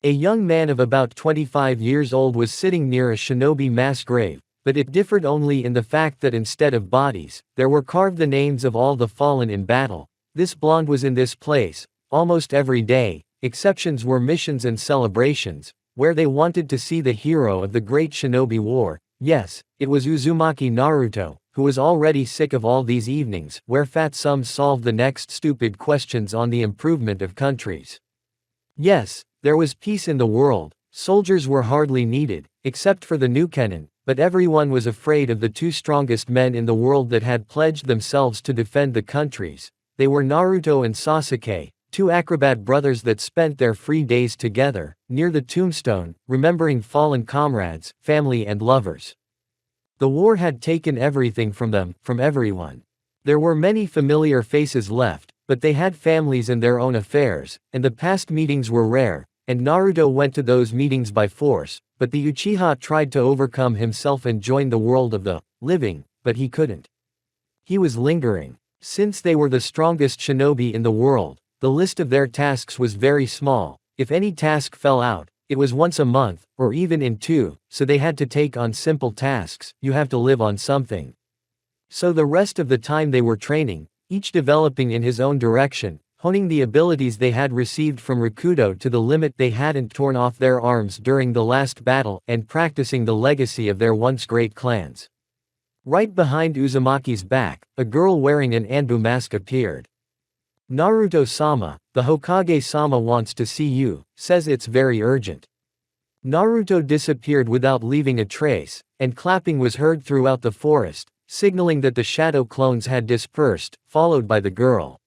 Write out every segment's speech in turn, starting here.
A young man of about 25 years old was sitting near a shinobi mass grave, but it differed only in the fact that instead of bodies, there were carved the names of all the fallen in battle. This blonde was in this place, almost every day. Exceptions were missions and celebrations, where they wanted to see the hero of the Great Shinobi War. Yes, it was Uzumaki Naruto, who was already sick of all these evenings, where fat sums solved the next stupid questions on the improvement of countries. Yes, there was peace in the world, soldiers were hardly needed, except for the new Kennen, but everyone was afraid of the two strongest men in the world that had pledged themselves to defend the countries. They were Naruto and Sasuke, two acrobat brothers that spent their free days together, near the tombstone, remembering fallen comrades, family and lovers. The war had taken everything from them, from everyone. There were many familiar faces left, but they had families and their own affairs, and the past meetings were rare, and Naruto went to those meetings by force, but the Uchiha tried to overcome himself and join the world of the living, but he couldn't. He was lingering. Since they were the strongest shinobi in the world, the list of their tasks was very small. If any task fell out, it was once a month, or even in 2, so they had to take on simple tasks. You have to live on something. So the rest of the time they were training, each developing in his own direction, honing the abilities they had received from Rakudo to the limit they hadn't torn off their arms during the last battle, and practicing the legacy of their once great clans. Right behind Uzumaki's back, a girl wearing an Anbu mask appeared. Naruto-sama, the Hokage-sama wants to see you, says it's very urgent. Naruto disappeared without leaving a trace, and clapping was heard throughout the forest, signaling that the shadow clones had dispersed, followed by the girl.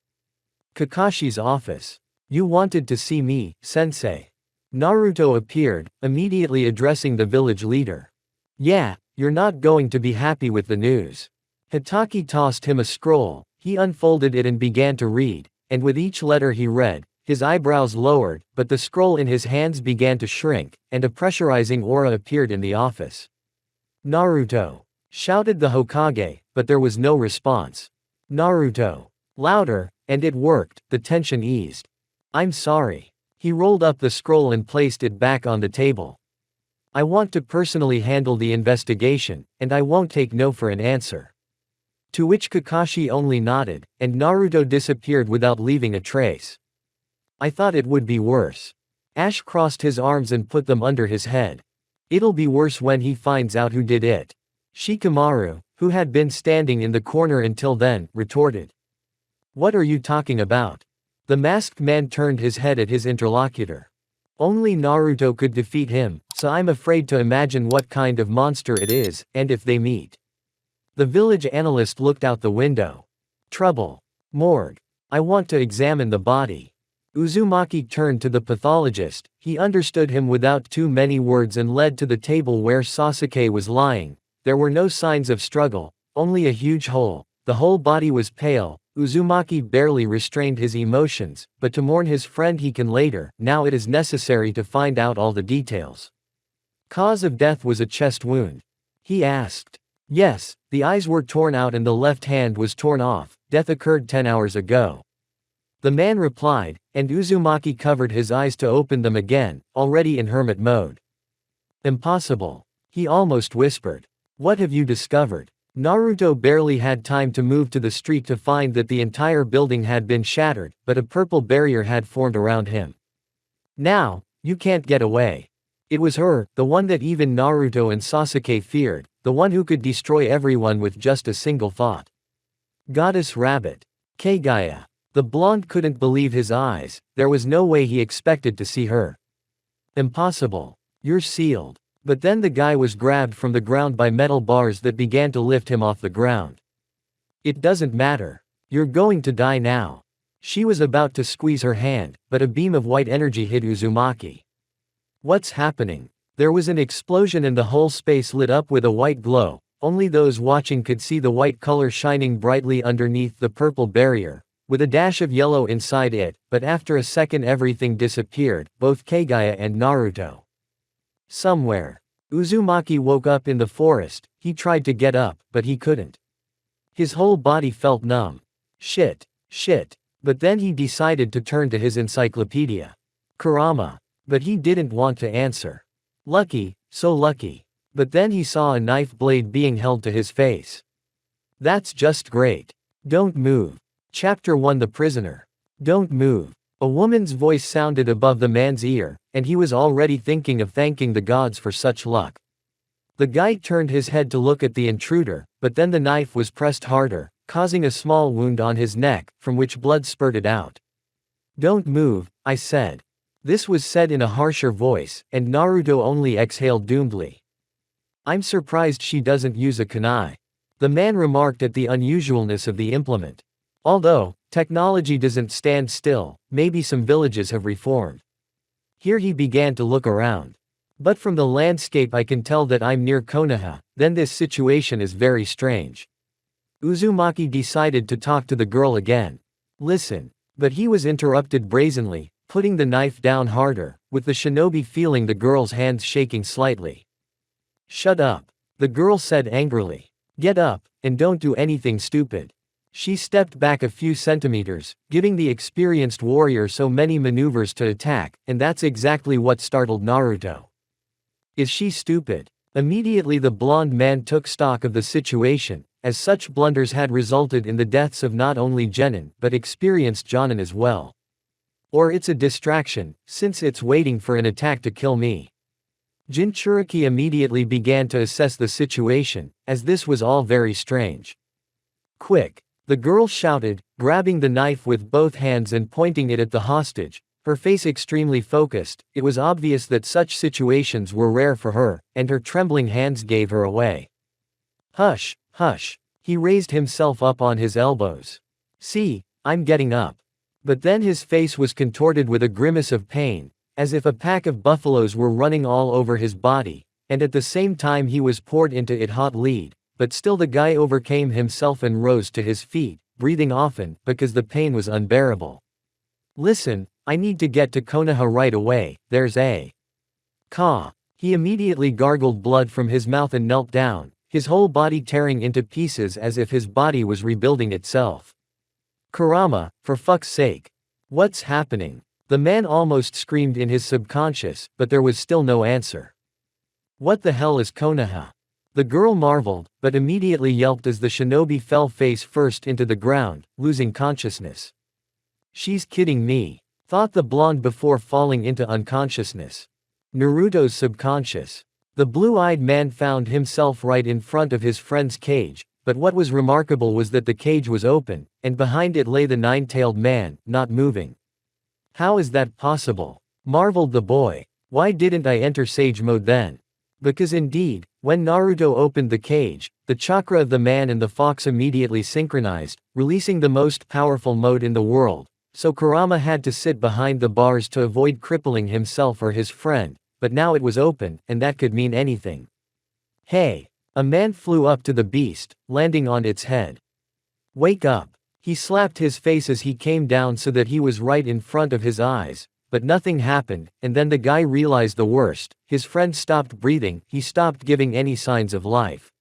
Kakashi's office. You wanted to see me, sensei. Naruto appeared, immediately addressing the village leader. Yeah, you're not going to be happy with the news. Hitaki tossed him a scroll, he unfolded it and began to read, and with each letter he read, his eyebrows lowered, but the scroll in his hands began to shrink, and a pressurizing aura appeared in the office. Naruto! Shouted the Hokage, but there was no response. Naruto! Louder, and it worked, the tension eased. I'm sorry. He rolled up the scroll and placed it back on the table. I want to personally handle the investigation, and I won't take no for an answer. To which Kakashi only nodded, and Naruto disappeared without leaving a trace. I thought it would be worse. Ash crossed his arms and put them under his head. It'll be worse when he finds out who did it. Shikamaru, who had been standing in the corner until then, retorted. What are you talking about? The masked man turned his head at his interlocutor. Only Naruto could defeat him, so I'm afraid to imagine what kind of monster it is, and if they meet. The village analyst looked out the window. Trouble. Morgue. I want to examine the body. Uzumaki turned to the pathologist, he understood him without too many words and led to the table where Sasuke was lying. There were no signs of struggle, only a huge hole. The whole body was pale. Uzumaki barely restrained his emotions, but to mourn his friend he can later. Now it is necessary to find out all the details. Cause of death was a chest wound. He asked. Yes, the eyes were torn out and the left hand was torn off. Death occurred 10 hours ago. The man replied, and Uzumaki covered his eyes to open them again, already in hermit mode. Impossible. He almost whispered. What have you discovered? Naruto barely had time to move to the street to find that the entire building had been shattered, but a purple barrier had formed around him. Now, you can't get away. It was her, the one that even Naruto and Sasuke feared, the one who could destroy everyone with just a single thought. Goddess Rabbit. Kaguya. The blonde couldn't believe his eyes, there was no way he expected to see her. Impossible. You're sealed. But then the guy was grabbed from the ground by metal bars that began to lift him off the ground. It doesn't matter. You're going to die now. She was about to squeeze her hand, but a beam of white energy hit Uzumaki. What's happening? There was an explosion and the whole space lit up with a white glow. Only those watching could see the white color shining brightly underneath the purple barrier, with a dash of yellow inside it, but after a second everything disappeared, both Kaguya and Naruto. Somewhere. Uzumaki woke up in the forest, he tried to get up, but he couldn't. His whole body felt numb. Shit. But then he decided to turn to his encyclopedia. Kurama. But he didn't want to answer. Lucky, so lucky. But then he saw a knife blade being held to his face. That's just great. Don't move. Chapter 1 The Prisoner. Don't move. A woman's voice sounded above the man's ear, and he was already thinking of thanking the gods for such luck. The guy turned his head to look at the intruder, but then the knife was pressed harder, causing a small wound on his neck, from which blood spurted out. Don't move, I said. This was said in a harsher voice, and Naruto only exhaled doomedly. I'm surprised she doesn't use a kunai. The man remarked at the unusualness of the implement. Although, technology doesn't stand still, maybe some villages have reformed. Here he began to look around. But from the landscape I can tell that I'm near Konoha, then this situation is very strange. Uzumaki decided to talk to the girl again. Listen. But he was interrupted brazenly, putting the knife down harder, with the shinobi feeling the girl's hands shaking slightly. Shut up. The girl said angrily. Get up, and don't do anything stupid. She stepped back a few centimeters, giving the experienced warrior so many maneuvers to attack, and that's exactly what startled Naruto. Is she stupid? Immediately the blonde man took stock of the situation, as such blunders had resulted in the deaths of not only genin but experienced jonin as well. Or it's a distraction, since it's waiting for an attack to kill me. Jinchuriki immediately began to assess the situation, as this was all very strange. Quick! The girl shouted, grabbing the knife with both hands and pointing it at the hostage, her face extremely focused. It was obvious that such situations were rare for her, and her trembling hands gave her away. Hush, hush. He raised himself up on his elbows. See, I'm getting up. But then his face was contorted with a grimace of pain, as if a pack of buffaloes were running all over his body, and at the same time he was poured into it hot lead. But still the guy overcame himself and rose to his feet, breathing often, because the pain was unbearable. Listen, I need to get to Konoha right away, there's a Ka. He immediately gargled blood from his mouth and knelt down, his whole body tearing into pieces as if his body was rebuilding itself. Kurama, for fuck's sake. What's happening? The man almost screamed in his subconscious, but there was still no answer. What the hell is Konoha? The girl marveled, but immediately yelped as the shinobi fell face first into the ground, losing consciousness. She's kidding me, thought the blonde before falling into unconsciousness. Naruto's subconscious. The blue-eyed man found himself right in front of his friend's cage, but what was remarkable was that the cage was open, and behind it lay the nine-tailed man, not moving. How is that possible? Marveled the boy. Why didn't I enter sage mode then? Because indeed, when Naruto opened the cage, the chakra of the man and the fox immediately synchronized, releasing the most powerful mode in the world, so Kurama had to sit behind the bars to avoid crippling himself or his friend, but now it was open, and that could mean anything. Hey! A man flew up to the beast, landing on its head. Wake up! He slapped his face as he came down so that he was right in front of his eyes, but nothing happened, and then the guy realized the worst. His friend stopped breathing, he stopped giving any signs of life.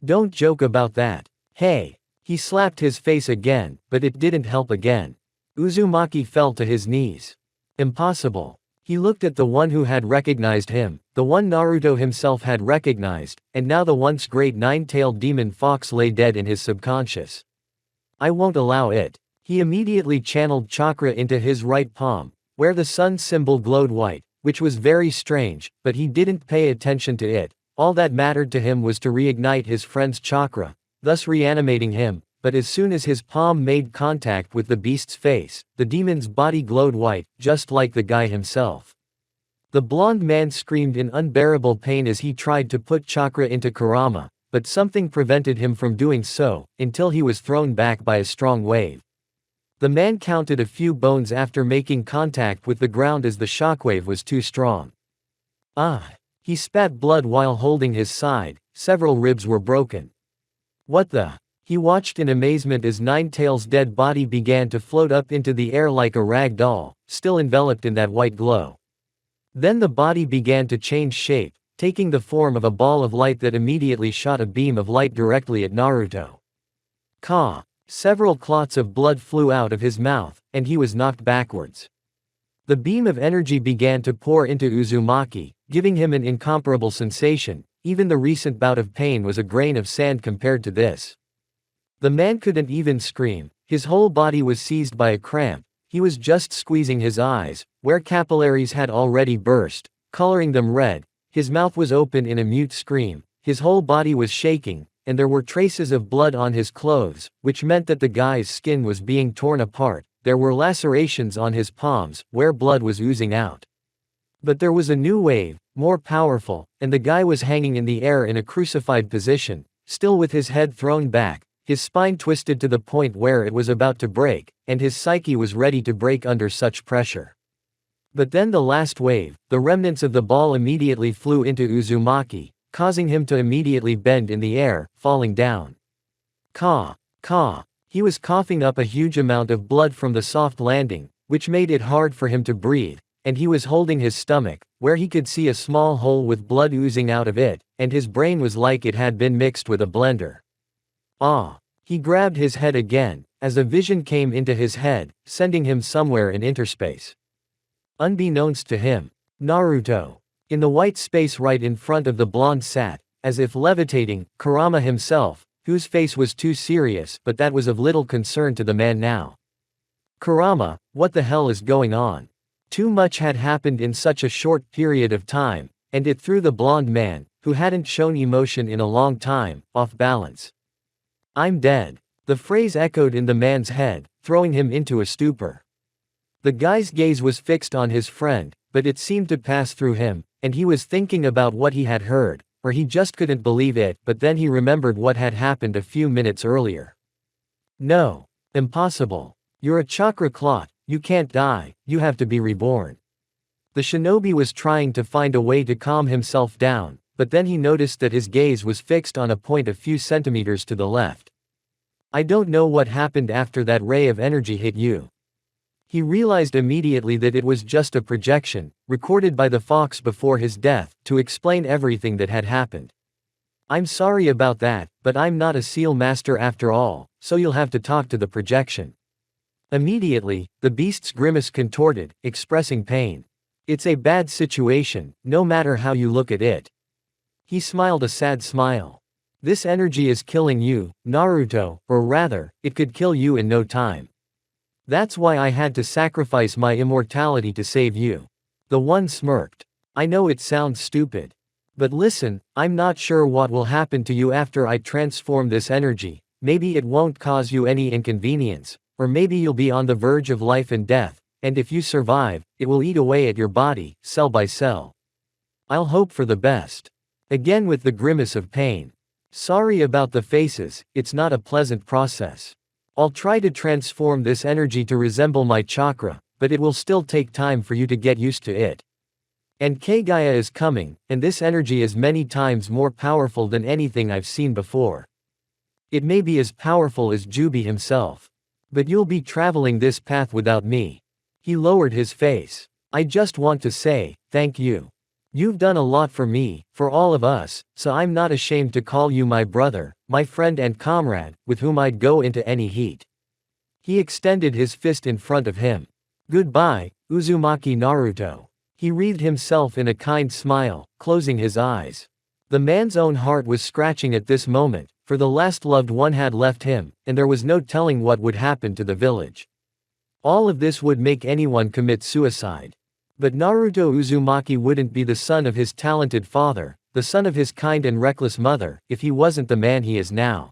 Don't joke about that. Hey! He slapped his face again, but it didn't help again. Uzumaki fell to his knees. Impossible. He looked at the one who had recognized him, the one Naruto himself had recognized, and now the once great nine-tailed demon fox lay dead in his subconscious. I won't allow it. He immediately channeled chakra into his right palm, where the sun symbol glowed white, which was very strange, but he didn't pay attention to it. All that mattered to him was to reignite his friend's chakra, thus reanimating him. But as soon as his palm made contact with the beast's face, the demon's body glowed white, just like the guy himself. The blonde man screamed in unbearable pain as he tried to put chakra into Kurama, but something prevented him from doing so, until he was thrown back by a strong wave. The man counted a few bones after making contact with the ground as the shockwave was too strong. Ah! He spat blood while holding his side, several ribs were broken. What the? He watched in amazement as Ninetail's dead body began to float up into the air like a rag doll, still enveloped in that white glow. Then the body began to change shape, taking the form of a ball of light that immediately shot a beam of light directly at Naruto. Ka! Several clots of blood flew out of his mouth, and he was knocked backwards. The beam of energy began to pour into Uzumaki, giving him an incomparable sensation. Even the recent bout of pain was a grain of sand compared to this. The man couldn't even scream, his whole body was seized by a cramp, he was just squeezing his eyes, where capillaries had already burst, coloring them red, his mouth was open in a mute scream, his whole body was shaking, and there were traces of blood on his clothes, which meant that the guy's skin was being torn apart, there were lacerations on his palms, where blood was oozing out. But there was a new wave, more powerful, and the guy was hanging in the air in a crucified position, still with his head thrown back, his spine twisted to the point where it was about to break, and his psyche was ready to break under such pressure. But then the last wave, the remnants of the ball immediately flew into Uzumaki, causing him to immediately bend in the air, falling down. Caw, caw. He was coughing up a huge amount of blood from the soft landing, which made it hard for him to breathe, and he was holding his stomach, where he could see a small hole with blood oozing out of it, and his brain was like it had been mixed with a blender. Ah! He grabbed his head again, as a vision came into his head, sending him somewhere in interspace. Unbeknownst to him, Naruto. In the white space right in front of the blonde sat, as if levitating, Kurama himself, whose face was too serious but that was of little concern to the man now. Kurama, what the hell is going on? Too much had happened in such a short period of time, and it threw the blonde man, who hadn't shown emotion in a long time, off balance. I'm dead. The phrase echoed in the man's head, throwing him into a stupor. The guy's gaze was fixed on his friend, but it seemed to pass through him, and he was thinking about what he had heard, or he just couldn't believe it, but then he remembered what had happened a few minutes earlier. No. Impossible. You're a chakra clot, you can't die, you have to be reborn. The shinobi was trying to find a way to calm himself down, but then he noticed that his gaze was fixed on a point a few centimeters to the left. I don't know what happened after that ray of energy hit you. He realized immediately that it was just a projection, recorded by the fox before his death, to explain everything that had happened. I'm sorry about that, but I'm not a seal master after all, so you'll have to talk to the projection. Immediately, the beast's grimace contorted, expressing pain. It's a bad situation, no matter how you look at it. He smiled a sad smile. This energy is killing you, Naruto, or rather, it could kill you in no time. That's why I had to sacrifice my immortality to save you. The one smirked. I know it sounds stupid. But listen, I'm not sure what will happen to you after I transform this energy, maybe it won't cause you any inconvenience, or maybe you'll be on the verge of life and death, and if you survive, it will eat away at your body, cell by cell. I'll hope for the best. Again with the grimace of pain. Sorry about the faces, it's not a pleasant process. I'll try to transform this energy to resemble my chakra, but it will still take time for you to get used to it. And Kaguya is coming, and this energy is many times more powerful than anything I've seen before. It may be as powerful as Jubi himself. But you'll be traveling this path without me. He lowered his face. I just want to say, thank you. You've done a lot for me, for all of us, so I'm not ashamed to call you my brother, my friend and comrade, with whom I'd go into any heat. He extended his fist in front of him. Goodbye, Uzumaki Naruto. He wreathed himself in a kind smile, closing his eyes. The man's own heart was scratching at this moment, for the last loved one had left him, and there was no telling what would happen to the village. All of this would make anyone commit suicide. But Naruto Uzumaki wouldn't be the son of his talented father, the son of his kind and reckless mother, if he wasn't the man he is now.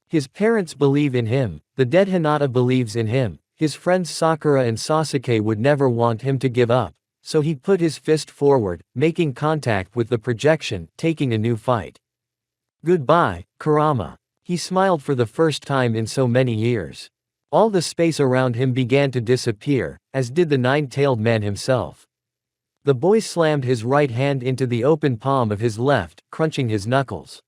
His parents believe in him, the dead Hinata believes in him, his friends Sakura and Sasuke would never want him to give up, so he put his fist forward, making contact with the projection, taking a new fight. Goodbye, Kurama. He smiled for the first time in so many years. All the space around him began to disappear, as did the nine-tailed man himself. The boy slammed his right hand into the open palm of his left, crunching his knuckles.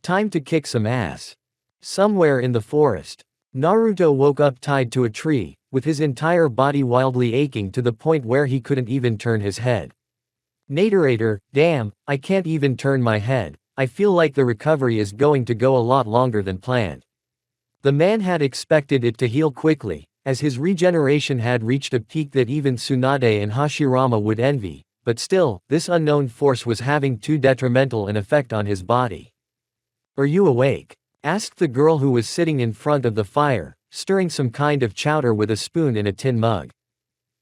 Time to kick some ass. Somewhere in the forest, Naruto woke up tied to a tree, with his entire body wildly aching to the point where he couldn't even turn his head. Narrator, damn, I can't even turn my head, I feel like the recovery is going to go a lot longer than planned. The man had expected it to heal quickly, as his regeneration had reached a peak that even Tsunade and Hashirama would envy, but still, this unknown force was having too detrimental an effect on his body. "Are you awake?" asked the girl who was sitting in front of the fire, stirring some kind of chowder with a spoon in a tin mug.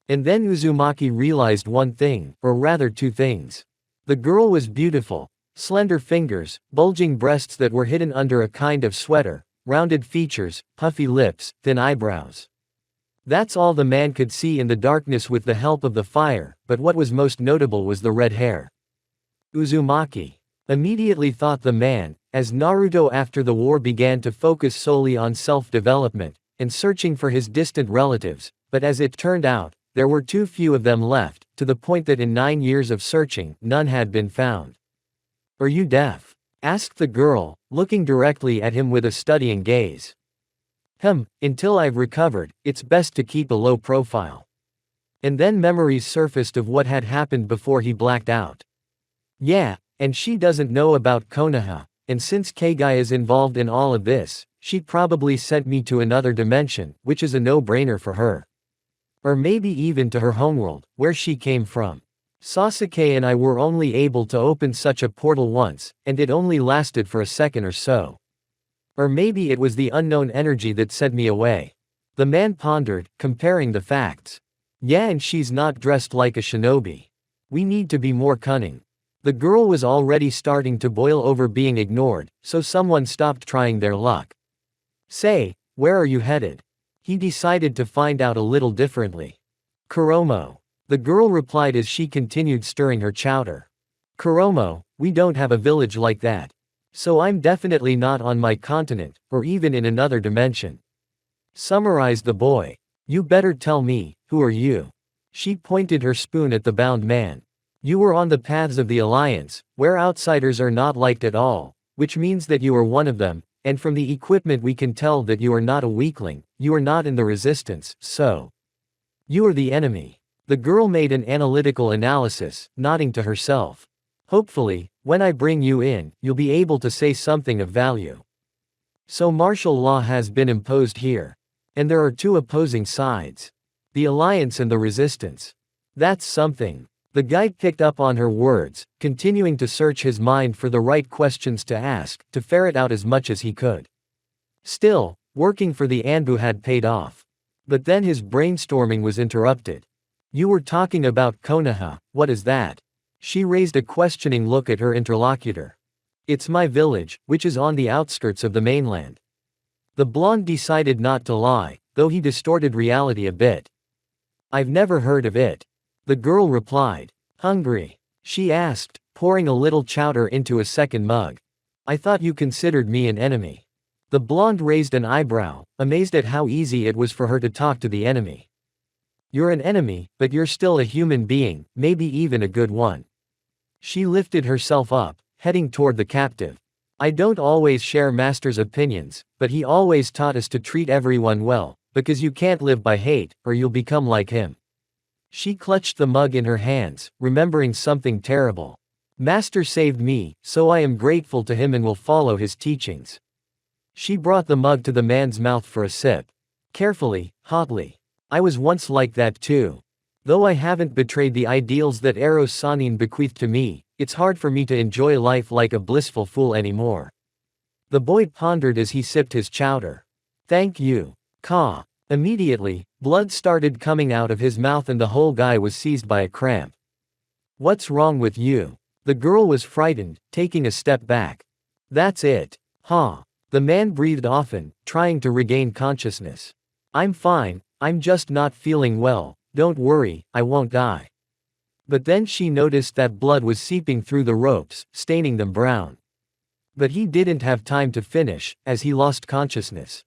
And then Uzumaki realized one thing, or rather two things. The girl was beautiful. Slender fingers, bulging breasts that were hidden under a kind of sweater, rounded features, puffy lips, thin eyebrows. That's all the man could see in the darkness with the help of the fire, but what was most notable was the red hair. Uzumaki immediately thought the man, as Naruto after the war began to focus solely on self-development, and searching for his distant relatives, but as it turned out, there were too few of them left, to the point that in 9 years of searching, none had been found. "Are you deaf?" asked the girl, looking directly at him with a studying gaze. Until I've recovered, it's best to keep a low profile." And then memories surfaced of what had happened before he blacked out. Yeah, and she doesn't know about Konoha, and since Kaguya is involved in all of this, she probably sent me to another dimension, which is a no-brainer for her. Or maybe even to her homeworld, where she came from. Sasuke and I were only able to open such a portal once, and it only lasted for a second or so. Or maybe it was the unknown energy that sent me away. The man pondered, comparing the facts. Yeah, and she's not dressed like a shinobi. We need to be more cunning. The girl was already starting to boil over being ignored, so someone stopped trying their luck. "Say, where are you headed?" He decided to find out a little differently. "Kuromo," the girl replied as she continued stirring her chowder. "Kuromo, we don't have a village like that. So I'm definitely not on my continent, or even in another dimension." Summarized the boy. "You better tell me, who are you?" She pointed her spoon at the bound man. "You were on the paths of the Alliance, where outsiders are not liked at all, which means that you are one of them, and from the equipment we can tell that you are not a weakling, you are not in the resistance, so you are the enemy." The girl made an analytical analysis, nodding to herself. "Hopefully, when I bring you in, you'll be able to say something of value. So martial law has been imposed here. And there are two opposing sides. The Alliance and the Resistance. That's something." The guide picked up on her words, continuing to search his mind for the right questions to ask, to ferret out as much as he could. Still, working for the Anbu had paid off. But then his brainstorming was interrupted. "You were talking about Konoha, what is that?" She raised a questioning look at her interlocutor. "It's my village, which is on the outskirts of the mainland." The blonde decided not to lie, though he distorted reality a bit. "I've never heard of it." The girl replied. "Hungry?" she asked, pouring a little chowder into a second mug. "I thought you considered me an enemy." The blonde raised an eyebrow, amazed at how easy it was for her to talk to the enemy. "You're an enemy, but you're still a human being, maybe even a good one." She lifted herself up, heading toward the captive. "I don't always share Master's opinions, but he always taught us to treat everyone well, because you can't live by hate, or you'll become like him." She clutched the mug in her hands, remembering something terrible. "Master saved me, so I am grateful to him and will follow his teachings." She brought the mug to the man's mouth for a sip. Carefully, hotly. "I was once like that too. Though I haven't betrayed the ideals that Eros Sanin bequeathed to me, it's hard for me to enjoy life like a blissful fool anymore." The boy pondered as he sipped his chowder. "Thank you. Ka." Immediately, blood started coming out of his mouth and the whole guy was seized by a cramp. "What's wrong with you?" The girl was frightened, taking a step back. "That's it. Huh." The man breathed often, trying to regain consciousness. "I'm fine, I'm just not feeling well, don't worry, I won't die." But then she noticed that blood was seeping through the ropes, staining them brown. But he didn't have time to finish, as he lost consciousness.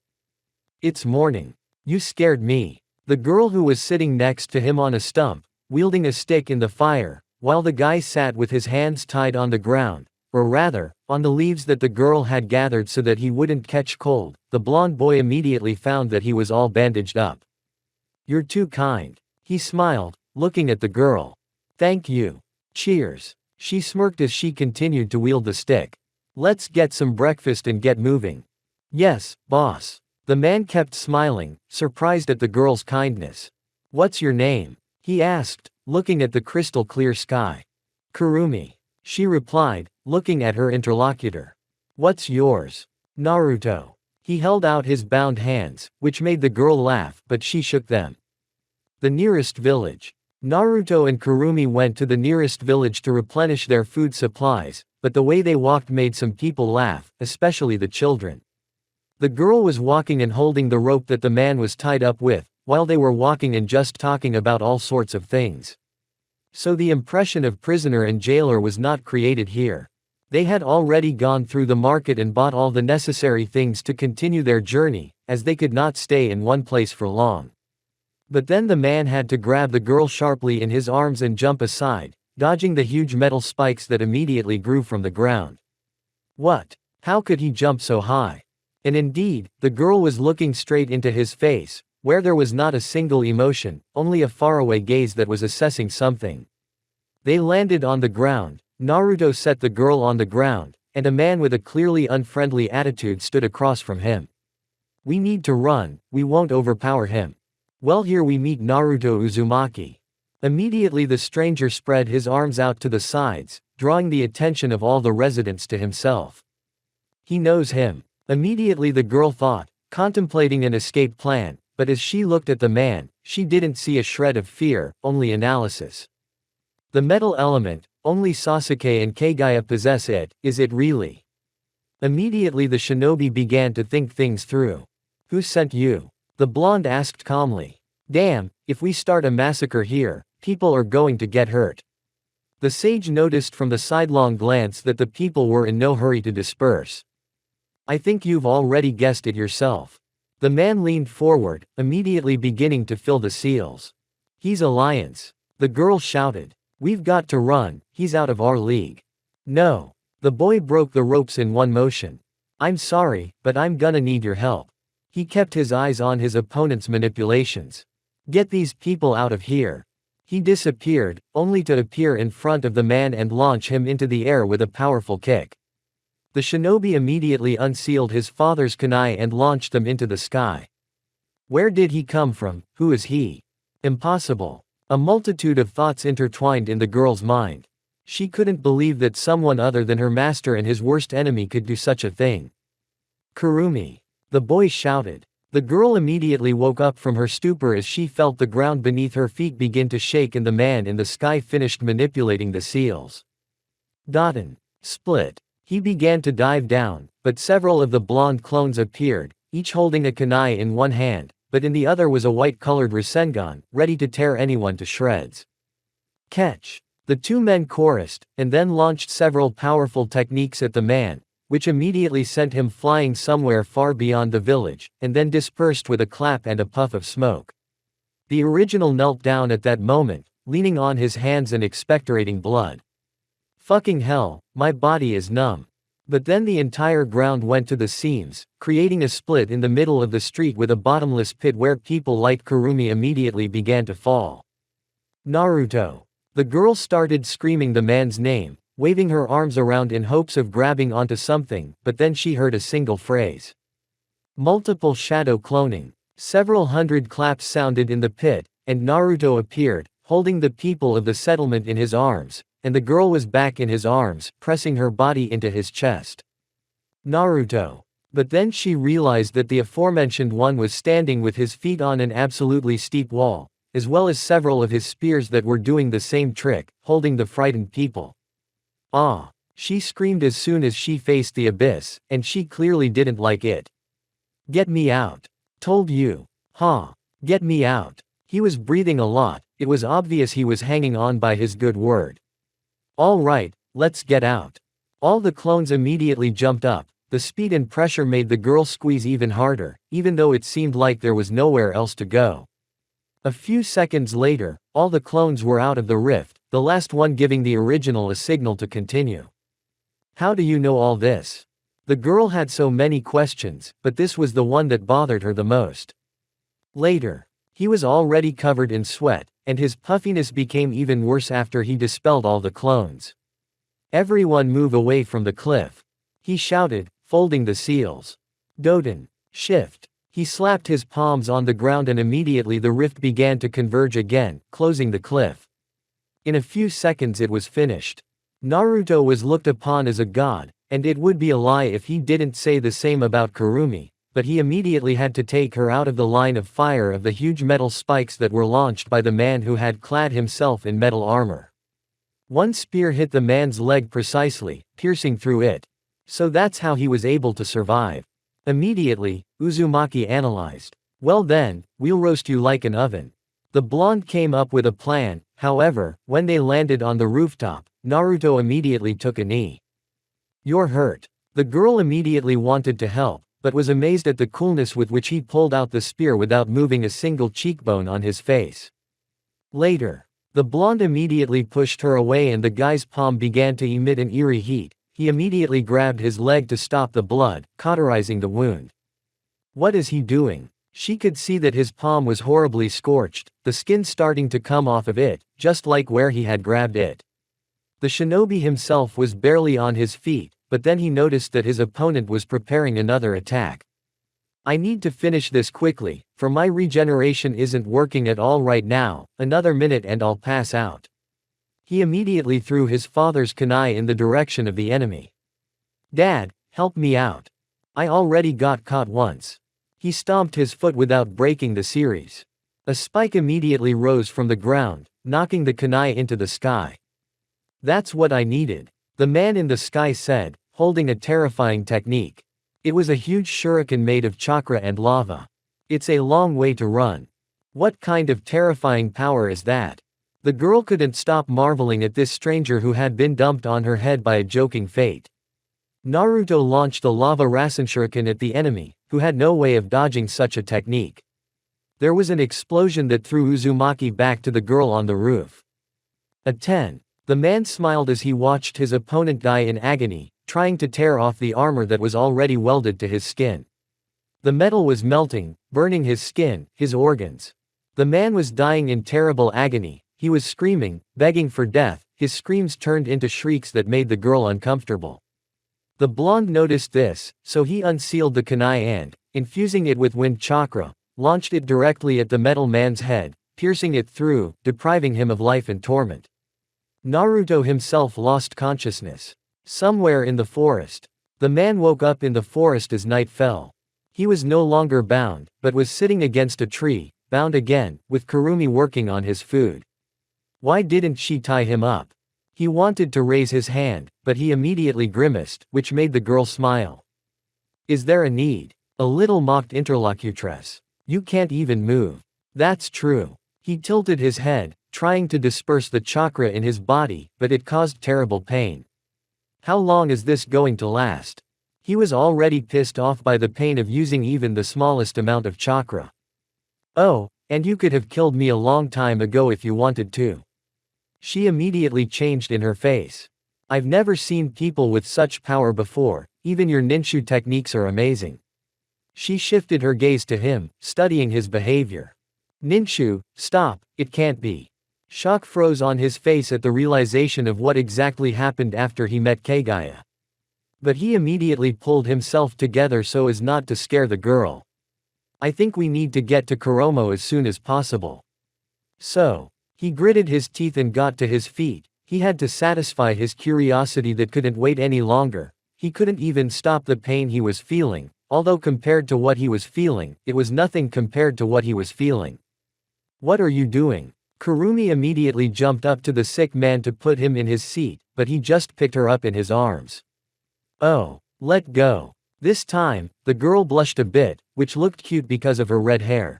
"It's morning. You scared me." The girl who was sitting next to him on a stump, wielding a stick in the fire, while the guy sat with his hands tied on the ground, or rather, on the leaves that the girl had gathered so that he wouldn't catch cold, the blonde boy immediately found that he was all bandaged up. "You're too kind." He smiled, looking at the girl. "Thank you. Cheers." She smirked as she continued to wield the stick. "Let's get some breakfast and get moving." "Yes, boss." The man kept smiling, surprised at the girl's kindness. "What's your name?" he asked, looking at the crystal-clear sky. "Kurumi," she replied, looking at her interlocutor. "What's yours?" "Naruto." He held out his bound hands, which made the girl laugh, but she shook them. The nearest village. Naruto and Kurumi went to the nearest village to replenish their food supplies, but the way they walked made some people laugh, especially the children. The girl was walking and holding the rope that the man was tied up with, while they were walking and just talking about all sorts of things. So the impression of prisoner and jailer was not created here. They had already gone through the market and bought all the necessary things to continue their journey, as they could not stay in one place for long. But then the man had to grab the girl sharply in his arms and jump aside, dodging the huge metal spikes that immediately grew from the ground. What? How could he jump so high? And indeed, the girl was looking straight into his face, where there was not a single emotion, only a faraway gaze that was assessing something. They landed on the ground. Naruto set the girl on the ground, and a man with a clearly unfriendly attitude stood across from him. "We need to run, we won't overpower him." Well, here we meet Naruto Uzumaki. Immediately the stranger spread his arms out to the sides, drawing the attention of all the residents to himself. He knows him. Immediately the girl thought, contemplating an escape plan, but as she looked at the man, she didn't see a shred of fear, only analysis. The metal element, only Sasuke and Kaguya possess it, is it really? Immediately the shinobi began to think things through. "Who sent you?" the blonde asked calmly. "Damn, if we start a massacre here, people are going to get hurt." The sage noticed from the sidelong glance that the people were in no hurry to disperse. "I think you've already guessed it yourself." The man leaned forward, immediately beginning to fill the seals. "He's alliance." The girl shouted. "We've got to run, he's out of our league." "No." The boy broke the ropes in one motion. "I'm sorry, but I'm gonna need your help." He kept his eyes on his opponent's manipulations. "Get these people out of here." He disappeared, only to appear in front of the man and launch him into the air with a powerful kick. The shinobi immediately unsealed his father's kunai and launched them into the sky. Where did he come from? Who is he? Impossible. A multitude of thoughts intertwined in the girl's mind. She couldn't believe that someone other than her master and his worst enemy could do such a thing. "Kurumi!" the boy shouted. The girl immediately woke up from her stupor as she felt the ground beneath her feet begin to shake and the man in the sky finished manipulating the seals. Dotten. Split. He began to dive down, but several of the blonde clones appeared, each holding a kunai in one hand, but in the other was a white-colored Rasengan, ready to tear anyone to shreds. Catch! The two men chorused, and then launched several powerful techniques at the man, which immediately sent him flying somewhere far beyond the village, and then dispersed with a clap and a puff of smoke. The original knelt down at that moment, leaning on his hands and expectorating blood. "Fucking hell, my body is numb." But then the entire ground went to the seams, creating a split in the middle of the street with a bottomless pit where people like Kurumi immediately began to fall. "Naruto!" The girl started screaming the man's name, waving her arms around in hopes of grabbing onto something, but then she heard a single phrase. Multiple shadow cloning. Several hundred claps sounded in the pit, and Naruto appeared, holding the people of the settlement in his arms, and the girl was back in his arms, pressing her body into his chest. Naruto. But then she realized that the aforementioned one was standing with his feet on an absolutely steep wall, as well as several of his spears that were doing the same trick, holding the frightened people. "Ah!" she screamed as soon as she faced the abyss, and she clearly didn't like it. "Get me out. Told you. Huh. Get me out." He was breathing a lot, it was obvious he was hanging on by his good word. "All right, let's get out." All the clones immediately jumped up. The speed and pressure made the girl squeeze even harder, even though it seemed like there was nowhere else to go. A few seconds later, all the clones were out of the rift, the last one giving the original a signal to continue. "How do you know all this?" The girl had so many questions, but this was the one that bothered her the most. Later. He was already covered in sweat, and his puffiness became even worse after he dispelled all the clones. "Everyone move away from the cliff," he shouted, folding the seals. Doten. Shift. He slapped his palms on the ground and immediately the rift began to converge again, closing the cliff. In a few seconds it was finished. Naruto was looked upon as a god, and it would be a lie if he didn't say the same about Kurumi, but he immediately had to take her out of the line of fire of the huge metal spikes that were launched by the man who had clad himself in metal armor. One spear hit the man's leg precisely, piercing through it. So that's how he was able to survive. Immediately, Uzumaki analyzed. Well then, we'll roast you like an oven. The blonde came up with a plan, however, when they landed on the rooftop, Naruto immediately took a knee. You're hurt. The girl immediately wanted to help, but was amazed at the coolness with which he pulled out the spear without moving a single cheekbone on his face. Later, the blonde immediately pushed her away and the guy's palm began to emit an eerie heat. He immediately grabbed his leg to stop the blood, cauterizing the wound. What is he doing? She could see that his palm was horribly scorched, the skin starting to come off of it, just like where he had grabbed it. The shinobi himself was barely on his feet, but then he noticed that his opponent was preparing another attack. I need to finish this quickly, for my regeneration isn't working at all right now, another minute and I'll pass out. He immediately threw his father's kunai in the direction of the enemy. Dad, help me out. I already got caught once. He stomped his foot without breaking the series. A spike immediately rose from the ground, knocking the kunai into the sky. That's what I needed, the man in the sky said, holding a terrifying technique. It was a huge shuriken made of chakra and lava. It's a long way to run. What kind of terrifying power is that? The girl couldn't stop marveling at this stranger who had been dumped on her head by a joking fate. Naruto launched the lava Rasen shuriken at the enemy, who had no way of dodging such a technique. There was an explosion that threw Uzumaki back to the girl on the roof. A 10. The man smiled as he watched his opponent die in agony, trying to tear off the armor that was already welded to his skin. The metal was melting, burning his skin, his organs. The man was dying in terrible agony. He was screaming, begging for death. His screams turned into shrieks that made the girl uncomfortable. The blonde noticed this, so he unsealed the kunai and, infusing it with wind chakra, launched it directly at the metal man's head, piercing it through, depriving him of life and torment. Naruto himself lost consciousness. Somewhere in the forest. The man woke up in the forest as night fell. He was no longer bound, but was sitting against a tree, bound again, with Kurumi working on his food. Why didn't she tie him up? He wanted to raise his hand, but he immediately grimaced, which made the girl smile. Is there a need? A little mocked interlocutress. You can't even move. That's true. He tilted his head, trying to disperse the chakra in his body, but it caused terrible pain. How long is this going to last? He was already pissed off by the pain of using even the smallest amount of chakra. Oh, and you could have killed me a long time ago if you wanted to. She immediately changed in her face. I've never seen people with such power before, even your ninja techniques are amazing. She shifted her gaze to him, studying his behavior. Ninja, stop, it can't be. Shock froze on his face at the realization of what exactly happened after he met Kaguya. But he immediately pulled himself together so as not to scare the girl. I think we need to get to Kuromo as soon as possible. So, he gritted his teeth and got to his feet. He had to satisfy his curiosity that couldn't wait any longer. He couldn't even stop the pain he was feeling, although compared to what he was feeling, it was nothing compared to what he was feeling. What are you doing? Kurumi immediately jumped up to the sick man to put him in his seat, but he just picked her up in his arms. Oh, let go. This time, the girl blushed a bit, which looked cute because of her red hair.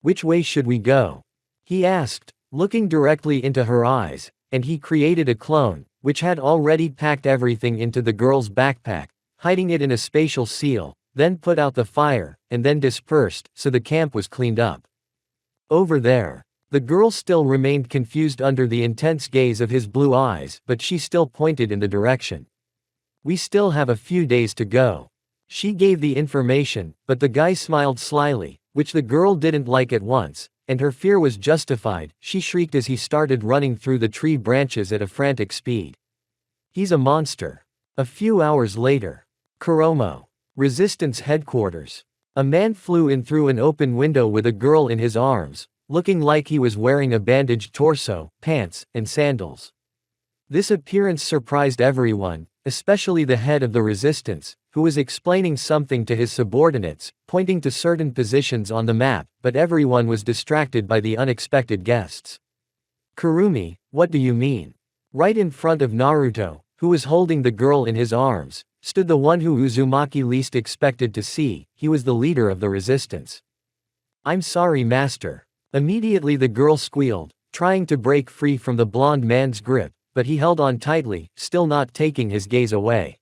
Which way should we go? He asked, looking directly into her eyes, and he created a clone, which had already packed everything into the girl's backpack, hiding it in a spatial seal, then put out the fire, and then dispersed, so the camp was cleaned up. Over there. The girl still remained confused under the intense gaze of his blue eyes, but she still pointed in the direction. We still have a few days to go. She gave the information, but the guy smiled slyly, which the girl didn't like at once, and her fear was justified. She shrieked as he started running through the tree branches at a frantic speed. He's a monster. A few hours later. Kuromo. Resistance headquarters. A man flew in through an open window with a girl in his arms, looking like he was wearing a bandaged torso, pants, and sandals. This appearance surprised everyone, especially the head of the resistance, who was explaining something to his subordinates, pointing to certain positions on the map, but everyone was distracted by the unexpected guests. "Kurumi, what do you mean?" Right in front of Naruto, who was holding the girl in his arms, stood the one who Uzumaki least expected to see. He was the leader of the resistance. "I'm sorry, master." Immediately the girl squealed, trying to break free from the blonde man's grip, but he held on tightly, still not taking his gaze away.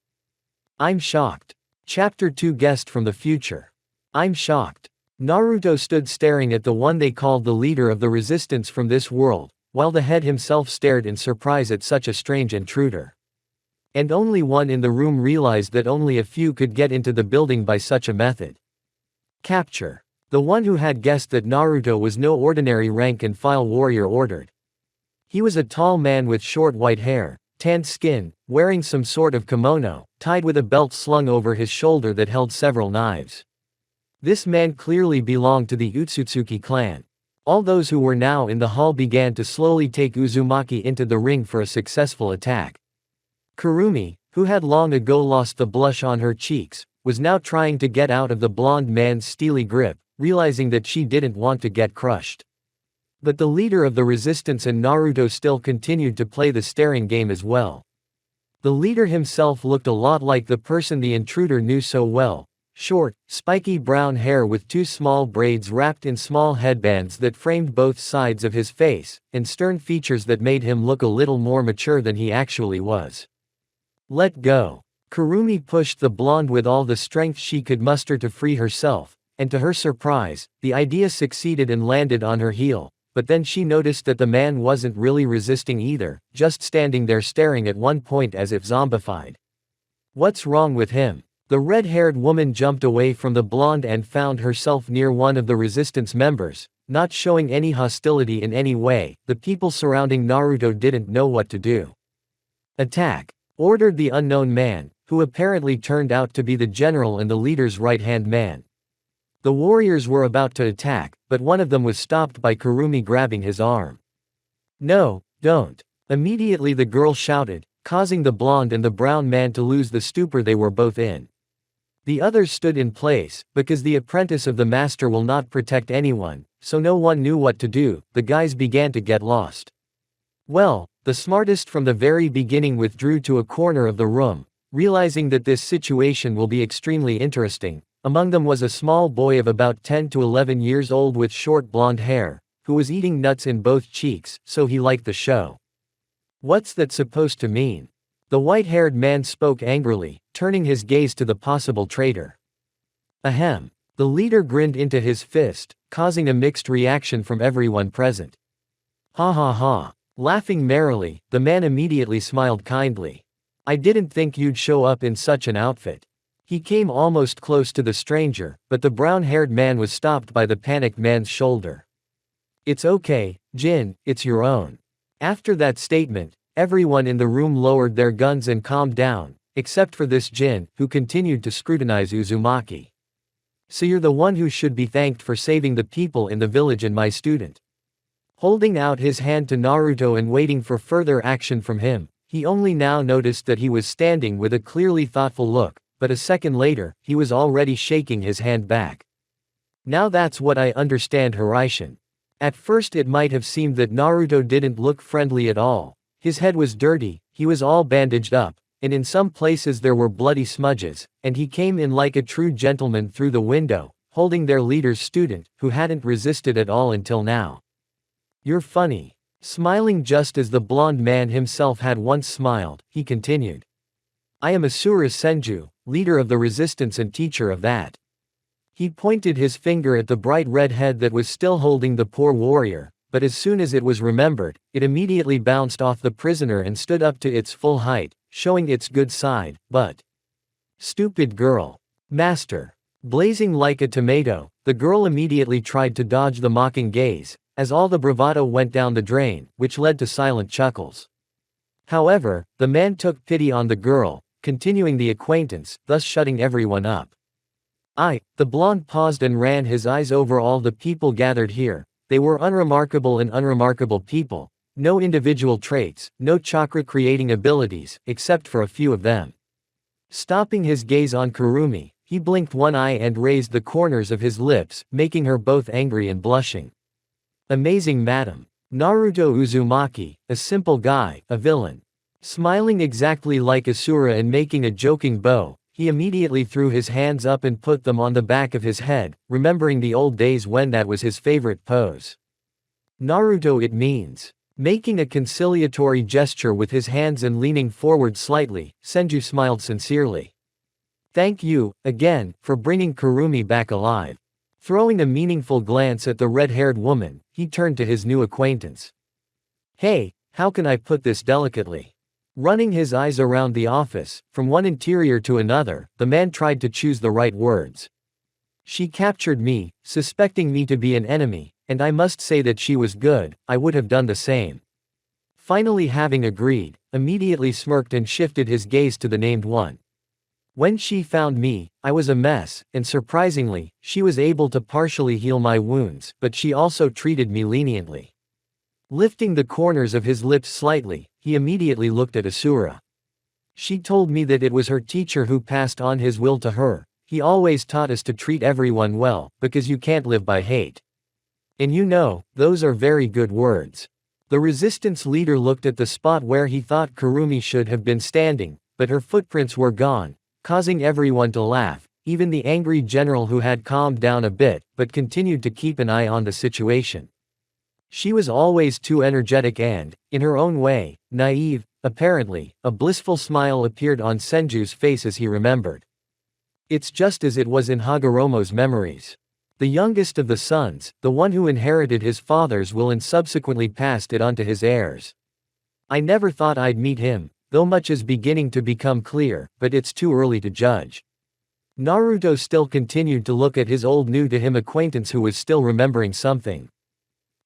"I'm shocked." Chapter 2 Guest from the Future. "I'm shocked." Naruto stood staring at the one they called the leader of the resistance from this world, while the head himself stared in surprise at such a strange intruder. And only one in the room realized that only a few could get into the building by such a method. Capture. The one who had guessed that Naruto was no ordinary rank-and-file warrior ordered. He was a tall man with short white hair, tanned skin, wearing some sort of kimono, tied with a belt slung over his shoulder that held several knives. This man clearly belonged to the Utsutsuki clan. All those who were now in the hall began to slowly take Uzumaki into the ring for a successful attack. Kurumi, who had long ago lost the blush on her cheeks, was now trying to get out of the blonde man's steely grip, realizing that she didn't want to get crushed. But the leader of the resistance and Naruto still continued to play the staring game as well. The leader himself looked a lot like the person the intruder knew so well. Short, spiky brown hair with two small braids wrapped in small headbands that framed both sides of his face, and stern features that made him look a little more mature than he actually was. "Let go." Kurumi pushed the blonde with all the strength she could muster to free herself, and to her surprise, the idea succeeded and landed on her heel, but then she noticed that the man wasn't really resisting either, just standing there staring at one point as if zombified. "What's wrong with him?" The red-haired woman jumped away from the blonde and found herself near one of the resistance members, not showing any hostility in any way. The people surrounding Naruto didn't know what to do. "Attack!" ordered the unknown man, who apparently turned out to be the general and the leader's right-hand man. The warriors were about to attack, but one of them was stopped by Kurumi grabbing his arm. "No, don't!" Immediately the girl shouted, causing the blonde and the brown man to lose the stupor they were both in. The others stood in place, because the apprentice of the master will not protect anyone, so no one knew what to do. The guys began to get lost. Well, the smartest from the very beginning withdrew to a corner of the room, realizing that this situation will be extremely interesting. Among them was a small boy of about 10 to 11 years old with short blonde hair, who was eating nuts in both cheeks, so he liked the show. "What's that supposed to mean?" The white-haired man spoke angrily, turning his gaze to the possible traitor. "Ahem." The leader grinned into his fist, causing a mixed reaction from everyone present. "Ha ha ha." Laughing merrily, the man immediately smiled kindly. "I didn't think you'd show up in such an outfit." He came almost close to the stranger, but the brown-haired man was stopped by the panicked man's shoulder. "It's okay, Jin, it's your own." After that statement, everyone in the room lowered their guns and calmed down, except for this Jin, who continued to scrutinize Uzumaki. "So you're the one who should be thanked for saving the people in the village and my student." Holding out his hand to Naruto and waiting for further action from him, he only now noticed that he was standing with a clearly thoughtful look, but a second later, he was already shaking his hand back. "Now that's what I understand, Hiraishin." At first it might have seemed that Naruto didn't look friendly at all. His head was dirty, he was all bandaged up, and in some places there were bloody smudges, and he came in like a true gentleman through the window, holding their leader's student, who hadn't resisted at all until now. "You're funny." Smiling just as the blonde man himself had once smiled, he continued. "I am Asura Senju, leader of the resistance and teacher of that." He pointed his finger at the bright red head that was still holding the poor warrior, but as soon as it was remembered, it immediately bounced off the prisoner and stood up to its full height, showing its good side. "But stupid girl." "Master." Blazing like a tomato, the girl immediately tried to dodge the mocking gaze, as all the bravado went down the drain, which led to silent chuckles. However, the man took pity on the girl, continuing the acquaintance, thus shutting everyone up. The blonde paused and ran his eyes over all the people gathered here. They were unremarkable and unremarkable people. No individual traits, no chakra-creating abilities, except for a few of them. Stopping his gaze on Kurumi, he blinked one eye and raised the corners of his lips, making her both angry and blushing. Amazing madam. Naruto Uzumaki, a simple guy, a villain. Smiling exactly like Asura and making a joking bow, he immediately threw his hands up and put them on the back of his head, remembering the old days when that was his favorite pose. Naruto, it means. Making a conciliatory gesture with his hands and leaning forward slightly, Senju smiled sincerely. Thank you, again, for bringing Kurumi back alive. Throwing a meaningful glance at the red-haired woman, he turned to his new acquaintance. Hey, how can I put this delicately? Running his eyes around the office, from one interior to another, the man tried to choose the right words. She captured me, suspecting me to be an enemy, and I must say that she was good. I would have done the same. Finally, having agreed, immediately smirked and shifted his gaze to the named one. When she found me, I was a mess, and surprisingly, she was able to partially heal my wounds, but she also treated me leniently. Lifting the corners of his lips slightly, he immediately looked at Asura. She told me that it was her teacher who passed on his will to her. He always taught us to treat everyone well, because you can't live by hate. And you know, those are very good words. The resistance leader looked at the spot where he thought Kurumi should have been standing, but her footprints were gone, causing everyone to laugh, even the angry general who had calmed down a bit, but continued to keep an eye on the situation. She was always too energetic and, in her own way, naive. Apparently, a blissful smile appeared on Senju's face as he remembered. It's just as it was in Hagoromo's memories. The youngest of the sons, the one who inherited his father's will and subsequently passed it on to his heirs. I never thought I'd meet him, though much is beginning to become clear, but it's too early to judge. Naruto still continued to look at his old new-to-him acquaintance who was still remembering something.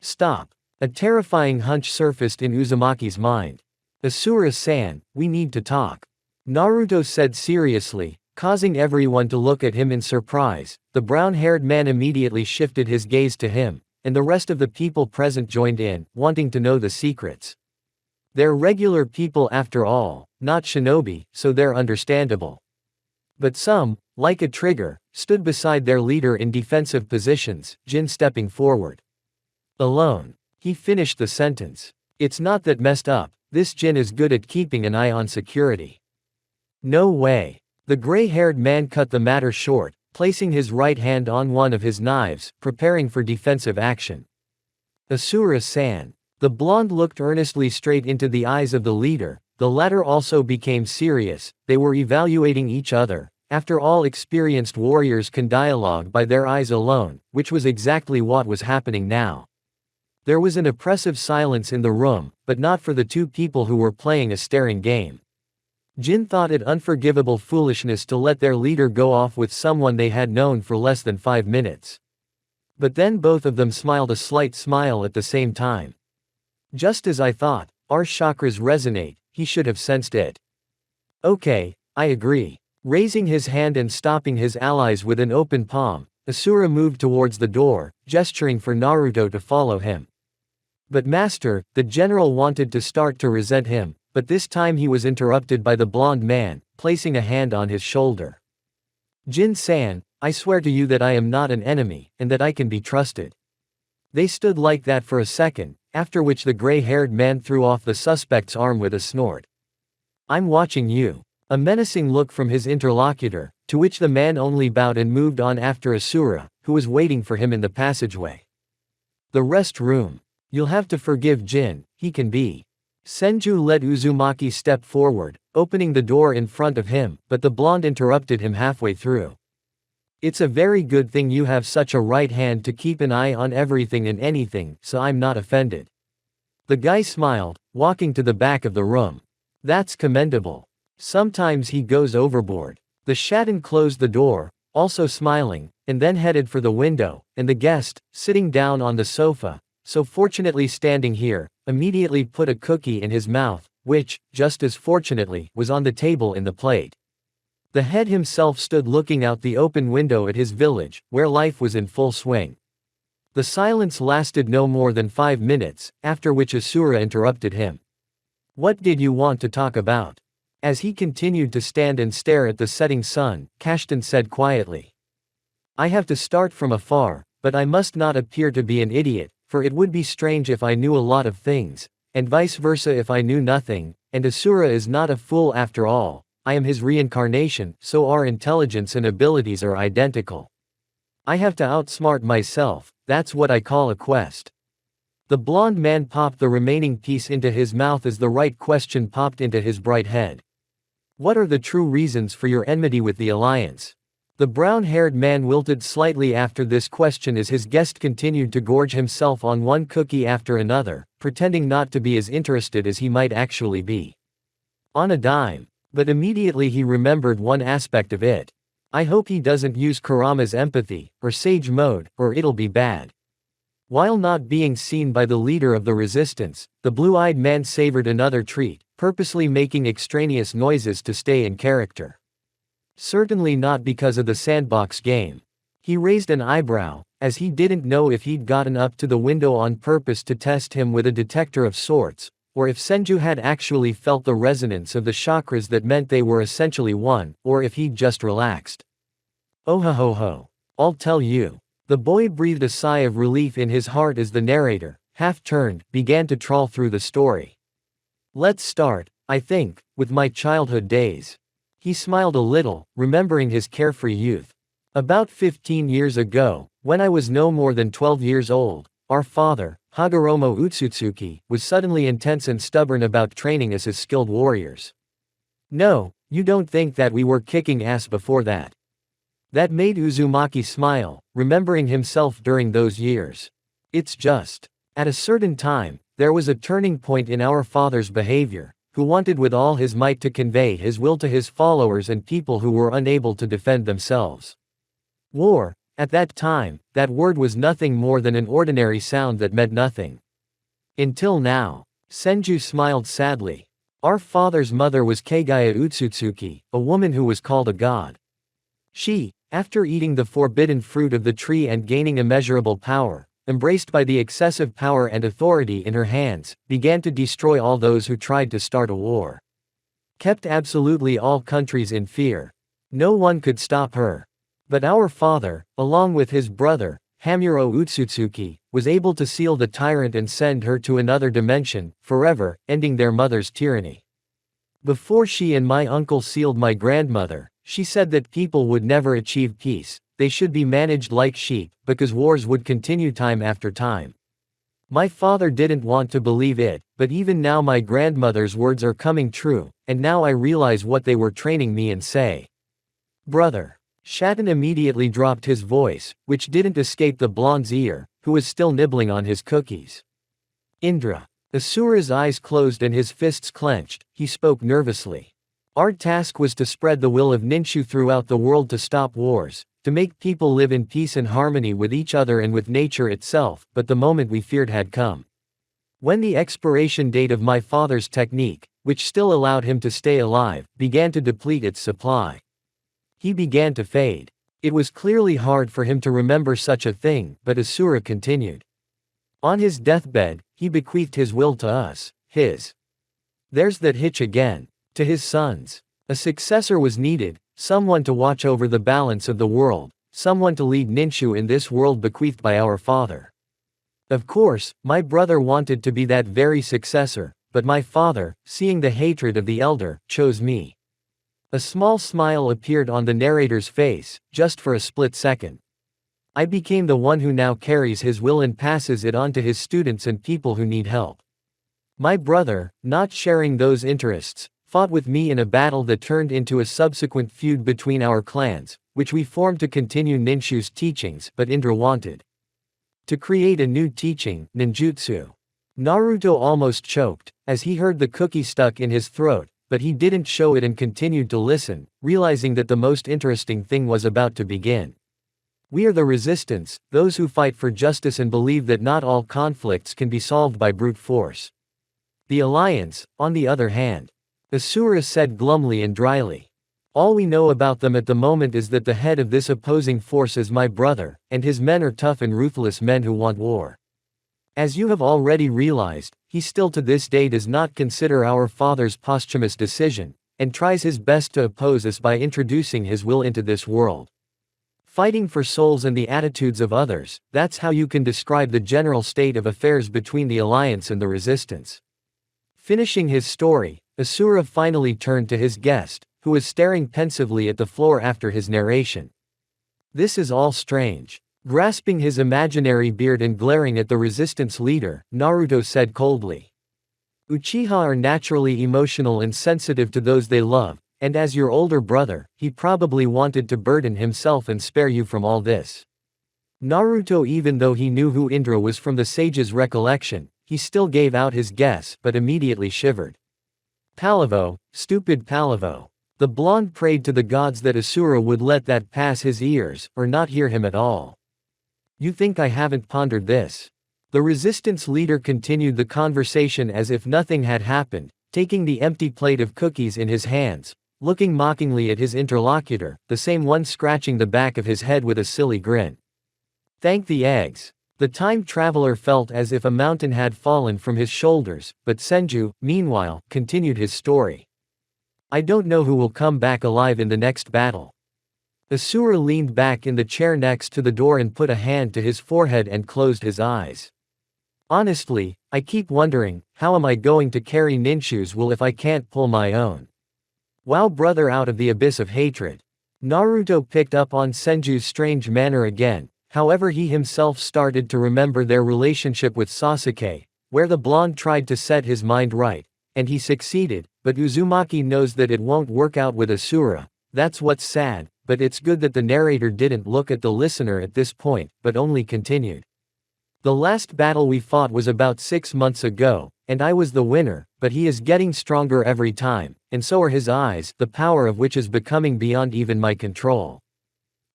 Stop. A terrifying hunch surfaced in Uzumaki's mind. Asura-san, we need to talk. Naruto said seriously, causing everyone to look at him in surprise. The brown-haired man immediately shifted his gaze to him, and the rest of the people present joined in, wanting to know the secrets. They're regular people after all, not shinobi, so they're understandable. But some, like a trigger, stood beside their leader in defensive positions, Jin stepping forward. Alone. He finished the sentence. It's not that messed up, this Jin is good at keeping an eye on security. No way. The gray-haired man cut the matter short, placing his right hand on one of his knives, preparing for defensive action. Asura-san. The blonde looked earnestly straight into the eyes of the leader. The latter also became serious. They were evaluating each other. After all, experienced warriors can dialogue by their eyes alone, which was exactly what was happening now. There was an oppressive silence in the room, but not for the two people who were playing a staring game. Jin thought it unforgivable foolishness to let their leader go off with someone they had known for less than 5 minutes. But then both of them smiled a slight smile at the same time. Just as I thought, our chakras resonate, he should have sensed it. Okay, I agree. Raising his hand and stopping his allies with an open palm, Asura moved towards the door, gesturing for Naruto to follow him. But master, the general wanted to start to resent him, but this time he was interrupted by the blonde man, placing a hand on his shoulder. Jin-san, I swear to you that I am not an enemy, and that I can be trusted. They stood like that for a second, after which the gray-haired man threw off the suspect's arm with a snort. I'm watching you. A menacing look from his interlocutor, to which the man only bowed and moved on after Asura, who was waiting for him in the passageway. The rest room. You'll have to forgive Jin, he can be. Senju let Uzumaki step forward, opening the door in front of him, but the blonde interrupted him halfway through. It's a very good thing you have such a right hand to keep an eye on everything and anything, so I'm not offended. The guy smiled, walking to the back of the room. That's commendable. Sometimes he goes overboard. The Shaden closed the door, also smiling, and then headed for the window, and the guest, sitting down on the sofa, so fortunately standing here, immediately put a cookie in his mouth, which, just as fortunately, was on the table in the plate. The head himself stood looking out the open window at his village, where life was in full swing. The silence lasted no more than 5 minutes, after which Asura interrupted him. "What did you want to talk about?" As he continued to stand and stare at the setting sun, Kashtan said quietly. "I have to start from afar, but I must not appear to be an idiot, for it would be strange if I knew a lot of things, and vice versa if I knew nothing, and Asura is not a fool after all. I am his reincarnation, so our intelligence and abilities are identical. I have to outsmart myself, that's what I call a quest." The blond man popped the remaining piece into his mouth as the right question popped into his bright head. "What are the true reasons for your enmity with the Alliance?" The brown-haired man wilted slightly after this question as his guest continued to gorge himself on one cookie after another, pretending not to be as interested as he might actually be. On a dime. But immediately he remembered one aspect of it. "I hope he doesn't use Kurama's empathy, or sage mode, or it'll be bad." While not being seen by the leader of the resistance, the blue-eyed man savored another treat, purposely making extraneous noises to stay in character. Certainly not because of the sandbox game. He raised an eyebrow, as he didn't know if he'd gotten up to the window on purpose to test him with a detector of sorts, or if Senju had actually felt the resonance of the chakras that meant they were essentially one, or if he'd just relaxed. "Oh ho ho ho. I'll tell you." The boy breathed a sigh of relief in his heart as the narrator, half-turned, began to trawl through the story. "Let's start, I think, with my childhood days." He smiled a little, remembering his carefree youth. "About 15 years ago, when I was no more than 12 years old, our father, Hagoromo Utsutsuki, was suddenly intense and stubborn about training us as skilled warriors. No, you don't think that we were kicking ass before that." That made Uzumaki smile, remembering himself during those years. "It's just, at a certain time, there was a turning point in our father's behavior, who wanted with all his might to convey his will to his followers and people who were unable to defend themselves. War. At that time, that word was nothing more than an ordinary sound that meant nothing. Until now." Senju smiled sadly. "Our father's mother was Kaguya Utsutsuki, a woman who was called a god. She, after eating the forbidden fruit of the tree and gaining immeasurable power, embraced by the excessive power and authority in her hands, began to destroy all those who tried to start a war. Kept absolutely all countries in fear. No one could stop her. But our father, along with his brother, Hamuro Utsutsuki, was able to seal the tyrant and send her to another dimension, forever, ending their mother's tyranny. Before she and my uncle sealed my grandmother, she said that people would never achieve peace, they should be managed like sheep, because wars would continue time after time. My father didn't want to believe it, but even now my grandmother's words are coming true, and now I realize what they were training me in say. Brother." Shatan immediately dropped his voice, which didn't escape the blonde's ear, who was still nibbling on his cookies. "Indra." Asura's eyes closed and his fists clenched, he spoke nervously. "Our task was to spread the will of Ninshu throughout the world to stop wars, to make people live in peace and harmony with each other and with nature itself, but the moment we feared had come. When the expiration date of my father's technique, which still allowed him to stay alive, began to deplete its supply. He began to fade. It was clearly hard for him to remember such a thing, but Asura continued. On his deathbed, he bequeathed his will to us, his. There's that hitch again. To his sons. A successor was needed, someone to watch over the balance of the world, someone to lead Ninshu in this world bequeathed by our father. Of course, my brother wanted to be that very successor, but my father, seeing the hatred of the elder, chose me." A small smile appeared on the narrator's face, just for a split second. "I became the one who now carries his will and passes it on to his students and people who need help. My brother, not sharing those interests, fought with me in a battle that turned into a subsequent feud between our clans, which we formed to continue Ninshu's teachings, but Indra wanted to create a new teaching, ninjutsu." Naruto almost choked, as he heard the cookie stuck in his throat, but he didn't show it and continued to listen, realizing that the most interesting thing was about to begin. "We are the resistance, those who fight for justice and believe that not all conflicts can be solved by brute force. The Alliance, on the other hand," Asura said glumly and dryly. All we know about them at the moment is that the head of this opposing force is my brother, and his men are tough and ruthless men who want war. As you have already realized, he still to this day does not consider our father's posthumous decision, and tries his best to oppose us by introducing his will into this world. Fighting for souls and the attitudes of others, that's how you can describe the general state of affairs between the Alliance and the Resistance. Finishing his story, Asura finally turned to his guest, who was staring pensively at the floor after his narration. This is all strange. Grasping his imaginary beard and glaring at the resistance leader, Naruto said coldly. Uchiha are naturally emotional and sensitive to those they love, and as your older brother, he probably wanted to burden himself and spare you from all this. Naruto, even though he knew who Indra was from the sage's recollection, he still gave out his guess but immediately shivered. Palavo, stupid Palavo. The blonde prayed to the gods that Asura would let that pass his ears, or not hear him at all. You think I haven't pondered this? The resistance leader continued the conversation as if nothing had happened, taking the empty plate of cookies in his hands, looking mockingly at his interlocutor, the same one scratching the back of his head with a silly grin. Thank the eggs. The time traveler felt as if a mountain had fallen from his shoulders, but Senju, meanwhile, continued his story. I don't know who will come back alive in the next battle. Asura leaned back in the chair next to the door and put a hand to his forehead and closed his eyes. Honestly, I keep wondering, how am I going to carry Ninshu's will if I can't pull my own? Wow, brother, out of the abyss of hatred. Naruto picked up on Senju's strange manner again, however he himself started to remember their relationship with Sasuke, where the blonde tried to set his mind right, and he succeeded, but Uzumaki knows that it won't work out with Asura. That's what's sad, but it's good that the narrator didn't look at the listener at this point, but only continued. The last battle we fought was about 6 months ago, and I was the winner, but he is getting stronger every time, and so are his eyes, the power of which is becoming beyond even my control.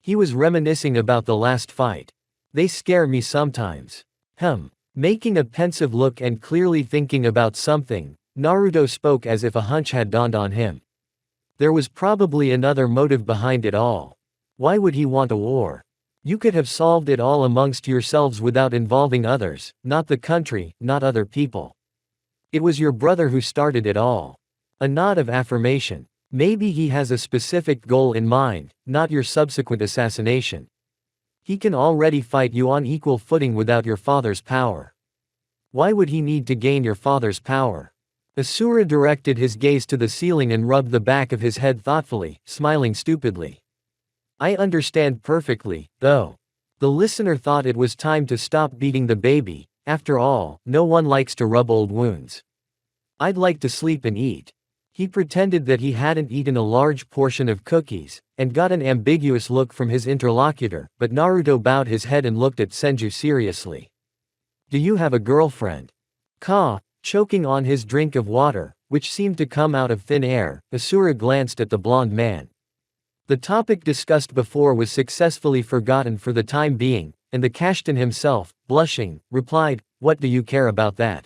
He was reminiscing about the last fight. They scare me sometimes. Making a pensive look and clearly thinking about something, Naruto spoke as if a hunch had dawned on him. There was probably another motive behind it all. Why would he want a war? You could have solved it all amongst yourselves without involving others, not the country, not other people. It was your brother who started it all. A nod of affirmation. Maybe he has a specific goal in mind, not your subsequent assassination. He can already fight you on equal footing without your father's power. Why would he need to gain your father's power? Asura directed his gaze to the ceiling and rubbed the back of his head thoughtfully, smiling stupidly. I understand perfectly, though. The listener thought it was time to stop beating the baby. After all, no one likes to rub old wounds. I'd like to sleep and eat. He pretended that he hadn't eaten a large portion of cookies, and got an ambiguous look from his interlocutor, but Naruto bowed his head and looked at Senju seriously. Do you have a girlfriend? Choking on his drink of water, which seemed to come out of thin air, Asura glanced at the blonde man. The topic discussed before was successfully forgotten for the time being, and the Kashtan himself, blushing, replied, What do you care about that?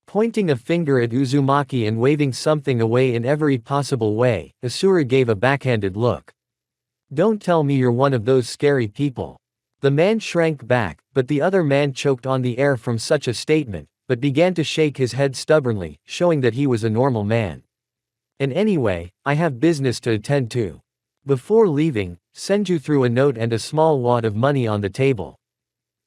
Pointing a finger at Uzumaki and waving something away in every possible way, Asura gave a backhanded look. Don't tell me you're one of those scary people. The man shrank back, but the other man choked on the air from such a statement, but began to shake his head stubbornly, showing that he was a normal man. And anyway, I have business to attend to. Before leaving, Senju threw a note and a small wad of money on the table.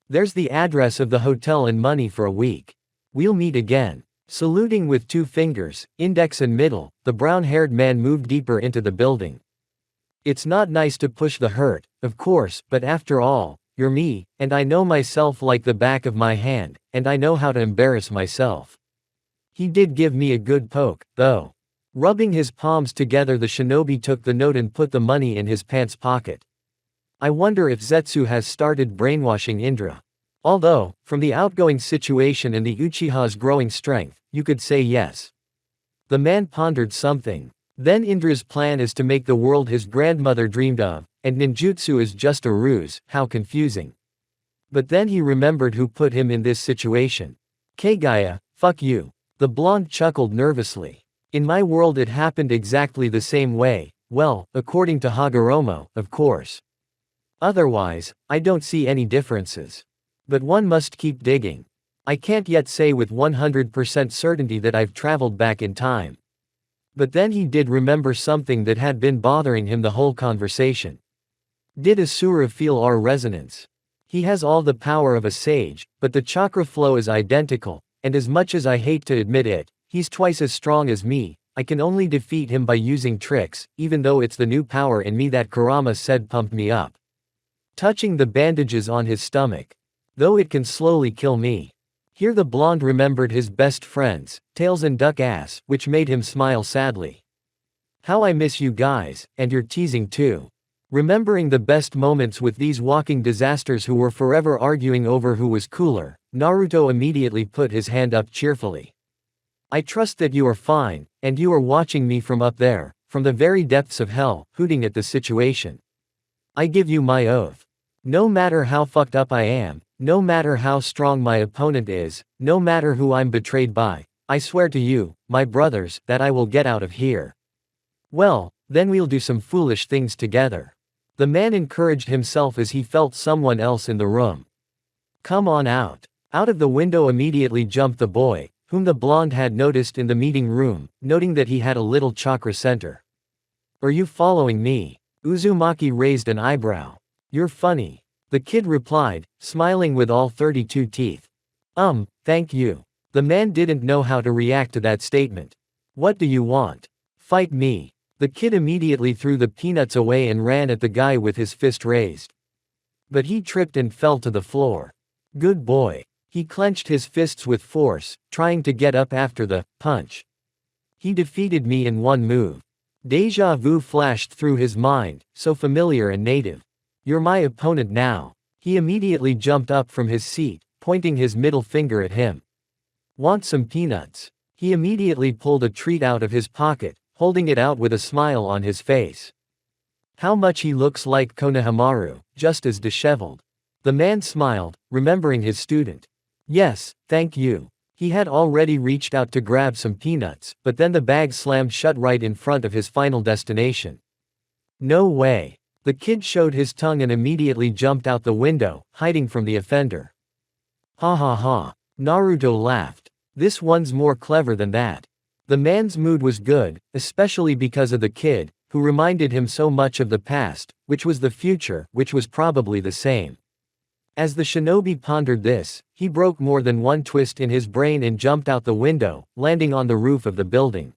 There's the address of the hotel and money for a week. We'll meet again. Saluting with 2 fingers, index and middle, the brown-haired man moved deeper into the building. It's not nice to push the hurt, of course, but after all, you're me, and I know myself like the back of my hand, and I know how to embarrass myself. He did give me a good poke, though. Rubbing his palms together, the shinobi took the note and put the money in his pants pocket. I wonder if Zetsu has started brainwashing Indra. Although, from the outgoing situation and the Uchiha's growing strength, you could say yes. The man pondered something. Then Indra's plan is to make the world his grandmother dreamed of, and ninjutsu is just a ruse, how confusing. But then he remembered who put him in this situation. Kaguya, fuck you. The blonde chuckled nervously. In my world it happened exactly the same way, Well, according to Hagoromo, of course. Otherwise, I don't see any differences. But one must keep digging. I can't yet say with 100% certainty that I've traveled back in time. But then he did remember something that had been bothering him the whole conversation. Did Asura feel our resonance? He has all the power of a sage, but the chakra flow is identical, and as much as I hate to admit it, he's twice as strong as me. I can only defeat him by using tricks, even though it's the new power in me that Kurama said pumped me up. Touching the bandages on his stomach. Though it can slowly kill me. Here the blonde remembered his best friends, Tails and Duck Ass, which made him smile sadly. How I miss you guys, and you're teasing too. Remembering the best moments with these walking disasters who were forever arguing over who was cooler, Naruto immediately put his hand up cheerfully. I trust that you are fine, and you are watching me from up there, from the very depths of hell, hooting at the situation. I give you my oath. No matter how fucked up I am, no matter how strong my opponent is, no matter who I'm betrayed by, I swear to you, my brothers, that I will get out of here. Well, then we'll do some foolish things together. The man encouraged himself as he felt someone else in the room. Come on out. Out of the window immediately jumped the boy, whom the blonde had noticed in the meeting room, noting that he had a little chakra center. Are you following me? Uzumaki raised an eyebrow. You're funny. The kid replied, smiling with all 32 teeth. Thank you. The man didn't know how to react to that statement. What do you want? Fight me. The kid immediately threw the peanuts away and ran at the guy with his fist raised. But he tripped and fell to the floor. Good boy. He clenched his fists with force, trying to get up after the punch. He defeated me in one move. Deja vu flashed through his mind, so familiar and native. You're my opponent now. He immediately jumped up from his seat, pointing his middle finger at him. Want some peanuts? He immediately pulled a treat out of his pocket, holding it out with a smile on his face. How much he looks like Konohamaru, just as disheveled. The man smiled, remembering his student. Yes, thank you. He had already reached out to grab some peanuts, but then the bag slammed shut right in front of his final destination. No way. The kid showed his tongue and immediately jumped out the window, hiding from the offender. Ha ha ha. Naruto laughed. This one's more clever than that. The man's mood was good, especially because of the kid, who reminded him so much of the past, which was the future, which was probably the same. As the shinobi pondered this, he broke more than one twist in his brain and jumped out the window, landing on the roof of the building.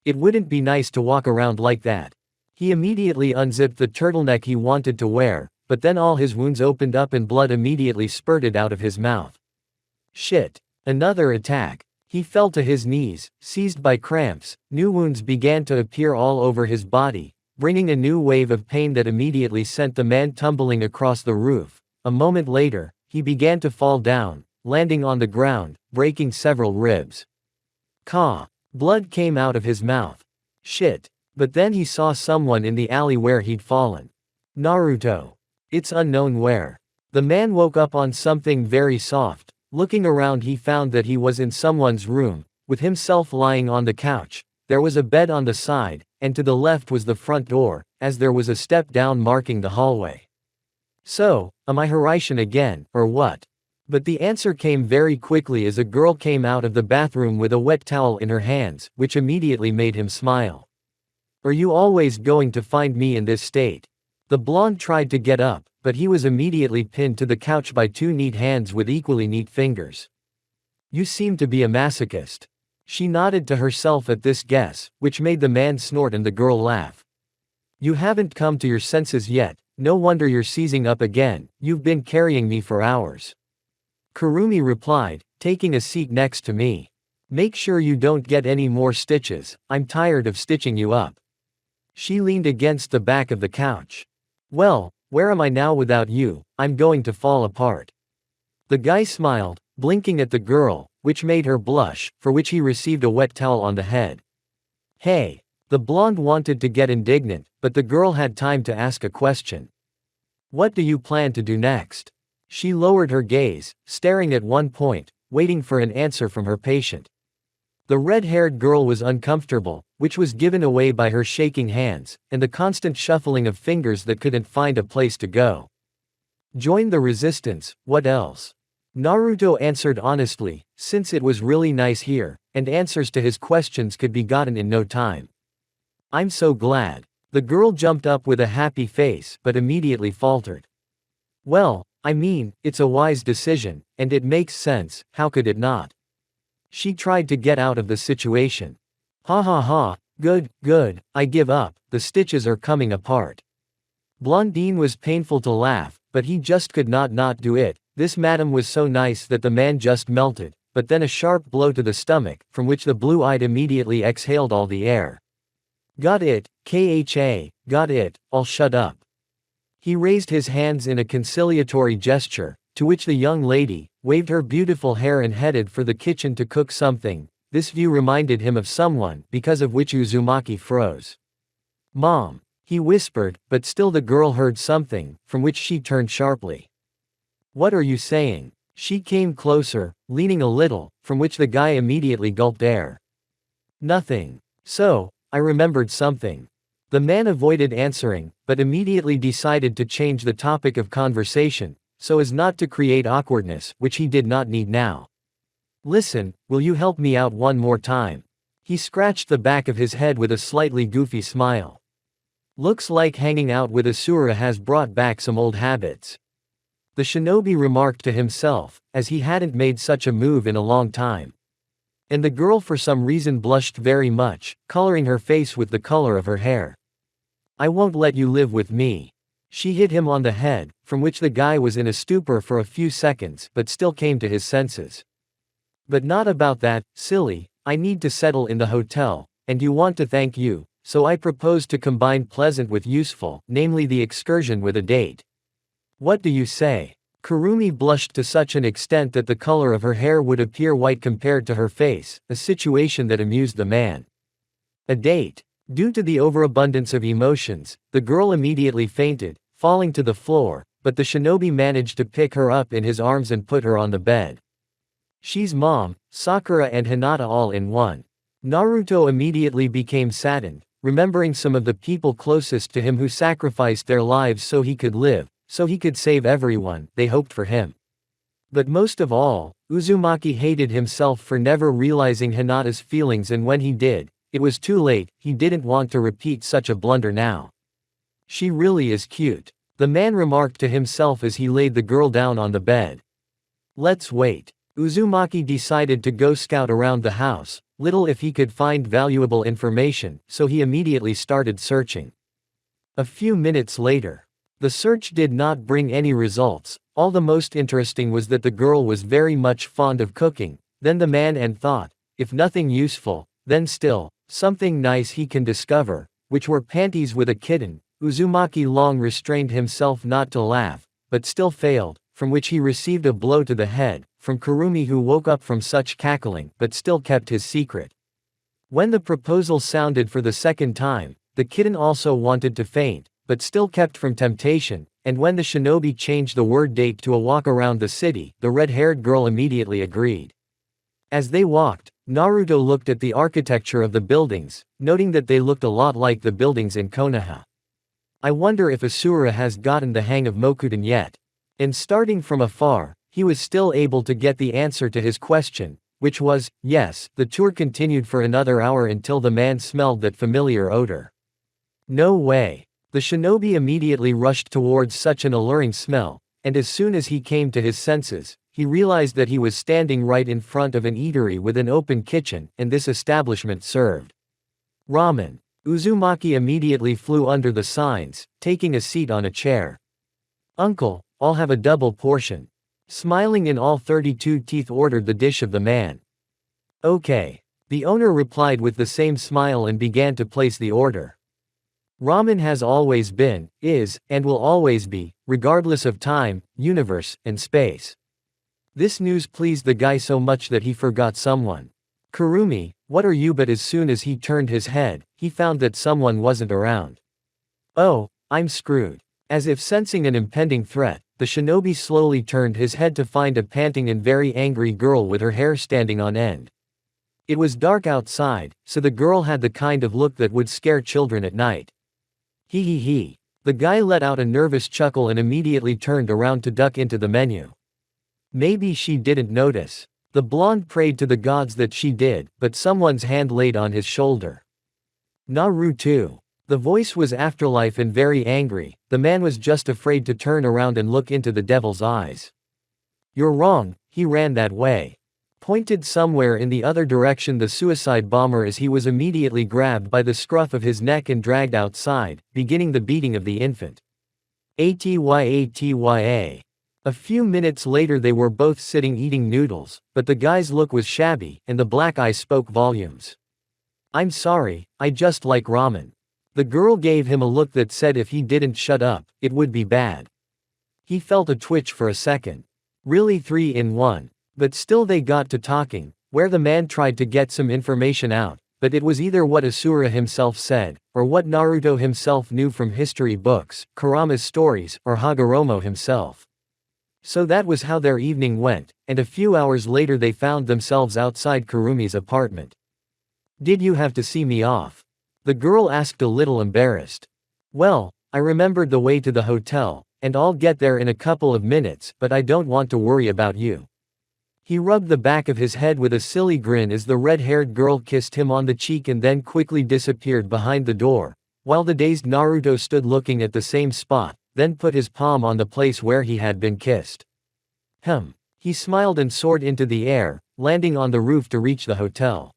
It wouldn't be nice to walk around like that. He immediately unzipped the turtleneck he wanted to wear, but then all his wounds opened up and blood immediately spurted out of his mouth. Shit. Another attack. He fell to his knees, seized by cramps. New wounds began to appear all over his body, bringing a new wave of pain that immediately sent the man tumbling across the roof. A moment later, he began to fall down, landing on the ground, breaking several ribs. Caw. Blood came out of his mouth. Shit. But then he saw someone in the alley where he'd fallen. Naruto. It's unknown where. The man woke up on something very soft. Looking around he found that he was in someone's room, with himself lying on the couch. There was a bed on the side, and to the left was the front door, as there was a step down marking the hallway. So, am I Hiraishin again, or what? But the answer came very quickly as a girl came out of the bathroom with a wet towel in her hands, which immediately made him smile. Are you always going to find me in this state? The blonde tried to get up, but he was immediately pinned to the couch by two neat hands with equally neat fingers. You seem to be a masochist. She nodded to herself at this guess, which made the man snort and the girl laugh. You haven't come to your senses yet, no wonder you're seizing up again, you've been carrying me for hours. Kurumi replied, taking a seat next to me. Make sure you don't get any more stitches, I'm tired of stitching you up. She leaned against the back of the couch. Well, where am I now without you? I'm going to fall apart. The guy smiled, blinking at the girl, which made her blush, for which he received a wet towel on the head. Hey. The blonde wanted to get indignant, but the girl had time to ask a question. What do you plan to do next? She lowered her gaze, staring at one point, waiting for an answer from her patient. The red-haired girl was uncomfortable, which was given away by her shaking hands, and the constant shuffling of fingers that couldn't find a place to go. Join the resistance, what else? Naruto answered honestly, since it was really nice here, and answers to his questions could be gotten in no time. I'm so glad. The girl jumped up with a happy face but immediately faltered. Well, I mean, it's a wise decision, and it makes sense, how could it not? She tried to get out of the situation. Ha ha ha, good, I give up, the stitches are coming apart. Blondine was painful to laugh, but he just could not do it. This madam was so nice that the man just melted, but then a sharp blow to the stomach, from which the blue-eyed immediately exhaled all the air. Got it, Kha, got it, I'll shut up. He raised his hands in a conciliatory gesture, to which the young lady waved her beautiful hair and headed for the kitchen to cook something. This view reminded him of someone, because of which Uzumaki froze. Mom, he whispered, but still the girl heard something, from which she turned sharply. What are you saying? She came closer, leaning a little, from which the guy immediately gulped air. Nothing. So, I remembered something. The man avoided answering, but immediately decided to change the topic of conversation, so as not to create awkwardness, which he did not need now. Listen, will you help me out one more time? He scratched the back of his head with a slightly goofy smile. Looks like hanging out with Asura has brought back some old habits. The shinobi remarked to himself, as he hadn't made such a move in a long time. And the girl for some reason blushed very much, coloring her face with the color of her hair. I won't let you live with me. She hit him on the head, from which the guy was in a stupor for a few seconds but still came to his senses. But not about that, silly, I need to settle in the hotel, and you want to thank you, so I propose to combine pleasant with useful, namely the excursion with a date. What do you say? Kurumi blushed to such an extent that the color of her hair would appear white compared to her face, a situation that amused the man. A date. Due to the overabundance of emotions, the girl immediately fainted, falling to the floor, but the shinobi managed to pick her up in his arms and put her on the bed. She's Mom, Sakura and Hinata all in one. Naruto immediately became saddened, remembering some of the people closest to him who sacrificed their lives so he could live, so he could save everyone they hoped for him. But most of all, Uzumaki hated himself for never realizing Hinata's feelings, and when he did, it was too late. He didn't want to repeat such a blunder now. She really is cute, the man remarked to himself as he laid the girl down on the bed. Let's wait. Uzumaki decided to go scout around the house, little if he could find valuable information, so he immediately started searching. A few minutes later. The search did not bring any results. All the most interesting was that the girl was very much fond of cooking. Then the man thought, if nothing useful, then still, something nice he can discover, which were panties with a kitten. Uzumaki long restrained himself not to laugh, but still failed, from which he received a blow to the head, from Kurumi, who woke up from such cackling, but still kept his secret. When the proposal sounded for the second time, the kitten also wanted to faint, but still kept from temptation, and when the shinobi changed the word date to a walk around the city, the red-haired girl immediately agreed. As they walked, Naruto looked at the architecture of the buildings, noting that they looked a lot like the buildings in Konoha. I wonder if Asura has gotten the hang of Mokuten yet. And starting from afar, he was still able to get the answer to his question, which was, yes. The tour continued for another hour until the man smelled that familiar odor. No way. The shinobi immediately rushed towards such an alluring smell, and as soon as he came to his senses, he realized that he was standing right in front of an eatery with an open kitchen, and this establishment served ramen. Uzumaki immediately flew under the signs, taking a seat on a chair. Uncle, I'll have a double portion. Smiling in all 32 teeth, ordered the dish of the man. Okay. The owner replied with the same smile and began to place the order. Ramen has always been, is, and will always be, regardless of time, universe, and space. This news pleased the guy so much that he forgot someone. Kurumi, what are you? But as soon as he turned his head, he found that someone wasn't around. Oh, I'm screwed. As if sensing an impending threat, the shinobi slowly turned his head to find a panting and very angry girl with her hair standing on end. It was dark outside, so the girl had the kind of look that would scare children at night. Hee hee hee. The guy let out a nervous chuckle and immediately turned around to duck into the menu. Maybe she didn't notice. The blonde prayed to the gods that she did, but someone's hand laid on his shoulder. Naruto. The voice was afterlife and very angry. The man was just afraid to turn around and look into the devil's eyes. You're wrong, he ran that way. Pointed somewhere in the other direction the suicide bomber as he was immediately grabbed by the scruff of his neck and dragged outside, beginning the beating of the infant. Atya. A few minutes later they were both sitting eating noodles, but the guy's look was shabby, and the black eye spoke volumes. I'm sorry, I just like ramen. The girl gave him a look that said if he didn't shut up, it would be bad. He felt a twitch for a second. Really 3 in 1. But still they got to talking, where the man tried to get some information out, but it was either what Asura himself said, or what Naruto himself knew from history books, Kurama's stories, or Hagoromo himself. So that was how their evening went, and a few hours later they found themselves outside Kurumi's apartment. Did you have to see me off? The girl asked a little embarrassed. Well, I remembered the way to the hotel, and I'll get there in a couple of minutes, but I don't want to worry about you. He rubbed the back of his head with a silly grin as the red-haired girl kissed him on the cheek and then quickly disappeared behind the door, while the dazed Naruto stood looking at the same spot, then put his palm on the place where he had been kissed. He smiled and soared into the air, landing on the roof to reach the hotel.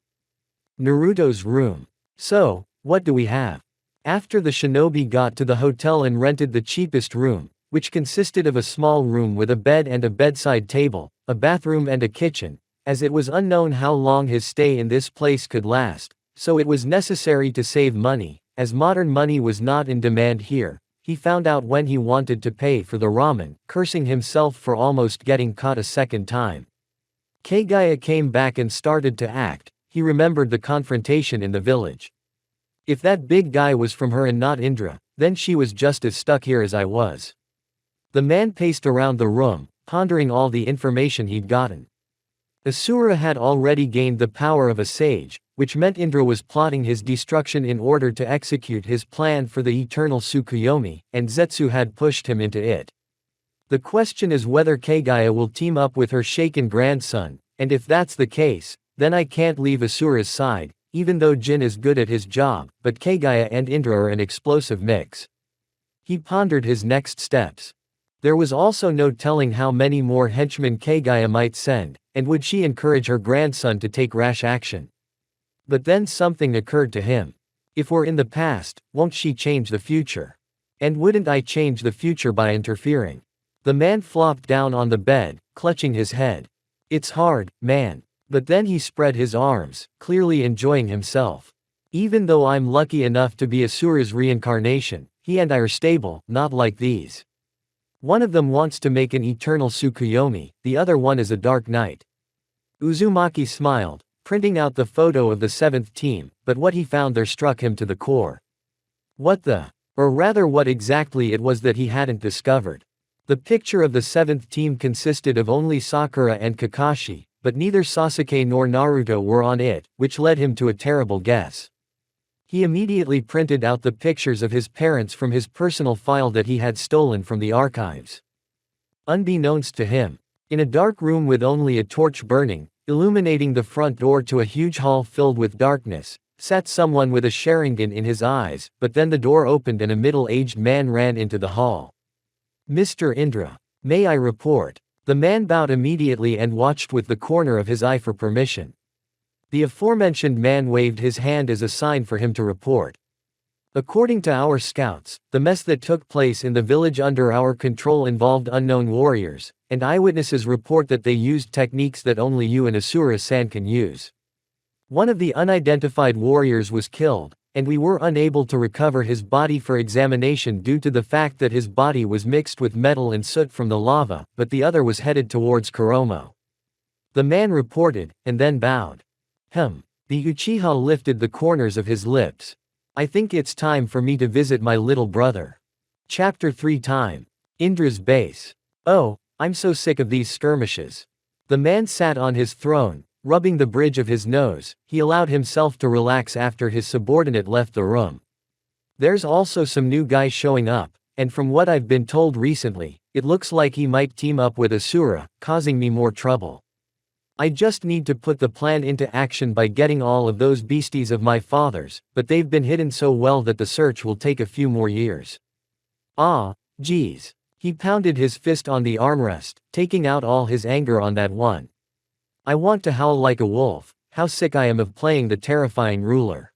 Naruto's room. So, what do we have? After the shinobi got to the hotel and rented the cheapest room, which consisted of a small room with a bed and a bedside table, a bathroom and a kitchen, as it was unknown how long his stay in this place could last, so it was necessary to save money, as modern money was not in demand here. He found out when he wanted to pay for the ramen, cursing himself for almost getting caught a second time. Kaguya came back and started to act. He remembered the confrontation in the village. If that big guy was from her and not Indra, then she was just as stuck here as I was. The man paced around the room, pondering all the information he'd gotten. Asura had already gained the power of a sage, which meant Indra was plotting his destruction in order to execute his plan for the eternal Tsukuyomi, and Zetsu had pushed him into it. The question is whether Kaguya will team up with her shaken grandson, and if that's the case, then I can't leave Asura's side, even though Jin is good at his job, but Kaguya and Indra are an explosive mix. He pondered his next steps. There was also no telling how many more henchmen Kaguya might send, and would she encourage her grandson to take rash action. But then something occurred to him. If we're in the past, won't she change the future? And wouldn't I change the future by interfering? The man flopped down on the bed, clutching his head. It's hard, man. But then he spread his arms, clearly enjoying himself. Even though I'm lucky enough to be Asura's reincarnation, he and I are stable, not like these. One of them wants to make an eternal Tsukuyomi, the other one is a dark knight. Uzumaki smiled, printing out the photo of the 7th team, but what he found there struck him to the core. Or rather what exactly it was that he hadn't discovered. The picture of the 7th team consisted of only Sakura and Kakashi, but neither Sasuke nor Naruto were on it, which led him to a terrible guess. He immediately printed out the pictures of his parents from his personal file that he had stolen from the archives. Unbeknownst to him, in a dark room with only a torch burning, illuminating the front door to a huge hall filled with darkness, sat someone with a Sharingan in his eyes, but then the door opened and a middle-aged man ran into the hall. Mr. Indra, may I report? The man bowed immediately and watched with the corner of his eye for permission. The aforementioned man waved his hand as a sign for him to report. According to our scouts, the mess that took place in the village under our control involved unknown warriors, and eyewitnesses report that they used techniques that only you and Asura-san can use. One of the unidentified warriors was killed, and we were unable to recover his body for examination due to the fact that his body was mixed with metal and soot from the lava, but the other was headed towards Kuromo. The man reported, and then bowed. The Uchiha lifted the corners of his lips. I think it's time for me to visit my little brother. Chapter 3 Time. Indra's base. Oh, I'm so sick of these skirmishes. The man sat on his throne, Rubbing the bridge of his nose, he allowed himself to relax after his subordinate left the room. There's also some new guys showing up, and from what I've been told recently, it looks like he might team up with Asura, causing me more trouble. I just need to put the plan into action by getting all of those beasties of my father's, but they've been hidden so well that the search will take a few more years. Ah, geez. He pounded his fist on the armrest, taking out all his anger on that one. I want to howl like a wolf. How sick I am of playing the terrifying ruler.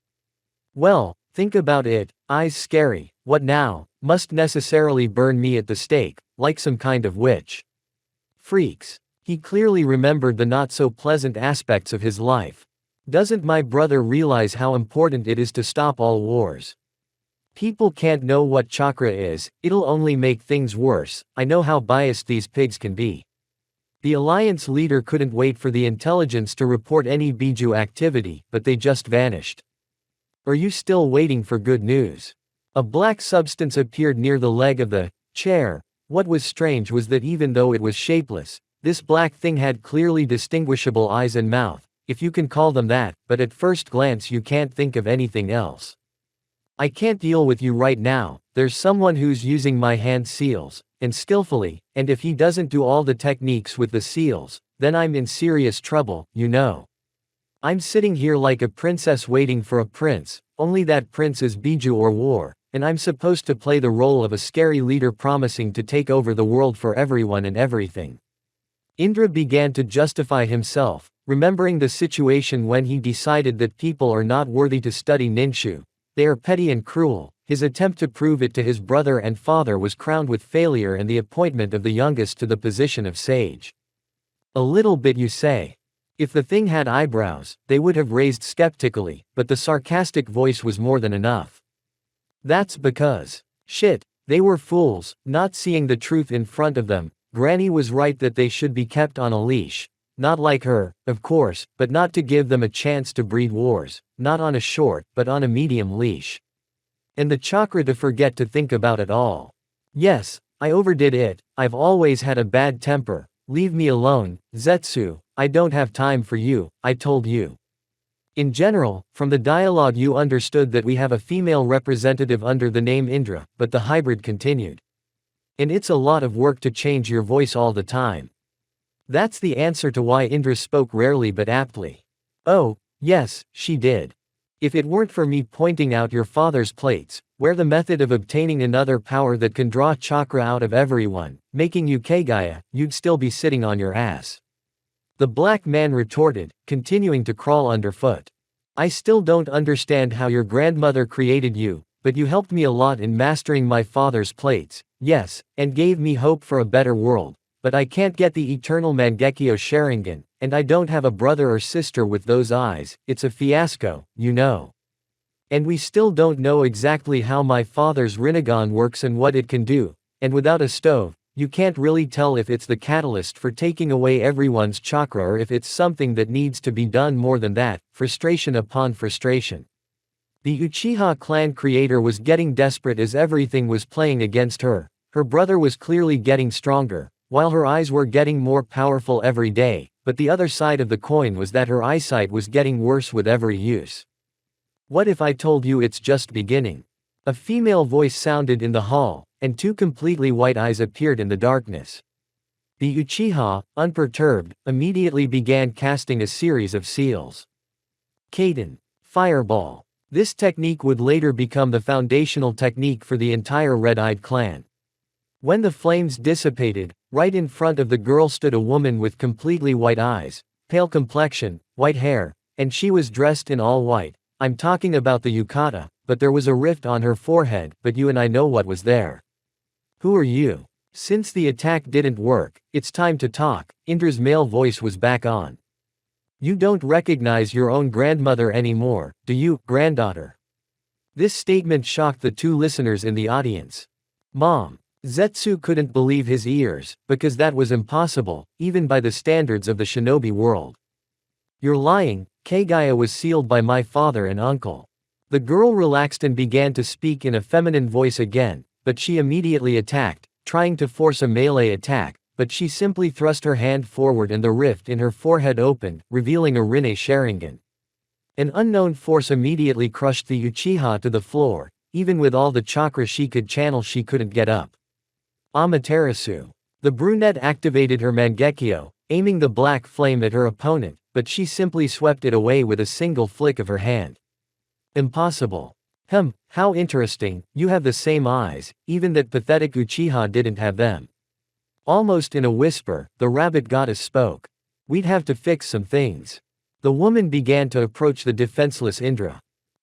Well, think about it, eyes scary, what now, must necessarily burn me at the stake, like some kind of witch. Freaks. He clearly remembered the not-so-pleasant aspects of his life. Doesn't my brother realize how important it is to stop all wars? People can't know what chakra is, it'll only make things worse. I know how biased these pigs can be. The alliance leader couldn't wait for the intelligence to report any Biju activity, but they just vanished. Are you still waiting for good news? A black substance appeared near the leg of the chair. What was strange was that even though it was shapeless, this black thing had clearly distinguishable eyes and mouth, if you can call them that, but at first glance you can't think of anything else. I can't deal with you right now, there's someone who's using my hand seals, and skillfully, and if he doesn't do all the techniques with the seals, then I'm in serious trouble, you know. I'm sitting here like a princess waiting for a prince, only that prince is Biju or war, and I'm supposed to play the role of a scary leader promising to take over the world for everyone and everything. Indra began to justify himself, remembering the situation when he decided that people are not worthy to study ninju. They are petty and cruel. His attempt to prove it to his brother and father was crowned with failure and the appointment of the youngest to the position of sage. A little bit, you say? If the thing had eyebrows, they would have raised skeptically, but the sarcastic voice was more than enough. That's because, shit, they were fools, not seeing the truth in front of them. Granny was right that they should be kept on a leash. Not like her, of course, but not to give them a chance to breed wars, not on a short, but on a medium leash. And the chakra to forget to think about it all. Yes, I overdid it, I've always had a bad temper, leave me alone, Zetsu, I don't have time for you, I told you. In general, from the dialogue you understood that we have a female representative under the name Indra, but the hybrid continued. And it's a lot of work to change your voice all the time. That's the answer to why Indra spoke rarely but aptly. Oh, yes, she did. If it weren't for me pointing out your father's plates, where the method of obtaining another power that can draw chakra out of everyone, making you Kaguya, you'd still be sitting on your ass. The black man retorted, continuing to crawl underfoot. I still don't understand how your grandmother created you, but you helped me a lot in mastering my father's plates, yes, and gave me hope for a better world. But I can't get the eternal Mangekyo Sharingan, and I don't have a brother or sister with those eyes, it's a fiasco, you know. And we still don't know exactly how my father's Rinnegan works and what it can do, and without a stove, you can't really tell if it's the catalyst for taking away everyone's chakra or if it's something that needs to be done more than that, frustration upon frustration. The Uchiha clan creator was getting desperate as everything was playing against her. Her brother was clearly getting stronger, while her eyes were getting more powerful every day, but the other side of the coin was that her eyesight was getting worse with every use. What if I told you it's just beginning? A female voice sounded in the hall, and two completely white eyes appeared in the darkness. The Uchiha, unperturbed, immediately began casting a series of seals. Kaiden. Fireball. This technique would later become the foundational technique for the entire Red-Eyed clan. When the flames dissipated, right in front of the girl stood a woman with completely white eyes, pale complexion, white hair, and she was dressed in all white. I'm talking about the yukata, but there was a rift on her forehead, but you and I know what was there. Who are you? Since the attack didn't work, it's time to talk. Indra's male voice was back on. You don't recognize your own grandmother anymore, do you, granddaughter? This statement shocked the two listeners in the audience. Mom. Zetsu couldn't believe his ears, because that was impossible, even by the standards of the shinobi world. You're lying, Kaguya was sealed by my father and uncle. The girl relaxed and began to speak in a feminine voice again, but she immediately attacked, trying to force a melee attack, but she simply thrust her hand forward and the rift in her forehead opened, revealing a Rinne Sharingan. An unknown force immediately crushed the Uchiha to the floor. Even with all the chakra she could channel, she couldn't get up. Amaterasu. The brunette activated her Mangekyo, aiming the black flame at her opponent, but she simply swept it away with a single flick of her hand. Impossible. How interesting, you have the same eyes, even that pathetic Uchiha didn't have them. Almost in a whisper, the rabbit goddess spoke. We'd have to fix some things. The woman began to approach the defenseless Indra.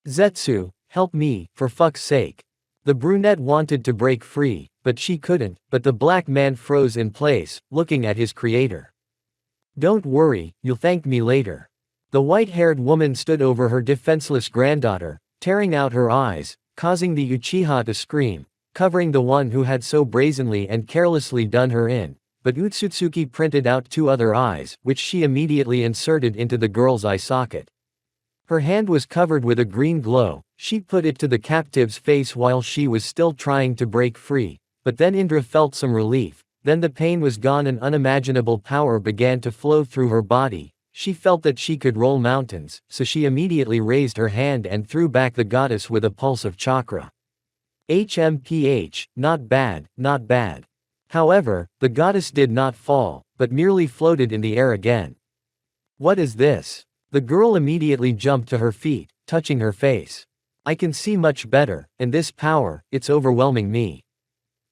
Zetsu, help me, for fuck's sake. The brunette wanted to break free, but she couldn't, but the black man froze in place, looking at his creator. Don't worry, you'll thank me later. The white-haired woman stood over her defenseless granddaughter, tearing out her eyes, causing the Uchiha to scream, covering the one who had so brazenly and carelessly done her in. But Utsutsuki printed out 2 other eyes, which she immediately inserted into the girl's eye socket. Her hand was covered with a green glow. She put it to the captive's face while she was still trying to break free, but then Indra felt some relief. Then the pain was gone and unimaginable power began to flow through her body. She felt that she could roll mountains, so she immediately raised her hand and threw back the goddess with a pulse of chakra. HMPH, not bad, not bad. However, the goddess did not fall, but merely floated in the air again. What is this? The girl immediately jumped to her feet, touching her face. I can see much better, and this power, it's overwhelming me.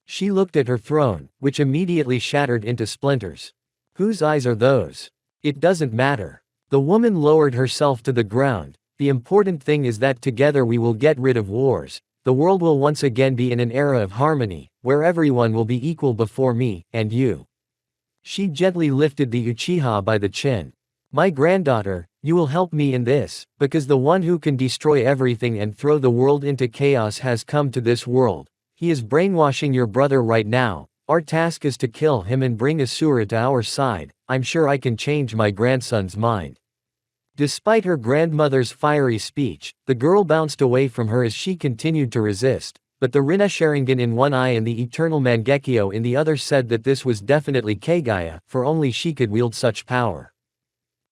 She looked at her throne, which immediately shattered into splinters. Whose eyes are those? It doesn't matter. The woman lowered herself to the ground. The important thing is that together we will get rid of wars. The world will once again be in an era of harmony, where everyone will be equal before me, and you. She gently lifted the Uchiha by the chin. My granddaughter, you will help me in this, because the one who can destroy everything and throw the world into chaos has come to this world. He is brainwashing your brother right now. Our task is to kill him and bring Asura to our side. I'm sure I can change my grandson's mind. Despite her grandmother's fiery speech, the girl bounced away from her as she continued to resist, but the Rinne Sharingan in one eye and the eternal Mangekyo in the other said that this was definitely Kaguya, for only she could wield such power.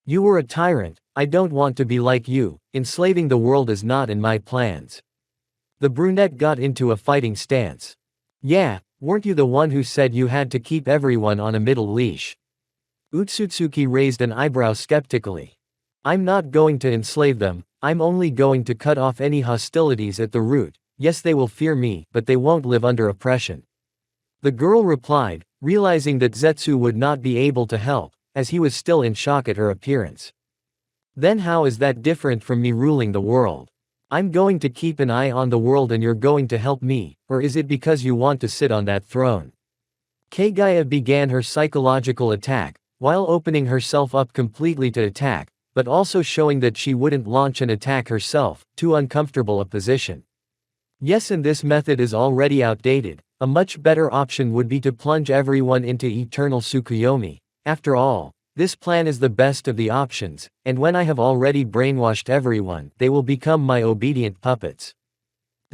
You were a tyrant. I don't want to be like you. Enslaving the world is not in my plans. The brunette got into a fighting stance. Yeah, weren't you the one who said you had to keep everyone on a middle leash? Utsutsuki raised an eyebrow skeptically. I'm not going to enslave them, I'm only going to cut off any hostilities at the root. Yes, they will fear me, but they won't live under oppression. The girl replied, realizing that Zetsu would not be able to help, as he was still in shock at her appearance. Then how is that different from me ruling the world? I'm going to keep an eye on the world and you're going to help me, or is it because you want to sit on that throne? Kaguya began her psychological attack, while opening herself up completely to attack, but also showing that she wouldn't launch an attack herself, too uncomfortable a position. Yes, and this method is already outdated. A much better option would be to plunge everyone into eternal Tsukuyomi. After all, this plan is the best of the options, and when I have already brainwashed everyone, they will become my obedient puppets.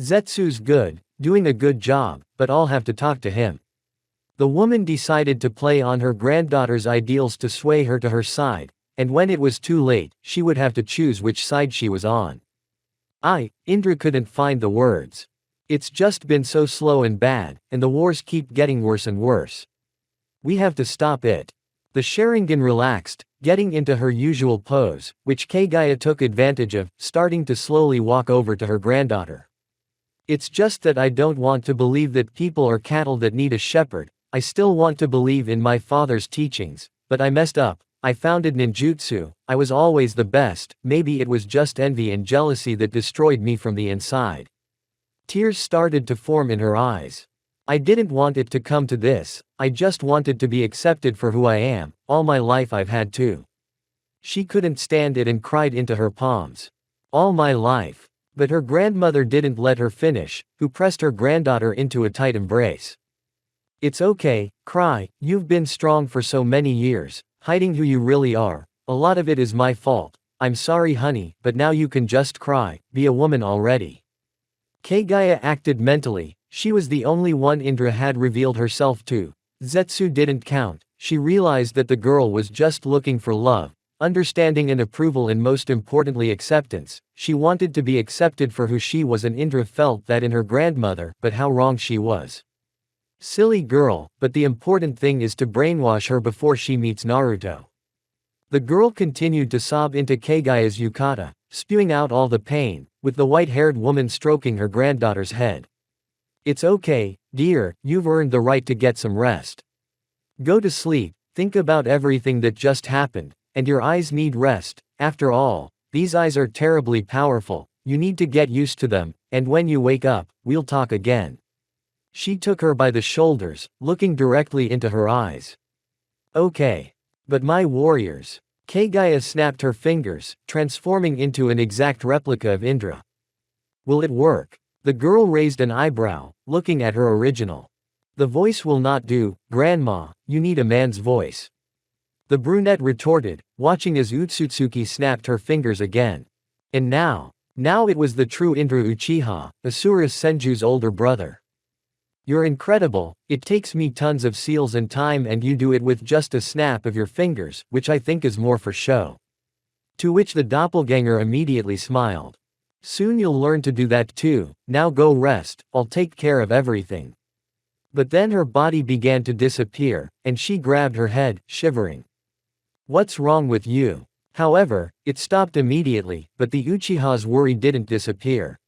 Zetsu's good, doing a good job, but I'll have to talk to him. The woman decided to play on her granddaughter's ideals to sway her to her side, and when it was too late, she would have to choose which side she was on. Indra couldn't find the words. It's just been so slow and bad, and the wars keep getting worse and worse. We have to stop it. The Sharingan relaxed, getting into her usual pose, which Kaguya took advantage of, starting to slowly walk over to her granddaughter. It's just that I don't want to believe that people are cattle that need a shepherd. I still want to believe in my father's teachings, but I messed up. I founded ninjutsu. I was always the best. Maybe it was just envy and jealousy that destroyed me from the inside. Tears started to form in her eyes. I didn't want it to come to this. I just wanted to be accepted for who I am. All my life I've had to. She couldn't stand it and cried into her palms. All my life. But her grandmother didn't let her finish, who pressed her granddaughter into a tight embrace. It's okay, cry. You've been strong for so many years, hiding who you really are. A lot of it is my fault. I'm sorry, honey, but now you can just cry. Be a woman already. Kaguya acted mentally. She was the only one Indra had revealed herself to. Zetsu didn't count. She realized that the girl was just looking for love, understanding and approval, and most importantly acceptance. She wanted to be accepted for who she was, and Indra felt that in her grandmother, but how wrong she was. Silly girl, but the important thing is to brainwash her before she meets Naruto. The girl continued to sob into Kaguya's yukata, spewing out all the pain, with the white-haired woman stroking her granddaughter's head. It's okay, dear, you've earned the right to get some rest. Go to sleep, think about everything that just happened, and your eyes need rest. After all, these eyes are terribly powerful, you need to get used to them, and when you wake up, we'll talk again. She took her by the shoulders, looking directly into her eyes. Okay. But my warriors. Kaguya snapped her fingers, transforming into an exact replica of Indra. Will it work? The girl raised an eyebrow, looking at her original. The voice will not do, Grandma, you need a man's voice. The brunette retorted, watching as Utsutsuki snapped her fingers again. And now it was the true Indra Uchiha, Asura Senju's older brother. You're incredible, it takes me tons of seals and time, and you do it with just a snap of your fingers, which I think is more for show. To which the doppelganger immediately smiled. Soon you'll learn to do that too, now go rest, I'll take care of everything. But then her body began to disappear, and she grabbed her head, shivering. What's wrong with you? However, it stopped immediately, but the Uchiha's worry didn't disappear.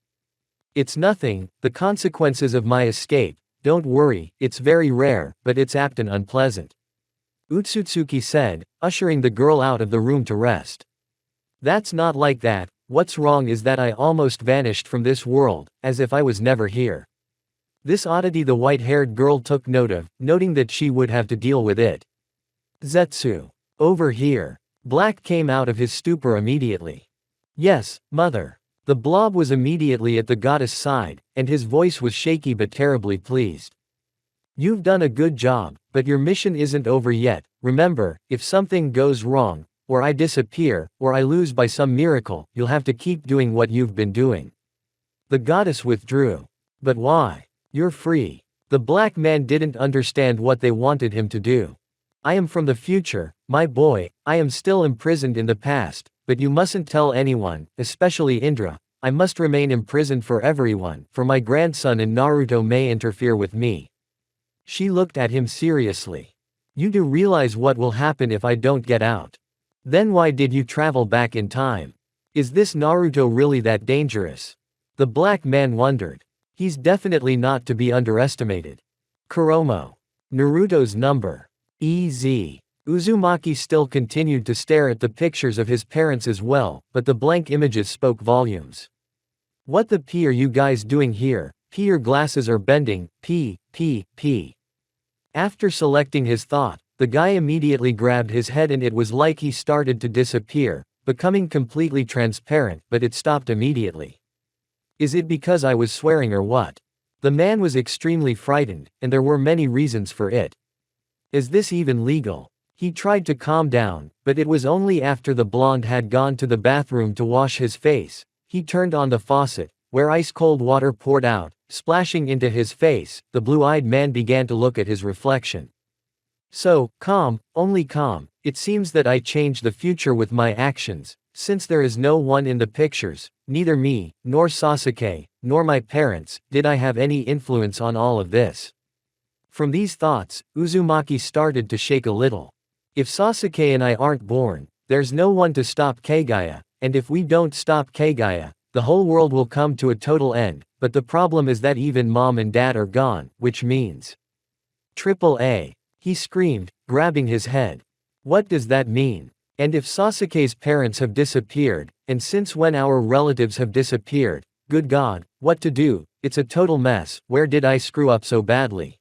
It's nothing, the consequences of my escape. Don't worry, it's very rare, but it's apt and unpleasant. Utsutsuki said, ushering the girl out of the room to rest. That's not like that, what's wrong is that I almost vanished from this world, as if I was never here. This oddity the white-haired girl took note of, noting that she would have to deal with it. Zetsu. Over here. Black came out of his stupor immediately. Yes, mother. The blob was immediately at the goddess' side, and his voice was shaky but terribly pleased. You've done a good job, but your mission isn't over yet. Remember, if something goes wrong, or I disappear, or I lose by some miracle, you'll have to keep doing what you've been doing. The goddess withdrew. But why? You're free. The black man didn't understand what they wanted him to do. I am from the future, my boy, I am still imprisoned in the past. But you mustn't tell anyone, especially Indra. I must remain imprisoned for everyone, for my grandson and Naruto may interfere with me. She looked at him seriously. You do realize what will happen if I don't get out. Then why did you travel back in time? Is this Naruto really that dangerous? The black man wondered. He's definitely not to be underestimated. Kuromo. Naruto's number. EZ. Uzumaki still continued to stare at the pictures of his parents as well, but the blank images spoke volumes. What the p are you guys doing here? P your glasses are bending, p. After selecting his thought, the guy immediately grabbed his head and it was like he started to disappear, becoming completely transparent, but it stopped immediately. Is it because I was swearing or what? The man was extremely frightened, and there were many reasons for it. Is this even legal? He tried to calm down, but it was only after the blonde had gone to the bathroom to wash his face. He turned on the faucet, where ice-cold water poured out, splashing into his face. The blue-eyed man began to look at his reflection. So, calm, only calm. It seems that I changed the future with my actions, since there is no one in the pictures, neither me, nor Sasuke, nor my parents, did I have any influence on all of this. From these thoughts, Uzumaki started to shake a little. If Sasuke and I aren't born, there's no one to stop Kaguya, and if we don't stop Kaguya, the whole world will come to a total end, but the problem is that even mom and dad are gone, which means Triple A. He screamed, grabbing his head. What does that mean? And if Sasuke's parents have disappeared, and since when our relatives have disappeared, good God, what to do? It's a total mess. Where did I screw up so badly?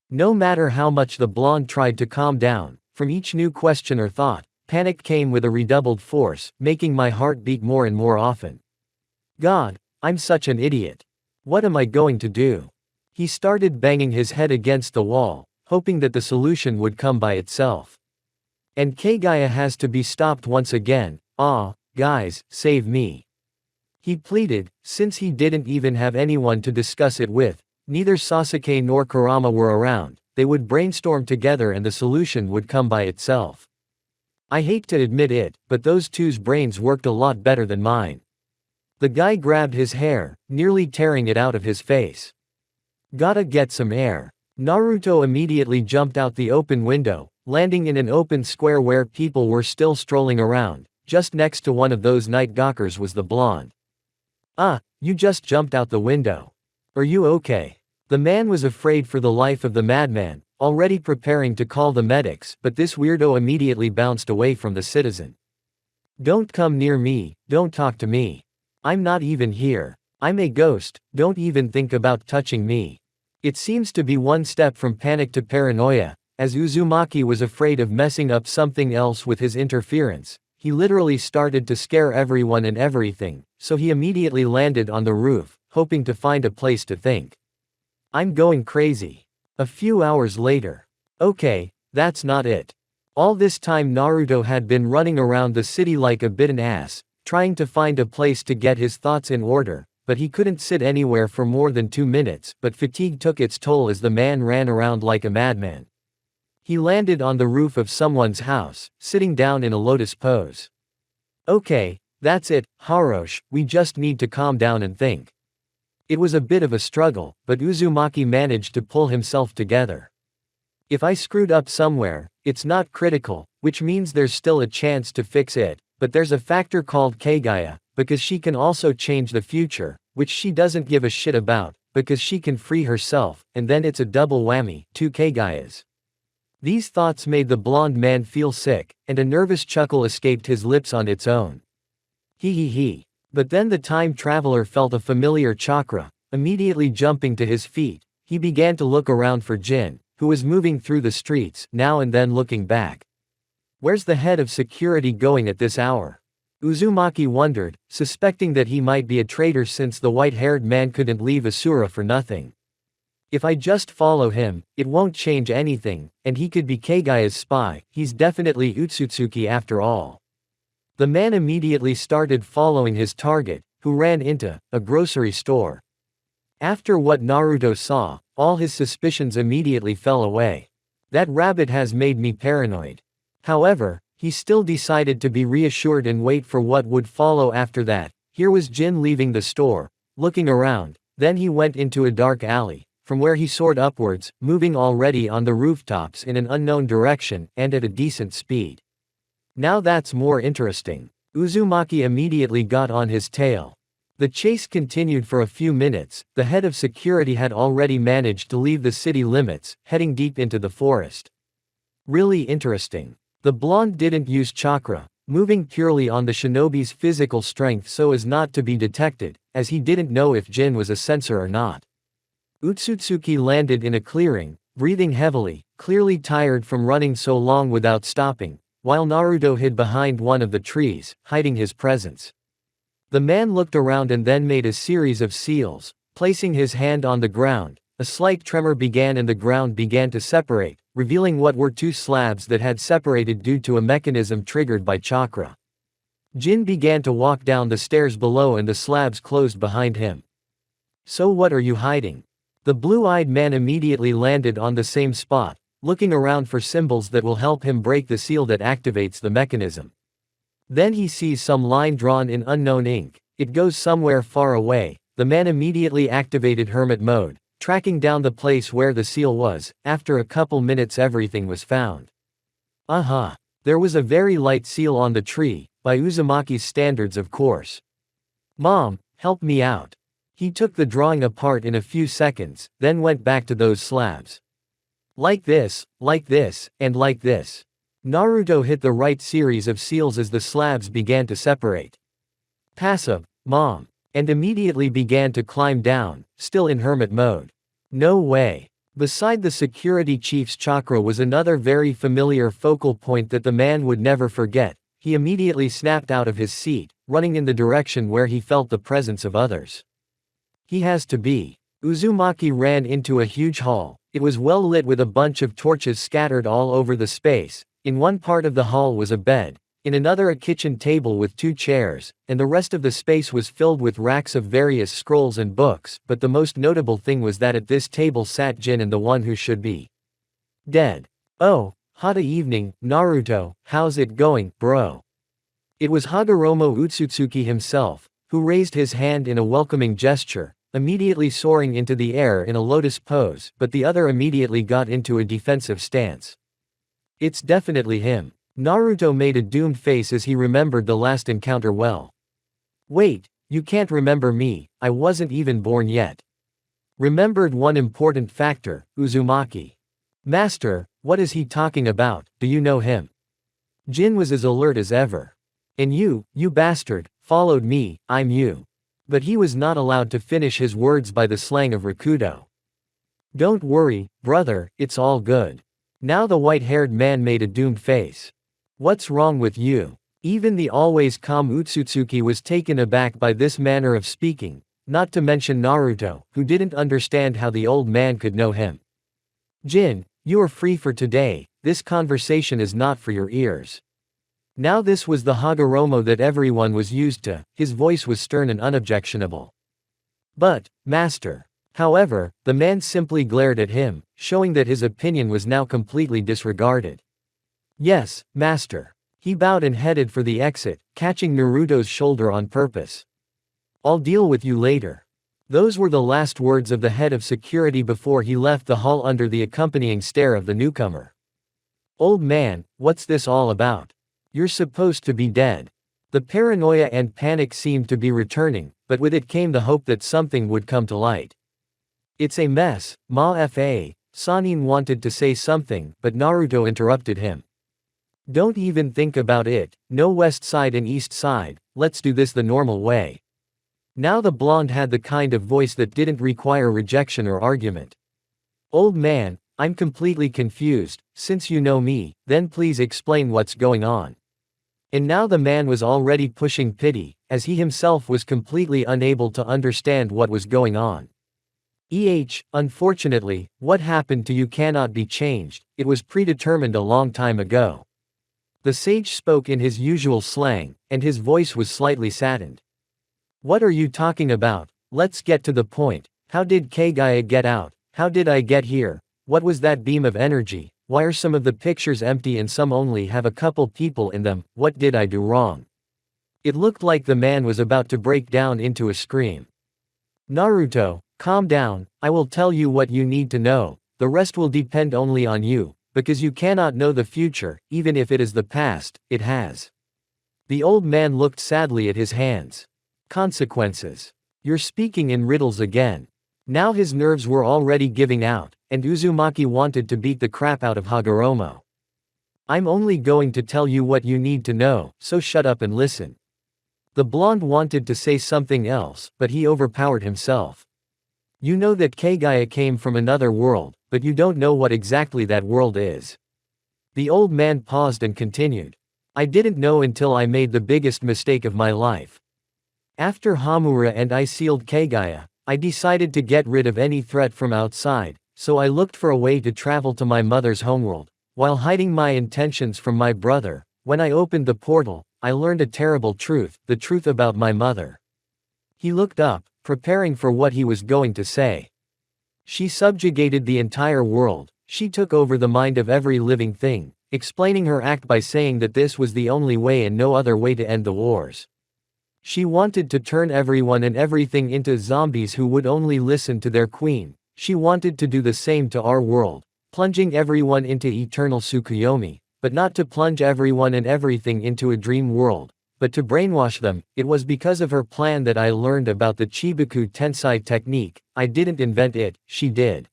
No matter how much the blonde tried to calm down, from each new question or thought, panic came with a redoubled force, making my heart beat more and more often. God, I'm such an idiot. What am I going to do? He started banging his head against the wall, hoping that the solution would come by itself. And Kaguya has to be stopped once again. Guys, save me. He pleaded, since he didn't even have anyone to discuss it with. Neither Sasuke nor Kurama were around, they would brainstorm together and the solution would come by itself. I hate to admit it, but those two's brains worked a lot better than mine. The guy grabbed his hair, nearly tearing it out of his face. Gotta get some air. Naruto immediately jumped out the open window, landing in an open square where people were still strolling around. Just next to one of those night gawkers was the blonde. You just jumped out the window. Are you okay? The man was afraid for the life of the madman, already preparing to call the medics, but this weirdo immediately bounced away from the citizen. Don't come near me, don't talk to me. I'm not even here. I'm a ghost, don't even think about touching me. It seems to be one step from panic to paranoia, as Uzumaki was afraid of messing up something else with his interference. He literally started to scare everyone and everything, so he immediately landed on the roof, hoping to find a place to think. I'm going crazy. A few hours later. Okay, that's not it. All this time Naruto had been running around the city like a bitten ass, trying to find a place to get his thoughts in order, but he couldn't sit anywhere for more than 2 minutes, but fatigue took its toll as the man ran around like a madman. He landed on the roof of someone's house, sitting down in a lotus pose. Okay, that's it, Harosh, we just need to calm down and think. It was a bit of a struggle, but Uzumaki managed to pull himself together. If I screwed up somewhere, it's not critical, which means there's still a chance to fix it, but there's a factor called Kaguya, because she can also change the future, which she doesn't give a shit about, because she can free herself, and then it's a double whammy, 2 Kaguyas. These thoughts made the blonde man feel sick, and a nervous chuckle escaped his lips on its own. He. But then the time traveler felt a familiar chakra. Immediately jumping to his feet, he began to look around for Jin, who was moving through the streets, now and then looking back. Where's the head of security going at this hour? Uzumaki wondered, suspecting that he might be a traitor since the white-haired man couldn't leave Asura for nothing. If I just follow him, it won't change anything, and he could be Kaguya's spy. He's definitely Utsutsuki after all. The man immediately started following his target, who ran into a grocery store. After what Naruto saw, all his suspicions immediately fell away. That rabbit has made me paranoid. However, he still decided to be reassured and wait for what would follow after that. Here was Jin leaving the store, looking around, then he went into a dark alley, from where he soared upwards, moving already on the rooftops in an unknown direction, and at a decent speed. Now that's more interesting. Uzumaki immediately got on his tail. The chase continued for a few minutes. The head of security had already managed to leave the city limits, heading deep into the forest. Really interesting. The blonde didn't use chakra, moving purely on the shinobi's physical strength so as not to be detected, as he didn't know if Jin was a censor or not. Utsutsuki landed in a clearing, breathing heavily, clearly tired from running so long without stopping, while Naruto hid behind one of the trees, hiding his presence. The man looked around and then made a series of seals, placing his hand on the ground. A slight tremor began and the ground began to separate, revealing what were 2 slabs that had separated due to a mechanism triggered by chakra. Jin began to walk down the stairs below and the slabs closed behind him. So what are you hiding? The blue-eyed man immediately landed on the same spot, looking around for symbols that will help him break the seal that activates the mechanism. Then he sees some line drawn in unknown ink. It goes somewhere far away. The man immediately activated hermit mode, tracking down the place where the seal was. After a couple minutes everything was found. There was a very light seal on the tree, by Uzumaki's standards of course. Mom, help me out. He took the drawing apart in a few seconds, then went back to those slabs. Like this, and like this. Naruto hit the right series of seals as the slabs began to separate. Passive, Mom. And immediately began to climb down, still in hermit mode. No way. Beside the security chief's chakra was another very familiar focal point that the man would never forget. He immediately snapped out of his seat, running in the direction where he felt the presence of others. He has to be. Uzumaki ran into a huge hall. It was well lit with a bunch of torches scattered all over the space. In one part of the hall was a bed, in another a kitchen table with 2 chairs, and the rest of the space was filled with racks of various scrolls and books, but the most notable thing was that at this table sat Jin and the one who should be Dead. Oh, hot evening, Naruto, how's it going, bro? It was Hagoromo Utsutsuki himself, who raised his hand in a welcoming gesture, immediately soaring into the air in a lotus pose, but the other immediately got into a defensive stance. It's definitely him. Naruto made a doomed face as he remembered the last encounter well. Wait, you can't remember me, I wasn't even born yet. Remembered one important factor, Uzumaki. Master, what is he talking about, do you know him? Jin was as alert as ever. And you bastard, followed me, I'm you. But he was not allowed to finish his words by the slang of Rakudo. Don't worry, brother, it's all good. Now the white-haired man made a doomed face. What's wrong with you? Even the always calm Utsutsuki was taken aback by this manner of speaking, not to mention Naruto, who didn't understand how the old man could know him. Jin, you are free for today, this conversation is not for your ears. Now this was the Hagoromo that everyone was used to, his voice was stern and unobjectionable. But, master. However, the man simply glared at him, showing that his opinion was now completely disregarded. Yes, master. He bowed and headed for the exit, catching Naruto's shoulder on purpose. I'll deal with you later. Those were the last words of the head of security before he left the hall under the accompanying stare of the newcomer. Old man, what's this all about? You're supposed to be dead. The paranoia and panic seemed to be returning, but with it came the hope that something would come to light. It's a mess, Ma-fa, Sanin wanted to say something, but Naruto interrupted him. Don't even think about it, no west side and east side, let's do this the normal way. Now the blonde had the kind of voice that didn't require rejection or argument. Old man, I'm completely confused, since you know me, then please explain what's going on. And now the man was already pushing pity, as he himself was completely unable to understand what was going on. Unfortunately, what happened to you cannot be changed, it was predetermined a long time ago. The sage spoke in his usual slang, and his voice was slightly saddened. What are you talking about? Let's get to the point. How did Kaguya get out? How did I get here? What was that beam of energy? Why are some of the pictures empty and some only have a couple people in them? What did I do wrong? It looked like the man was about to break down into a scream. Naruto, calm down, I will tell you what you need to know, the rest will depend only on you, because you cannot know the future, even if it is the past, it has. The old man looked sadly at his hands. Consequences. You're speaking in riddles again. Now his nerves were already giving out, and Uzumaki wanted to beat the crap out of Hagoromo. I'm only going to tell you what you need to know, so shut up and listen. The blonde wanted to say something else, but he overpowered himself. You know that Kaguya came from another world, but you don't know what exactly that world is. The old man paused and continued. I didn't know until I made the biggest mistake of my life. After Hamura and I sealed Kaguya, I decided to get rid of any threat from outside, so I looked for a way to travel to my mother's homeworld, while hiding my intentions from my brother. When I opened the portal, I learned a terrible truth, the truth about my mother. He looked up, preparing for what he was going to say. She subjugated the entire world, she took over the mind of every living thing, explaining her act by saying that this was the only way and no other way to end the wars. She wanted to turn everyone and everything into zombies who would only listen to their queen. She wanted to do the same to our world, plunging everyone into eternal Tsukuyomi, but not to plunge everyone and everything into a dream world, but to brainwash them. It was because of her plan that I learned about the Chibuku Tensai technique. I didn't invent it, she did.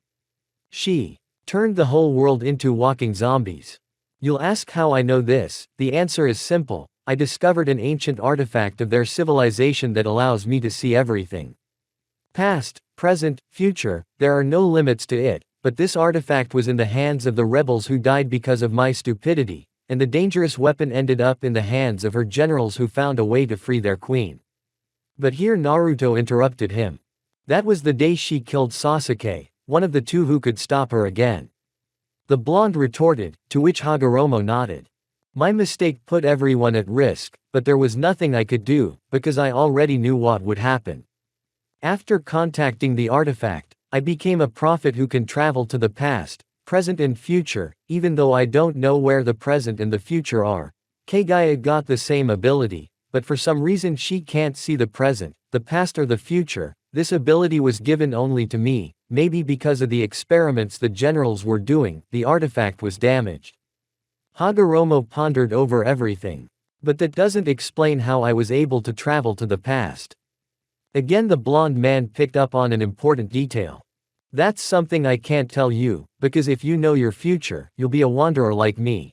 She turned the whole world into walking zombies. You'll ask how I know this. The answer is simple. I discovered an ancient artifact of their civilization that allows me to see everything. Past, present, future, there are no limits to it, but this artifact was in the hands of the rebels who died because of my stupidity, and the dangerous weapon ended up in the hands of her generals who found a way to free their queen. But here Naruto interrupted him. That was the day she killed Sasuke, one of the two who could stop her again. The blonde retorted, to which Hagoromo nodded. My mistake put everyone at risk, but there was nothing I could do, because I already knew what would happen. After contacting the artifact, I became a prophet who can travel to the past, present and future, even though I don't know where the present and the future are. Kaguya got the same ability, but for some reason she can't see the present, the past or the future. This ability was given only to me, maybe because of the experiments the generals were doing, the artifact was damaged. Hagoromo pondered over everything. But that doesn't explain how I was able to travel to the past. Again the blonde man picked up on an important detail. That's something I can't tell you, because if you know your future, you'll be a wanderer like me.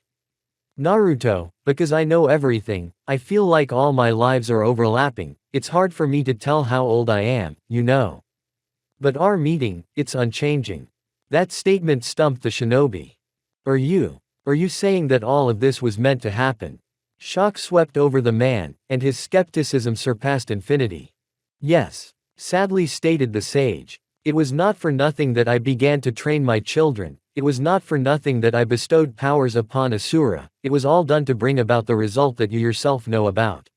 Naruto, because I know everything, I feel like all my lives are overlapping, it's hard for me to tell how old I am, you know. But our meeting, it's unchanging. That statement stumped the shinobi. Are you saying that all of this was meant to happen? Shock swept over the man, and his skepticism surpassed infinity. Yes, sadly stated the sage. It was not for nothing that I began to train my children, it was not for nothing that I bestowed powers upon Asura, it was all done to bring about the result that you yourself know about.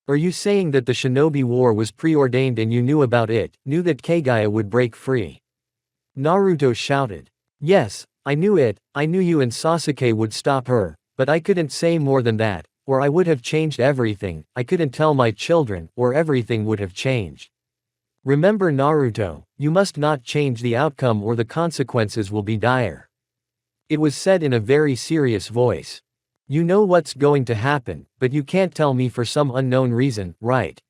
Are you saying that the shinobi war was preordained and you knew about it, knew that Kaguya would break free? Naruto shouted. Yes, I knew it, I knew you and Sasuke would stop her, but I couldn't say more than that, or I would have changed everything, I couldn't tell my children, or everything would have changed. Remember Naruto, you must not change the outcome or the consequences will be dire. It was said in a very serious voice. You know what's going to happen, but you can't tell me for some unknown reason, right?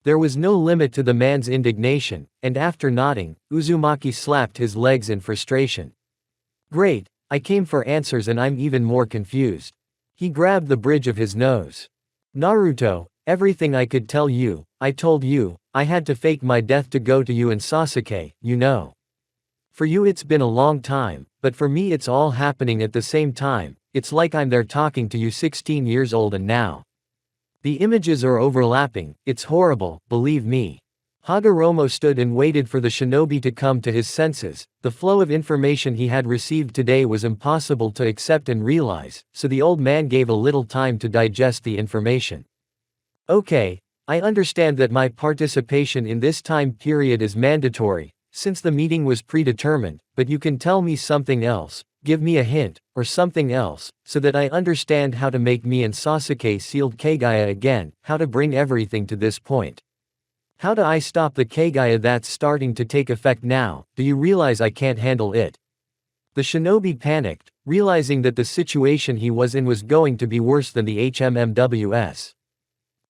There was no limit to the man's indignation, and after nodding, Uzumaki slapped his legs in frustration. Great, I came for answers and I'm even more confused. He grabbed the bridge of his nose. Naruto, everything I could tell you, I told you, I had to fake my death to go to you and Sasuke, you know. For you it's been a long time, but for me it's all happening at the same time, it's like I'm there talking to you 16 years old and now. The images are overlapping, it's horrible, believe me. Hagoromo stood and waited for the shinobi to come to his senses. The flow of information he had received today was impossible to accept and realize, so the old man gave a little time to digest the information. Okay, I understand that my participation in this time period is mandatory, since the meeting was predetermined, but you can tell me something else, give me a hint, or something else, so that I understand how to make me and Sasuke sealed Kaguya again, how to bring everything to this point. How do I stop the Kaguya that's starting to take effect now? Do you realize I can't handle it? The shinobi panicked, realizing that the situation he was in was going to be worse than the HMMWS.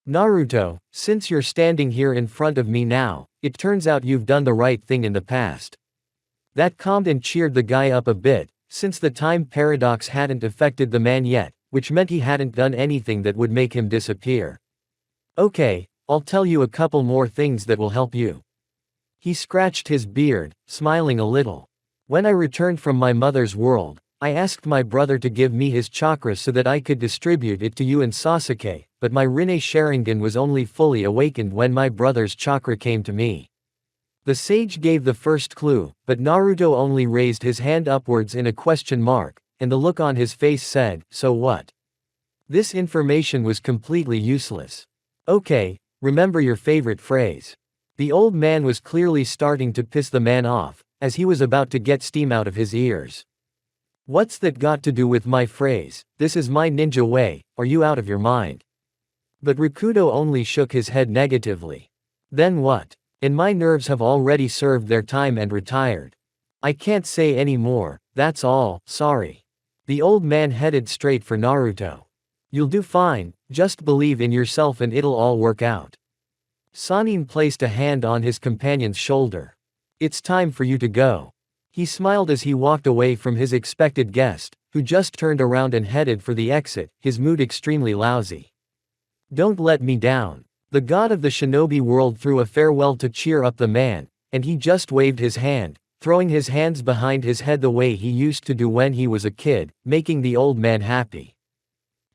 Naruto, since you're standing here in front of me now, it turns out you've done the right thing in the past. That calmed and cheered the guy up a bit, since the time paradox hadn't affected the man yet, which meant he hadn't done anything that would make him disappear. Okay, I'll tell you a couple more things that will help you. He scratched his beard, smiling a little. When I returned from my mother's world, I asked my brother to give me his chakra so that I could distribute it to you and Sasuke, but my Rinne Sharingan was only fully awakened when my brother's chakra came to me. The sage gave the first clue, but Naruto only raised his hand upwards in a question mark, and the look on his face said, so what? This information was completely useless. Okay, remember your favorite phrase. The old man was clearly starting to piss the man off, as he was about to get steam out of his ears. What's that got to do with my phrase, this is my ninja way, are you out of your mind? But Rikudo only shook his head negatively. Then what? And my nerves have already served their time and retired. I can't say any more, that's all, sorry. The old man headed straight for Naruto. You'll do fine, just believe in yourself and it'll all work out. Sanin placed a hand on his companion's shoulder. It's time for you to go. He smiled as he walked away from his expected guest, who just turned around and headed for the exit, his mood extremely lousy. Don't let me down. The god of the shinobi world threw a farewell to cheer up the man, and he just waved his hand, throwing his hands behind his head the way he used to do when he was a kid, making the old man happy.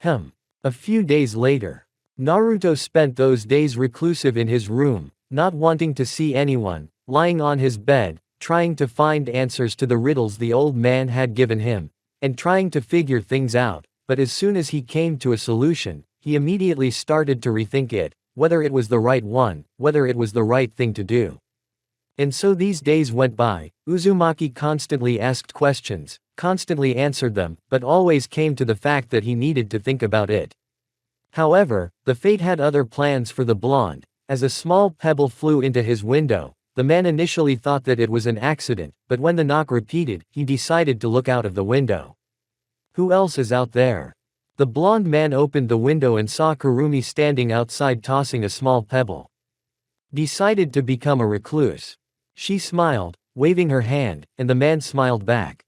A few days later, Naruto spent those days reclusive in his room, not wanting to see anyone, lying on his bed, trying to find answers to the riddles the old man had given him, and trying to figure things out, but as soon as he came to a solution, he immediately started to rethink it, whether it was the right one, whether it was the right thing to do. And so these days went by. Uzumaki constantly asked questions, constantly answered them, but always came to the fact that he needed to think about it. However, the fate had other plans for the blonde. As a small pebble flew into his window, the man initially thought that it was an accident, but when the knock repeated, he decided to look out of the window. Who else is out there? The blonde man opened the window and saw Kurumi standing outside tossing a small pebble. Decided to become a recluse. She smiled, waving her hand, and the man smiled back.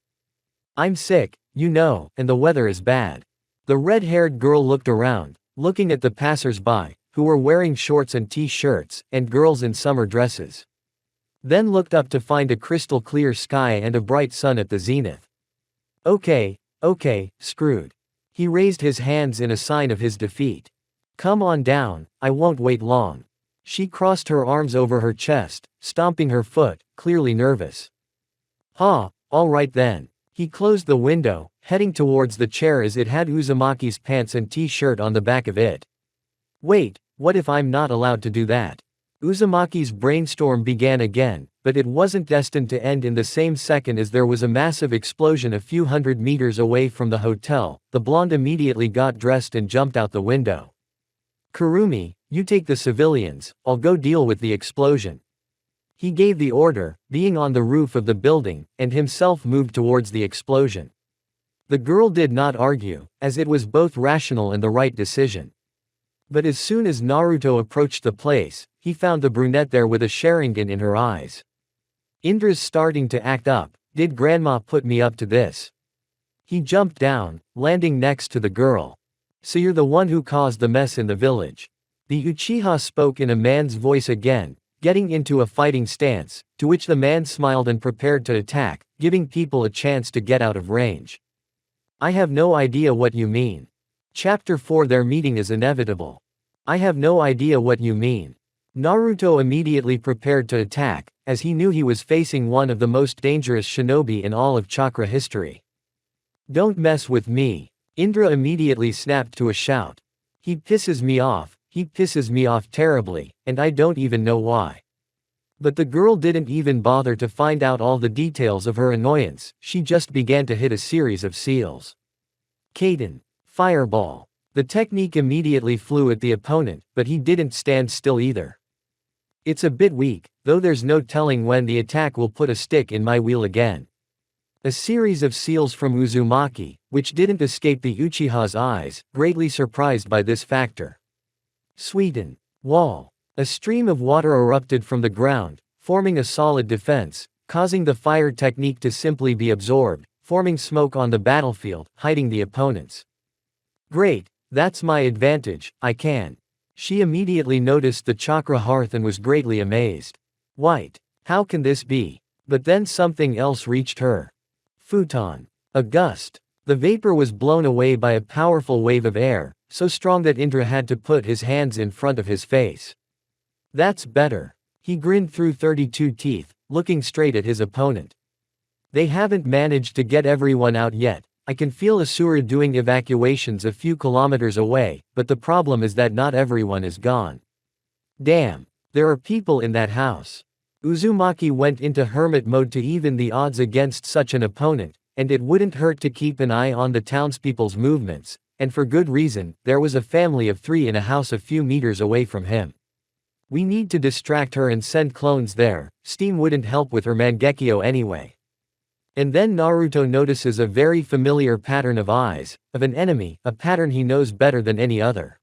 I'm sick, you know, and the weather is bad. The red-haired girl looked around, looking at the passers-by, who were wearing shorts and t-shirts, and girls in summer dresses. Then looked up to find a crystal-clear sky and a bright sun at the zenith. Okay, screwed. He raised his hands in a sign of his defeat. Come on down, I won't wait long. She crossed her arms over her chest, stomping her foot, clearly nervous. All right then. He closed the window, heading towards the chair as it had Uzumaki's pants and t-shirt on the back of it. Wait, what if I'm not allowed to do that? Uzumaki's brainstorm began again, but it wasn't destined to end in the same second as there was a massive explosion a few hundred meters away from the hotel. The blonde immediately got dressed and jumped out the window. Kurumi, you take the civilians, I'll go deal with the explosion. He gave the order, being on the roof of the building, and himself moved towards the explosion. The girl did not argue, as it was both rational and the right decision. But as soon as Naruto approached the place, he found the brunette there with a Sharingan in her eyes. Indra's starting to act up. Did grandma put me up to this? He jumped down, landing next to the girl. So you're the one who caused the mess in the village. The Uchiha spoke in a man's voice again, getting into a fighting stance, to which the man smiled and prepared to attack, giving people a chance to get out of range. I have no idea what you mean. Chapter 4 Their meeting is inevitable. I have no idea what you mean. Naruto immediately prepared to attack, as he knew he was facing one of the most dangerous shinobi in all of chakra history. Don't mess with me. Indra immediately snapped to a shout. He pisses me off terribly, and I don't even know why. But the girl didn't even bother to find out all the details of her annoyance, she just began to hit a series of seals. Kaden. Fireball. The technique immediately flew at the opponent, but he didn't stand still either. It's a bit weak, though there's no telling when the attack will put a stick in my wheel again. A series of seals from Uzumaki, which didn't escape the Uchiha's eyes, greatly surprised by this factor. Sweden. Wall. A stream of water erupted from the ground, forming a solid defense, causing the fire technique to simply be absorbed, forming smoke on the battlefield, hiding the opponents. Great, that's my advantage, I can. She immediately noticed the chakra hearth and was greatly amazed. White. How can this be? But then something else reached her. Futon. A gust. The vapor was blown away by a powerful wave of air, so strong that Indra had to put his hands in front of his face. That's better. He grinned through 32 teeth, looking straight at his opponent. They haven't managed to get everyone out yet. I can feel Asura doing evacuations a few kilometers away, but the problem is that not everyone is gone. Damn. There are people in that house. Uzumaki went into hermit mode to even the odds against such an opponent, and it wouldn't hurt to keep an eye on the townspeople's movements, and for good reason. There was a family of 3 in a house a few meters away from him. We need to distract her and send clones there. Steam wouldn't help with her Mangekyo anyway. And then Naruto notices a very familiar pattern of eyes, of an enemy, a pattern he knows better than any other.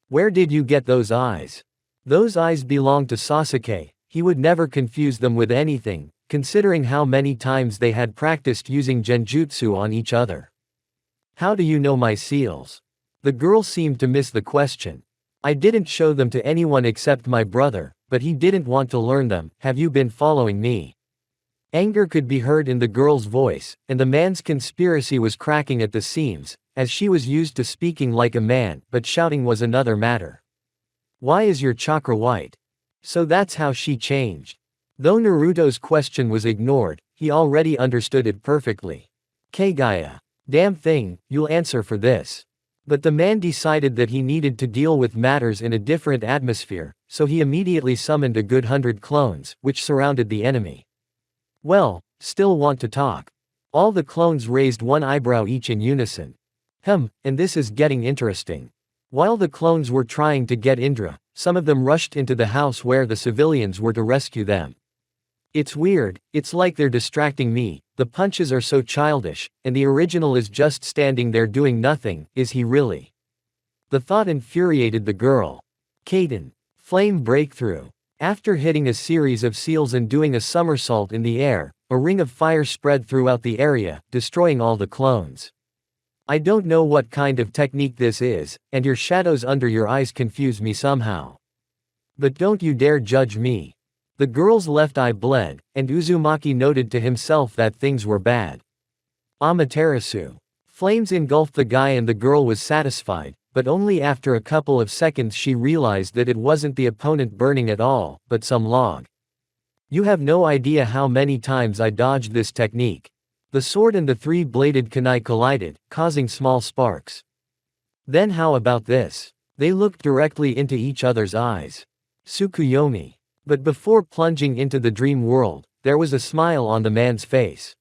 Where did you get those eyes? Those eyes belong to Sasuke. He would never confuse them with anything, considering how many times they had practiced using genjutsu on each other. How do you know my seals? The girl seemed to miss the question. I didn't show them to anyone except my brother, but he didn't want to learn them. Have you been following me? Anger could be heard in the girl's voice, and the man's conspiracy was cracking at the seams, as she was used to speaking like a man, but shouting was another matter. Why is your chakra white? So that's how she changed. Though Naruto's question was ignored, he already understood it perfectly. Kaguya. Damn thing, you'll answer for this. But the man decided that he needed to deal with matters in a different atmosphere, so he immediately summoned a good 100 clones, which surrounded the enemy. Well, still want to talk? All the clones raised one eyebrow each in unison. And this is getting interesting. While the clones were trying to get Indra, some of them rushed into the house where the civilians were to rescue them. It's weird, it's like they're distracting me, the punches are so childish, and the original is just standing there doing nothing, is he really? The thought infuriated the girl. Kaden. Flame breakthrough. After hitting a series of seals and doing a somersault in the air, a ring of fire spread throughout the area, destroying all the clones. I don't know what kind of technique this is, and your shadows under your eyes confuse me somehow. But don't you dare judge me. The girl's left eye bled, and Uzumaki noted to himself that things were bad. Amaterasu. Flames engulfed the guy and the girl was satisfied, but only after a couple of seconds she realized that it wasn't the opponent burning at all, but some log. You have no idea how many times I dodged this technique. The sword and the three-bladed kunai collided, causing small sparks. Then how about this? They looked directly into each other's eyes. Tsukuyomi. But before plunging into the dream world, there was a smile on the man's face.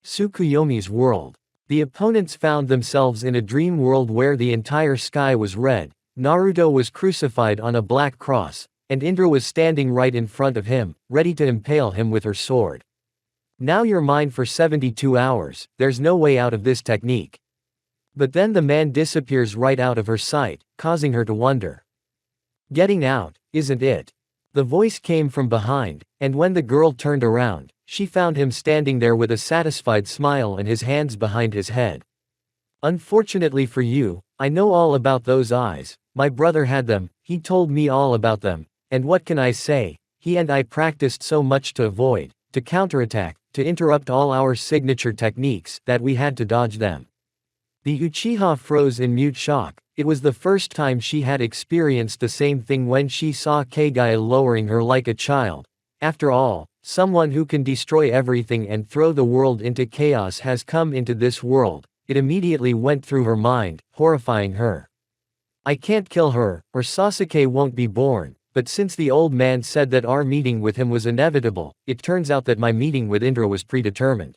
Tsukuyomi's world. The opponents found themselves in a dream world where the entire sky was red, Naruto was crucified on a black cross, and Indra was standing right in front of him, ready to impale him with her sword. Now you're mine for 72 hours, there's no way out of this technique. But then the man disappears right out of her sight, causing her to wonder. Getting out, isn't it? The voice came from behind, and when the girl turned around, she found him standing there with a satisfied smile and his hands behind his head. Unfortunately for you, I know all about those eyes, my brother had them, he told me all about them, and what can I say, he and I practiced so much to avoid, to counterattack, to interrupt all our signature techniques, that we had to dodge them. The Uchiha froze in mute shock. It was the first time she had experienced the same thing when she saw Kaguya lowering her like a child. After all, someone who can destroy everything and throw the world into chaos has come into this world. It immediately went through her mind, horrifying her. I can't kill her, or Sasuke won't be born, but since the old man said that our meeting with him was inevitable, it turns out that my meeting with Indra was predetermined.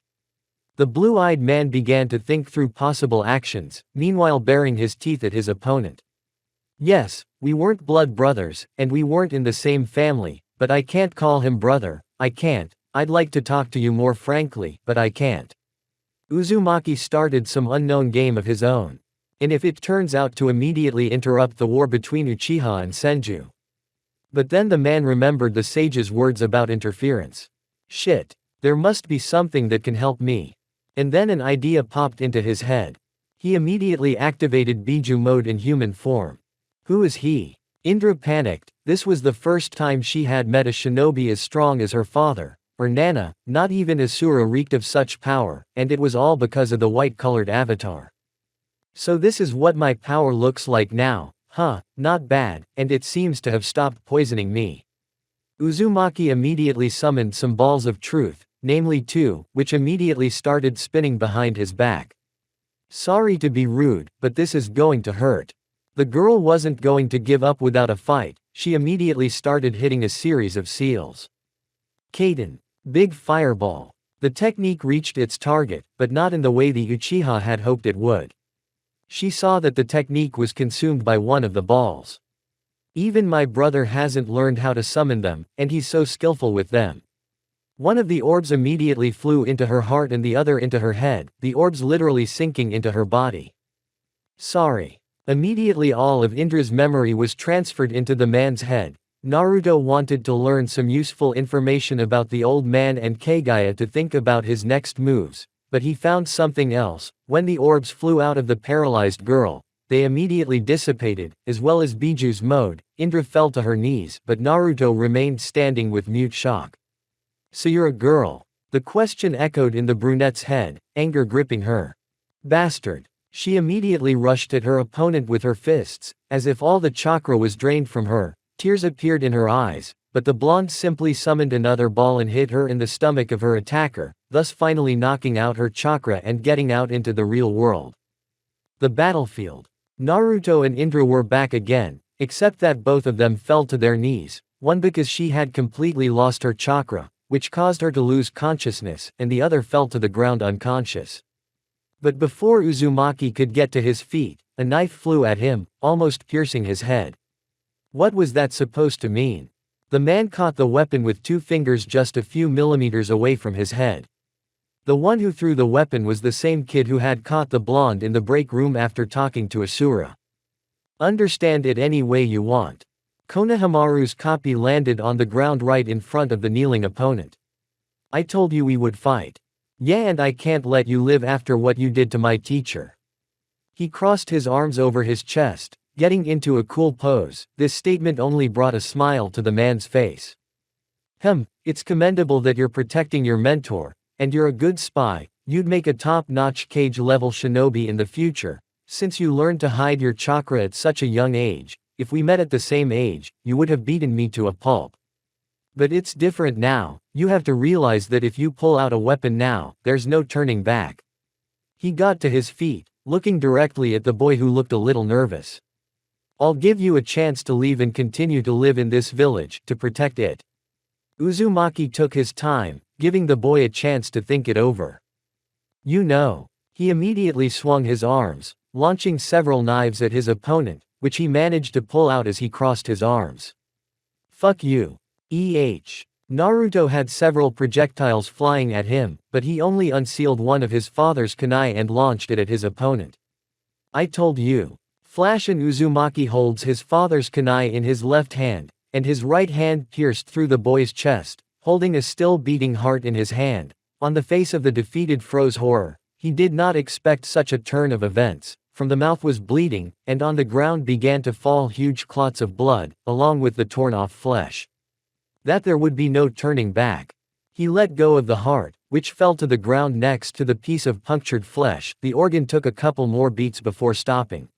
The blue-eyed man began to think through possible actions, meanwhile baring his teeth at his opponent. Yes, we weren't blood brothers, and we weren't in the same family, but I can't call him brother, I can't. I'd like to talk to you more frankly, but I can't. Uzumaki started some unknown game of his own. And if it turns out to immediately interrupt the war between Uchiha and Senju. But then the man remembered the sage's words about interference. Shit. There must be something that can help me. And then an idea popped into his head. He immediately activated Biju mode in human form. Who is he? Indra panicked. This was the first time she had met a shinobi as strong as her father, or Nana. Not even Asura reeked of such power, and it was all because of the white-colored avatar. So this is what my power looks like now, huh, not bad, and it seems to have stopped poisoning me. Uzumaki immediately summoned some balls of truth, namely 2, which immediately started spinning behind his back. Sorry to be rude, but this is going to hurt. The girl wasn't going to give up without a fight, she immediately started hitting a series of seals. Kaden. Big fireball. The technique reached its target, but not in the way the Uchiha had hoped it would. She saw that the technique was consumed by one of the balls. Even my brother hasn't learned how to summon them, and he's so skillful with them. One of the orbs immediately flew into her heart and the other into her head, the orbs literally sinking into her body. Sorry. Immediately all of Indra's memory was transferred into the man's head. Naruto wanted to learn some useful information about the old man and Kaguya to think about his next moves, but he found something else. When the orbs flew out of the paralyzed girl, they immediately dissipated, as well as Biju's mode. Indra fell to her knees, but Naruto remained standing with mute shock. So you're a girl? The question echoed in the brunette's head, anger gripping her. Bastard. She immediately rushed at her opponent with her fists, as if all the chakra was drained from her. Tears appeared in her eyes, but the blonde simply summoned another ball and hit her in the stomach of her attacker, thus finally knocking out her chakra and getting out into the real world. The battlefield. Naruto and Indra were back again, except that both of them fell to their knees, one because she had completely lost her chakra, which caused her to lose consciousness, and the other fell to the ground unconscious. But before Uzumaki could get to his feet, a knife flew at him, almost piercing his head. What was that supposed to mean? The man caught the weapon with 2 fingers just a few millimeters away from his head. The one who threw the weapon was the same kid who had caught the blonde in the break room after talking to Asura. Understand it any way you want. Konohamaru's copy landed on the ground right in front of the kneeling opponent. I told you we would fight. Yeah, and I can't let you live after what you did to my teacher. He crossed his arms over his chest, getting into a cool pose. This statement only brought a smile to the man's face. It's commendable that you're protecting your mentor, and you're a good spy. You'd make a top-notch cage-level shinobi in the future, since you learned to hide your chakra at such a young age. If we met at the same age, you would have beaten me to a pulp. But it's different now. You have to realize that if you pull out a weapon now, there's no turning back. He got to his feet, looking directly at the boy who looked a little nervous. I'll give you a chance to leave and continue to live in this village, to protect it. Uzumaki took his time, giving the boy a chance to think it over. You know. He immediately swung his arms, launching several knives at his opponent, which he managed to pull out as he crossed his arms. Fuck you. Naruto had several projectiles flying at him, but he only unsealed one of his father's kunai and launched it at his opponent. I told you. Flash and Uzumaki holds his father's kunai in his left hand, and his right hand pierced through the boy's chest, holding a still beating heart in his hand. On the face of the defeated froze horror. He did not expect such a turn of events. From the mouth was bleeding, and on the ground began to fall huge clots of blood, along with the torn-off flesh. That there would be no turning back. He let go of the heart, which fell to the ground next to the piece of punctured flesh. The organ took a couple more beats before stopping.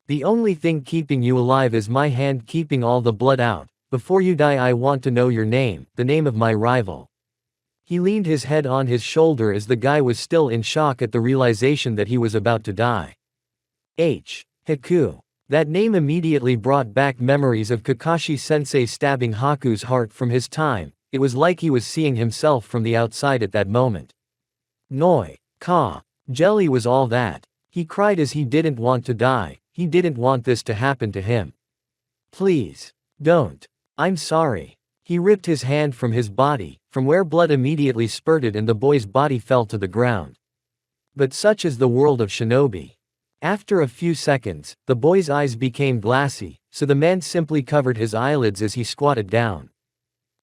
The only thing keeping you alive is my hand keeping all the blood out. Before you die, I want to know your name, the name of my rival. He leaned his head on his shoulder as the guy was still in shock at the realization that he was about to die. Haku. That name immediately brought back memories of Kakashi-sensei stabbing Haku's heart from his time. It was like he was seeing himself from the outside at that moment. Noi. Ka. Jelly was all that. He cried as he didn't want to die. He didn't want this to happen to him. Please. Don't. I'm sorry. He ripped his hand from his body, from where blood immediately spurted and the boy's body fell to the ground. But such is the world of shinobi. After a few seconds, the boy's eyes became glassy, so the man simply covered his eyelids as he squatted down.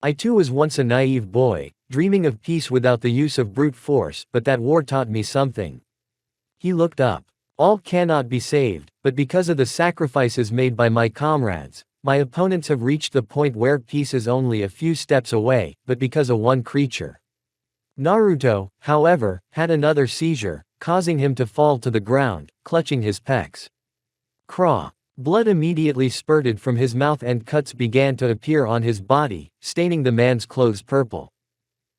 I too was once a naive boy, dreaming of peace without the use of brute force, but that war taught me something. He looked up. All cannot be saved, but because of the sacrifices made by my comrades, my opponents have reached the point where peace is only a few steps away, but because of one creature. Naruto, however, had another seizure, causing him to fall to the ground, clutching his pecs. Craw. Blood immediately spurted from his mouth and cuts began to appear on his body, staining the man's clothes purple.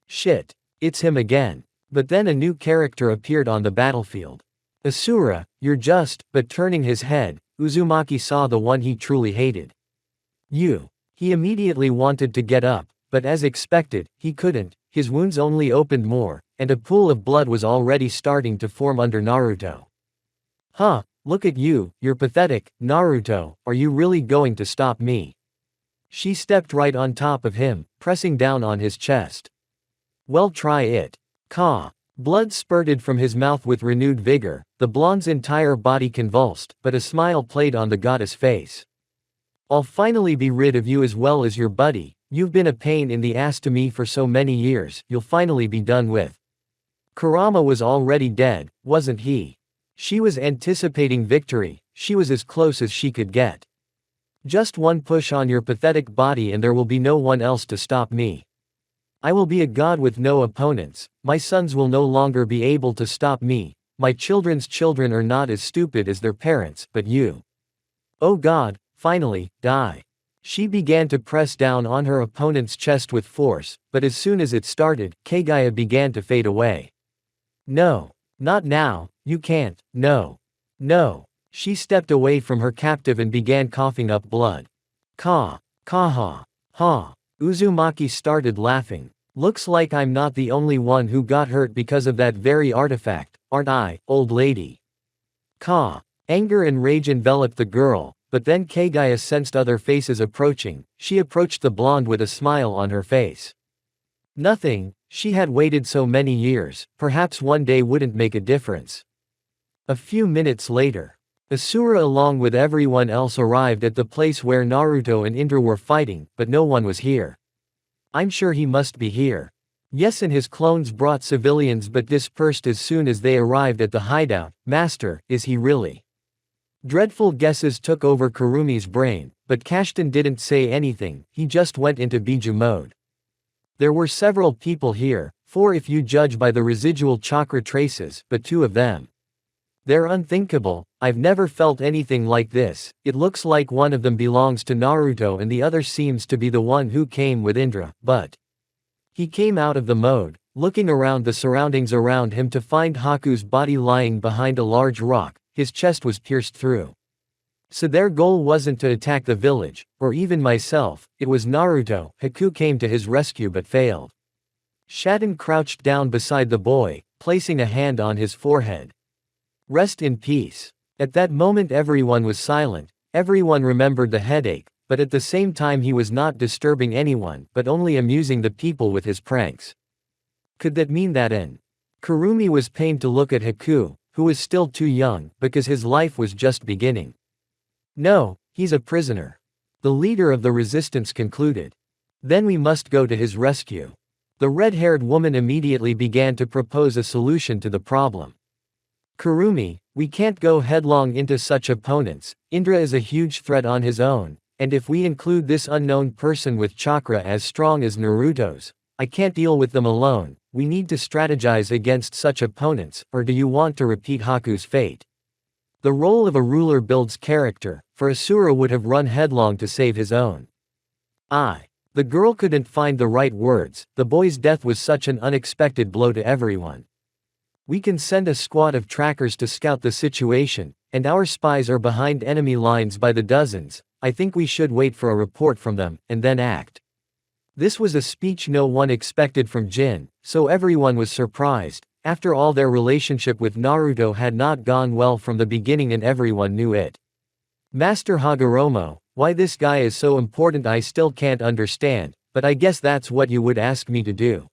Shit. It's him again. But then a new character appeared on the battlefield. Asura, you're just, but turning his head, Uzumaki saw the one he truly hated. You. He immediately wanted to get up, but as expected, he couldn't. His wounds only opened more, and a pool of blood was already starting to form under Naruto. Look at you, you're pathetic, Naruto, are you really going to stop me? She stepped right on top of him, pressing down on his chest. Well, try it. Blood spurted from his mouth with renewed vigor, the blonde's entire body convulsed, but a smile played on the goddess' face. I'll finally be rid of you as well as your buddy. You've been a pain in the ass to me for so many years, you'll finally be done with. Kurama was already dead, wasn't he? She was anticipating victory, she was as close as she could get. Just one push on your pathetic body and there will be no one else to stop me. I will be a god with no opponents, my sons will no longer be able to stop me, my children's children are not as stupid as their parents, but you. Oh God, finally, die. She began to press down on her opponent's chest with force, but as soon as it started, Kaguya began to fade away. No. Not now, you can't, no. No. She stepped away from her captive and began coughing up blood. Ka. Ka ha. Uzumaki started laughing. Looks like I'm not the only one who got hurt because of that very artifact, aren't I, old lady? Ka. Anger and rage enveloped the girl, but then Kaguya sensed other faces approaching. She approached the blonde with a smile on her face. Nothing, she had waited so many years, perhaps one day wouldn't make a difference. A few minutes later, Asura along with everyone else arrived at the place where Naruto and Indra were fighting, but no one was here. I'm sure he must be here. Yes, and his clones brought civilians but dispersed as soon as they arrived at the hideout. Master, is he really? Dreadful guesses took over Kurumi's brain, but Kashtan didn't say anything, he just went into Biju mode. There were several people here, 4 if you judge by the residual chakra traces, but 2 of them. They're unthinkable, I've never felt anything like this. It looks like one of them belongs to Naruto and the other seems to be the one who came with Indra, but he came out of the mode, looking around the surroundings around him to find Haku's body lying behind a large rock. His chest was pierced through. So their goal wasn't to attack the village, or even myself, it was Naruto. Haku came to his rescue but failed. Shaden crouched down beside the boy, placing a hand on his forehead. Rest in peace. At that moment everyone was silent, everyone remembered the headache, but at the same time he was not disturbing anyone, but only amusing the people with his pranks. Could that mean that Kurumi was pained to look at Haku, who was still too young, because his life was just beginning. No, he's a prisoner. The leader of the resistance concluded. Then we must go to his rescue. The red-haired woman immediately began to propose a solution to the problem. Kurumi, we can't go headlong into such opponents. Indra is a huge threat on his own, and if we include this unknown person with chakra as strong as Naruto's, I can't deal with them alone. We need to strategize against such opponents, or do you want to repeat Haku's fate? The role of a ruler builds character, for Asura would have run headlong to save his own. The girl couldn't find the right words, the boy's death was such an unexpected blow to everyone. We can send a squad of trackers to scout the situation, and our spies are behind enemy lines by the dozens. I think we should wait for a report from them, and then act. This was a speech no one expected from Jin, so everyone was surprised. After all, their relationship with Naruto had not gone well from the beginning and everyone knew it. Master Hagoromo, why this guy is so important I still can't understand, but I guess that's what you would ask me to do.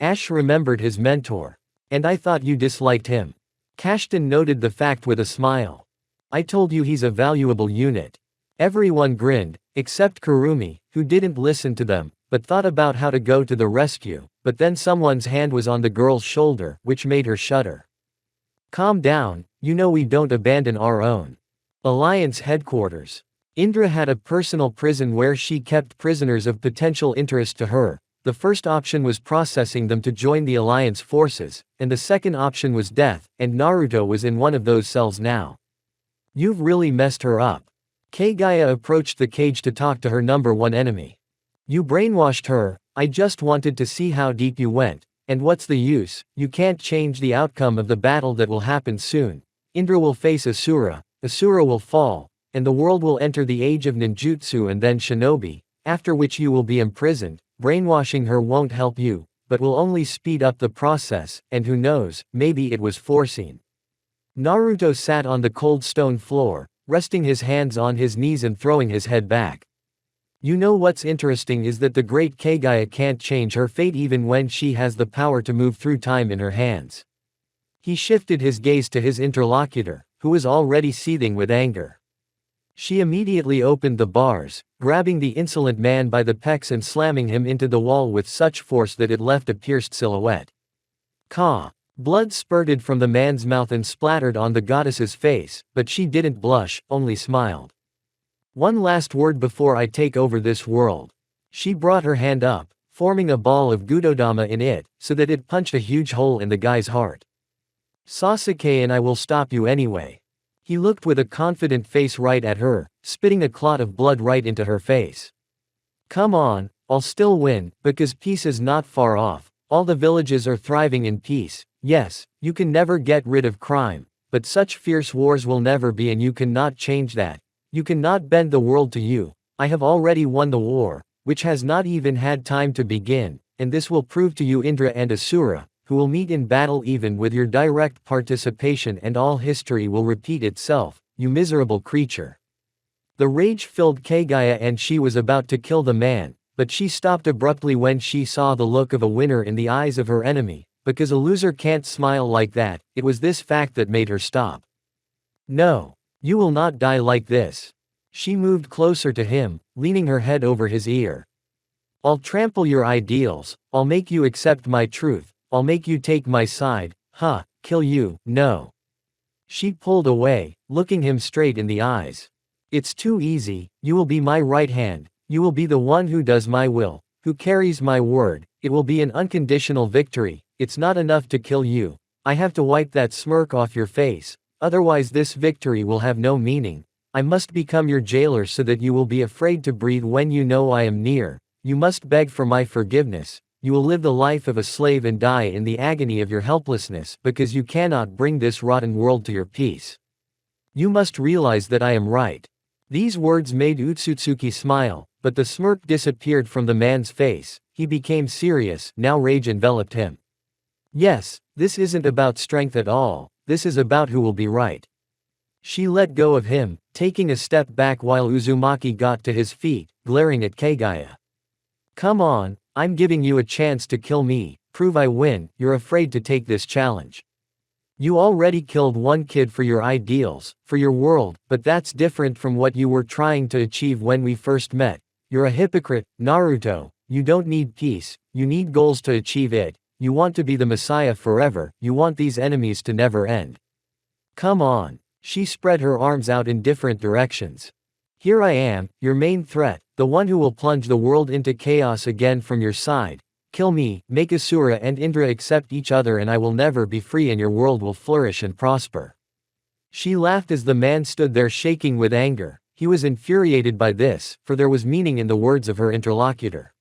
Ash remembered his mentor. And I thought you disliked him. Kashtan noted the fact with a smile. I told you he's a valuable unit. Everyone grinned, except Kurumi, who didn't listen to them, but thought about how to go to the rescue, but then someone's hand was on the girl's shoulder, which made her shudder. Calm down, you know we don't abandon our own. Alliance headquarters. Indra had a personal prison where she kept prisoners of potential interest to her. The first option was processing them to join the Alliance forces, and the second option was death, and Naruto was in one of those cells now. You've really messed her up. Kaguya approached the cage to talk to her number 1 enemy. You brainwashed her, I just wanted to see how deep you went, and what's the use, you can't change the outcome of the battle that will happen soon. Indra will face Asura, Asura will fall, and the world will enter the age of ninjutsu and then shinobi, after which you will be imprisoned. Brainwashing her won't help you, but will only speed up the process, and who knows, maybe it was foreseen. Naruto sat on the cold stone floor, resting his hands on his knees and throwing his head back. You know what's interesting is that the great Kaguya can't change her fate even when she has the power to move through time in her hands. He shifted his gaze to his interlocutor, who was already seething with anger. She immediately opened the bars, grabbing the insolent man by the pecs and slamming him into the wall with such force that it left a pierced silhouette. Ka. Blood spurted from the man's mouth and splattered on the goddess's face, but she didn't blush, only smiled. One last word before I take over this world. She brought her hand up, forming a ball of Gudodama in it, so that it punched a huge hole in the guy's heart. Sasuke and I will stop you anyway. He looked with a confident face right at her, spitting a clot of blood right into her face. Come on, I'll still win, because peace is not far off. All the villages are thriving in peace. Yes, you can never get rid of crime, but such fierce wars will never be, and you cannot change that. You cannot bend the world to you. I have already won the war, which has not even had time to begin, and this will prove to you Indra and Asura, who will meet in battle even with your direct participation, and all history will repeat itself, you miserable creature. The rage filled Kaguya and she was about to kill the man, but she stopped abruptly when she saw the look of a winner in the eyes of her enemy, because a loser can't smile like that. It was this fact that made her stop. No. You will not die like this. She moved closer to him, leaning her head over his ear. I'll trample your ideals, I'll make you accept my truth, I'll make you take my side, kill you, no. She pulled away, looking him straight in the eyes. It's too easy, you will be my right hand, you will be the one who does my will, who carries my word, it will be an unconditional victory, it's not enough to kill you, I have to wipe that smirk off your face, otherwise this victory will have no meaning. I must become your jailer so that you will be afraid to breathe when you know I am near, you must beg for my forgiveness, you will live the life of a slave and die in the agony of your helplessness because you cannot bring this rotten world to your peace. You must realize that I am right. These words made Utsutsuki smile, but the smirk disappeared from the man's face, he became serious, now rage enveloped him. Yes, this isn't about strength at all, this is about who will be right. She let go of him, taking a step back while Uzumaki got to his feet, glaring at Kaguya. Come on, I'm giving you a chance to kill me, prove I win, you're afraid to take this challenge. You already killed one kid for your ideals, for your world, but that's different from what you were trying to achieve when we first met. You're a hypocrite, Naruto, you don't need peace, you need goals to achieve it, you want to be the Messiah forever, you want these enemies to never end. Come on. She spread her arms out in different directions. Here I am, your main threat, the one who will plunge the world into chaos again from your side. Kill me, make Asura and Indra accept each other, and I will never be free and your world will flourish and prosper. She laughed as the man stood there shaking with anger. He was infuriated by this, for there was meaning in the words of her interlocutor.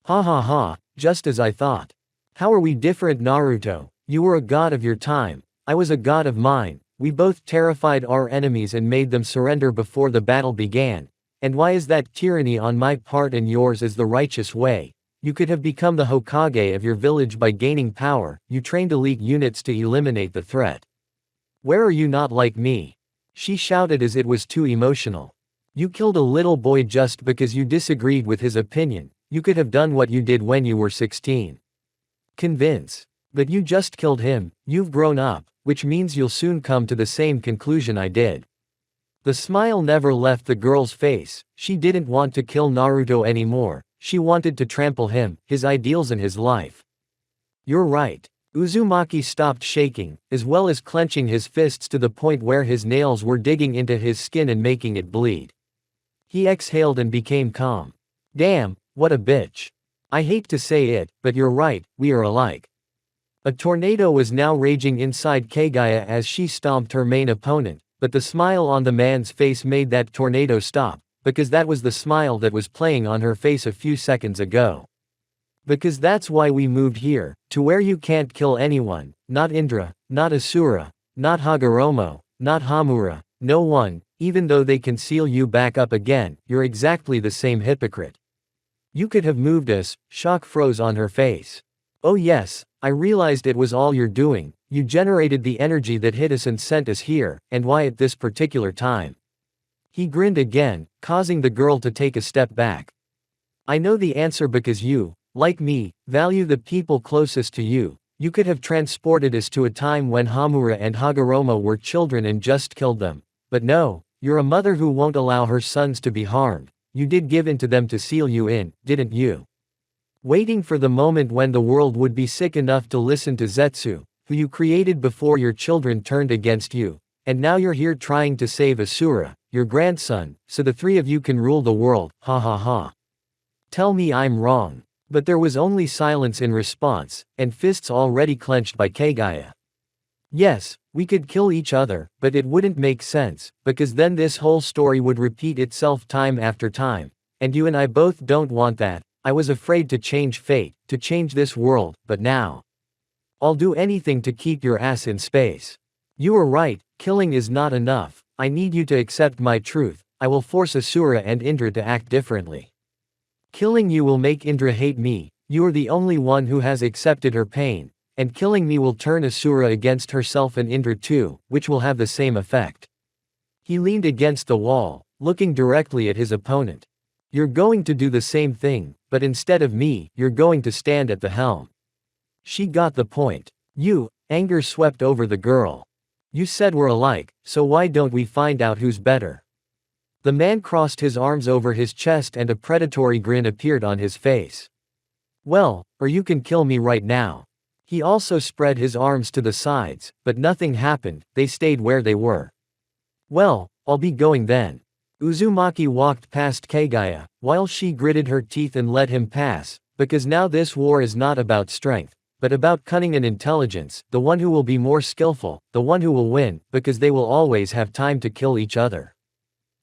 Ha ha ha, just as I thought. How are we different, Naruto? You were a god of your time, I was a god of mine. We both terrified our enemies and made them surrender before the battle began. And why is that tyranny on my part and yours is the righteous way? You could have become the Hokage of your village by gaining power, you trained elite units to eliminate the threat. Where are you not like me? She shouted as it was too emotional. You killed a little boy just because you disagreed with his opinion, you could have done what you did when you were 16. Convince. But you just killed him, you've grown up, which means you'll soon come to the same conclusion I did. The smile never left the girl's face, she didn't want to kill Naruto anymore, she wanted to trample him, his ideals and his life. You're right. Uzumaki stopped shaking, as well as clenching his fists to the point where his nails were digging into his skin and making it bleed. He exhaled and became calm. Damn, what a bitch. I hate to say it, but you're right, we are alike. A tornado was now raging inside Kaguya as she stomped her main opponent, but the smile on the man's face made that tornado stop, because that was the smile that was playing on her face a few seconds ago. Because that's why we moved here, to where you can't kill anyone, not Indra, not Asura, not Hagoromo, not Hamura, no one, even though they can seal you back up again, you're exactly the same hypocrite. You could have moved us, shock froze on her face. Oh yes, I realized it was all you're doing, you generated the energy that hit us and sent us here, and why at this particular time? He grinned again, causing the girl to take a step back. I know the answer because you, like me, value the people closest to you. You could have transported us to a time when Hamura and Hagoromo were children and just killed them. But no, you're a mother who won't allow her sons to be harmed. You did give in to them to seal you in, didn't you? Waiting for the moment when the world would be sick enough to listen to Zetsu, who you created before your children turned against you, and now you're here trying to save Asura, your grandson, so the three of you can rule the world, ha ha ha. Tell me I'm wrong. But there was only silence in response, and fists already clenched by Kaguya. Yes, we could kill each other, but it wouldn't make sense, because then this whole story would repeat itself time after time, and you and I both don't want that. I was afraid to change fate, to change this world, but now. I'll do anything to keep your ass in space. You are right, killing is not enough. I need you to accept my truth. I will force Asura and Indra to act differently. Killing you will make Indra hate me. You are the only one who has accepted her pain, and killing me will turn Asura against herself and Indra too, which will have the same effect. He leaned against the wall, looking directly at his opponent. You're going to do the same thing, but instead of me, you're going to stand at the helm. She got the point. Anger swept over the girl. You said we're alike, so why don't we find out who's better? The man crossed his arms over his chest and a predatory grin appeared on his face. Well, or you can kill me right now. He also spread his arms to the sides, but nothing happened, they stayed where they were. Well, I'll be going then. Uzumaki walked past Kaguya, while she gritted her teeth and let him pass, because now this war is not about strength, but about cunning and intelligence, the one who will be more skillful, the one who will win, because they will always have time to kill each other.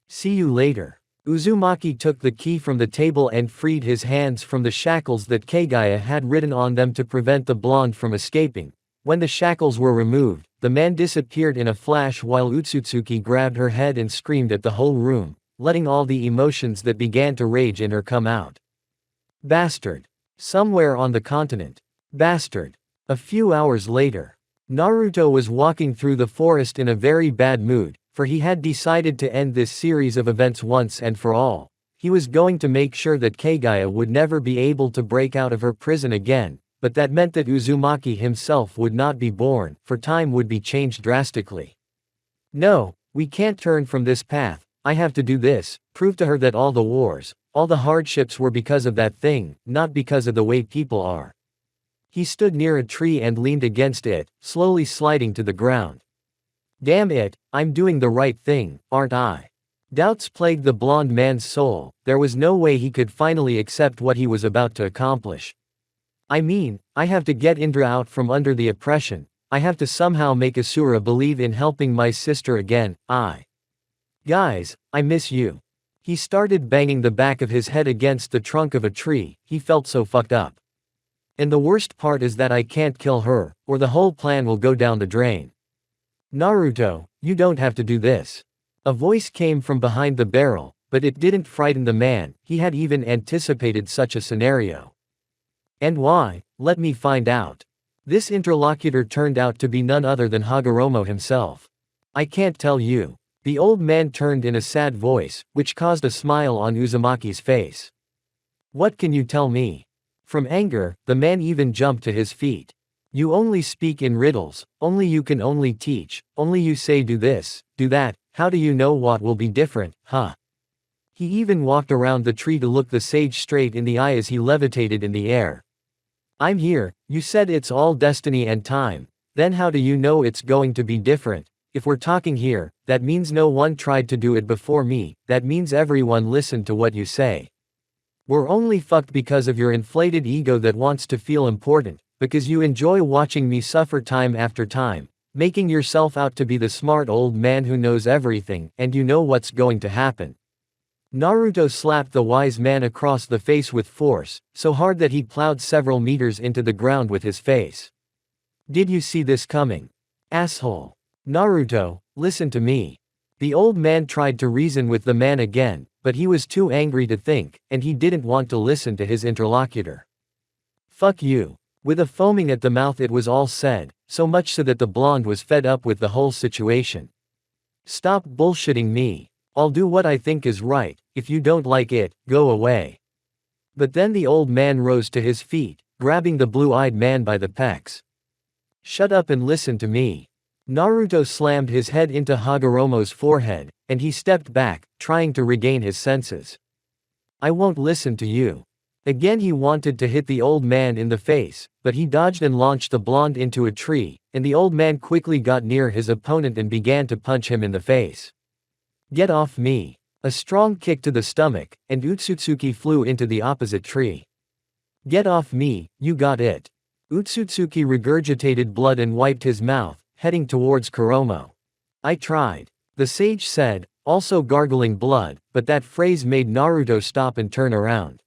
See you later. Uzumaki took the key from the table and freed his hands from the shackles that Kaguya had written on them to prevent the blonde from escaping. When the shackles were removed, the man disappeared in a flash while Utsutsuki grabbed her head and screamed at the whole room, letting all the emotions that began to rage in her come out. Bastard. Somewhere on the continent. Bastard. A few hours later. Naruto was walking through the forest in a very bad mood, for he had decided to end this series of events once and for all. He was going to make sure that Kaguya would never be able to break out of her prison again, but that meant that Uzumaki himself would not be born, for time would be changed drastically. No, we can't turn from this path. I have to do this, prove to her that all the wars, all the hardships were because of that thing, not because of the way people are. He stood near a tree and leaned against it, slowly sliding to the ground. Damn it, I'm doing the right thing, aren't I? Doubts plagued the blonde man's soul. There was no way he could finally accept what he was about to accomplish. I mean, I have to get Indra out from under the oppression. I have to somehow make Asura believe in helping my sister again. Guys, I miss you. He started banging the back of his head against the trunk of a tree. He felt so fucked up. And the worst part is that I can't kill her, or the whole plan will go down the drain. Naruto, you don't have to do this. A voice came from behind the barrel, but it didn't frighten the man. He had even anticipated such a scenario. And why? Let me find out. This interlocutor turned out to be none other than Hagoromo himself. I can't tell you. The old man turned in a sad voice, which caused a smile on Uzumaki's face. What can you tell me? From anger, the man even jumped to his feet. You only speak in riddles, only you can only teach, only you say do this, do that, how do you know what will be different, huh? He even walked around the tree to look the sage straight in the eye as he levitated in the air. I'm here, you said it's all destiny and time, then how do you know it's going to be different? If we're talking here, that means no one tried to do it before me, that means everyone listened to what you say. We're only fucked because of your inflated ego that wants to feel important, because you enjoy watching me suffer time after time, making yourself out to be the smart old man who knows everything, and you know what's going to happen. Naruto slapped the wise man across the face with force, so hard that he plowed several meters into the ground with his face. Did you see this coming? Asshole. Naruto, listen to me. The old man tried to reason with the man again, but he was too angry to think, and he didn't want to listen to his interlocutor. Fuck you. With a foaming at the mouth it was all said, so much so that the blonde was fed up with the whole situation. Stop bullshitting me. I'll do what I think is right, if you don't like it, go away. But then the old man rose to his feet, grabbing the blue-eyed man by the pecs. Shut up and listen to me. Naruto slammed his head into Hagoromo's forehead, and he stepped back, trying to regain his senses. I won't listen to you. Again he wanted to hit the old man in the face, but he dodged and launched the blonde into a tree, and the old man quickly got near his opponent and began to punch him in the face. Get off me. A strong kick to the stomach, and Utsutsuki flew into the opposite tree. Get off me, you got it. Utsutsuki regurgitated blood and wiped his mouth, heading towards Kuromo. I tried. The sage said, also gargling blood, but that phrase made Naruto stop and turn around.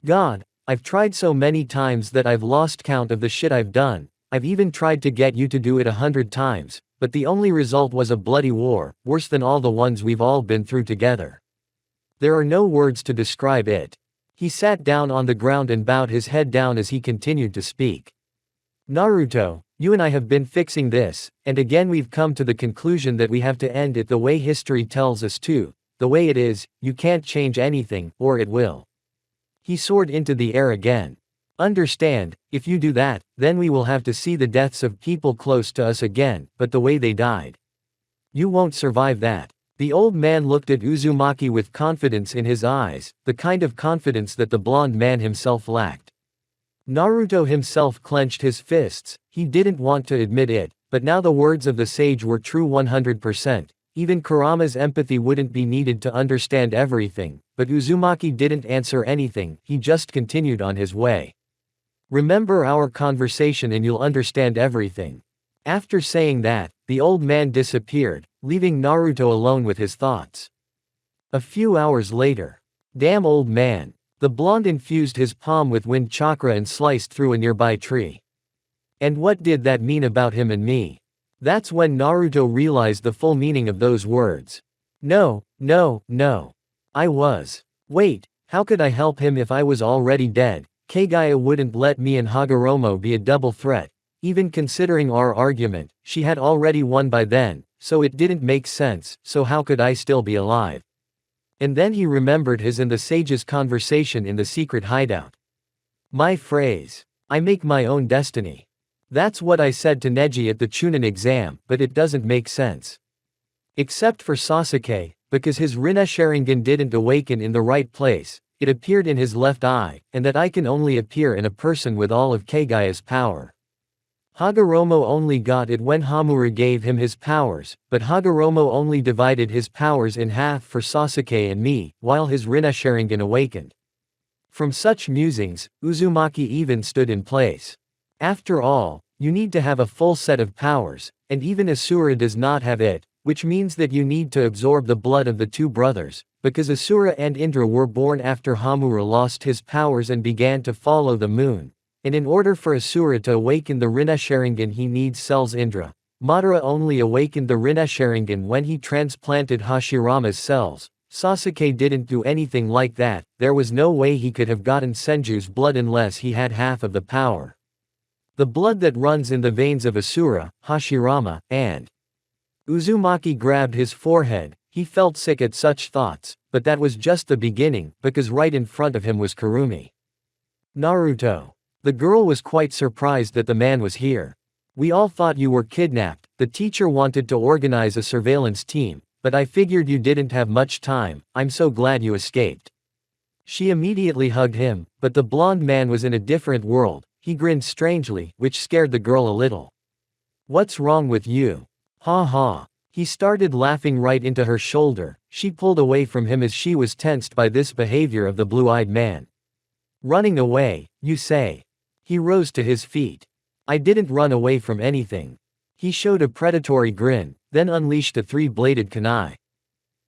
God, I've tried so many times that I've lost count of the shit I've done. I've even tried to get you to do it 100 times, but the only result was a bloody war, worse than all the ones we've all been through together. There are no words to describe it. He sat down on the ground and bowed his head down as he continued to speak. Naruto, you and I have been fixing this, and again we've come to the conclusion that we have to end it the way history tells us to, the way it is. You can't change anything, or it will. He soared into the air again. Understand, if you do that, then we will have to see the deaths of people close to us again, but the way they died. You won't survive that. The old man looked at Uzumaki with confidence in his eyes, the kind of confidence that the blonde man himself lacked. Naruto himself clenched his fists. He didn't want to admit it, but now the words of the sage were true 100%. Even Kurama's empathy wouldn't be needed to understand everything, but Uzumaki didn't answer anything, he just continued on his way. Remember our conversation and you'll understand everything. After saying that, the old man disappeared, leaving Naruto alone with his thoughts. A few hours later. Damn old man. The blonde infused his palm with wind chakra and sliced through a nearby tree. And what did that mean about him and me? That's when Naruto realized the full meaning of those words. No, no, no. I was. Wait, how could I help him if I was already dead? Kaguya wouldn't let me and Hagoromo be a double threat. Even considering our argument, she had already won by then, so it didn't make sense, so how could I still be alive? And then he remembered his and the sage's conversation in the secret hideout. My phrase. I make my own destiny. That's what I said to Neji at the Chunin exam, but it doesn't make sense. Except for Sasuke, because his Rinne Sharingan didn't awaken in the right place, it appeared in his left eye, and that eye can only appear in a person with all of Kaguya's power. Hagoromo only got it when Hamura gave him his powers, but Hagoromo only divided his powers in half for Sasuke and me, while his Rinne Sharingan awakened. From such musings, Uzumaki even stood in place. After all, you need to have a full set of powers, and even Asura does not have it, which means that you need to absorb the blood of the two brothers, because Asura and Indra were born after Hamura lost his powers and began to follow the moon. And in order for Asura to awaken the Rinne Sharingan he needs cells Indra. Madara only awakened the Rinne Sharingan when he transplanted Hashirama's cells. Sasuke didn't do anything like that, there was no way he could have gotten Senju's blood unless he had half of the power. The blood that runs in the veins of Asura, Hashirama, and Uzumaki grabbed his forehead. He felt sick at such thoughts, but that was just the beginning, because right in front of him was Kurumi. Naruto. The girl was quite surprised that the man was here. We all thought you were kidnapped. The teacher wanted to organize a surveillance team, but I figured you didn't have much time. I'm so glad you escaped. She immediately hugged him, but the blonde man was in a different world. He grinned strangely, which scared the girl a little. What's wrong with you? Ha ha. He started laughing right into her shoulder. She pulled away from him as she was tensed by this behavior of the blue-eyed man. Running away, you say? He rose to his feet. I didn't run away from anything. He showed a predatory grin, then unleashed a three-bladed kunai.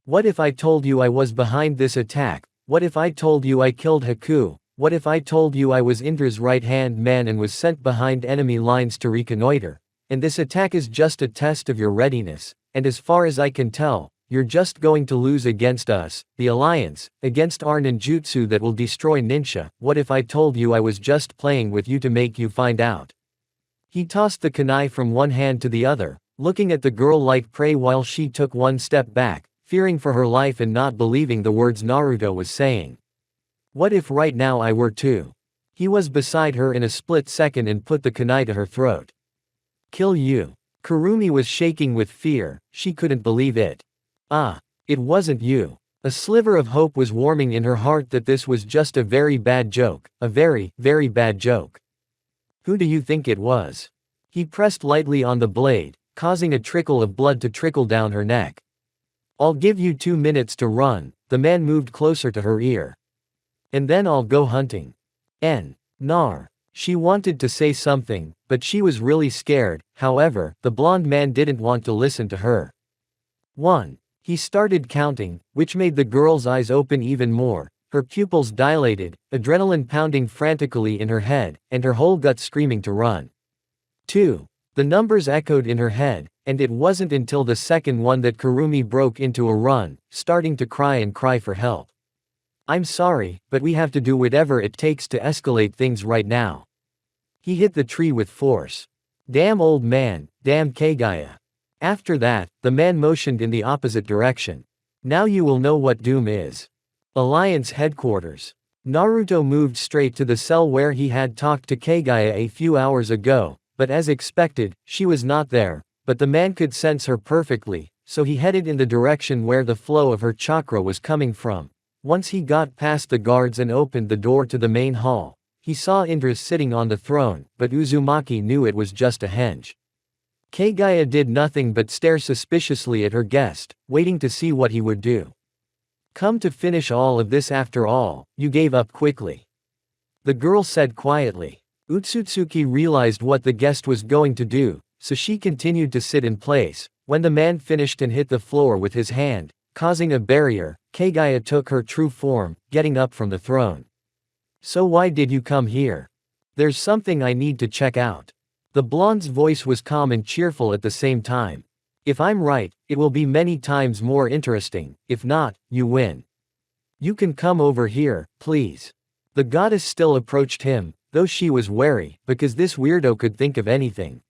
What if I told you I was behind this attack? What if I told you I killed Haku? What if I told you I was Indra's right-hand man and was sent behind enemy lines to reconnoiter? And this attack is just a test of your readiness, and as far as I can tell, you're just going to lose against us, the Alliance, against our ninjutsu that will destroy Ninja. What if I told you I was just playing with you to make you find out? He tossed the kunai from one hand to the other, looking at the girl like prey while she took one step back, fearing for her life and not believing the words Naruto was saying. What if right now I were to? He was beside her in a split second and put the kunai to her throat. Kill you. Kurumi was shaking with fear, she couldn't believe it. Ah, it wasn't you. A sliver of hope was warming in her heart that this was just a very bad joke, a very, very bad joke. Who do you think it was? He pressed lightly on the blade, causing a trickle of blood to trickle down her neck. I'll give you 2 minutes to run. The man moved closer to her ear. And then I'll go hunting. Nar. She wanted to say something, but she was really scared. However, the blonde man didn't want to listen to her. 1. He started counting, which made the girl's eyes open even more, her pupils dilated, adrenaline pounding frantically in her head, and her whole gut screaming to run. 2. The numbers echoed in her head, and it wasn't until the second one that Kurumi broke into a run, starting to cry for help. I'm sorry, but we have to do whatever it takes to escalate things right now. He hit the tree with force. Damn old man, damn Kaguya. After that, the man motioned in the opposite direction. Now you will know what doom is. Alliance headquarters. Naruto moved straight to the cell where he had talked to Kaguya a few hours ago, but as expected, she was not there, but the man could sense her perfectly, so he headed in the direction where the flow of her chakra was coming from. Once he got past the guards and opened the door to the main hall, he saw Indra sitting on the throne, but Uzumaki knew it was just a henge. Kaguya did nothing but stare suspiciously at her guest, waiting to see what he would do. Come to finish all of this after all, you gave up quickly. The girl said quietly. Utsutsuki realized what the guest was going to do, so she continued to sit in place. When the man finished and hit the floor with his hand, causing a barrier, Kaguya took her true form, getting up from the throne. So why did you come here? There's something I need to check out. The blonde's voice was calm and cheerful at the same time. If I'm right, it will be many times more interesting, if not, you win. You can come over here, please. The goddess still approached him, though she was wary, because this weirdo could think of anything.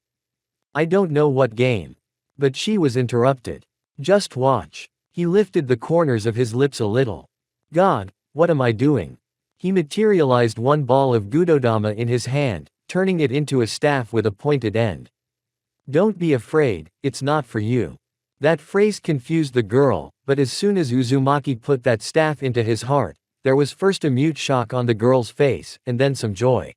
I don't know what game. But she was interrupted. Just watch. He lifted the corners of his lips a little. God, what am I doing? He materialized one ball of Gudodama in his hand, turning it into a staff with a pointed end. Don't be afraid, it's not for you. That phrase confused the girl, but as soon as Uzumaki put that staff into his heart, there was first a mute shock on the girl's face, and then some joy.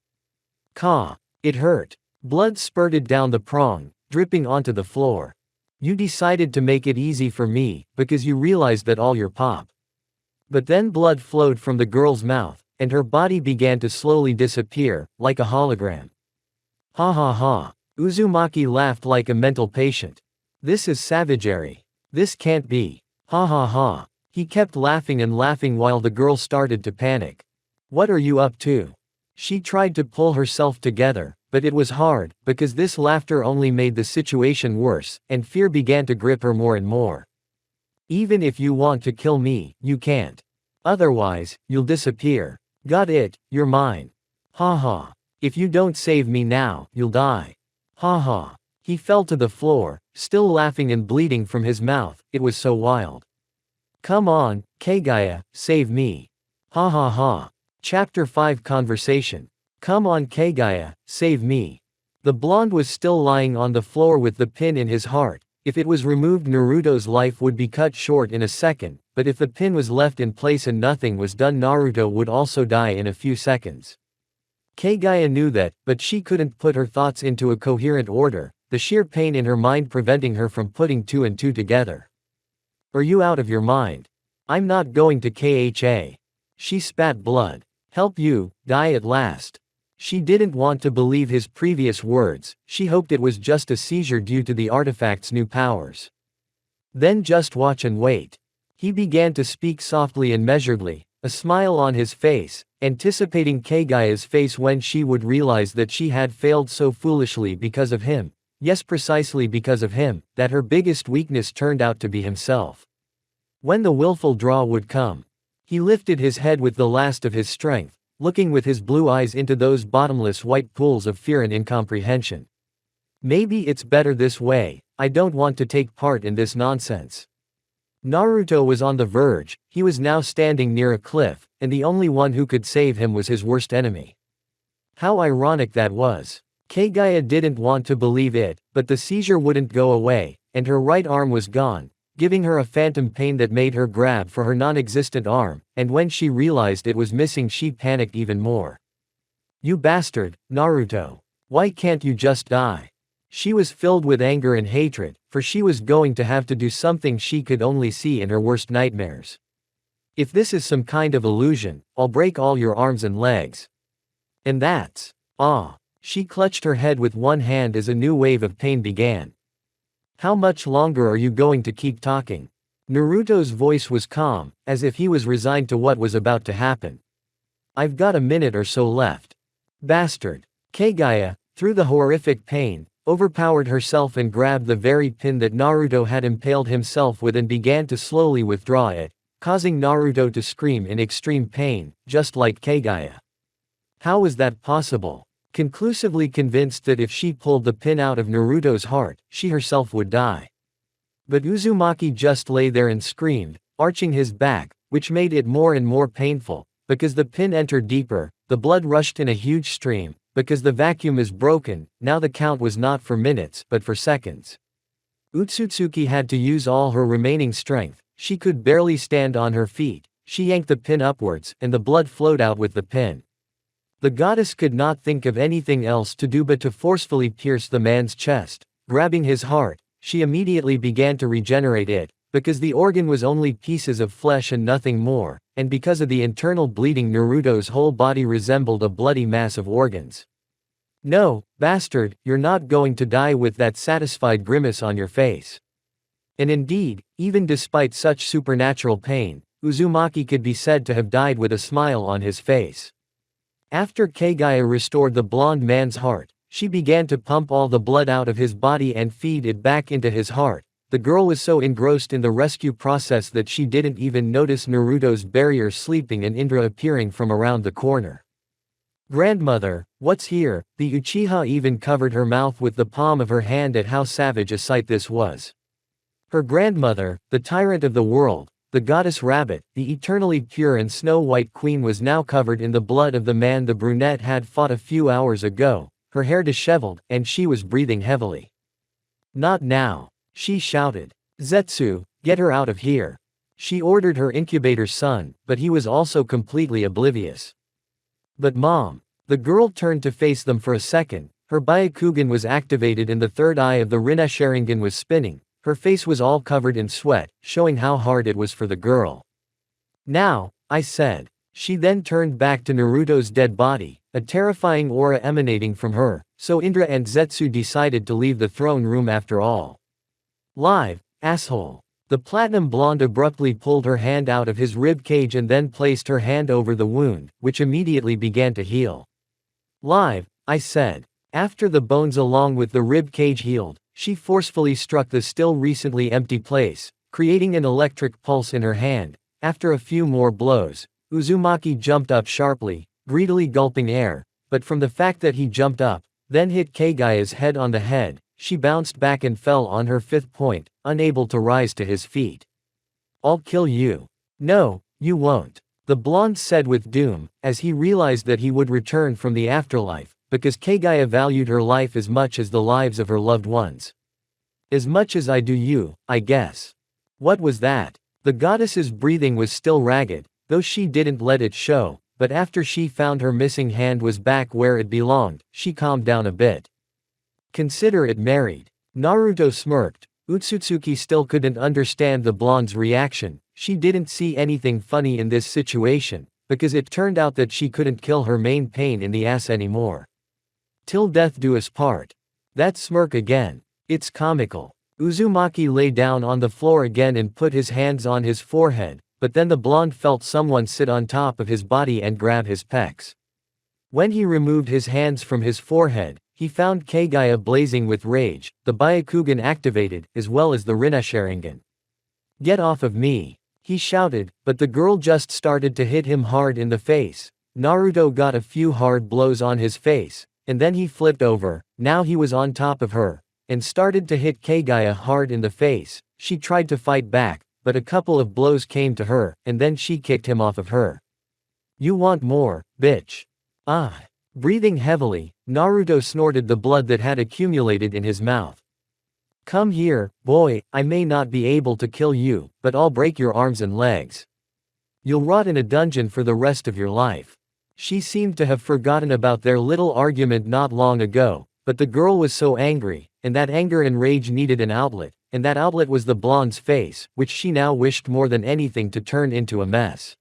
Ka. It hurt. Blood spurted down the prong, dripping onto the floor. You decided to make it easy for me, because you realized that all your pop. But then blood flowed from the girl's mouth, and her body began to slowly disappear, like a hologram. Ha ha ha. Uzumaki laughed like a mental patient. This is savagery. This can't be. Ha ha ha. He kept laughing and laughing while the girl started to panic. What are you up to? She tried to pull herself together, but it was hard, because this laughter only made the situation worse, and fear began to grip her more and more. Even if you want to kill me, you can't. Otherwise, you'll disappear. Got it, you're mine. Ha ha. If you don't save me now, you'll die. Ha ha. He fell to the floor, still laughing and bleeding from his mouth, it was so wild. Come on, Kaguya, save me. Ha ha ha. Chapter 5 Conversation. Come on Kaguya, save me. The blonde was still lying on the floor with the pin in his heart. If it was removed, Naruto's life would be cut short in a second, but if the pin was left in place and nothing was done, Naruto would also die in a few seconds. Kaguya knew that, but she couldn't put her thoughts into a coherent order, the sheer pain in her mind preventing her from putting two and two together. Are you out of your mind? I'm not going to KHA. She spat blood. Help you, die at last. She didn't want to believe his previous words, she hoped it was just a seizure due to the artifact's new powers. Then just watch and wait. He began to speak softly and measuredly, a smile on his face, anticipating Kaguya's face when she would realize that she had failed so foolishly because of him, yes precisely because of him, that her biggest weakness turned out to be himself. When the willful draw would come, he lifted his head with the last of his strength, looking with his blue eyes into those bottomless white pools of fear and incomprehension. Maybe it's better this way, I don't want to take part in this nonsense. Naruto was on the verge, he was now standing near a cliff, and the only one who could save him was his worst enemy. How ironic that was. Kaguya didn't want to believe it, but the seizure wouldn't go away, and her right arm was gone, giving her a phantom pain that made her grab for her non-existent arm, and when she realized it was missing she panicked even more. You bastard, Naruto. Why can't you just die? She was filled with anger and hatred, for she was going to have to do something she could only see in her worst nightmares. If this is some kind of illusion, I'll break all your arms and legs. And that's... She clutched her head with one hand as a new wave of pain began. How much longer are you going to keep talking? Naruto's voice was calm, as if he was resigned to what was about to happen. I've got a minute or so left. Bastard. Kaguya, through the horrific pain, overpowered herself and grabbed the very pin that Naruto had impaled himself with and began to slowly withdraw it, causing Naruto to scream in extreme pain, just like Kaguya. How was that possible? Conclusively convinced that if she pulled the pin out of Naruto's heart, she herself would die. But Uzumaki just lay there and screamed, arching his back, which made it more and more painful, because the pin entered deeper, the blood rushed in a huge stream, because the vacuum is broken, now the count was not for minutes but for seconds. Utsutsuki had to use all her remaining strength, she could barely stand on her feet, she yanked the pin upwards, and the blood flowed out with the pin. The goddess could not think of anything else to do but to forcefully pierce the man's chest. Grabbing his heart, she immediately began to regenerate it, because the organ was only pieces of flesh and nothing more, and because of the internal bleeding Naruto's whole body resembled a bloody mass of organs. "No, bastard, you're not going to die," with that satisfied grimace on your face. And indeed, even despite such supernatural pain, Uzumaki could be said to have died with a smile on his face. After Kaguya restored the blonde man's heart, she began to pump all the blood out of his body and feed it back into his heart. The girl was so engrossed in the rescue process that she didn't even notice Naruto's barrier sleeping and Indra appearing from around the corner. "Grandmother, what's here?" The Uchiha even covered her mouth with the palm of her hand at how savage a sight this was. Her grandmother, the tyrant of the world, the goddess rabbit, the eternally pure and snow-white queen, was now covered in the blood of the man the brunette had fought a few hours ago, her hair disheveled, and she was breathing heavily. "Not now," she shouted. "Zetsu, get her out of here." She ordered her incubator's son, but he was also completely oblivious. "But Mom." The girl turned to face them for a second, her Byakugan was activated and the third eye of the Rinne Sharingan was spinning. Her face was all covered in sweat, showing how hard it was for the girl. "Now," I said. She then turned back to Naruto's dead body, a terrifying aura emanating from her, so Indra and Zetsu decided to leave the throne room after all. "Live, asshole." The platinum blonde abruptly pulled her hand out of his rib cage and then placed her hand over the wound, which immediately began to heal. "Live," I said. After the bones along with the rib cage healed, she forcefully struck the still recently empty place, creating an electric pulse in her hand. After a few more blows, Uzumaki jumped up sharply, greedily gulping air, but from the fact that he jumped up, then hit Kaguya's head on the head, she bounced back and fell on her fifth point, unable to rise to his feet. "I'll kill you." "No, you won't," the blonde said with doom, as he realized that he would return from the afterlife, because Kaguya valued her life as much as the lives of her loved ones. "As much as I do you, I guess." What was that? The goddess's breathing was still ragged, though she didn't let it show, but after she found her missing hand was back where it belonged, she calmed down a bit. "Consider it married." Naruto smirked. Utsutsuki still couldn't understand the blonde's reaction. She didn't see anything funny in this situation, because it turned out that she couldn't kill her main pain in the ass anymore. "Till death do us part." That smirk again. It's comical. Uzumaki lay down on the floor again and put his hands on his forehead, but then the blonde felt someone sit on top of his body and grab his pecs. When he removed his hands from his forehead, he found Kaguya blazing with rage, the Byakugan activated, as well as the Rinne Sharingan. "Get off of me," he shouted, but the girl just started to hit him hard in the face. Naruto got a few hard blows on his face, and then he flipped over, now he was on top of her, and started to hit Kaguya hard in the face. She tried to fight back, but a couple of blows came to her, and then she kicked him off of her. "You want more, bitch." "Ah." Breathing heavily, Naruto snorted the blood that had accumulated in his mouth. "Come here, boy, I may not be able to kill you, but I'll break your arms and legs. You'll rot in a dungeon for the rest of your life." She seemed to have forgotten about their little argument not long ago, but the girl was so angry, and that anger and rage needed an outlet, and that outlet was the blonde's face, which she now wished more than anything to turn into a mess.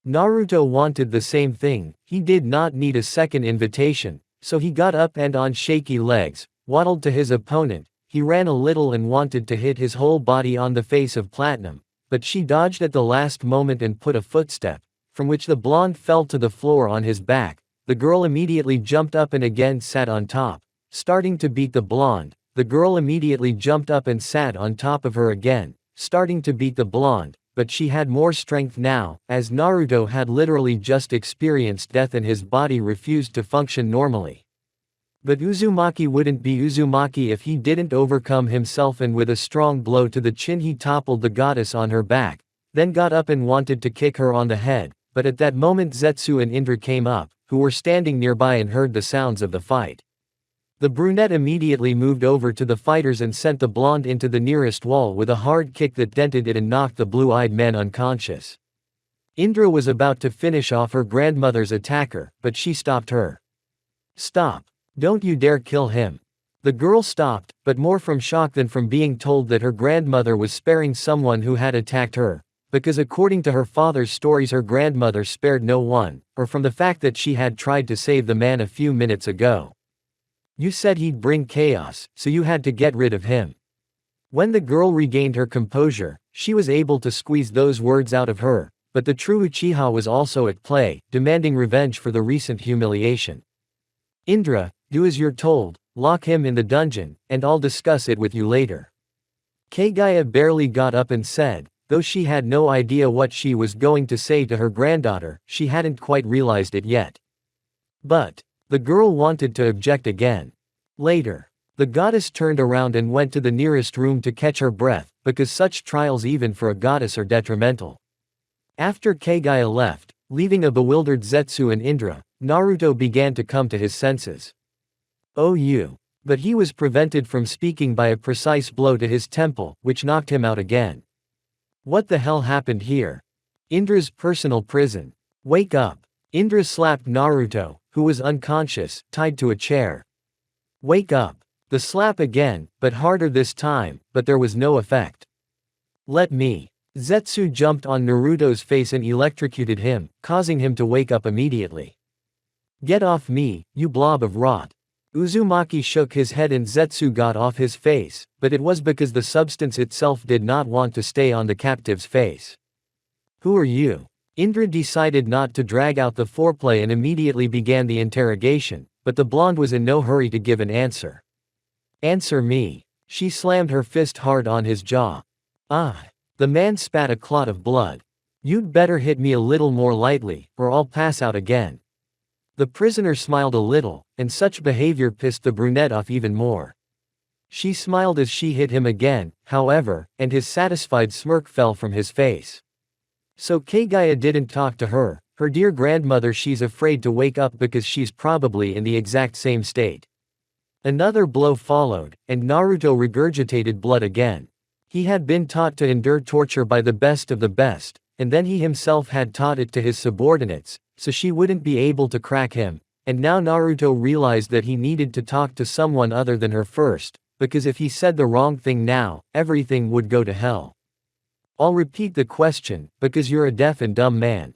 Naruto wanted the same thing. He did not need a second invitation, so he got up and on shaky legs, waddled to his opponent. He ran a little and wanted to hit his whole body on the face of Platinum, but she dodged at the last moment and put a footstep, from which the blonde fell to the floor on his back. The girl immediately jumped up and again sat on top, starting to beat the blonde. The girl immediately jumped up and sat on top of her again, starting to beat the blonde, but she had more strength now, as Naruto had literally just experienced death and his body refused to function normally. But Uzumaki wouldn't be Uzumaki if he didn't overcome himself, and with a strong blow to the chin he toppled the goddess on her back, then got up and wanted to kick her on the head, but at that moment Zetsu and Indra came up, who were standing nearby and heard the sounds of the fight. The brunette immediately moved over to the fighters and sent the blonde into the nearest wall with a hard kick that dented it and knocked the blue-eyed man unconscious. Indra was about to finish off her grandmother's attacker, but she stopped her. "Stop. Don't you dare kill him." The girl stopped, but more from shock than from being told that her grandmother was sparing someone who had attacked her, because according to her father's stories her grandmother spared no one, or from the fact that she had tried to save the man a few minutes ago. "You said he'd bring chaos, so you had to get rid of him." When the girl regained her composure, she was able to squeeze those words out of her, but the true Uchiha was also at play, demanding revenge for the recent humiliation. "Indra, do as you're told, lock him in the dungeon, and I'll discuss it with you later." Kaguya barely got up and said, though she had no idea what she was going to say to her granddaughter, she hadn't quite realized it yet. But the girl wanted to object again. Later, the goddess turned around and went to the nearest room to catch her breath, because such trials even for a goddess are detrimental. After Kaguya left, leaving a bewildered Zetsu and Indra, Naruto began to come to his senses. "Oh you!" But he was prevented from speaking by a precise blow to his temple, which knocked him out again. What the hell happened here? Indra's personal prison. Wake up! Indra slapped Naruto, who was unconscious, tied to a chair. Wake up! The slap again, but harder this time, but there was no effect. Let me! Zetsu jumped on Naruto's face and electrocuted him, causing him to wake up immediately. Get off me, you blob of rot! Uzumaki shook his head and Zetsu got off his face, but it was because the substance itself did not want to stay on the captive's face. Who are you? Indra decided not to drag out the foreplay and immediately began the interrogation, but the blonde was in no hurry to give an answer. Answer me. She slammed her fist hard on his jaw. Ah! The man spat a clot of blood. You'd better hit me a little more lightly, or I'll pass out again. The prisoner smiled a little, and such behavior pissed the brunette off even more. She smiled as she hit him again, however, and his satisfied smirk fell from his face. So Kaguya didn't talk to her, her dear grandmother. She's afraid to wake up because she's probably in the exact same state. Another blow followed, and Naruto regurgitated blood again. He had been taught to endure torture by the best of the best, and then he himself had taught it to his subordinates, so she wouldn't be able to crack him, and now Naruto realized that he needed to talk to someone other than her first, because if he said the wrong thing now, everything would go to hell. I'll repeat the question, because you're a deaf and dumb man.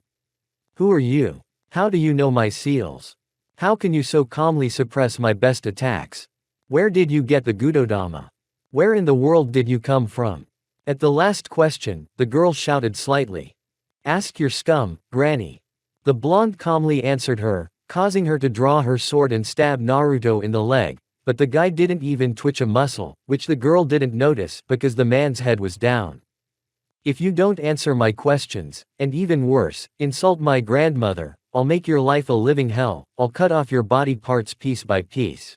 Who are you? How do you know my seals? How can you so calmly suppress my best attacks? Where did you get the Gudodama? Where in the world did you come from? At the last question, the girl shouted slightly. Ask your scum, Granny. The blonde calmly answered her, causing her to draw her sword and stab Naruto in the leg, but the guy didn't even twitch a muscle, which the girl didn't notice because the man's head was down. If you don't answer my questions, and even worse, insult my grandmother, I'll make your life a living hell. I'll cut off your body parts piece by piece.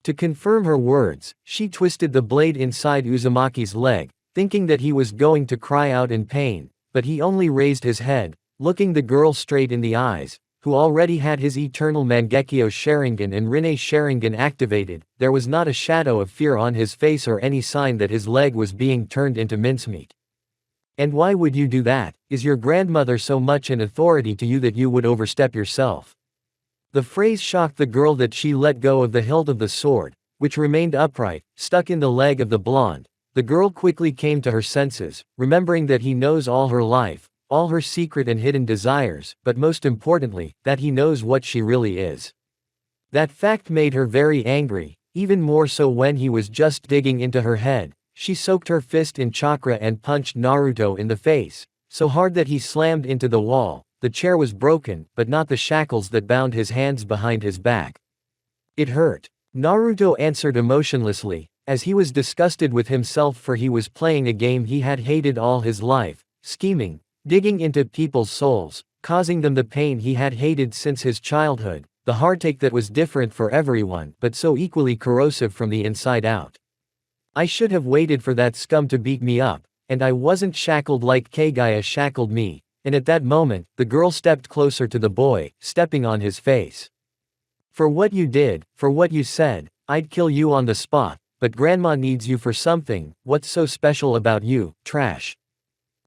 To confirm her words, she twisted the blade inside Uzumaki's leg, thinking that he was going to cry out in pain, but he only raised his head, looking the girl straight in the eyes, who already had his eternal Mangekyo Sharingan and Rinne Sharingan activated. There was not a shadow of fear on his face or any sign that his leg was being turned into mincemeat. And why would you do that? Is your grandmother so much in authority to you that you would overstep yourself? The phrase shocked the girl that she let go of the hilt of the sword, which remained upright, stuck in the leg of the blonde. The girl quickly came to her senses, remembering that he knows all her life, all her secret and hidden desires, but most importantly, that he knows what she really is. That fact made her very angry, even more so when he was just digging into her head. She soaked her fist in chakra and punched Naruto in the face, so hard that he slammed into the wall. The chair was broken, but not the shackles that bound his hands behind his back. It hurt. Naruto answered emotionlessly, as he was disgusted with himself for he was playing a game he had hated all his life, scheming, digging into people's souls, causing them the pain he had hated since his childhood, the heartache that was different for everyone but so equally corrosive from the inside out. I should have waited for that scum to beat me up, and I wasn't shackled like Kaguya shackled me, and at that moment, the girl stepped closer to the boy, stepping on his face. For what you did, for what you said, I'd kill you on the spot, but grandma needs you for something, what's so special about you, trash?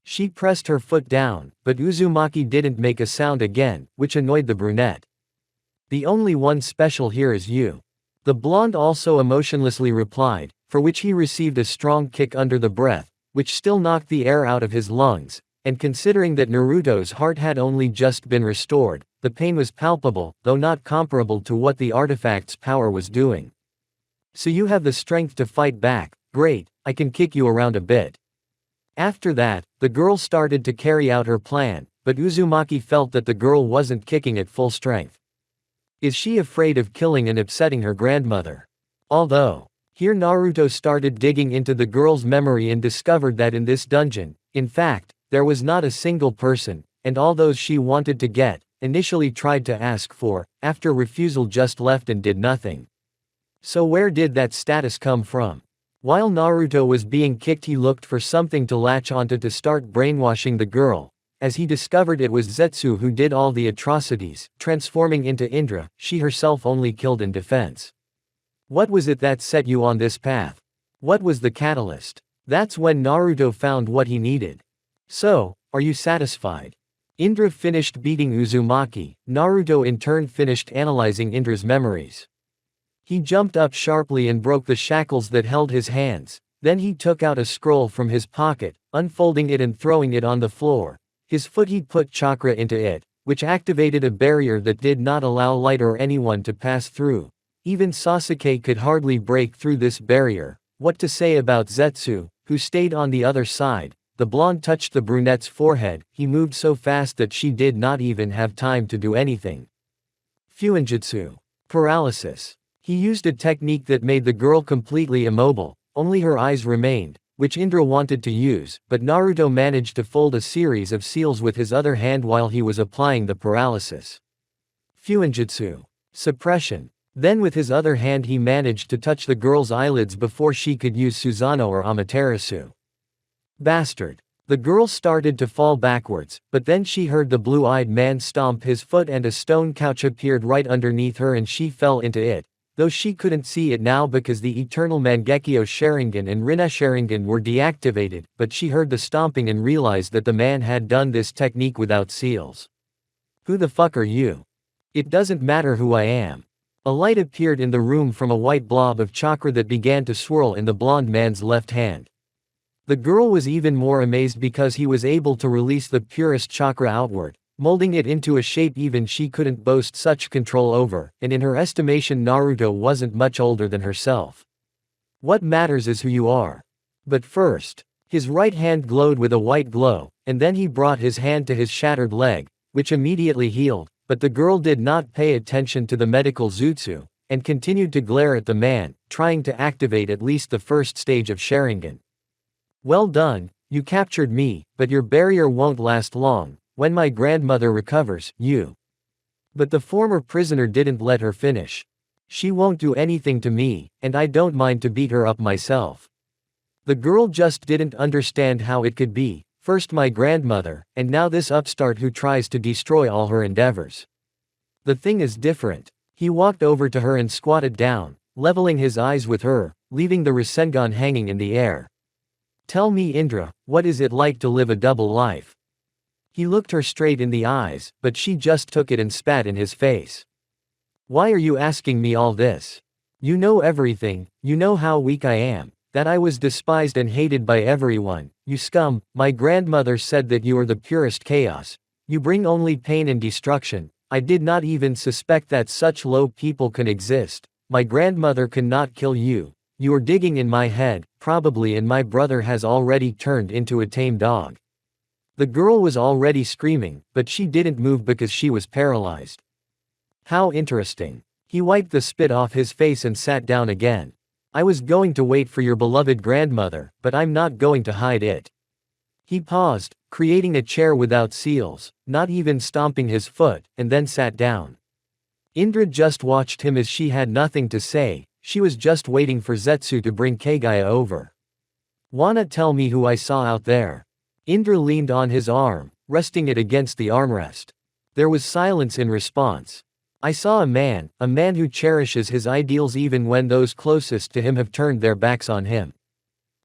She pressed her foot down, but Uzumaki didn't make a sound again, which annoyed the brunette. The only one special here is you. The blonde also emotionlessly replied, for which he received a strong kick under the breath, which still knocked the air out of his lungs, and considering that Naruto's heart had only just been restored, the pain was palpable, though not comparable to what the artifact's power was doing. So you have the strength to fight back, great, I can kick you around a bit. After that, the girl started to carry out her plan, but Uzumaki felt that the girl wasn't kicking at full strength. Is she afraid of killing and upsetting her grandmother? Although, here Naruto started digging into the girl's memory and discovered that in this dungeon, in fact, there was not a single person, and all those she wanted to get, initially tried to ask for, after refusal just left and did nothing. So where did that status come from? While Naruto was being kicked he looked for something to latch onto to start brainwashing the girl, as he discovered it was Zetsu who did all the atrocities, transforming into Indra, she herself only killed in defense. What was it that set you on this path? What was the catalyst? That's when Naruto found what he needed. So, are you satisfied? Indra finished beating Uzumaki, Naruto in turn finished analyzing Indra's memories. He jumped up sharply and broke the shackles that held his hands, then he took out a scroll from his pocket, unfolding it and throwing it on the floor. His foot he put chakra into it, which activated a barrier that did not allow light or anyone to pass through. Even Sasuke could hardly break through this barrier. What to say about Zetsu, who stayed on the other side? The blonde touched the brunette's forehead, he moved so fast that she did not even have time to do anything. Fuinjutsu. Paralysis. He used a technique that made the girl completely immobile, only her eyes remained, which Indra wanted to use, but Naruto managed to fold a series of seals with his other hand while he was applying the paralysis. Fuinjutsu. Suppression. Then with his other hand he managed to touch the girl's eyelids before she could use Susanoo or Amaterasu. Bastard. The girl started to fall backwards, but then she heard the blue-eyed man stomp his foot and a stone couch appeared right underneath her and she fell into it, though she couldn't see it now because the eternal Mangekyo Sharingan and Rinne Sharingan were deactivated, but she heard the stomping and realized that the man had done this technique without seals. Who the fuck are you? It doesn't matter who I am. A light appeared in the room from a white blob of chakra that began to swirl in the blonde man's left hand. The girl was even more amazed because he was able to release the purest chakra outward, molding it into a shape even she couldn't boast such control over, and in her estimation Naruto wasn't much older than herself. What matters is who you are. But first, his right hand glowed with a white glow, and then he brought his hand to his shattered leg, which immediately healed. But the girl did not pay attention to the medical jutsu, and continued to glare at the man, trying to activate at least the first stage of Sharingan. Well done, you captured me, but your barrier won't last long. When my grandmother recovers, you. But the former prisoner didn't let her finish. She won't do anything to me, and I don't mind to beat her up myself. The girl just didn't understand how it could be. First my grandmother, and now this upstart who tries to destroy all her endeavors. The thing is different. He walked over to her and squatted down, leveling his eyes with her, leaving the Rasengan hanging in the air. Tell me Indra, what is it like to live a double life? He looked her straight in the eyes, but she just took it and spat in his face. Why are you asking me all this? You know everything, you know how weak I am. That I was despised and hated by everyone, you scum. My grandmother said that you are the purest chaos. You bring only pain and destruction. I did not even suspect that such low people can exist. My grandmother cannot kill you. You are digging in my head, probably, and my brother has already turned into a tame dog. The girl was already screaming, but she didn't move because she was paralyzed. How interesting. He wiped the spit off his face and sat down again. I was going to wait for your beloved grandmother, but I'm not going to hide it. He paused, creating a chair without seals, not even stomping his foot, and then sat down. Indra just watched him as she had nothing to say. She was just waiting for Zetsu to bring Kaguya over. Wanna tell me who I saw out there? Indra leaned on his arm, resting it against the armrest. There was silence in response. I saw a man who cherishes his ideals even when those closest to him have turned their backs on him.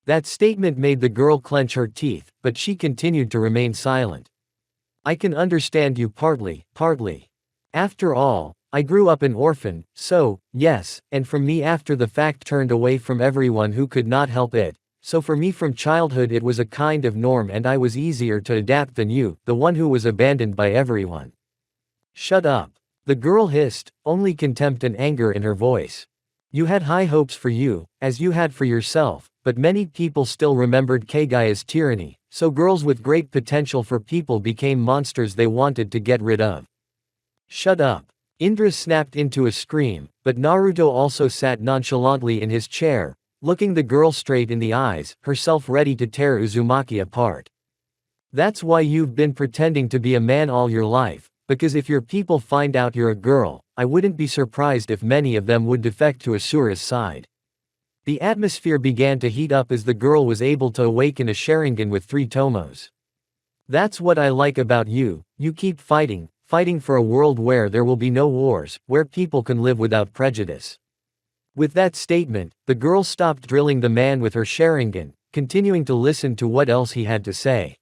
That statement made the girl clench her teeth, but she continued to remain silent. I can understand you partly. After all, I grew up an orphan, so, yes, and from me after the fact turned away from everyone who could not help it, so for me from childhood it was a kind of norm and I was easier to adapt than you, the one who was abandoned by everyone. Shut up. The girl hissed, only contempt and anger in her voice. You had high hopes for you, as you had for yourself, but many people still remembered Kaguya's tyranny, so girls with great potential for people became monsters they wanted to get rid of. Shut up. Indra snapped into a scream, but Naruto also sat nonchalantly in his chair, looking the girl straight in the eyes, herself ready to tear Uzumaki apart. That's why you've been pretending to be a man all your life, because if your people find out you're a girl, I wouldn't be surprised if many of them would defect to Asura's side. The atmosphere began to heat up as the girl was able to awaken a Sharingan with 3 tomos. That's what I like about you, you keep fighting for a world where there will be no wars, where people can live without prejudice. With that statement, the girl stopped drilling the man with her Sharingan, continuing to listen to what else he had to say.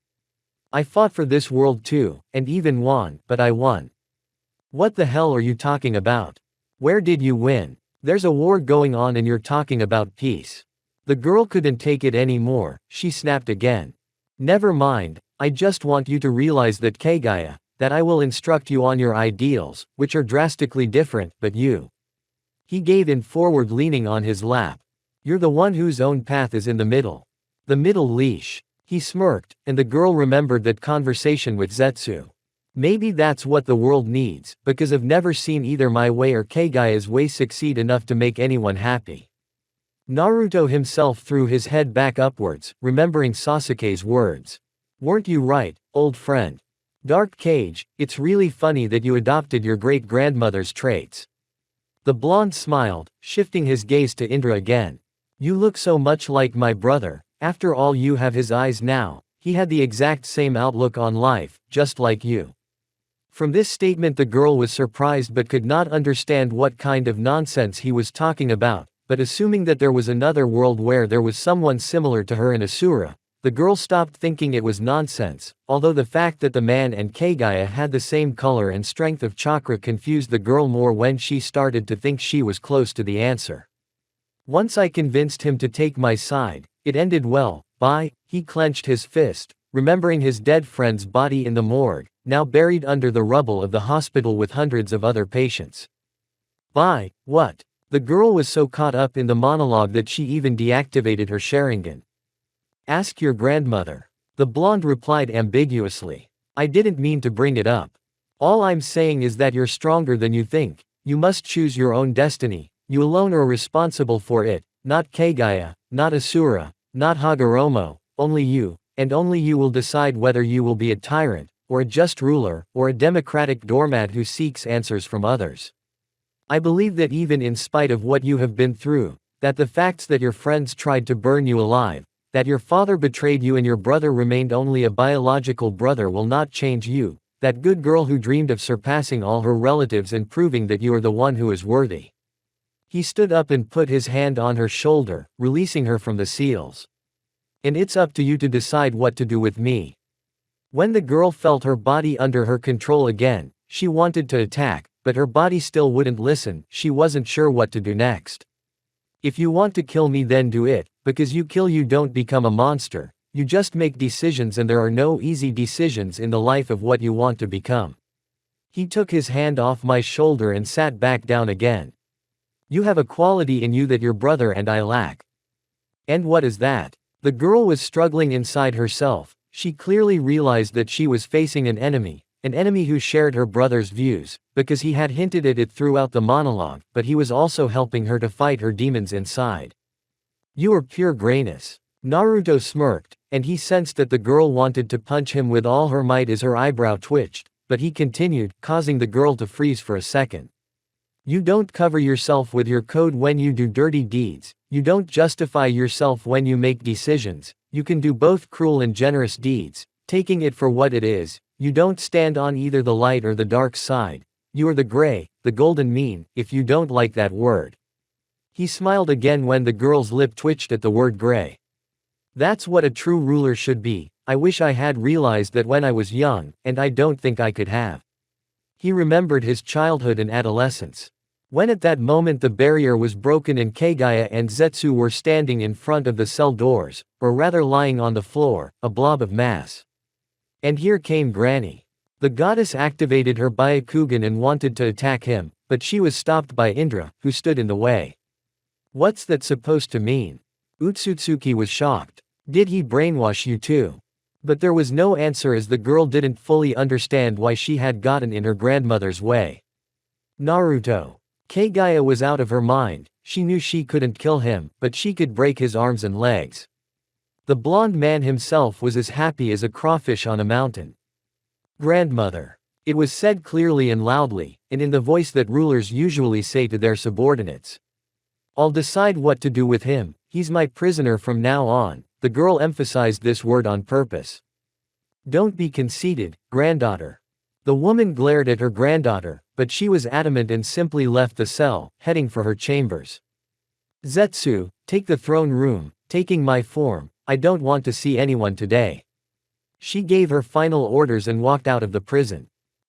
I fought for this world too, and even won, but I won. What the hell are you talking about? Where did you win? There's a war going on and you're talking about peace. The girl couldn't take it anymore, she snapped again. Never mind, I just want you to realize that Kaguya, that I will instruct you on your ideals, which are drastically different, but you. He gave in forward leaning on his lap. You're the one whose own path is in the middle. The middle leash. He smirked, and the girl remembered that conversation with Zetsu. Maybe that's what the world needs, because I've never seen either my way or Kaguya's way succeed enough to make anyone happy. Naruto himself threw his head back upwards, remembering Sasuke's words. Weren't you right, old friend? Dark Cage, it's really funny that you adopted your great-grandmother's traits. The blonde smiled, shifting his gaze to Indra again. You look so much like my brother, after all you have his eyes now, he had the exact same outlook on life, just like you. From this statement the girl was surprised but could not understand what kind of nonsense he was talking about, but assuming that there was another world where there was someone similar to her in Asura, the girl stopped thinking it was nonsense, although the fact that the man and Kaguya had the same color and strength of chakra confused the girl more when she started to think she was close to the answer. Once I convinced him to take my side, it ended well. He clenched his fist, remembering his dead friend's body in the morgue, now buried under the rubble of the hospital with hundreds of other patients. What? The girl was so caught up in the monologue that she even deactivated her Sharingan. Ask your grandmother. The blonde replied ambiguously. I didn't mean to bring it up. All I'm saying is that you're stronger than you think, you must choose your own destiny, you alone are responsible for it, not Kaguya, not Asura, not Hagoromo, only you, and only you will decide whether you will be a tyrant, or a just ruler, or a democratic doormat who seeks answers from others. I believe that even in spite of what you have been through, that the facts that your friends tried to burn you alive, that your father betrayed you and your brother remained only a biological brother will not change you, that good girl who dreamed of surpassing all her relatives and proving that you are the one who is worthy. He stood up and put his hand on her shoulder, releasing her from the seals. And it's up to you to decide what to do with me. When the girl felt her body under her control again, she wanted to attack, but her body still wouldn't listen, she wasn't sure what to do next. If you want to kill me then do it, because you kill you don't become a monster, you just make decisions and there are no easy decisions in the life of what you want to become. He took his hand off my shoulder and sat back down again. You have a quality in you that your brother and I lack. And what is that? The girl was struggling inside herself, she clearly realized that she was facing an enemy, an enemy who shared her brother's views, because he had hinted at it throughout the monologue, but he was also helping her to fight her demons inside. You are pure grayness. Naruto smirked, and he sensed that the girl wanted to punch him with all her might as her eyebrow twitched, but he continued, causing the girl to freeze for a second. You don't cover yourself with your code when you do dirty deeds, you don't justify yourself when you make decisions, you can do both cruel and generous deeds, taking it for what it is, you don't stand on either the light or the dark side, you are the gray, the golden mean, if you don't like that word. He smiled again when the girl's lip twitched at the word gray. That's what a true ruler should be. I wish I had realized that when I was young, and I don't think I could have. He remembered his childhood and adolescence. When at that moment the barrier was broken and Kaguya and Zetsu were standing in front of the cell doors, or rather lying on the floor, a blob of mass. And here came Granny. The goddess activated her Byakugan and wanted to attack him, but she was stopped by Indra, who stood in the way. What's that supposed to mean? Utsutsuki was shocked. Did he brainwash you too? But there was no answer as the girl didn't fully understand why she had gotten in her grandmother's way. Naruto. Kaguya was out of her mind, she knew she couldn't kill him, but she could break his arms and legs. The blonde man himself was as happy as a crawfish on a mountain. Grandmother. It was said clearly and loudly, and in the voice that rulers usually say to their subordinates. I'll decide what to do with him, he's my prisoner from now on. The girl emphasized this word on purpose. Don't be conceited, granddaughter. The woman glared at her granddaughter, but she was adamant and simply left the cell, heading for her chambers. Zetsu, take the throne room, taking my form, I don't want to see anyone today. She gave her final orders and walked out of the prison.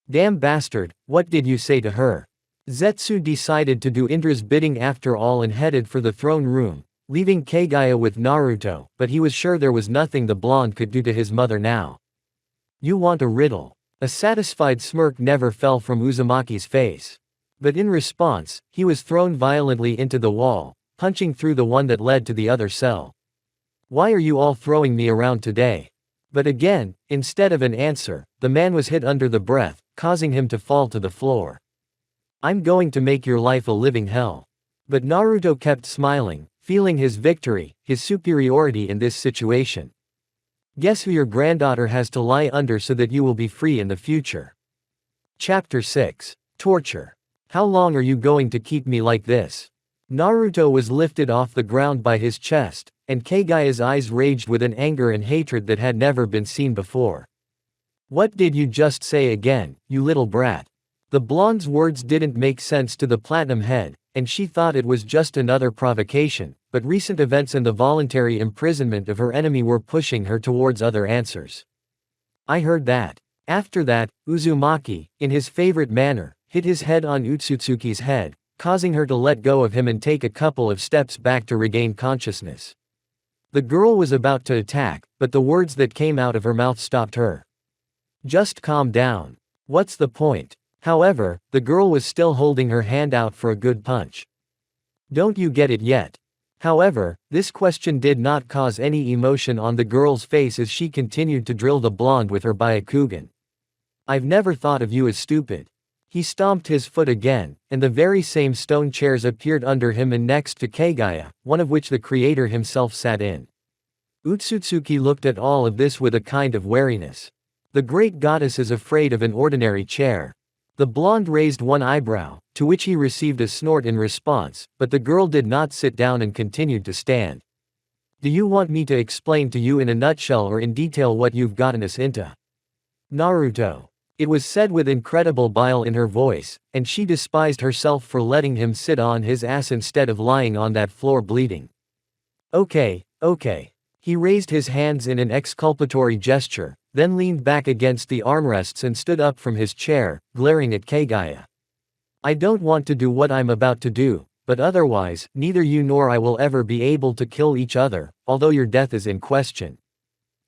Damn bastard, what did you say to her? Zetsu decided to do Indra's bidding after all and headed for the throne room, leaving Kaguya with Naruto, but he was sure there was nothing the blonde could do to his mother now. You want a riddle? A satisfied smirk never fell from Uzumaki's face. But in response, he was thrown violently into the wall, punching through the one that led to the other cell. Why are you all throwing me around today? But again, instead of an answer, the man was hit under the breath, causing him to fall to the floor. I'm going to make your life a living hell. But Naruto kept smiling, feeling his victory, his superiority in this situation. Guess who your granddaughter has to lie under so that you will be free in the future. Chapter 6. Torture. How long are you going to keep me like this? Naruto was lifted off the ground by his chest, and Kaguya's eyes raged with an anger and hatred that had never been seen before. What did you just say again, you little brat? The blonde's words didn't make sense to the platinum head, and she thought it was just another provocation, but recent events and the voluntary imprisonment of her enemy were pushing her towards other answers. I heard that. After that, Uzumaki, in his favorite manner, hit his head on Utsutsuki's head, causing her to let go of him and take a couple of steps back to regain consciousness. The girl was about to attack, but the words that came out of her mouth stopped her. Just calm down. What's the point? However, the girl was still holding her hand out for a good punch. Don't you get it yet? However, this question did not cause any emotion on the girl's face as she continued to drill the blonde with her Byakugan. I've never thought of you as stupid. He stomped his foot again, and the very same stone chairs appeared under him and next to Kaguya, one of which the creator himself sat in. Utsutsuki looked at all of this with a kind of wariness. The great goddess is afraid of an ordinary chair. The blonde raised one eyebrow, to which he received a snort in response, but the girl did not sit down and continued to stand. Do you want me to explain to you in a nutshell or in detail what you've gotten us into? Naruto. It was said with incredible bile in her voice, and she despised herself for letting him sit on his ass instead of lying on that floor bleeding. Okay. He raised his hands in an exculpatory gesture, then leaned back against the armrests and stood up from his chair, glaring at Kaguya. I don't want to do what I'm about to do, but otherwise, neither you nor I will ever be able to kill each other, although your death is in question.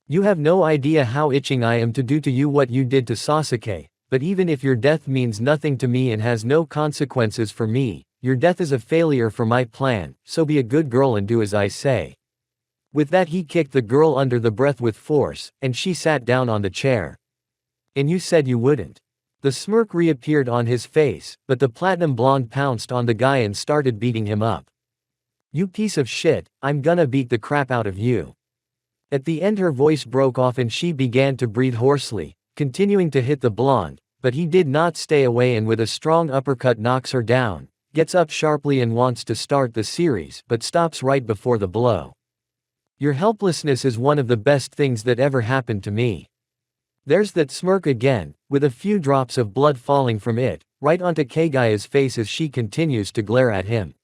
You have no idea how itching I am to do to you what you did to Sasuke, but even if your death means nothing to me and has no consequences for me, your death is a failure for my plan, so be a good girl and do as I say. With that he kicked the girl under the breath with force, and she sat down on the chair. And you said you wouldn't. The smirk reappeared on his face, but the platinum blonde pounced on the guy and started beating him up. You piece of shit, I'm gonna beat the crap out of you. At the end her voice broke off and she began to breathe hoarsely, continuing to hit the blonde, but he did not stay away and with a strong uppercut knocks her down, gets up sharply and wants to start the series but stops right before the blow. Your helplessness is one of the best things that ever happened to me. There's that smirk again, with a few drops of blood falling from it, right onto Kaguya's face as she continues to glare at him.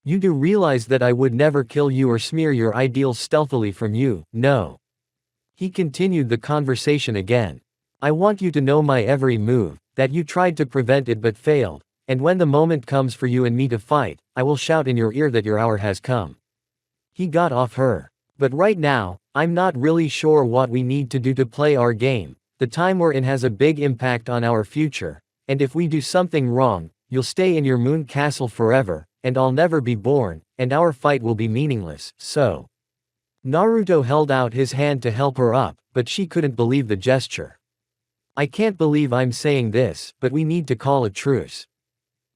You do realize that I would never kill you or smear your ideals stealthily from you, no. He continued the conversation again. I want you to know my every move, that you tried to prevent it but failed, and when the moment comes for you and me to fight, I will shout in your ear that your hour has come. He got off her. But right now, I'm not really sure what we need to do to play our game. The time we're in has a big impact on our future, and if we do something wrong, you'll stay in your moon castle forever, and I'll never be born, and our fight will be meaningless, so. Naruto held out his hand to help her up, but she couldn't believe the gesture. I can't believe I'm saying this, but we need to call a truce.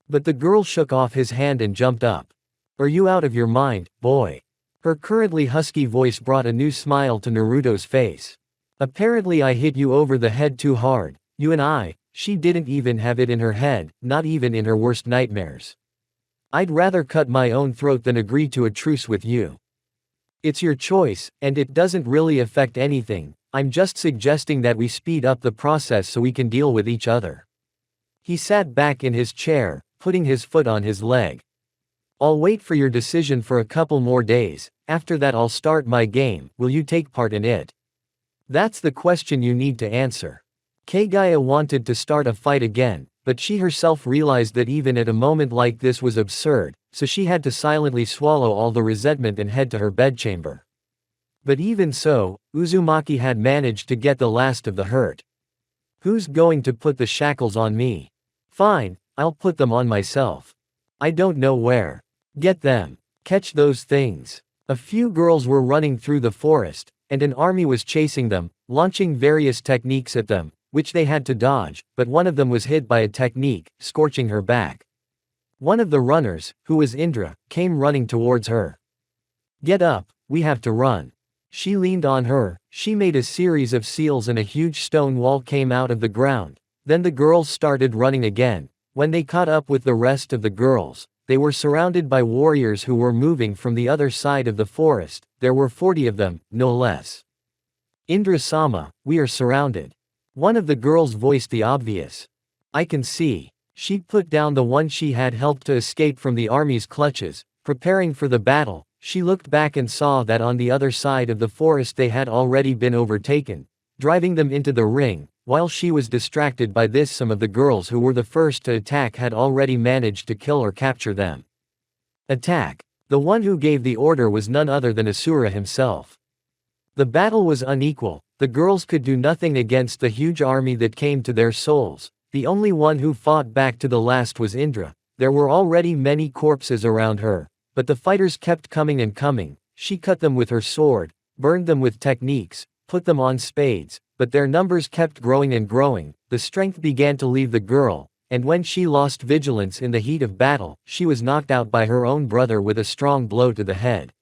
But the girl shook off his hand and jumped up. Are you out of your mind, boy? Her currently husky voice brought a new smile to Naruto's face. Apparently I hit you over the head too hard, you and I. She didn't even have it in her head, not even in her worst nightmares. I'd rather cut my own throat than agree to a truce with you. It's your choice, and it doesn't really affect anything. I'm just suggesting that we speed up the process so we can deal with each other. He sat back in his chair, putting his foot on his leg. I'll wait for your decision for a couple more days, after that I'll start my game, will you take part in it? That's the question you need to answer. Kaguya wanted to start a fight again, but she herself realized that even at a moment like this was absurd, so she had to silently swallow all the resentment and head to her bedchamber. But even so, Uzumaki had managed to get the last of the hurt. Who's going to put the shackles on me? Fine, I'll put them on myself. I don't know where. Get them. Catch those things. A few girls were running through the forest, and an army was chasing them, launching various techniques at them, which they had to dodge, but one of them was hit by a technique, scorching her back. One of the runners, who was Indra, came running towards her. Get up, we have to run. She leaned on her, she made a series of seals and a huge stone wall came out of the ground. Then the girls started running again. When they caught up with the rest of the girls, they were surrounded by warriors who were moving from the other side of the forest. There were 40 of them, no less. Indra-sama, we are surrounded. One of the girls voiced the obvious. I can see. She put down the one she had helped to escape from the army's clutches, preparing for the battle. She looked back and saw that on the other side of the forest they had already been overtaken, driving them into the ring. While she was distracted by this, some of the girls who were the first to attack had already managed to kill or capture them. Attack. The one who gave the order was none other than Asura himself. The battle was unequal. The girls could do nothing against the huge army that came to their souls. The only one who fought back to the last was Indra. There were already many corpses around her, but the fighters kept coming and coming. She cut them with her sword, burned them with techniques, put them on spades, but their numbers kept growing and growing. The strength began to leave the girl, and when she lost vigilance in the heat of battle, she was knocked out by her own brother with a strong blow to the head.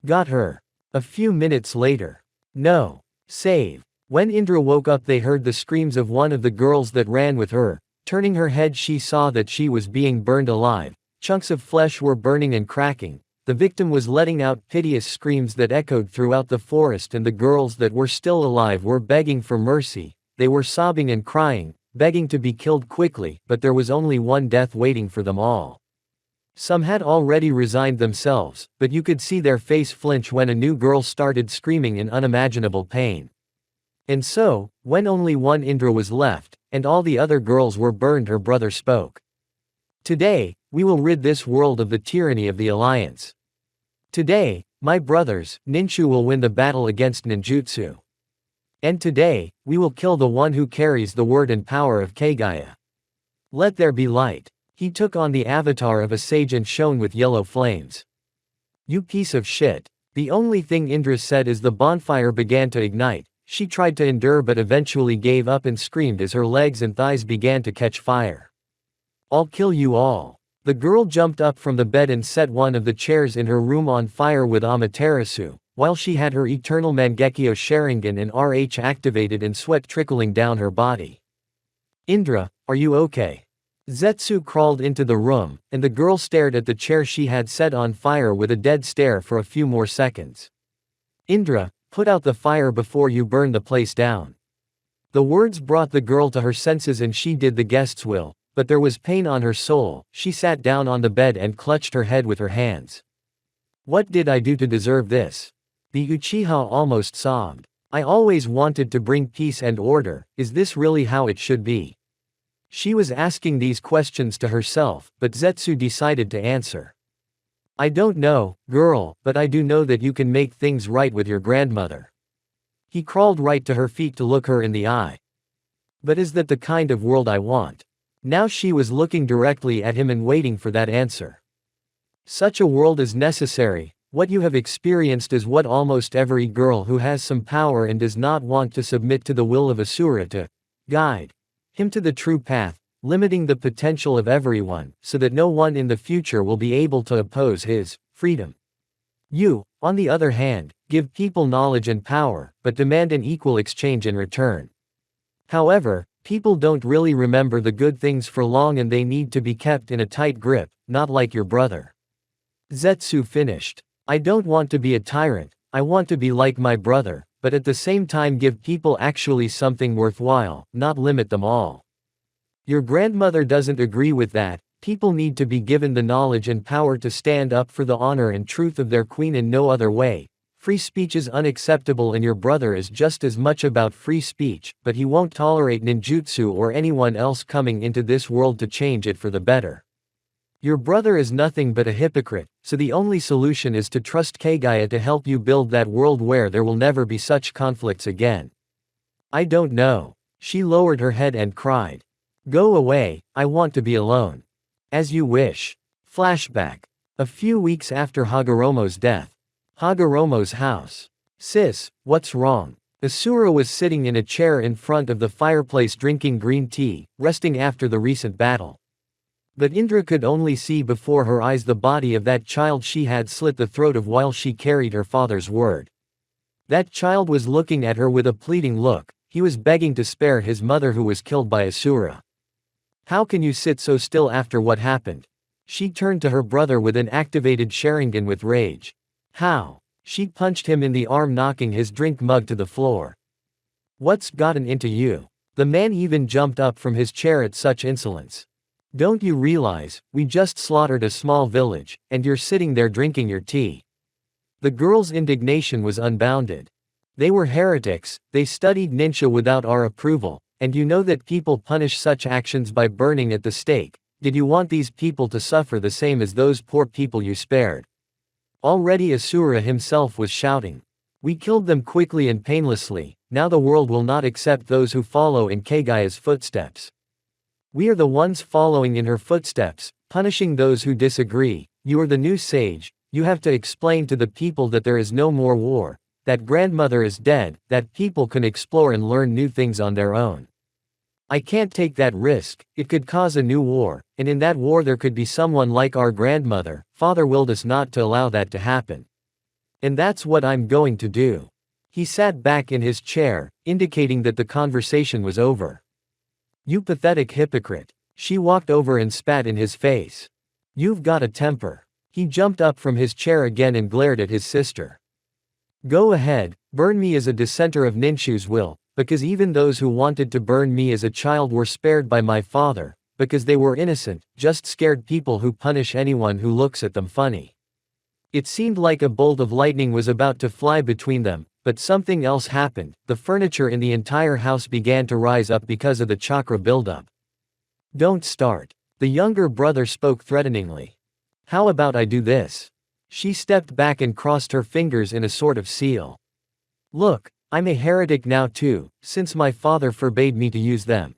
Got her. A few minutes later. No. Save. When Indra woke up they heard the screams of one of the girls that ran with her. Turning her head she saw that she was being burned alive. Chunks of flesh were burning and cracking. The victim was letting out piteous screams that echoed throughout the forest, and the girls that were still alive were begging for mercy. They were sobbing and crying, begging to be killed quickly, but there was only one death waiting for them all. Some had already resigned themselves, but you could see their face flinch when a new girl started screaming in unimaginable pain. And so, when only one Indra was left, and all the other girls were burned, her brother spoke. Today, we will rid this world of the tyranny of the Alliance. Today, my brothers, Ninshu will win the battle against ninjutsu. And today, we will kill the one who carries the word and power of Kaguya. Let there be light. He took on the avatar of a sage and shone with yellow flames. You piece of shit. The only thing Indra said as the bonfire began to ignite. She tried to endure but eventually gave up and screamed as her legs and thighs began to catch fire. I'll kill you all. The girl jumped up from the bed and set one of the chairs in her room on fire with Amaterasu, while she had her eternal Mangekyo Sharingan and RH activated and sweat trickling down her body. Indra, are you okay? Zetsu crawled into the room, and the girl stared at the chair she had set on fire with a dead stare for a few more seconds. Indra, put out the fire before you burn the place down. The words brought the girl to her senses and she did the guest's will, but there was pain on her soul. She sat down on the bed and clutched her head with her hands. What did I do to deserve this? The Uchiha almost sobbed. I always wanted to bring peace and order. Is this really how it should be? She was asking these questions to herself, but Zetsu decided to answer. I don't know, girl, but I do know that you can make things right with your grandmother. He crawled right to her feet to look her in the eye. But is that the kind of world I want? Now she was looking directly at him and waiting for that answer. Such a world is necessary. What you have experienced is what almost every girl who has some power and does not want to submit to the will of Asura to guide him to the true path, limiting the potential of everyone, so that no one in the future will be able to oppose his freedom. You, on the other hand, give people knowledge and power, but demand an equal exchange in return. However, people don't really remember the good things for long and they need to be kept in a tight grip, not like your brother. Zetsu finished. I don't want to be a tyrant, I want to be like my brother, but at the same time give people actually something worthwhile, not limit them all. Your grandmother doesn't agree with that. People need to be given the knowledge and power to stand up for the honor and truth of their queen in no other way. Free speech is unacceptable and your brother is just as much about free speech, but he won't tolerate ninjutsu or anyone else coming into this world to change it for the better. Your brother is nothing but a hypocrite, so the only solution is to trust Kaguya to help you build that world where there will never be such conflicts again. I don't know. She lowered her head and cried. Go away, I want to be alone. As you wish. Flashback. A few weeks after Hagoromo's death. Hagoromo's house. Sis, what's wrong? Asura was sitting in a chair in front of the fireplace drinking green tea, resting after the recent battle. But Indra could only see before her eyes the body of that child she had slit the throat of while she carried her father's word. That child was looking at her with a pleading look. He was begging to spare his mother who was killed by Asura. How can you sit so still after what happened? She turned to her brother with an activated Sharingan with rage. How? She punched him in the arm, knocking his drink mug to the floor. What's gotten into you? The man even jumped up from his chair at such insolence. Don't you realize, we just slaughtered a small village, and you're sitting there drinking your tea? The girl's indignation was unbounded. They were heretics, they studied ninja without our approval, and you know that people punish such actions by burning at the stake. Did you want these people to suffer the same as those poor people you spared? Already Asura himself was shouting. We killed them quickly and painlessly, now the world will not accept those who follow in Kaguya's footsteps. We are the ones following in her footsteps, punishing those who disagree. You are the new sage, you have to explain to the people that there is no more war, that grandmother is dead, that people can explore and learn new things on their own. I can't take that risk, it could cause a new war, and in that war there could be someone like our grandmother. Father willed us not to allow that to happen. And that's what I'm going to do. He sat back in his chair, indicating that the conversation was over. You pathetic hypocrite. She walked over and spat in his face. You've got a temper. He jumped up from his chair again and glared at his sister. Go ahead, burn me as a dissenter of Ninshu's will, because even those who wanted to burn me as a child were spared by my father, because they were innocent, just scared people who punish anyone who looks at them funny. It seemed like a bolt of lightning was about to fly between them, but something else happened. The furniture in the entire house began to rise up because of the chakra buildup. Don't start. The younger brother spoke threateningly. How about I do this? She stepped back and crossed her fingers in a sort of seal. Look, I'm a heretic now too, since my father forbade me to use them.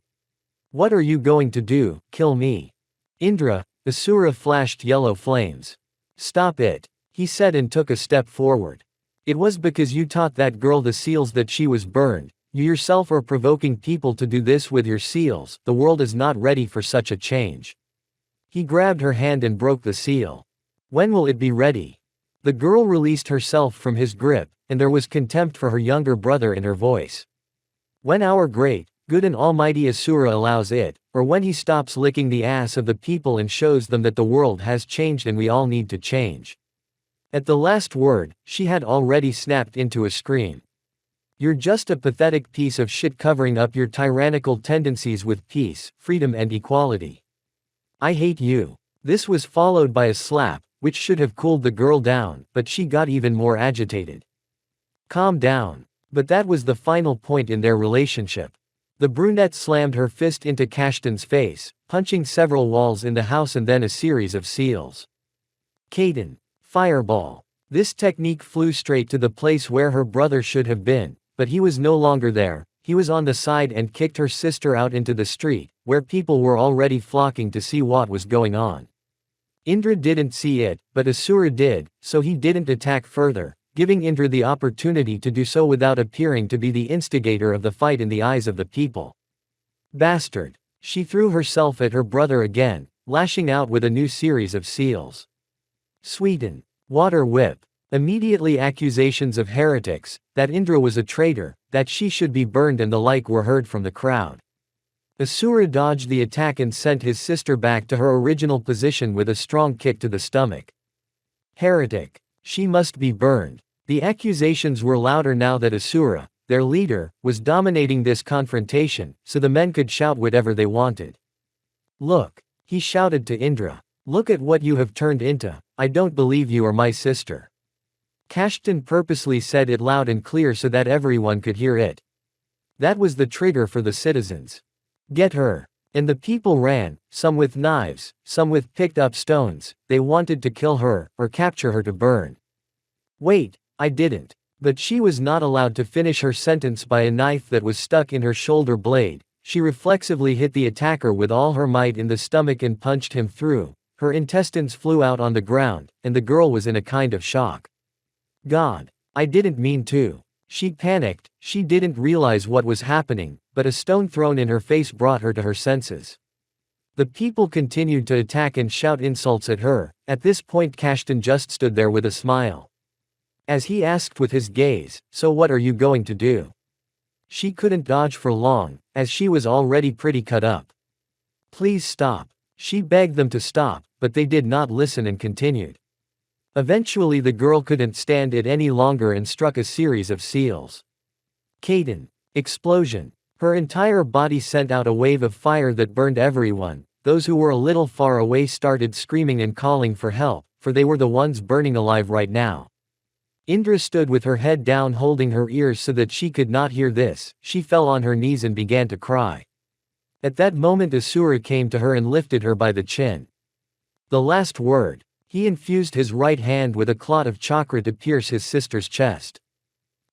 What are you going to do, kill me? Indra, Asura flashed yellow flames. Stop it, he said and took a step forward. It was because you taught that girl the seals that she was burned. You yourself are provoking people to do this with your seals. The world is not ready for such a change. He grabbed her hand and broke the seal. When will it be ready? The girl released herself from his grip, and there was contempt for her younger brother in her voice. When our great, good and almighty Asura allows it, or when he stops licking the ass of the people and shows them that the world has changed and we all need to change. At the last word, she had already snapped into a scream. You're just a pathetic piece of shit covering up your tyrannical tendencies with peace, freedom and equality. I hate you. This was followed by a slap, which should have cooled the girl down, but she got even more agitated. Calm down. But that was the final point in their relationship. The brunette slammed her fist into Kashtan's face, punching several walls in the house and then a series of seals. Kaden. Fireball. This technique flew straight to the place where her brother should have been, but he was no longer there. He was on the side and kicked her sister out into the street, where people were already flocking to see what was going on. Indra didn't see it, but Asura did, so he didn't attack further, giving Indra the opportunity to do so without appearing to be the instigator of the fight in the eyes of the people. Bastard. She threw herself at her brother again, lashing out with a new series of seals. Sweden. Water whip. Immediately accusations of heretics, that Indra was a traitor, that she should be burned and the like were heard from the crowd. Asura dodged the attack and sent his sister back to her original position with a strong kick to the stomach. Heretic. She must be burned. The accusations were louder now that Asura, their leader, was dominating this confrontation, so the men could shout whatever they wanted. Look. He shouted to Indra. Look at what you have turned into. I don't believe you are my sister. Kashtan purposely said it loud and clear so that everyone could hear it. That was the trigger for the citizens. Get her. And the people ran, some with knives, some with picked up stones. They wanted to kill her, or capture her to burn. Wait, I didn't. But she was not allowed to finish her sentence by a knife that was stuck in her shoulder blade. She reflexively hit the attacker with all her might in the stomach and punched him through. Her intestines flew out on the ground, and the girl was in a kind of shock. God. I didn't mean to. She panicked. She didn't realize what was happening, but a stone thrown in her face brought her to her senses. The people continued to attack and shout insults at her. At this point Kashtan just stood there with a smile. As he asked with his gaze, so what are you going to do? She couldn't dodge for long, as she was already pretty cut up. Please stop. She begged them to stop, but they did not listen and continued. Eventually the girl couldn't stand it any longer and struck a series of seals. Kaden. Explosion. Her entire body sent out a wave of fire that burned everyone. Those who were a little far away started screaming and calling for help, for they were the ones burning alive right now. Indra stood with her head down holding her ears so that she could not hear this. She fell on her knees and began to cry. At that moment Asura came to her and lifted her by the chin. The last word. He infused his right hand with a clot of chakra to pierce his sister's chest.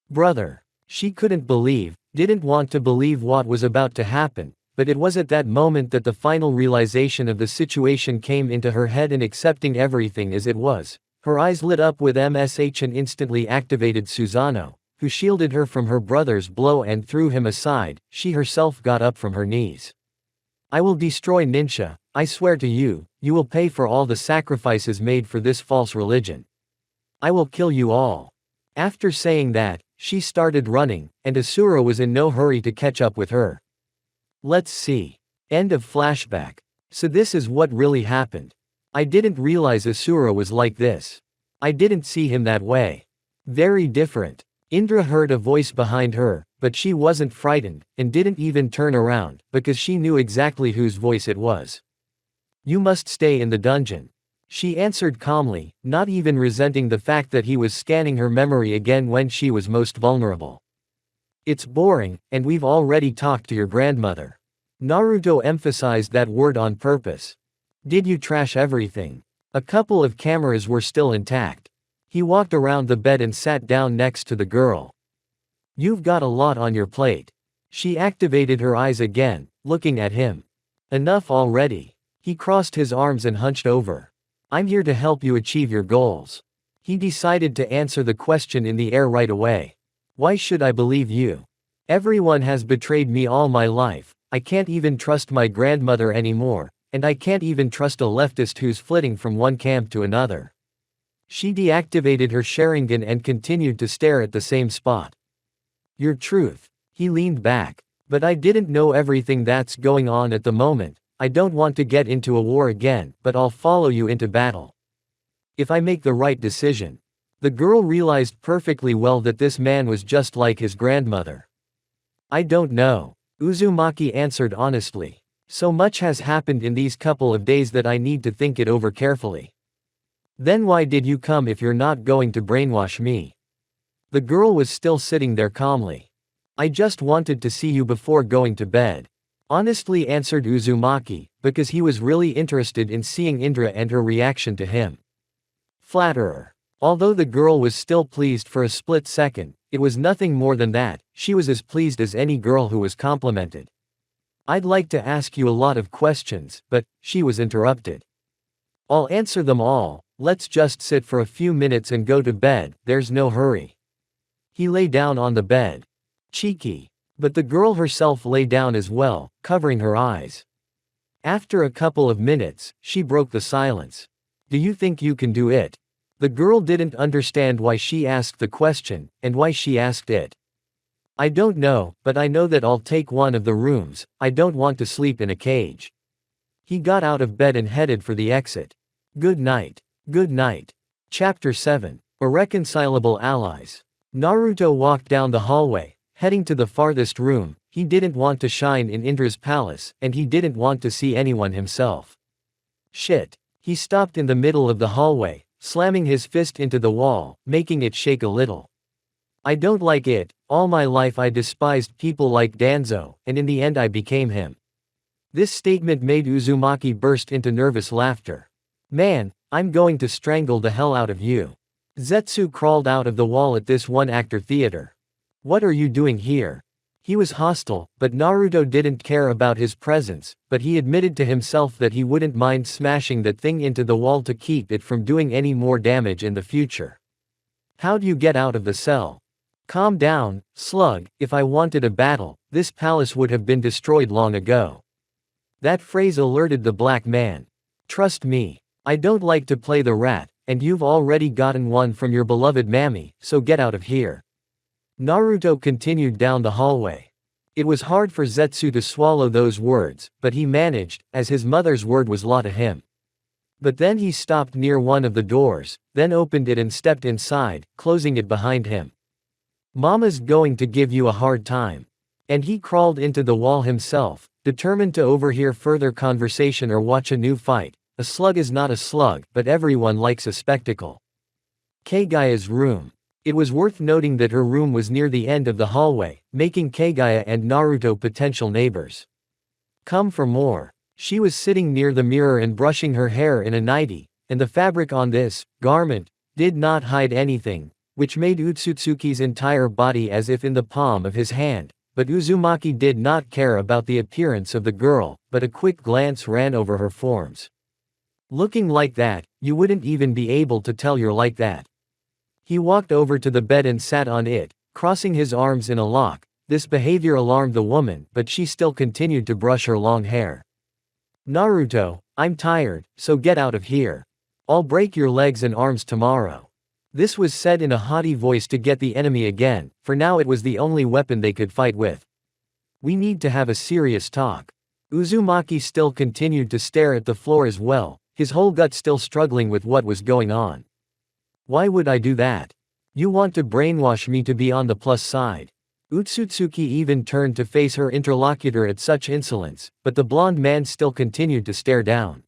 Brother. She couldn't believe, didn't want to believe what was about to happen, but it was at that moment that the final realization of the situation came into her head, and accepting everything as it was. Her eyes lit up with MSH and instantly activated Susano, who shielded her from her brother's blow and threw him aside. She herself got up from her knees. I will destroy Ninsha, I swear to you, you will pay for all the sacrifices made for this false religion. I will kill you all. After saying that, she started running, and Asura was in no hurry to catch up with her. Let's see. End of flashback. So this is what really happened. I didn't realize Asura was like this. I didn't see him that way. Very different. Indra heard a voice behind her, but she wasn't frightened, and didn't even turn around, because she knew exactly whose voice it was. You must stay in the dungeon. She answered calmly, not even resenting the fact that he was scanning her memory again when she was most vulnerable. It's boring, and we've already talked to your grandmother. Naruto emphasized that word on purpose. Did you trash everything? A couple of cameras were still intact. He walked around the bed and sat down next to the girl. You've got a lot on your plate. She activated her eyes again, looking at him. Enough already. He crossed his arms and hunched over. I'm here to help you achieve your goals. He decided to answer the question in the air right away. Why should I believe you? Everyone has betrayed me all my life. I can't even trust my grandmother anymore, and I can't even trust a leftist who's flitting from one camp to another. She deactivated her Sharingan and continued to stare at the same spot. Your truth. He leaned back. But I didn't know everything that's going on at the moment. I don't want to get into a war again, but I'll follow you into battle. If I make the right decision. The girl realized perfectly well that this man was just like his grandmother. I don't know. Uzumaki answered honestly. So much has happened in these couple of days that I need to think it over carefully. Then why did you come if you're not going to brainwash me? The girl was still sitting there calmly. I just wanted to see you before going to bed. Honestly answered Uzumaki, because he was really interested in seeing Indra and her reaction to him. Flatterer. Although the girl was still pleased for a split second, it was nothing more than that. She was as pleased as any girl who was complimented. I'd like to ask you a lot of questions, but she was interrupted. I'll answer them all. Let's just sit for a few minutes and go to bed, there's no hurry. He lay down on the bed. Cheeky. But the girl herself lay down as well, covering her eyes. After a couple of minutes, she broke the silence. Do you think you can do it? The girl didn't understand why she asked the question, and why she asked it. I don't know, but I know that I'll take one of the rooms. I don't want to sleep in a cage. He got out of bed and headed for the exit. Good night. Good night. Chapter 7. Irreconcilable Allies. Naruto walked down the hallway, heading to the farthest room. He didn't want to shine in Indra's palace, and he didn't want to see anyone himself. Shit. He stopped in the middle of the hallway, slamming his fist into the wall, making it shake a little. I don't like it. All my life I despised people like Danzo, and in the end I became him. This statement made Uzumaki burst into nervous laughter. Man, I'm going to strangle the hell out of you. Zetsu crawled out of the wall at this one-actor theater. What are you doing here? He was hostile, but Naruto didn't care about his presence, but he admitted to himself that he wouldn't mind smashing that thing into the wall to keep it from doing any more damage in the future. How'd you get out of the cell? Calm down, slug. If I wanted a battle, this palace would have been destroyed long ago. That phrase alerted the black man. Trust me. I don't like to play the rat, and you've already gotten one from your beloved mammy, so get out of here. Naruto continued down the hallway. It was hard for Zetsu to swallow those words, but he managed, as his mother's word was law to him. But then he stopped near one of the doors, then opened it and stepped inside, closing it behind him. Mama's going to give you a hard time. And he crawled into the wall himself, determined to overhear further conversation or watch a new fight. A slug is not a slug, but everyone likes a spectacle. Kaguya's room. It was worth noting that her room was near the end of the hallway, making Kaguya and Naruto potential neighbors. Come for more. She was sitting near the mirror and brushing her hair in a nightie, and the fabric on this garment did not hide anything, which made Utsutsuki's entire body as if in the palm of his hand. But Uzumaki did not care about the appearance of the girl, but a quick glance ran over her forms. Looking like that, you wouldn't even be able to tell you're like that. He walked over to the bed and sat on it, crossing his arms in a lock. This behavior alarmed the woman, but she still continued to brush her long hair. Naruto, I'm tired, so get out of here. I'll break your legs and arms tomorrow. This was said in a haughty voice to get the enemy again, for now it was the only weapon they could fight with. We need to have a serious talk. Uzumaki still continued to stare at the floor as well, his whole gut still struggling with what was going on. Why would I do that? You want to brainwash me to be on the plus side. Utsutsuki even turned to face her interlocutor at such insolence, but the blonde man still continued to stare down.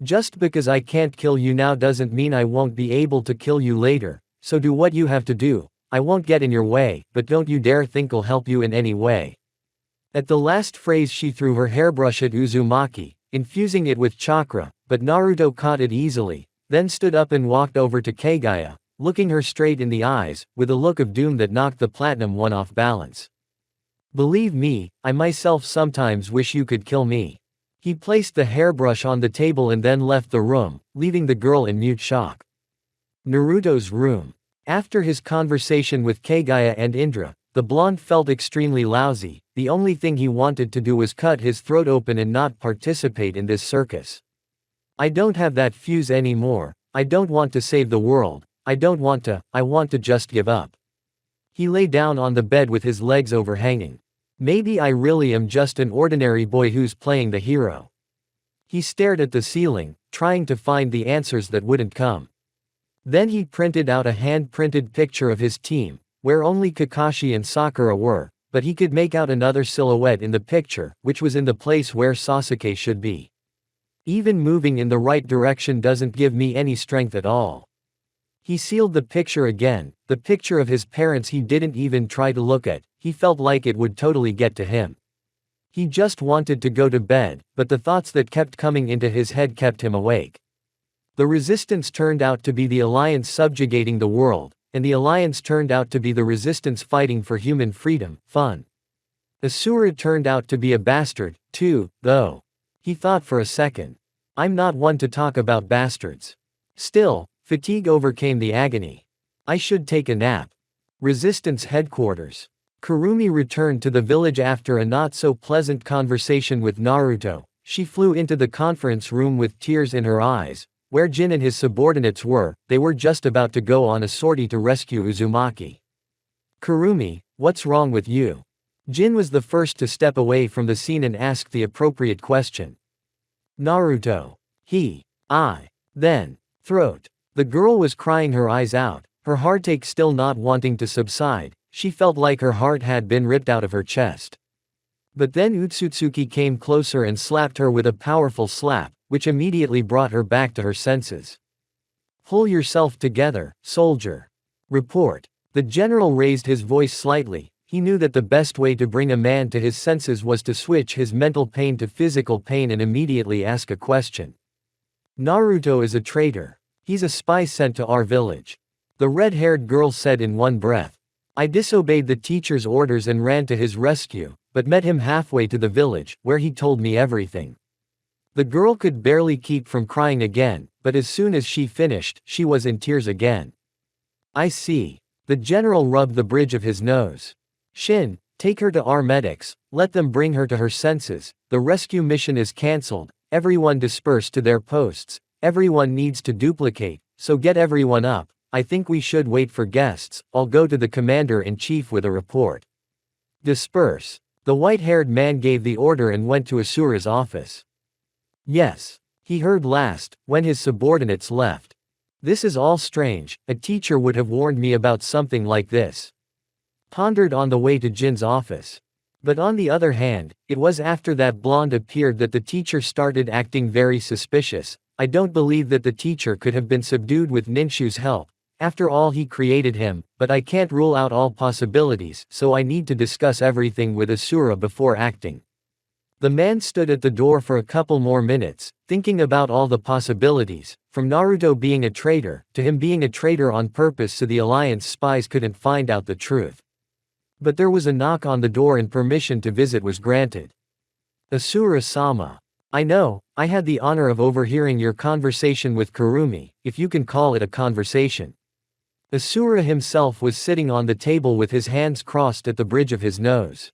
Just because I can't kill you now doesn't mean I won't be able to kill you later, so do what you have to do. I won't get in your way, but don't you dare think I'll help you in any way. At the last phrase she threw her hairbrush at Uzumaki, infusing it with chakra, but Naruto caught it easily, then stood up and walked over to Kaguya, looking her straight in the eyes, with a look of doom that knocked the platinum one off balance. Believe me, I myself sometimes wish you could kill me. He placed the hairbrush on the table and then left the room, leaving the girl in mute shock. Naruto's room. After his conversation with Kaguya and Indra, the blonde felt extremely lousy. The only thing he wanted to do was cut his throat open and not participate in this circus. I don't have that fuse anymore. I don't want to save the world. I want to just give up. He lay down on the bed with his legs overhanging. Maybe I really am just an ordinary boy who's playing the hero. He stared at the ceiling, trying to find the answers that wouldn't come. Then he printed out a hand-printed picture of his team, where only Kakashi and Sakura were, but he could make out another silhouette in the picture, which was in the place where Sasuke should be. Even moving in the right direction doesn't give me any strength at all. He sealed the picture again, the picture of his parents he didn't even try to look at. He felt like it would totally get to him. He just wanted to go to bed, but the thoughts that kept coming into his head kept him awake. The resistance turned out to be the Alliance subjugating the world, and the Alliance turned out to be the resistance fighting for human freedom, fun. Asura turned out to be a bastard, too, though. He thought for a second. I'm not one to talk about bastards. Still, fatigue overcame the agony. I should take a nap. Resistance headquarters. Kurumi returned to the village after a not-so-pleasant conversation with Naruto. She flew into the conference room with tears in her eyes. Where Jin and his subordinates were, they were just about to go on a sortie to rescue Uzumaki. Kurumi, what's wrong with you? Jin was the first to step away from the scene and ask the appropriate question. Naruto. Then. Throat. The girl was crying her eyes out, her heartache still not wanting to subside. She felt like her heart had been ripped out of her chest. But then Utsutsuki came closer and slapped her with a powerful slap, which immediately brought her back to her senses. Pull yourself together, soldier. Report. The general raised his voice slightly. He knew that the best way to bring a man to his senses was to switch his mental pain to physical pain and immediately ask a question. Naruto is a traitor. He's a spy sent to our village. The red-haired girl said in one breath. I disobeyed the teacher's orders and ran to his rescue, but met him halfway to the village, where he told me everything. The girl could barely keep from crying again, but as soon as she finished, she was in tears again. I see. The general rubbed the bridge of his nose. Shin, take her to our medics, let them bring her to her senses. The rescue mission is cancelled, everyone disperse to their posts, everyone needs to duplicate, so get everyone up. I think we should wait for guests. I'll go to the commander-in-chief with a report. Disperse. The white-haired man gave the order and went to Asura's office. Yes. He heard last, when his subordinates left. This is all strange, a teacher would have warned me about something like this. Pondered on the way to Jin's office. But on the other hand, it was after that blonde appeared that the teacher started acting very suspicious. I don't believe that the teacher could have been subdued with Ninshu's help. After all, he created him, but I can't rule out all possibilities, so I need to discuss everything with Asura before acting. The man stood at the door for a couple more minutes, thinking about all the possibilities, from Naruto being a traitor, to him being a traitor on purpose so the Alliance spies couldn't find out the truth. But there was a knock on the door and permission to visit was granted. Asura-sama. I know, I had the honor of overhearing your conversation with Kurumi, if you can call it a conversation. Asura himself was sitting on the table with his hands crossed at the bridge of his nose.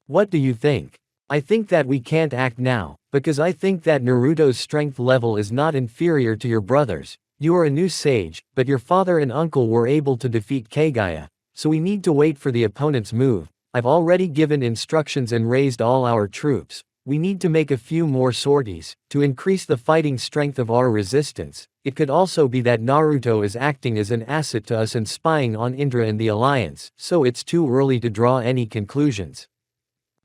What do you think? I think that we can't act now, because I think that Naruto's strength level is not inferior to your brother's. You are a new sage, but your father and uncle were able to defeat Kaguya, so we need to wait for the opponent's move. I've already given instructions and raised all our troops. We need to make a few more sorties, to increase the fighting strength of our resistance. It could also be that Naruto is acting as an asset to us and spying on Indra and the Alliance, so it's too early to draw any conclusions.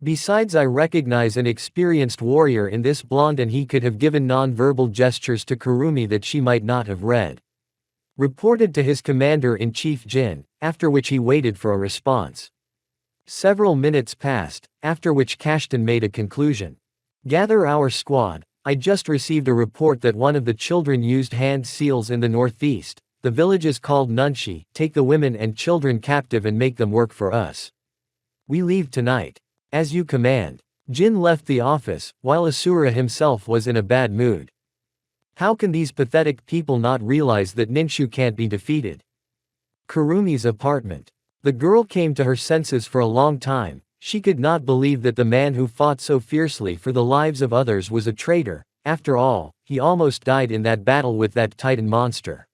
Besides, I recognize an experienced warrior in this blonde, and he could have given non-verbal gestures to Kurumi that she might not have read. Reported to his commander-in-chief Jin, after which he waited for a response. Several minutes passed, after which Kashtan made a conclusion. Gather our squad. I just received a report that one of the children used hand seals in the northeast. The village is called Nunshi. Take the women and children captive and make them work for us. We leave tonight. As you command. Jin left the office, while Asura himself was in a bad mood. How can these pathetic people not realize that Ninshu can't be defeated? Kurumi's apartment. The girl came to her senses for a long time. She could not believe that the man who fought so fiercely for the lives of others was a traitor. After all, he almost died in that battle with that titan monster.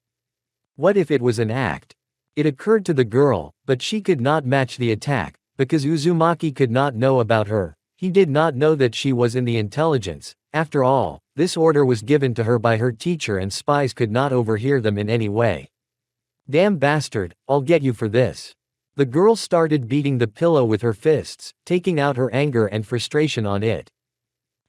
What if it was an act? It occurred to the girl, but she could not match the attack, because Uzumaki could not know about her. He did not know that she was in the intelligence. After all, this order was given to her by her teacher and spies could not overhear them in any way. Damn bastard, I'll get you for this. The girl started beating the pillow with her fists, taking out her anger and frustration on it.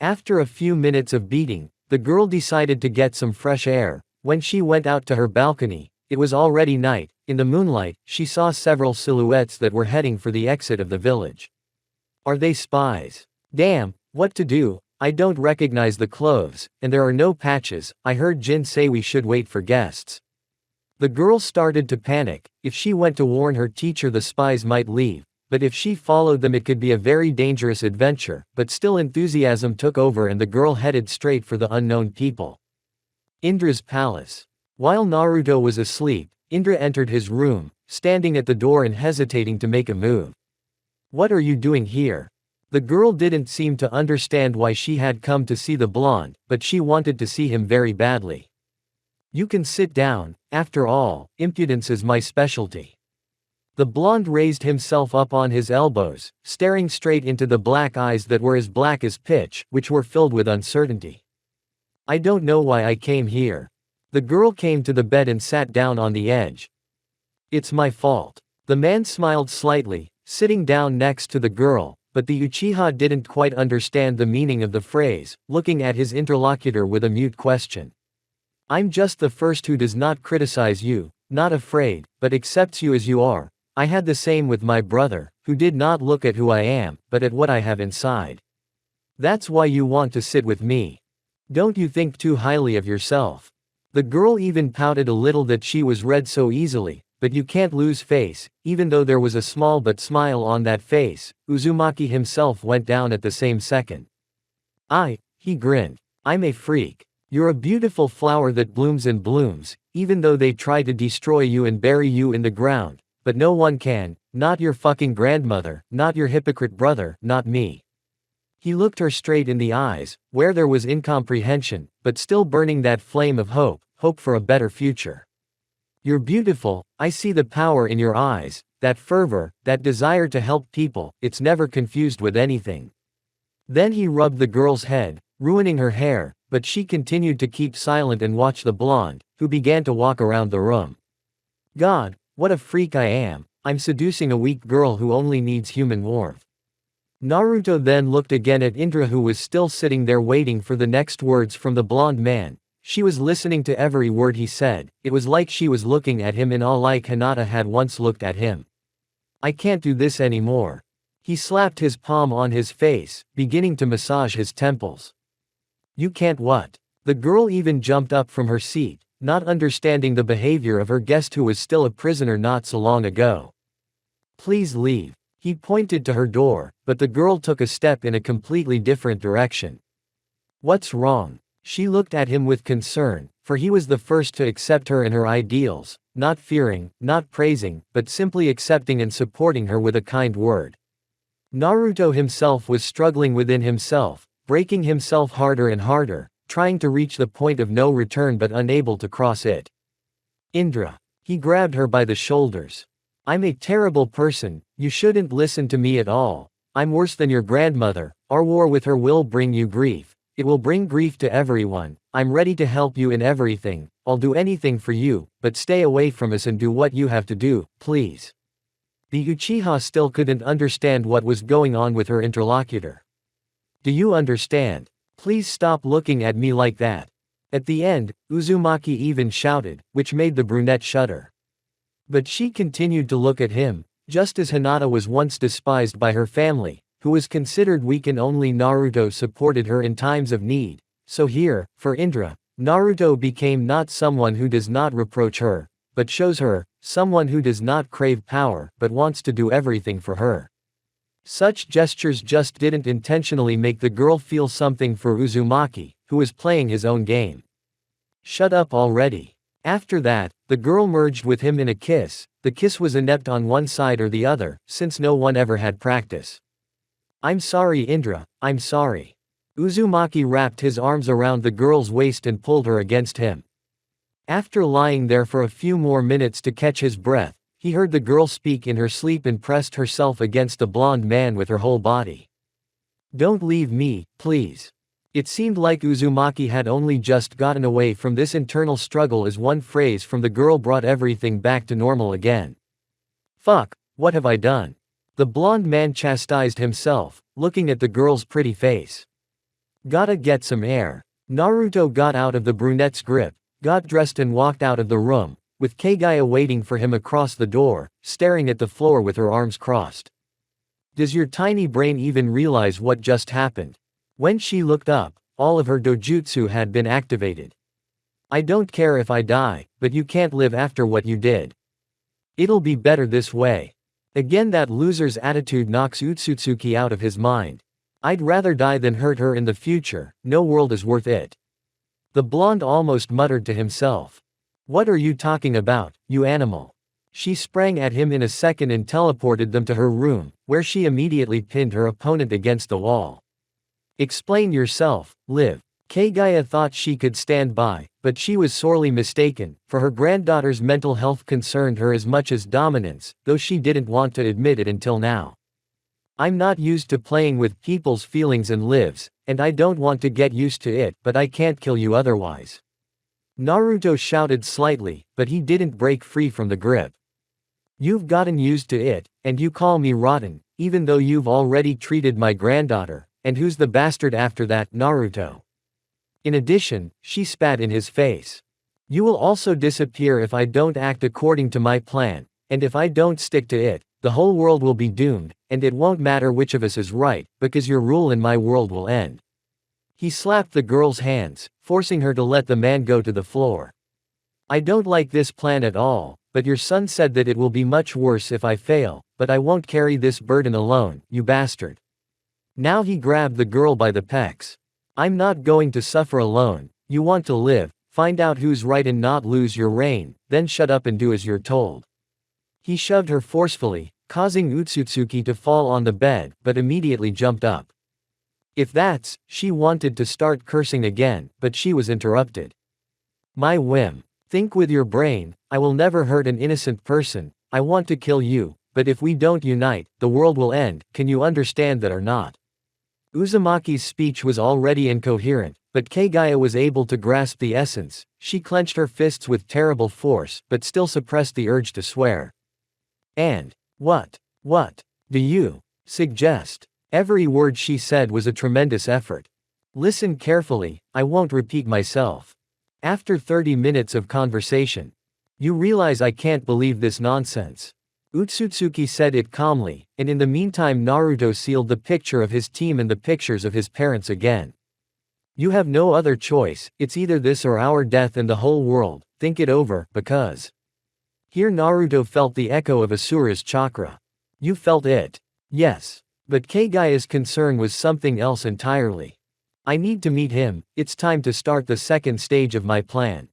After a few minutes of beating, the girl decided to get some fresh air. When she went out to her balcony, it was already night. In the moonlight, she saw several silhouettes that were heading for the exit of the village. Are they spies? Damn, what to do? I don't recognize the clothes, and there are no patches. I heard Jin say we should wait for guests. The girl started to panic. If she went to warn her teacher, the spies might leave, but if she followed them, it could be a very dangerous adventure. But still, enthusiasm took over and the girl headed straight for the unknown people. Indra's palace. While Naruto was asleep, Indra entered his room, standing at the door and hesitating to make a move. What are you doing here? The girl didn't seem to understand why she had come to see the blonde, but she wanted to see him very badly. You can sit down, after all, impudence is my specialty. The blonde raised himself up on his elbows, staring straight into the black eyes that were as black as pitch, which were filled with uncertainty. I don't know why I came here. The girl came to the bed and sat down on the edge. It's my fault. The man smiled slightly, sitting down next to the girl, but the Uchiha didn't quite understand the meaning of the phrase, looking at his interlocutor with a mute question. I'm just the first who does not criticize you, not afraid, but accepts you as you are. I had the same with my brother, who did not look at who I am, but at what I have inside. That's why you want to sit with me. Don't you think too highly of yourself? The girl even pouted a little that she was read so easily, but you can't lose face. Even though there was a small but smile on that face, Uzumaki himself went down at the same second. He grinned. I'm a freak. You're a beautiful flower that blooms and blooms, even though they try to destroy you and bury you in the ground, but no one can, not your fucking grandmother, not your hypocrite brother, not me. He looked her straight in the eyes, where there was incomprehension, but still burning that flame of hope for a better future. You're beautiful, I see the power in your eyes, that fervor, that desire to help people, it's never confused with anything. Then he rubbed the girl's head, ruining her hair, but she continued to keep silent and watch the blonde, who began to walk around the room. God, what a freak I am, I'm seducing a weak girl who only needs human warmth. Naruto then looked again at Indra, who was still sitting there waiting for the next words from the blonde man. She was listening to every word he said. It was like she was looking at him in awe, like Hinata had once looked at him. I can't do this anymore. He slapped his palm on his face, beginning to massage his temples. You can't what? The girl even jumped up from her seat, not understanding the behavior of her guest who was still a prisoner not so long ago. Please leave. He pointed to her door, but the girl took a step in a completely different direction. What's wrong? She looked at him with concern, for he was the first to accept her and her ideals, not fearing, not praising, but simply accepting and supporting her with a kind word. Naruto himself was struggling within himself, breaking himself harder and harder, trying to reach the point of no return but unable to cross it. Indra. He grabbed her by the shoulders. I'm a terrible person, you shouldn't listen to me at all. I'm worse than your grandmother. Our war with her will bring you grief. It will bring grief to everyone. I'm ready to help you in everything. I'll do anything for you, but stay away from us and do what you have to do, please. The Uchiha still couldn't understand what was going on with her interlocutor. Do you understand? Please stop looking at me like that. At the end, Uzumaki even shouted, which made the brunette shudder. But she continued to look at him, just as Hinata was once despised by her family, who was considered weak and only Naruto supported her in times of need. So here, for Indra, Naruto became not someone who does not reproach her, but shows her, someone who does not crave power but wants to do everything for her. Such gestures just didn't intentionally make the girl feel something for Uzumaki, who was playing his own game. Shut up already. After that, the girl merged with him in a kiss. The kiss was inept on one side or the other, since no one ever had practice. I'm sorry Indra, I'm sorry. Uzumaki wrapped his arms around the girl's waist and pulled her against him. After lying there for a few more minutes to catch his breath, he heard the girl speak in her sleep and pressed herself against the blonde man with her whole body. Don't leave me, please. It seemed like Uzumaki had only just gotten away from this internal struggle as one phrase from the girl brought everything back to normal again. Fuck, what have I done? The blonde man chastised himself, looking at the girl's pretty face. Gotta get some air. Naruto got out of the brunette's grip, got dressed and walked out of the room, with Kaguya waiting for him across the door, staring at the floor with her arms crossed. Does your tiny brain even realize what just happened? When she looked up, all of her dojutsu had been activated. I don't care if I die, but you can't live after what you did. It'll be better this way. Again that loser's attitude knocks Utsutsuki out of his mind. I'd rather die than hurt her in the future, no world is worth it. The blonde almost muttered to himself. What are you talking about, you animal? She sprang at him in a second and teleported them to her room, where she immediately pinned her opponent against the wall. Explain yourself, Liv. Kaguya thought she could stand by, but she was sorely mistaken, for her granddaughter's mental health concerned her as much as dominance, though she didn't want to admit it until now. I'm not used to playing with people's feelings and lives, and I don't want to get used to it, but I can't kill you otherwise. Naruto shouted slightly, but he didn't break free from the grip. You've gotten used to it, and you call me rotten, even though you've already treated my granddaughter. And who's the bastard after that, Naruto? In addition, she spat in his face. You will also disappear if I don't act according to my plan, and if I don't stick to it, the whole world will be doomed, and it won't matter which of us is right, because your rule in my world will end. He slapped the girl's hands, forcing her to let the man go to the floor. I don't like this plan at all, but your son said that it will be much worse if I fail, but I won't carry this burden alone, you bastard. Now he grabbed the girl by the pecs. I'm not going to suffer alone. You want to live, find out who's right and not lose your reign, then shut up and do as you're told. He shoved her forcefully, causing Utsutsuki to fall on the bed, but immediately jumped up. If that's, she wanted to start cursing again, but she was interrupted. My whim. Think with your brain, I will never hurt an innocent person, I want to kill you, but if we don't unite, the world will end, can you understand that or not? Uzumaki's speech was already incoherent, but Kaguya was able to grasp the essence. She clenched her fists with terrible force, but still suppressed the urge to swear. And, what do you suggest? Every word she said was a tremendous effort. Listen carefully, I won't repeat myself. After 30 minutes of conversation, you realize I can't believe this nonsense. Utsutsuki said it calmly, and in the meantime Naruto sealed the picture of his team and the pictures of his parents again. You have no other choice, it's either this or our death and the whole world, think it over, because. Here Naruto felt the echo of Asura's chakra. You felt it. Yes. But Kaguya's concern was something else entirely. I need to meet him, it's time to start the second stage of my plan.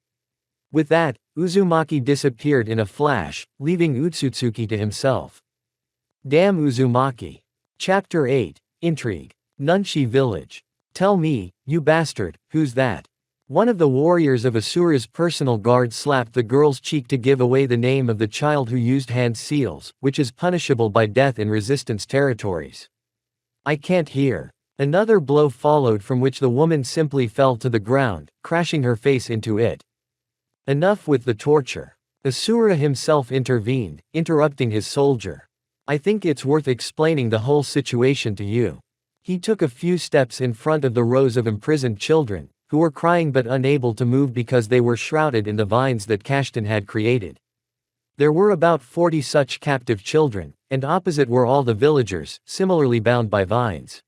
With that, Uzumaki disappeared in a flash, leaving Utsutsuki to himself. Damn Uzumaki. Chapter 8, Intrigue. Nunchi Village. Tell me, you bastard, who's that? One of the warriors of Asura's personal guard slapped the girl's cheek to give away the name of the child who used hand seals, which is punishable by death in resistance territories. I can't hear. Another blow followed from which the woman simply fell to the ground, crashing her face into it. Enough with the torture. Asura himself intervened, interrupting his soldier. I think it's worth explaining the whole situation to you. He took a few steps in front of the rows of imprisoned children, who were crying but unable to move because they were shrouded in the vines that Kashtan had created. There were about 40 such captive children, and opposite were all the villagers, similarly bound by vines.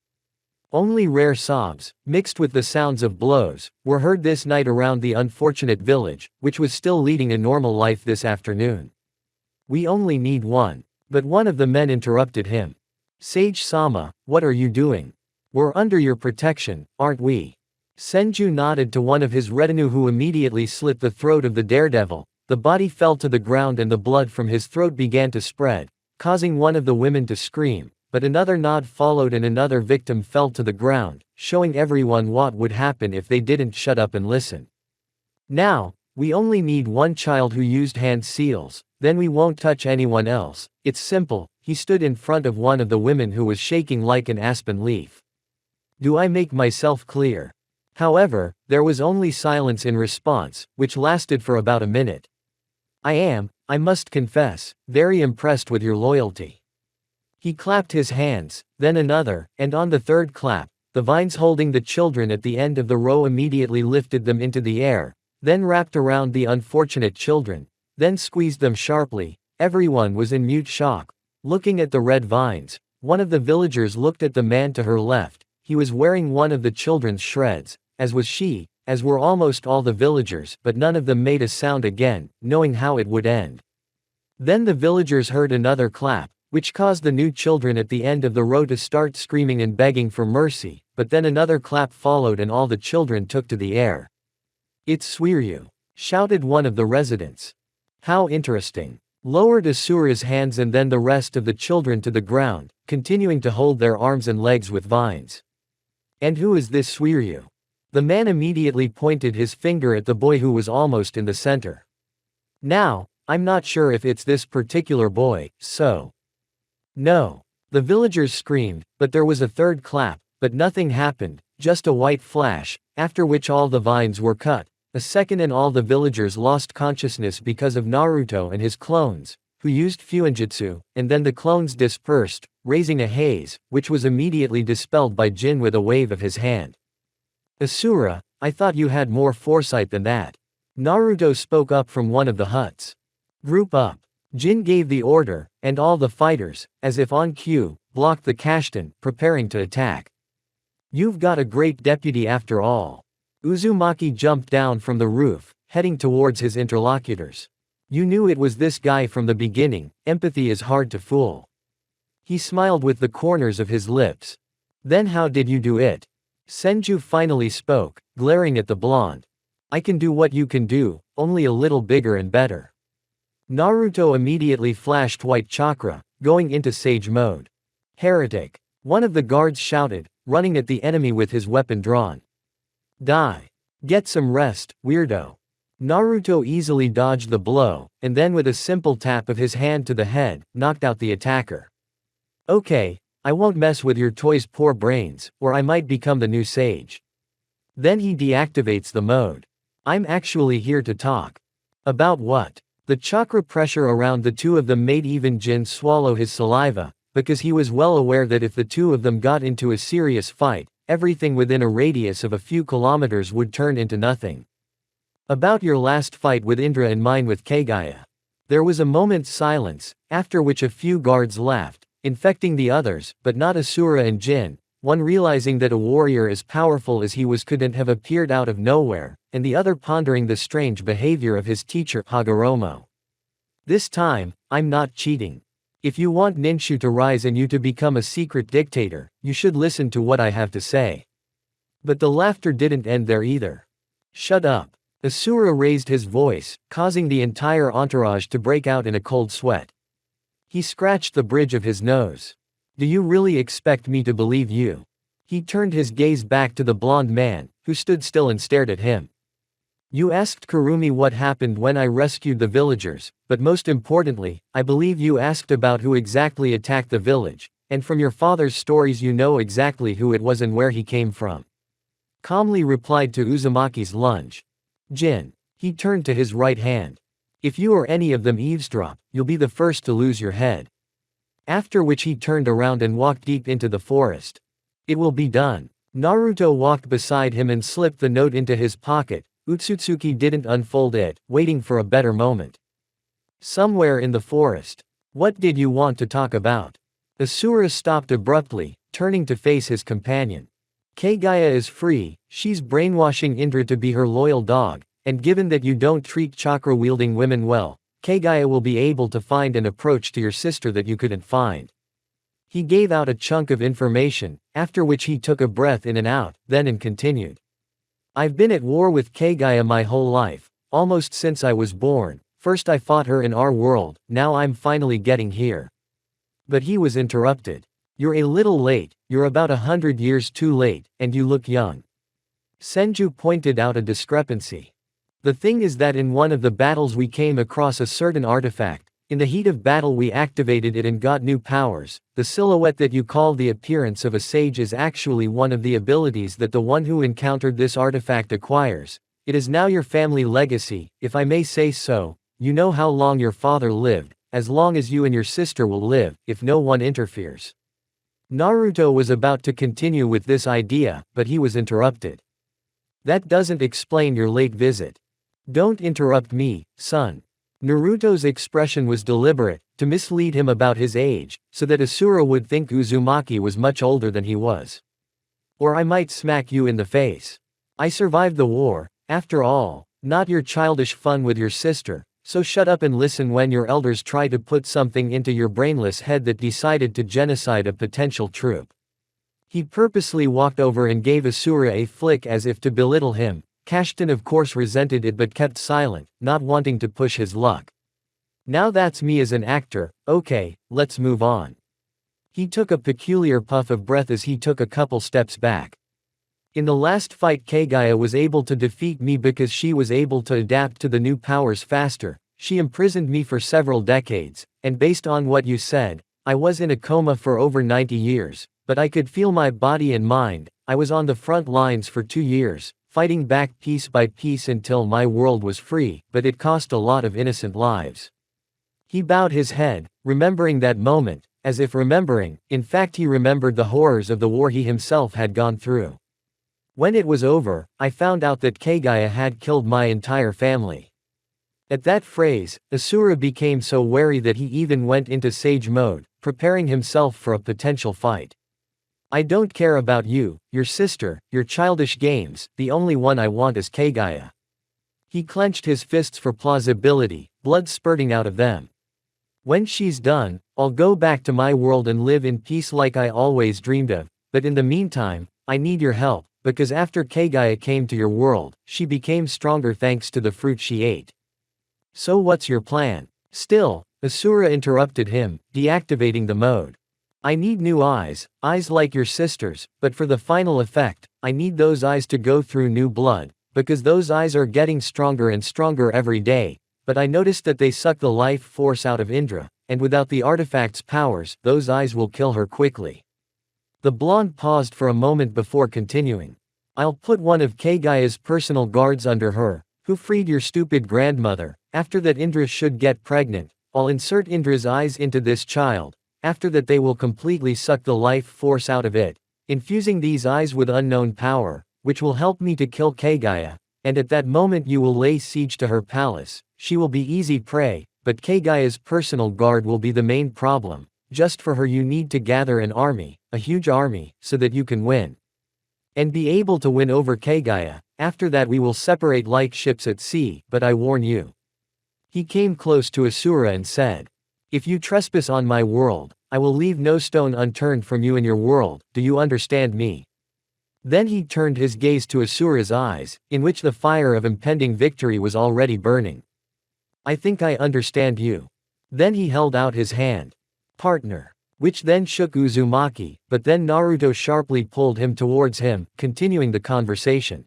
Only rare sobs, mixed with the sounds of blows, were heard this night around the unfortunate village, which was still leading a normal life this afternoon. We only need one. But one of the men interrupted him. Sage Sama, what are you doing? We're under your protection, aren't we? Senju nodded to one of his retinue who immediately slit the throat of the daredevil. The body fell to the ground and the blood from his throat began to spread, causing one of the women to scream, but another nod followed and another victim fell to the ground, showing everyone what would happen if they didn't shut up and listen. Now, we only need one child who used hand seals, then we won't touch anyone else. It's simple. He stood in front of one of the women who was shaking like an aspen leaf. Do I make myself clear? However, there was only silence in response, which lasted for about a minute. I must confess, very impressed with your loyalty. He clapped his hands, then another, and on the third clap, the vines holding the children at the end of the row immediately lifted them into the air, then wrapped around the unfortunate children, then squeezed them sharply. Everyone was in mute shock. Looking at the red vines, one of the villagers looked at the man to her left. He was wearing one of the children's shreds, as was she, as were almost all the villagers, but none of them made a sound again, knowing how it would end. Then the villagers heard another clap, which caused the new children at the end of the row to start screaming and begging for mercy, but then another clap followed and all the children took to the air. It's Suiryu, shouted one of the residents. How interesting. Lowered Asura's hands and then the rest of the children to the ground, continuing to hold their arms and legs with vines. And who is this Suiryu? The man immediately pointed his finger at the boy who was almost in the center. Now, I'm not sure if it's this particular boy, so. No. The villagers screamed, but there was a third clap, but nothing happened, just a white flash, after which all the vines were cut. A second and all the villagers lost consciousness because of Naruto and his clones, who used Fuinjutsu, and then the clones dispersed, raising a haze, which was immediately dispelled by Jin with a wave of his hand. Asura, I thought you had more foresight than that. Naruto spoke up from one of the huts. Group up. Jin gave the order, and all the fighters, as if on cue, blocked the Kashtan, preparing to attack. You've got a great deputy after all. Uzumaki jumped down from the roof, heading towards his interlocutors. You knew it was this guy from the beginning. Empathy is hard to fool. He smiled with the corners of his lips. Then how did you do it? Senju finally spoke, glaring at the blonde. I can do what you can do, only a little bigger and better. Naruto immediately flashed white chakra, going into sage mode. Heretic. One of the guards shouted, running at the enemy with his weapon drawn. Die. Get some rest, weirdo. Naruto easily dodged the blow, and then with a simple tap of his hand to the head, knocked out the attacker. Okay, I won't mess with your toy's poor brains, or I might become the new sage. Then he deactivates the mode. I'm actually here to talk. About what? The chakra pressure around the two of them made even Jin swallow his saliva, because he was well aware that if the two of them got into a serious fight, everything within a radius of a few kilometers would turn into nothing. About your last fight with Indra and mine with Kaguya. There was a moment's silence, after which a few guards laughed, infecting the others, but not Asura and Jin, one realizing that a warrior as powerful as he was couldn't have appeared out of nowhere, and the other pondering the strange behavior of his teacher Hagoromo. This time, I'm not cheating. If you want Ninshu to rise and you to become a secret dictator, you should listen to what I have to say. But the laughter didn't end there either. Shut up. Asura raised his voice, causing the entire entourage to break out in a cold sweat. He scratched the bridge of his nose. Do you really expect me to believe you? He turned his gaze back to the blonde man, who stood still and stared at him. You asked Kurumi what happened when I rescued the villagers, but most importantly, I believe you asked about who exactly attacked the village, and from your father's stories you know exactly who it was and where he came from. Calmly replied to Uzumaki's lunge. Jin. He turned to his right hand. If you or any of them eavesdrop, you'll be the first to lose your head. After which he turned around and walked deep into the forest. It will be done. Naruto walked beside him and slipped the note into his pocket. Utsutsuki didn't unfold it, waiting for a better moment. Somewhere in the forest. What did you want to talk about? Asura stopped abruptly, turning to face his companion. Kaguya is free, she's brainwashing Indra to be her loyal dog, and given that you don't treat chakra-wielding women well, Kaguya will be able to find an approach to your sister that you couldn't find. He gave out a chunk of information, after which he took a breath in and out, then and continued. I've been at war with Kaguya my whole life, almost since I was born. First I fought her in our world, now I'm finally getting here. But he was interrupted. You're a little late, you're about 100 years too late, and you look young. Senju pointed out a discrepancy. The thing is that in one of the battles we came across a certain artifact. In the heat of battle we activated it and got new powers. The silhouette that you call the appearance of a sage is actually one of the abilities that the one who encountered this artifact acquires. It is now your family legacy, if I may say so. You know how long your father lived, as long as you and your sister will live, if no one interferes. Naruto was about to continue with this idea, but he was interrupted. That doesn't explain your late visit. Don't interrupt me, son. Naruto's expression was deliberate, to mislead him about his age, so that Asura would think Uzumaki was much older than he was. Or I might smack you in the face. I survived the war, after all, not your childish fun with your sister, so shut up and listen when your elders try to put something into your brainless head that decided to genocide a potential troop. He purposely walked over and gave Asura a flick as if to belittle him. Kashtan of course resented it but kept silent, not wanting to push his luck. Now that's me as an actor, okay, let's move on. He took a peculiar puff of breath as he took a couple steps back. In the last fight Kaguya was able to defeat me because she was able to adapt to the new powers faster. She imprisoned me for several decades, and based on what you said, I was in a coma for over 90 years, but I could feel my body and mind. I was on the front lines for 2 years. Fighting back piece by piece until my world was free, but it cost a lot of innocent lives. He bowed his head, remembering that moment, as if remembering, in fact he remembered the horrors of the war he himself had gone through. When it was over, I found out that Kaguya had killed my entire family. At that phrase, Asura became so wary that he even went into sage mode, preparing himself for a potential fight. I don't care about you, your sister, your childish games, the only one I want is Kaguya. He clenched his fists for plausibility, blood spurting out of them. When she's done, I'll go back to my world and live in peace like I always dreamed of, but in the meantime, I need your help, because after Kaguya came to your world, she became stronger thanks to the fruit she ate. So what's your plan? Still, Asura interrupted him, deactivating the mode. I need new eyes like your sister's, but for the final effect, I need those eyes to go through new blood, because those eyes are getting stronger and stronger every day, but I noticed that they suck the life force out of Indra, and without the artifact's powers, those eyes will kill her quickly. The blonde paused for a moment before continuing. I'll put one of Kaguya's personal guards under her, who freed your stupid grandmother. After that Indra should get pregnant, I'll insert Indra's eyes into this child. After that they will completely suck the life force out of it, infusing these eyes with unknown power, which will help me to kill Kaguya, and at that moment you will lay siege to her palace. She will be easy prey, but Kaguya's personal guard will be the main problem. Just for her you need to gather an army, a huge army, so that you can win. And be able to win over Kaguya. After that we will separate like ships at sea, but I warn you. He came close to Asura and said, if you trespass on my world, I will leave no stone unturned from you and your world, do you understand me? Then he turned his gaze to Asura's eyes, in which the fire of impending victory was already burning. I think I understand you. Then he held out his hand. Partner. Which then shook Uzumaki, but then Naruto sharply pulled him towards him, continuing the conversation.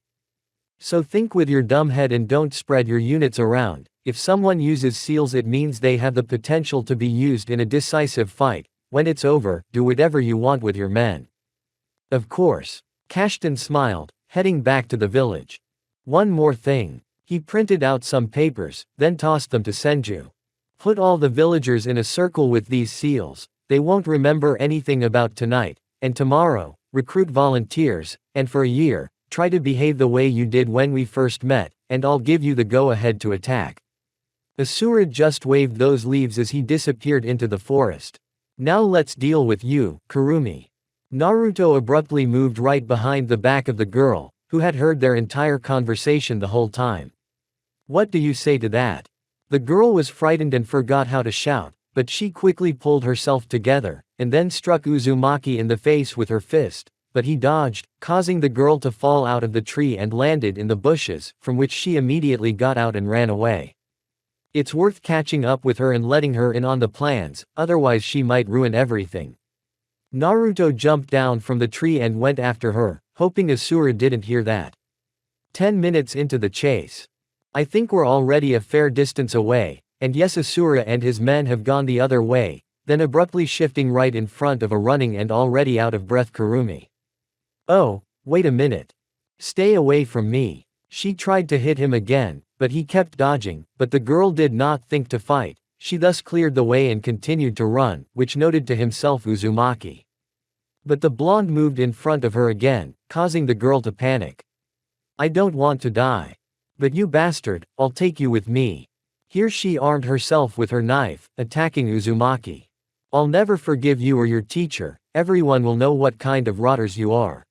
So think with your dumb head and don't spread your units around. If someone uses seals it means they have the potential to be used in a decisive fight. When it's over, do whatever you want with your men. Of course. Kashtan smiled, heading back to the village. One more thing. He printed out some papers, then tossed them to Senju. Put all the villagers in a circle with these seals. They won't remember anything about tonight, and tomorrow, recruit volunteers, and for a year, try to behave the way you did when we first met, and I'll give you the go-ahead to attack. Asura just waved those leaves as he disappeared into the forest. Now let's deal with you, Kurumi. Naruto abruptly moved right behind the back of the girl, who had heard their entire conversation the whole time. What do you say to that? The girl was frightened and forgot how to shout, but she quickly pulled herself together, and then struck Uzumaki in the face with her fist. but he dodged, causing the girl to fall out of the tree and landed in the bushes, from which she immediately got out and ran away. It's worth catching up with her and letting her in on the plans, otherwise she might ruin everything. Naruto jumped down from the tree and went after her, hoping Asura didn't hear that. 10 minutes into the chase. I think we're already a fair distance away, and yes, Asura and his men have gone the other way, then abruptly shifting right in front of a running and already out of breath Kurumi. Oh, wait a minute. Stay away from me. She tried to hit him again, but he kept dodging, but the girl did not think to fight. She thus cleared the way and continued to run, which noted to himself Uzumaki. But the blonde moved in front of her again, causing the girl to panic. I don't want to die. But you bastard, I'll take you with me. Here she armed herself with her knife, attacking Uzumaki. I'll never forgive you or your teacher, everyone will know what kind of rotters you are.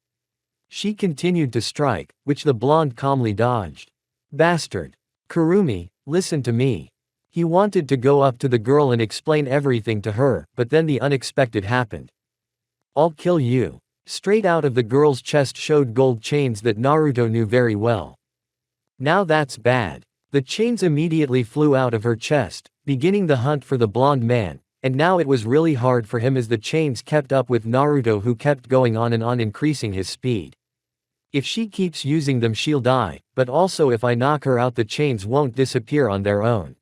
She continued to strike, which the blonde calmly dodged. Bastard. Kurumi, listen to me. He wanted to go up to the girl and explain everything to her, but then the unexpected happened. I'll kill you. Straight out of the girl's chest showed gold chains that Naruto knew very well. Now that's bad. The chains immediately flew out of her chest, beginning the hunt for the blonde man, and now it was really hard for him as the chains kept up with Naruto, who kept going on and on, increasing his speed. If she keeps using them she'll die, but also if I knock her out the chains won't disappear on their own.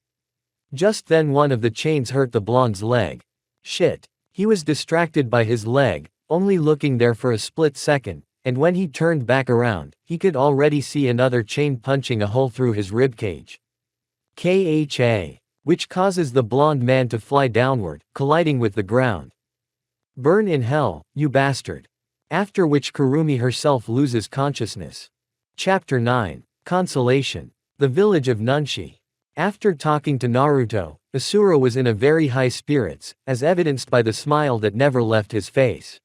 Just then one of the chains hurt the blonde's leg. Shit. He was distracted by his leg, only looking there for a split second, and when he turned back around, he could already see another chain punching a hole through his ribcage. KHA. Which causes the blonde man to fly downward, colliding with the ground. Burn in hell, you bastard. After which Kurumi herself loses consciousness. Chapter 9. Consolation. The village of Nunchi. After talking to Naruto, Asura was in a very high spirits, as evidenced by the smile that never left his face.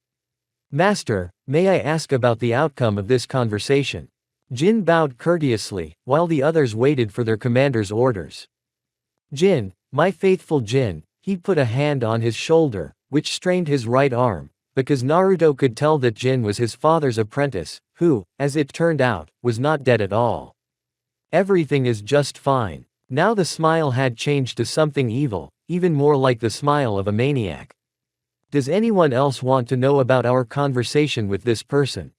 Master, may I ask about the outcome of this conversation? Jin bowed courteously, while the others waited for their commander's orders. Jin, my faithful Jin, he put a hand on his shoulder, which strained his right arm, because Naruto could tell that Jin was his father's apprentice, who, as it turned out, was not dead at all. Everything is just fine. Now the smile had changed to something evil, even more like the smile of a maniac. Does anyone else want to know about our conversation with this person?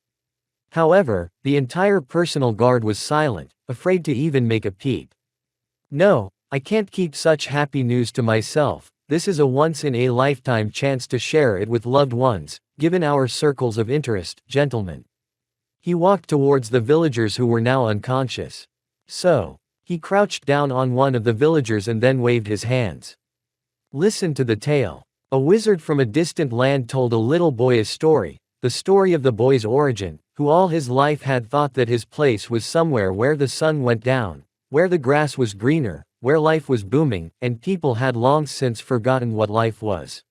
However, the entire personal guard was silent, afraid to even make a peep. No, I can't keep such happy news to myself. This is a once-in-a-lifetime chance to share it with loved ones, given our circles of interest, gentlemen. He walked towards the villagers who were now unconscious. So, he crouched down on one of the villagers and then waved his hands. Listen to the tale. A wizard from a distant land told a little boy a story, the story of the boy's origin, who all his life had thought that his place was somewhere where the sun went down, where the grass was greener, where life was booming, and people had long since forgotten what life was.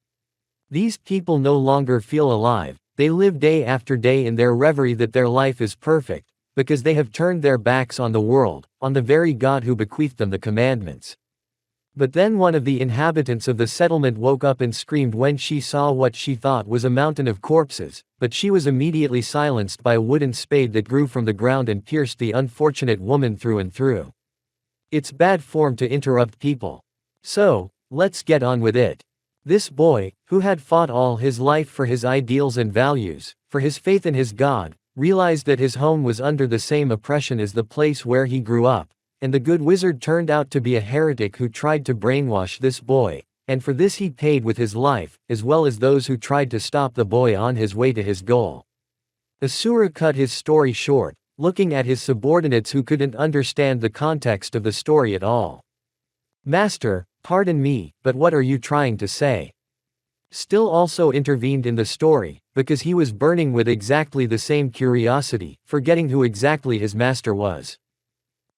These people no longer feel alive, they live day after day in their reverie that their life is perfect, because they have turned their backs on the world, on the very God who bequeathed them the commandments. But then one of the inhabitants of the settlement woke up and screamed when she saw what she thought was a mountain of corpses, but she was immediately silenced by a wooden spade that grew from the ground and pierced the unfortunate woman through and through. It's bad form to interrupt people. So, let's get on with it. This boy, who had fought all his life for his ideals and values, for his faith in his God, realized that his home was under the same oppression as the place where he grew up, and the good wizard turned out to be a heretic who tried to brainwash this boy, and for this he paid with his life, as well as those who tried to stop the boy on his way to his goal. Asura cut his story short, looking at his subordinates who couldn't understand the context of the story at all. Master, pardon me, but what are you trying to say? Still also intervened in the story, because he was burning with exactly the same curiosity, forgetting who exactly his master was.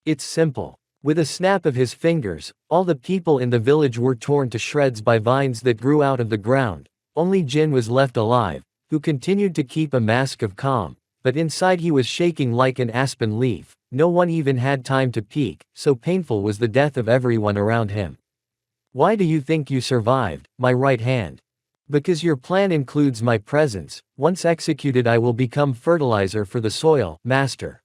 It's simple. With a snap of his fingers, all the people in the village were torn to shreds by vines that grew out of the ground. Only Jin was left alive, who continued to keep a mask of calm, but inside he was shaking like an aspen leaf. No one even had time to peek, so painful was the death of everyone around him. Why do you think you survived, my right hand? Because your plan includes my presence, once executed I will become fertilizer for the soil, master.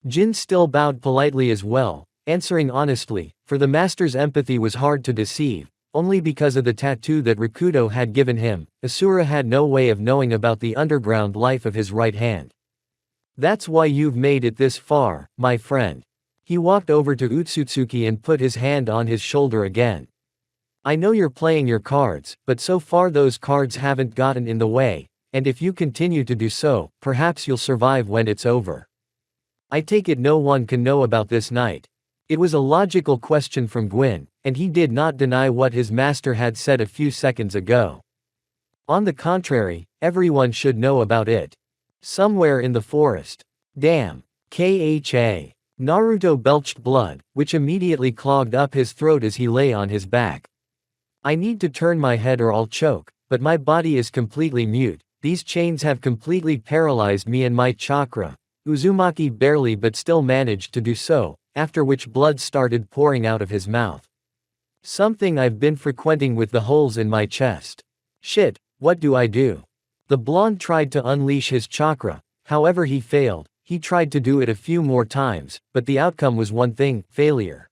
Jin still bowed politely as well, answering honestly, for the master's empathy was hard to deceive. Only because of the tattoo that Rakuto had given him, Asura had no way of knowing about the underground life of his right hand. That's why you've made it this far, my friend. He walked over to Utsutsuki and put his hand on his shoulder again. I know you're playing your cards, but so far those cards haven't gotten in the way, and if you continue to do so, perhaps you'll survive when it's over. I take it no one can know about this night. It was a logical question from Gwyn, and he did not deny what his master had said a few seconds ago. On the contrary, everyone should know about it. Somewhere in the forest. Damn. Kha. Naruto belched blood, which immediately clogged up his throat as he lay on his back. I need to turn my head or I'll choke, but my body is completely mute. These chains have completely paralyzed me and my chakra. Uzumaki barely but still managed to do so, after which blood started pouring out of his mouth. Something I've been frequenting with the holes in my chest. Shit, what do I do? The blonde tried to unleash his chakra, however he failed. He tried to do it a few more times, but the outcome was one thing, failure.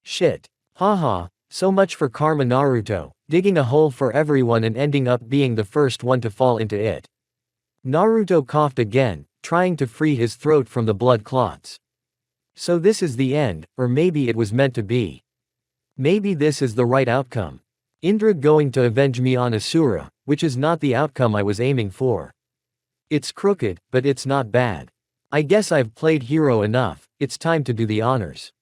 Shit. Haha, so much for karma Naruto, digging a hole for everyone and ending up being the first one to fall into it. Naruto coughed again, trying to free his throat from the blood clots. So this is the end, or maybe it was meant to be. Maybe this is the right outcome. Indra going to avenge me on Asura, which is not the outcome I was aiming for. It's crooked, but it's not bad. I guess I've played hero enough, it's time to do the honors.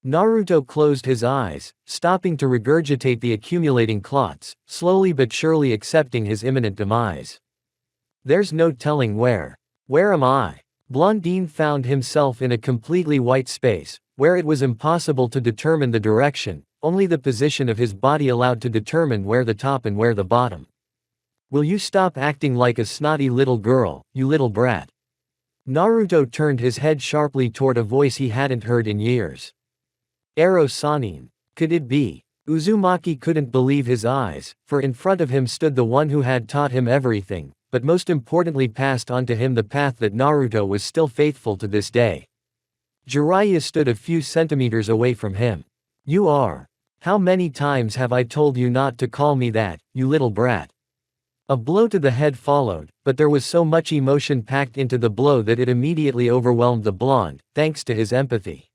Naruto closed his eyes, stopping to regurgitate the accumulating clots, slowly but surely accepting his imminent demise. There's no telling where. Where am I? Blondine found himself in a completely white space, where it was impossible to determine the direction, only the position of his body allowed to determine where the top and where the bottom. Will you stop acting like a snotty little girl, you little brat? Naruto turned his head sharply toward a voice he hadn't heard in years. Ero Sanin. Could it be? Uzumaki couldn't believe his eyes, for in front of him stood the one who had taught him everything, but most importantly passed on to him the path that Naruto was still faithful to this day. Jiraiya stood a few centimeters away from him. You are. How many times have I told you not to call me that, you little brat? A blow to the head followed, but there was so much emotion packed into the blow that it immediately overwhelmed the blonde, thanks to his empathy.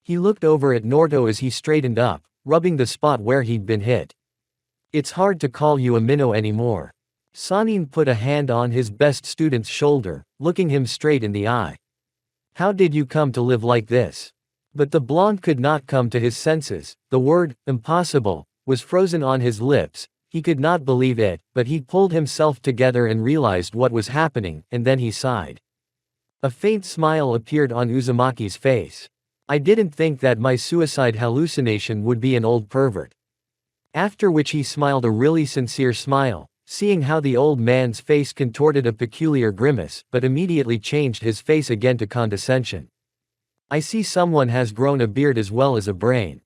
He looked over at Naruto as he straightened up, rubbing the spot where he'd been hit. It's hard to call you a minnow anymore. Sanin put a hand on his best student's shoulder, looking him straight in the eye. How did you come to live like this? But the blonde could not come to his senses. The word, impossible, was frozen on his lips. He could not believe it, but he pulled himself together and realized what was happening, and then he sighed. A faint smile appeared on Uzumaki's face. I didn't think that my suicide hallucination would be an old pervert. After which he smiled a really sincere smile, seeing how the old man's face contorted a peculiar grimace, but immediately changed his face again to condescension. I see someone has grown a beard as well as a brain.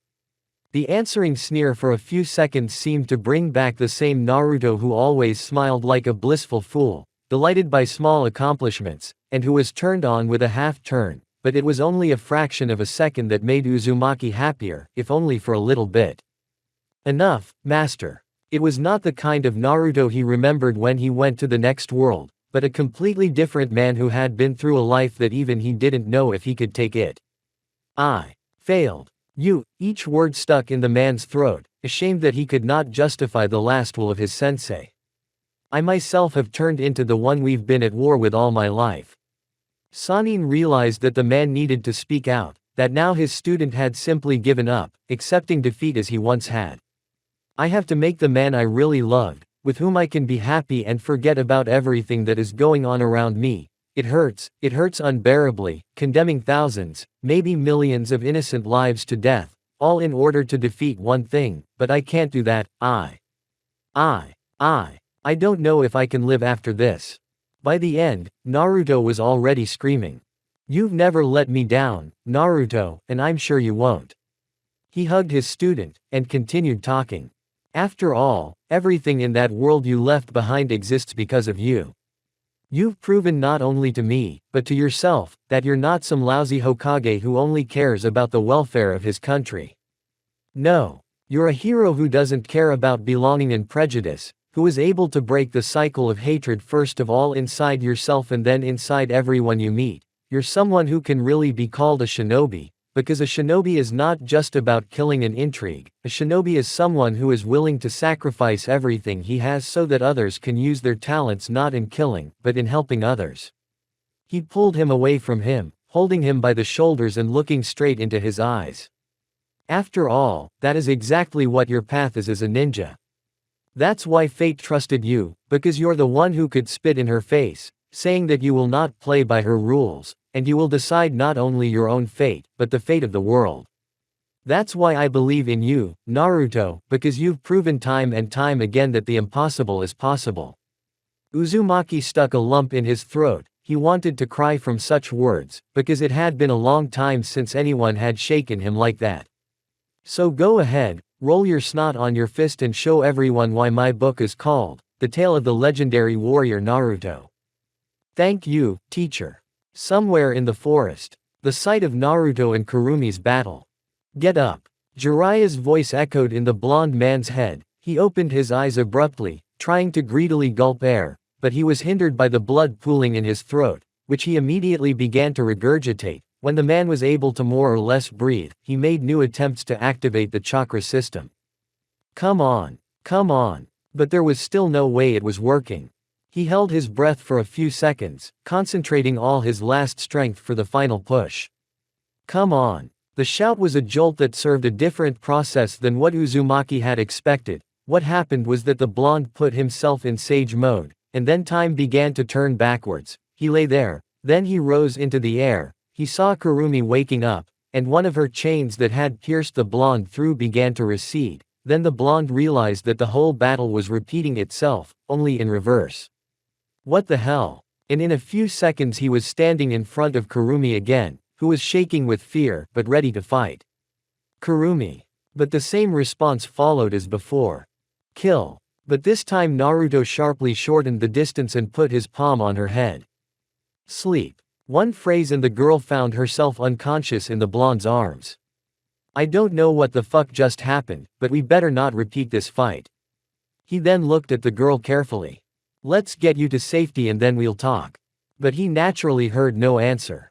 The answering sneer for a few seconds seemed to bring back the same Naruto who always smiled like a blissful fool, delighted by small accomplishments, and who was turned on with a half-turn, but it was only a fraction of a second that made Uzumaki happier, if only for a little bit. Enough, master. It was not the kind of Naruto he remembered when he went to the next world, but a completely different man who had been through a life that even he didn't know if he could take it. I failed. You, each word stuck in the man's throat, ashamed that he could not justify the last will of his sensei. I myself have turned into the one we've been at war with all my life. Sanin realized that the man needed to speak out, that now his student had simply given up, accepting defeat as he once had. I have to make the man I really loved, with whom I can be happy and forget about everything that is going on around me. It hurts unbearably, condemning thousands, maybe millions of innocent lives to death, all in order to defeat one thing, but I can't do that. I don't know if I can live after this. By the end, Naruto was already screaming. You've never let me down, Naruto, and I'm sure you won't. He hugged his student, and continued talking. After all, everything in that world you left behind exists because of you. You've proven not only to me, but to yourself, that you're not some lousy Hokage who only cares about the welfare of his country. No. You're a hero who doesn't care about belonging and prejudice, who is able to break the cycle of hatred first of all inside yourself and then inside everyone you meet. You're someone who can really be called a shinobi, because a shinobi is not just about killing and intrigue. A shinobi is someone who is willing to sacrifice everything he has so that others can use their talents not in killing, but in helping others. He pulled him away from him, holding him by the shoulders and looking straight into his eyes. After all, that is exactly what your path is as a ninja. That's why fate trusted you, because you're the one who could spit in her face, saying that you will not play by her rules, and you will decide not only your own fate, but the fate of the world. That's why I believe in you, Naruto, because you've proven time and time again that the impossible is possible. Uzumaki stuck a lump in his throat. He wanted to cry from such words, because it had been a long time since anyone had shaken him like that. So go ahead, roll your snot on your fist and show everyone why my book is called, The Tale of the Legendary Warrior Naruto. Thank you, teacher. Somewhere in the forest, the site of Naruto and Kurumi's battle. Get up. Jiraiya's voice echoed in the blond man's head. He opened his eyes abruptly, trying to greedily gulp air, but he was hindered by the blood pooling in his throat, which he immediately began to regurgitate. When the man was able to more or less breathe, he made new attempts to activate the chakra system. Come on. But there was still no way it was working. He held his breath for a few seconds, concentrating all his last strength for the final push. Come on. The shout was a jolt that served a different process than what Uzumaki had expected. What happened was that the blonde put himself in sage mode, and then time began to turn backwards. He lay there, then he rose into the air. He saw Kurumi waking up, and one of her chains that had pierced the blonde through began to recede. Then the blonde realized that the whole battle was repeating itself, only in reverse. What the hell? And in a few seconds he was standing in front of Kurumi again, who was shaking with fear, but ready to fight. Kurumi. But the same response followed as before. Kill. But this time Naruto sharply shortened the distance and put his palm on her head. Sleep. One phrase and the girl found herself unconscious in the blonde's arms. I don't know what the fuck just happened, but we better not repeat this fight. He then looked at the girl carefully. Let's get you to safety and then we'll talk. But he naturally heard no answer.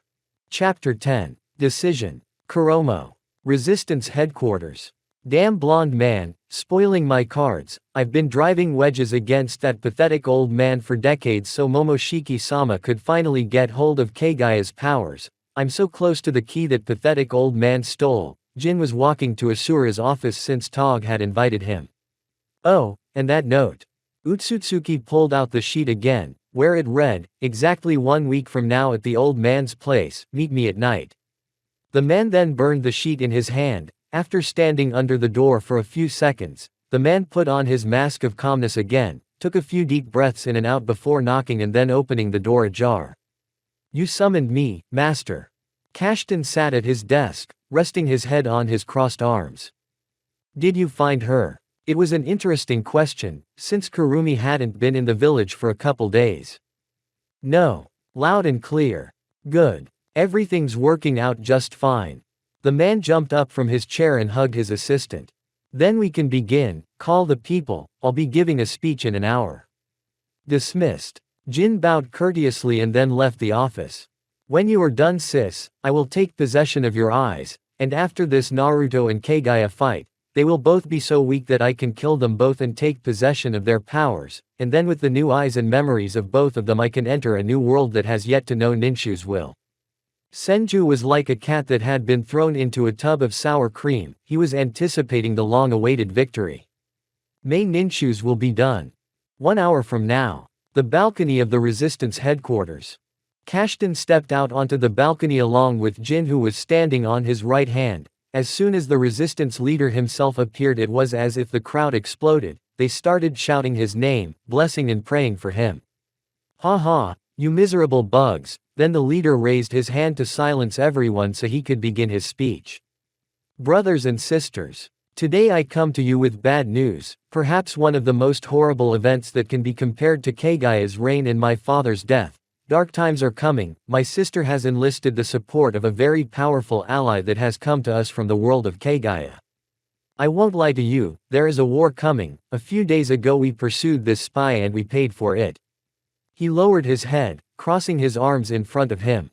Chapter 10. Decision. Kuromo. Resistance Headquarters. Damn blonde man, spoiling my cards. I've been driving wedges against that pathetic old man for decades so Momoshiki-sama could finally get hold of Kaguya's powers. I'm so close to the key that pathetic old man stole. Jin was walking to Asura's office since Tog had invited him. Oh, and that note. Utsutsuki pulled out the sheet again, where it read, exactly 1 week from now at the old man's place, meet me at night. The man then burned the sheet in his hand. After standing under the door for a few seconds, the man put on his mask of calmness again, took a few deep breaths in and out before knocking and then opening the door ajar. You summoned me, master. Kashtan sat at his desk, resting his head on his crossed arms. Did you find her? It was an interesting question, since Kurumi hadn't been in the village for a couple days. No. Loud and clear. Good. Everything's working out just fine. The man jumped up from his chair and hugged his assistant. Then we can begin, call the people, I'll be giving a speech in an hour. Dismissed. Jin bowed courteously and then left the office. When you are done sis, I will take possession of your eyes, and after this Naruto and Kaguya fight, they will both be so weak that I can kill them both and take possession of their powers, and then with the new eyes and memories of both of them I can enter a new world that has yet to know Ninshu's will. Senju was like a cat that had been thrown into a tub of sour cream. He was anticipating the long-awaited victory. May Ninshu's will be done. 1 hour from now. The balcony of the resistance headquarters. Kashtan stepped out onto the balcony along with Jin who was standing on his right hand. As soon as the resistance leader himself appeared it was as if the crowd exploded. They started shouting his name, blessing and praying for him. Ha ha, you miserable bugs. Then the leader raised his hand to silence everyone so he could begin his speech. Brothers and sisters, Today I come to you with bad news, perhaps one of the most horrible events that can be compared to Kaguya's reign and my father's death. Dark times are coming. My sister has enlisted the support of a very powerful ally that has come to us from the world of Kaguya. I won't lie to you, there is a war coming. A few days ago we pursued this spy and we paid for it. He lowered his head, crossing his arms in front of him.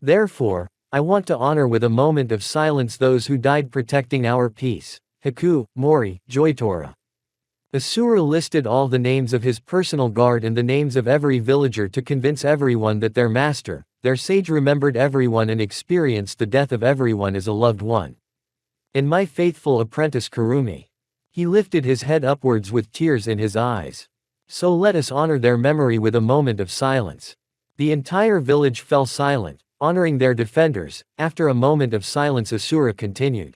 Therefore, I want to honor with a moment of silence those who died protecting our peace. Haku, Mori, Joitora. Asura listed all the names of his personal guard and the names of every villager to convince everyone that their master, their sage, remembered everyone and experienced the death of everyone as a loved one. And my faithful apprentice Kurumi. He lifted his head upwards with tears in his eyes. So let us honor their memory with a moment of silence. The entire village fell silent, honoring their defenders. After a moment of silence, Asura continued.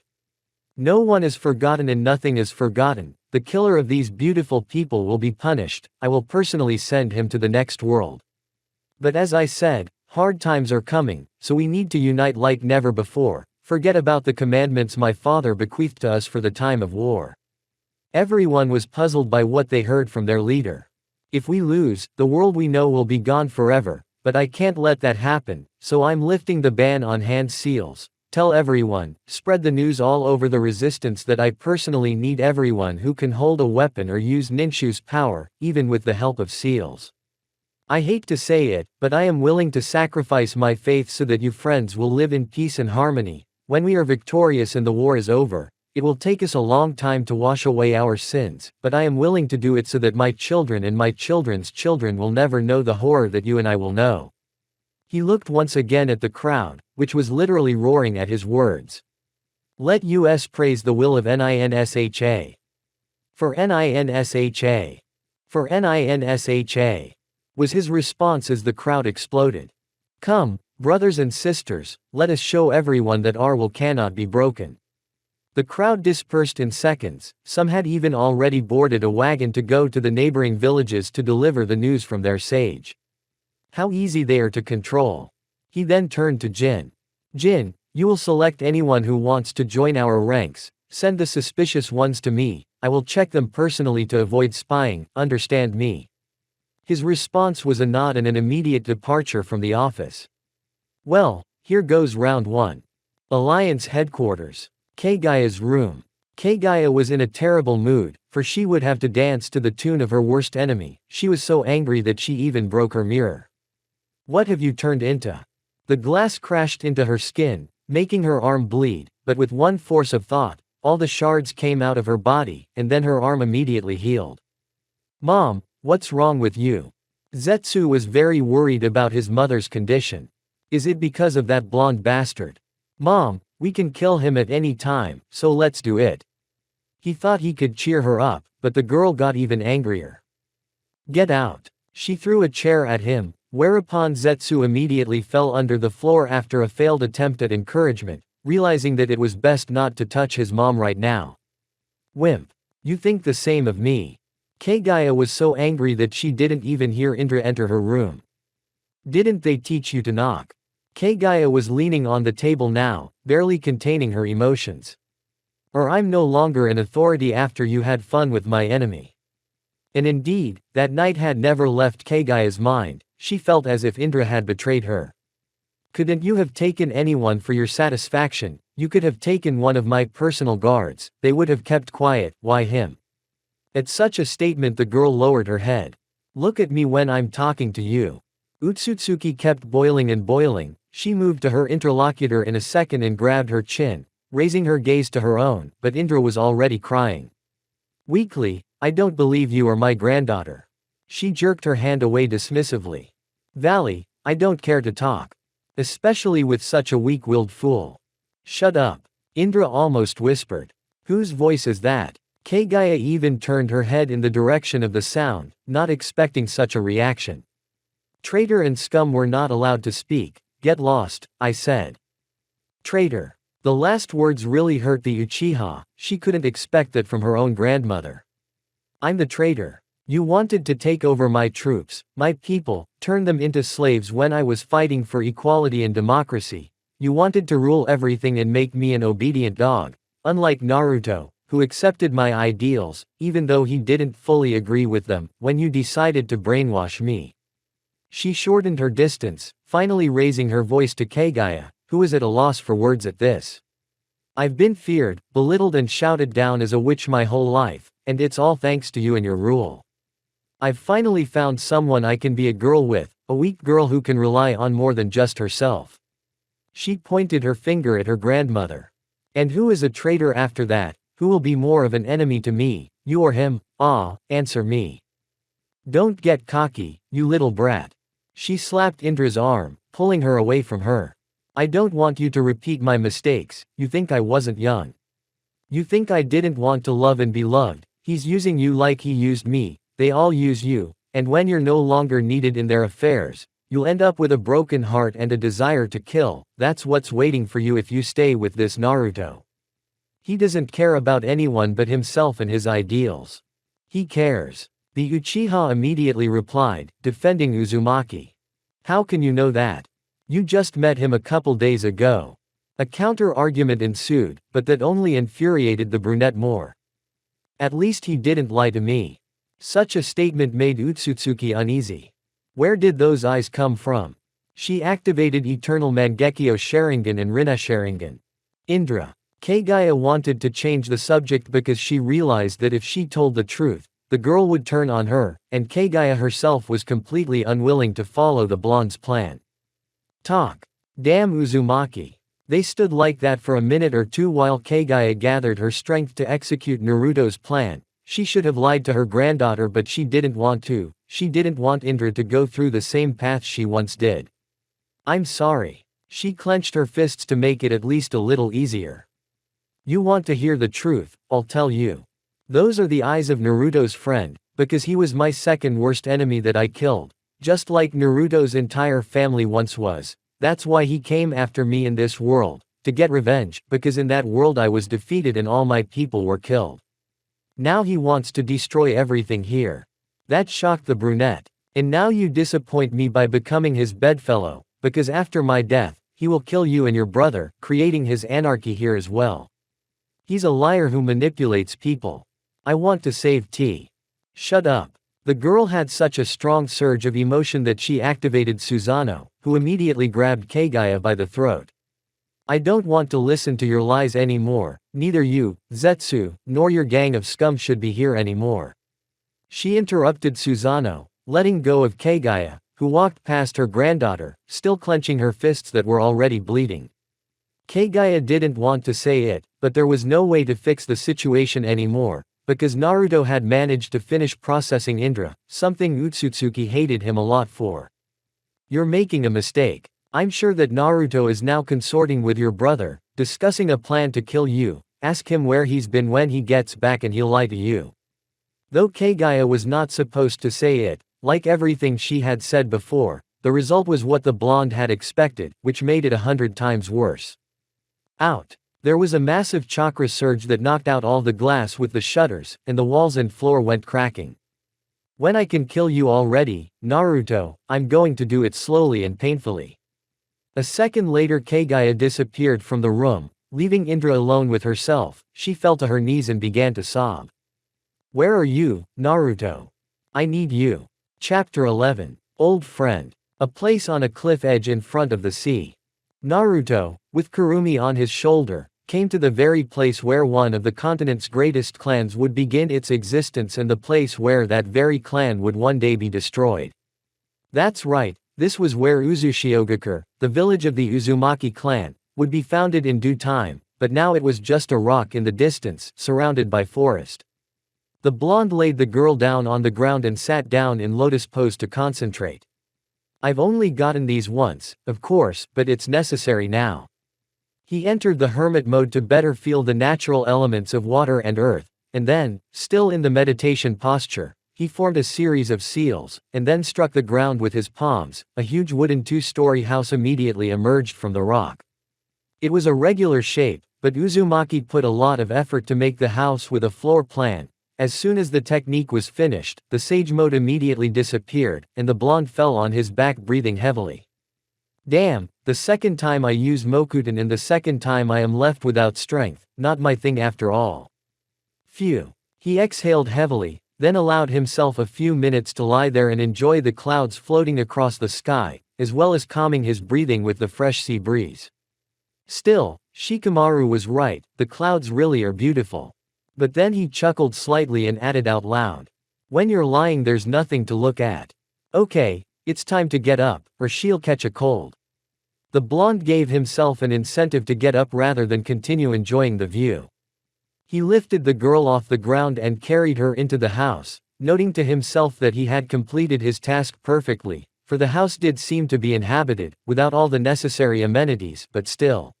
No one is forgotten and nothing is forgotten. The killer of these beautiful people will be punished. I will personally send him to the next world. But as I said, hard times are coming, so we need to unite like never before. Forget about the commandments my father bequeathed to us for the time of war. Everyone was puzzled by what they heard from their leader. If we lose, the world we know will be gone forever, but I can't let that happen, so I'm lifting the ban on hand seals. Tell everyone, spread the news all over the resistance that I personally need everyone who can hold a weapon or use Ninshu's power, even with the help of seals. I hate to say it, but I am willing to sacrifice my faith so that you friends will live in peace and harmony. When we are victorious and the war is over, it will take us a long time to wash away our sins, but I am willing to do it so that my children and my children's children will never know the horror that you and I will know. He looked once again at the crowd, which was literally roaring at his words. Let us praise the will of Ninsha. For Ninsha. For Ninsha. Was his response as the crowd exploded. Come, brothers and sisters, let us show everyone that our will cannot be broken. The crowd dispersed in seconds. Some had even already boarded a wagon to go to the neighboring villages to deliver the news from their sage. How easy they are to control. He then turned to Jin. Jin, you will select anyone who wants to join our ranks. Send the suspicious ones to me. I will check them personally to avoid spying, understand me. His response was a nod and an immediate departure from the office. Well, here goes round 1. Alliance headquarters. Kaguya's room. Kaguya was in a terrible mood, for she would have to dance to the tune of her worst enemy. She was so angry that she even broke her mirror. What have you turned into? The glass crashed into her skin, making her arm bleed, but with one force of thought, all the shards came out of her body, and then her arm immediately healed. Mom, what's wrong with you? Zetsu was very worried about his mother's condition. Is it because of that blonde bastard? Mom, we can kill him at any time, so let's do it. He thought he could cheer her up, but the girl got even angrier. Get out. She threw a chair at him, whereupon Zetsu immediately fell under the floor after a failed attempt at encouragement, realizing that it was best not to touch his mom right now. Wimp. You think the same of me. Kaguya was so angry that she didn't even hear Indra enter her room. Didn't they teach you to knock? Kaguya was leaning on the table now, barely containing her emotions. Or I'm no longer an authority after you had fun with my enemy. And indeed, that night had never left Kaguya's mind. She felt as if Indra had betrayed her. Couldn't you have taken anyone for your satisfaction? You could have taken one of my personal guards, they would have kept quiet, why him? At such a statement the girl lowered her head. Look at me when I'm talking to you. Utsutsuki kept boiling and boiling. She moved to her interlocutor in a second and grabbed her chin, raising her gaze to her own, but Indra was already crying. Weakly, I don't believe you are my granddaughter. She jerked her hand away dismissively. Valley, I don't care to talk. Especially with such a weak-willed fool. Shut up. Indra almost whispered. Whose voice is that? Kaguya even turned her head in the direction of the sound, not expecting such a reaction. Traitor and scum were not allowed to speak. Get lost, I said. Traitor. The last words really hurt the Uchiha. She couldn't expect that from her own grandmother. I'm the traitor. You wanted to take over my troops, my people, turn them into slaves when I was fighting for equality and democracy. You wanted to rule everything and make me an obedient dog. Unlike Naruto, who accepted my ideals, even though he didn't fully agree with them, when you decided to brainwash me." She shortened her distance, finally raising her voice to Kaguya, who was at a loss for words at this. "I've been feared, belittled and shouted down as a witch my whole life, and it's all thanks to you and your rule. I've finally found someone I can be a girl with, a weak girl who can rely on more than just herself." She pointed her finger at her grandmother. "And who is a traitor after that? Who will be more of an enemy to me, you or him? Answer me. Don't get cocky, you little brat." She slapped Indra's arm, pulling her away from her. "I don't want you to repeat my mistakes. You think I wasn't young. You think I didn't want to love and be loved. He's using you like he used me. They all use you, and when you're no longer needed in their affairs, you'll end up with a broken heart and a desire to kill. That's what's waiting for you if you stay with this Naruto. He doesn't care about anyone but himself and his ideals. He cares." The Uchiha immediately replied, defending Uzumaki. "How can you know that? You just met him a couple days ago." A counter-argument ensued, but that only infuriated the brunette more. "At least he didn't lie to me." Such a statement made Utsutsuki uneasy. Where did those eyes come from? She activated Eternal Mangekyo Sharingan and Rinne Sharingan. Indra. Kaguya wanted to change the subject because she realized that if she told the truth, the girl would turn on her, and Kaguya herself was completely unwilling to follow the blonde's plan. Talk. Damn Uzumaki. They stood like that for a minute or two while Kaguya gathered her strength to execute Naruto's plan. She should have lied to her granddaughter, but she didn't want to. She didn't want Indra to go through the same path she once did. "I'm sorry." She clenched her fists to make it at least a little easier. "You want to hear the truth? I'll tell you. Those are the eyes of Naruto's friend, because he was my second worst enemy that I killed, just like Naruto's entire family once was. That's why he came after me in this world, to get revenge, because in that world I was defeated and all my people were killed. Now he wants to destroy everything here." That shocked the brunette. "And now you disappoint me by becoming his bedfellow, because after my death, he will kill you and your brother, creating his anarchy here as well. He's a liar who manipulates people. I want to save T." "Shut up." The girl had such a strong surge of emotion that she activated Susanoo, who immediately grabbed Kaguya by the throat. "I don't want to listen to your lies anymore. Neither you, Zetsu, nor your gang of scum should be here anymore." She interrupted Susanoo, letting go of Kaguya, who walked past her granddaughter, still clenching her fists that were already bleeding. Kaguya didn't want to say it, but there was no way to fix the situation anymore, because Naruto had managed to finish processing Indra, something Utsutsuki hated him a lot for. "You're making a mistake. I'm sure that Naruto is now consorting with your brother, discussing a plan to kill you. Ask him where he's been when he gets back and he'll lie to you." Though Kaguya was not supposed to say it, like everything she had said before, the result was what the blonde had expected, which made it 100 times worse. Out. There was a massive chakra surge that knocked out all the glass with the shutters, and the walls and floor went cracking. "When I can kill you already, Naruto, I'm going to do it slowly and painfully." A second later Kaguya disappeared from the room, leaving Indra alone with herself. She fell to her knees and began to sob. "Where are you, Naruto? I need you." Chapter 11. Old Friend. A place on a cliff edge in front of the sea. Naruto, with Kurumi on his shoulder, came to the very place where one of the continent's greatest clans would begin its existence and the place where that very clan would one day be destroyed. That's right, this was where Uzushiogakure, the village of the Uzumaki clan, would be founded in due time, but now it was just a rock in the distance, surrounded by forest. The blonde laid the girl down on the ground and sat down in lotus pose to concentrate. "I've only gotten these once, of course, but it's necessary now." He entered the hermit mode to better feel the natural elements of water and earth, and then, still in the meditation posture, he formed a series of seals, and then struck the ground with his palms. A huge wooden two-story house immediately emerged from the rock. It was a regular shape, but Uzumaki put a lot of effort to make the house with a floor plan. As soon as the technique was finished, the sage mode immediately disappeared, and the blonde fell on his back breathing heavily. "Damn, the second time I use Mokuton and the second time I am left without strength, not my thing after all." Phew. He exhaled heavily, then allowed himself a few minutes to lie there and enjoy the clouds floating across the sky, as well as calming his breathing with the fresh sea breeze. Still, Shikamaru was right, the clouds really are beautiful. But then he chuckled slightly and added out loud. When you're lying there's nothing to look at. Okay, it's time to get up, or she'll catch a cold. The blonde gave himself an incentive to get up rather than continue enjoying the view. He lifted the girl off the ground and carried her into the house, noting to himself that he had completed his task perfectly, for the house did seem to be inhabited, without all the necessary amenities, but still.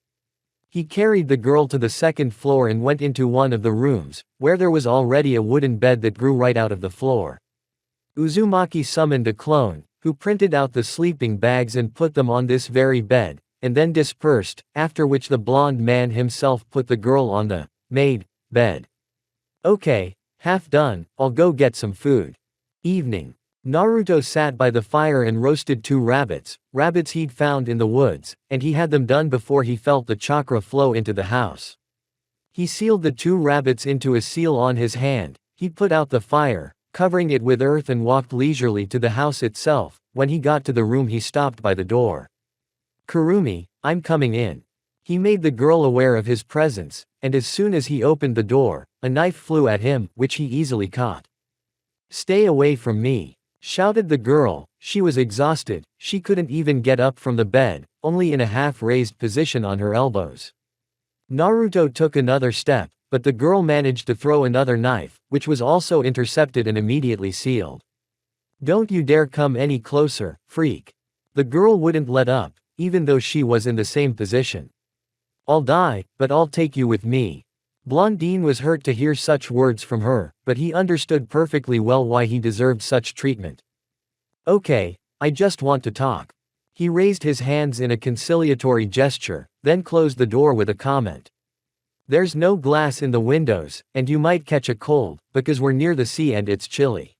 He carried the girl to the second floor and went into one of the rooms, where there was already a wooden bed that grew right out of the floor. Uzumaki summoned a clone, who printed out the sleeping bags and put them on this very bed, and then dispersed, after which the blonde man himself put the girl on the made bed. Okay, half done, I'll go get some food. Evening. Naruto sat by the fire and roasted 2 rabbits he'd found in the woods, and he had them done before he felt the chakra flow into the house. He sealed the 2 rabbits into a seal on his hand, he put out the fire, covering it with earth and walked leisurely to the house itself. When he got to the room he stopped by the door. Kurumi, I'm coming in. He made the girl aware of his presence, and as soon as he opened the door, a knife flew at him, which he easily caught. Stay away from me, shouted the girl. She was exhausted, she couldn't even get up from the bed, only in a half-raised position on her elbows. Naruto took another step, but the girl managed to throw another knife, which was also intercepted and immediately sealed. Don't you dare come any closer, freak. The girl wouldn't let up, even though she was in the same position. I'll die, but I'll take you with me. Blondine was hurt to hear such words from her, but he understood perfectly well why he deserved such treatment. Okay, I just want to talk. He raised his hands in a conciliatory gesture, then closed the door with a comment. There's no glass in the windows, and you might catch a cold, because we're near the sea and it's chilly.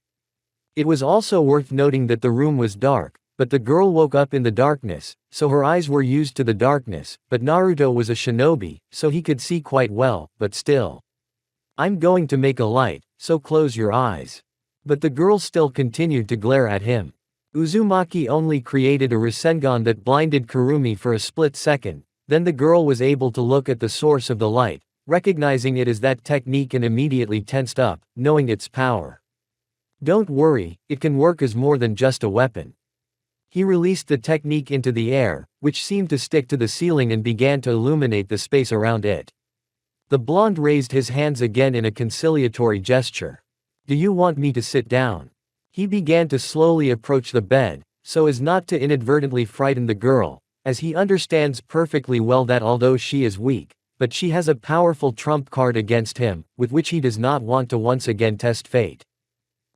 It was also worth noting that the room was dark, but the girl woke up in the darkness, so her eyes were used to the darkness, but Naruto was a shinobi, so he could see quite well, but still. I'm going to make a light, so close your eyes. But the girl still continued to glare at him. Uzumaki only created a Rasengan that blinded Kurumi for a split second, then the girl was able to look at the source of the light, recognizing it as that technique and immediately tensed up, knowing its power. Don't worry, it can work as more than just a weapon. He released the technique into the air, which seemed to stick to the ceiling and began to illuminate the space around it. The blonde raised his hands again in a conciliatory gesture. Do you want me to sit down? He began to slowly approach the bed, so as not to inadvertently frighten the girl, as he understands perfectly well that although she is weak, but she has a powerful trump card against him, with which he does not want to once again test fate.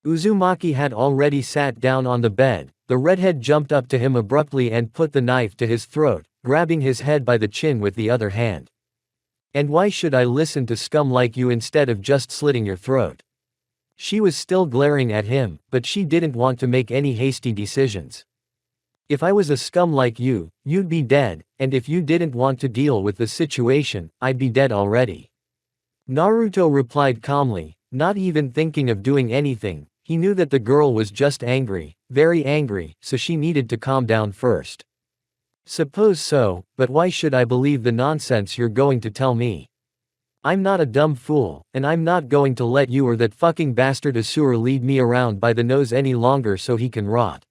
Uzumaki had already sat down on the bed. The redhead jumped up to him abruptly and put the knife to his throat, grabbing his head by the chin with the other hand. And why should I listen to scum like you instead of just slitting your throat? She was still glaring at him, but she didn't want to make any hasty decisions. If I was a scum like you, you'd be dead, and if you didn't want to deal with the situation, I'd be dead already. Naruto replied calmly, not even thinking of doing anything. He knew that the girl was just angry, very angry, so she needed to calm down first. Suppose so, but why should I believe the nonsense you're going to tell me? I'm not a dumb fool, and I'm not going to let you or that fucking bastard Asura lead me around by the nose any longer so he can rot.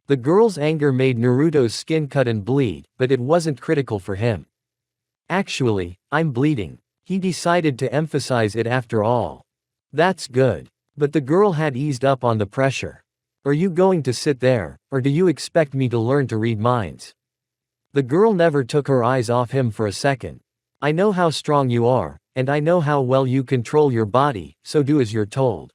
The girl's anger made Naruto's skin cut and bleed, but it wasn't critical for him. Actually, I'm bleeding. He decided to emphasize it after all. That's good. But the girl had eased up on the pressure. Are you going to sit there, or do you expect me to learn to read minds? The girl never took her eyes off him for a second. I know how strong you are, and I know how well you control your body, so do as you're told.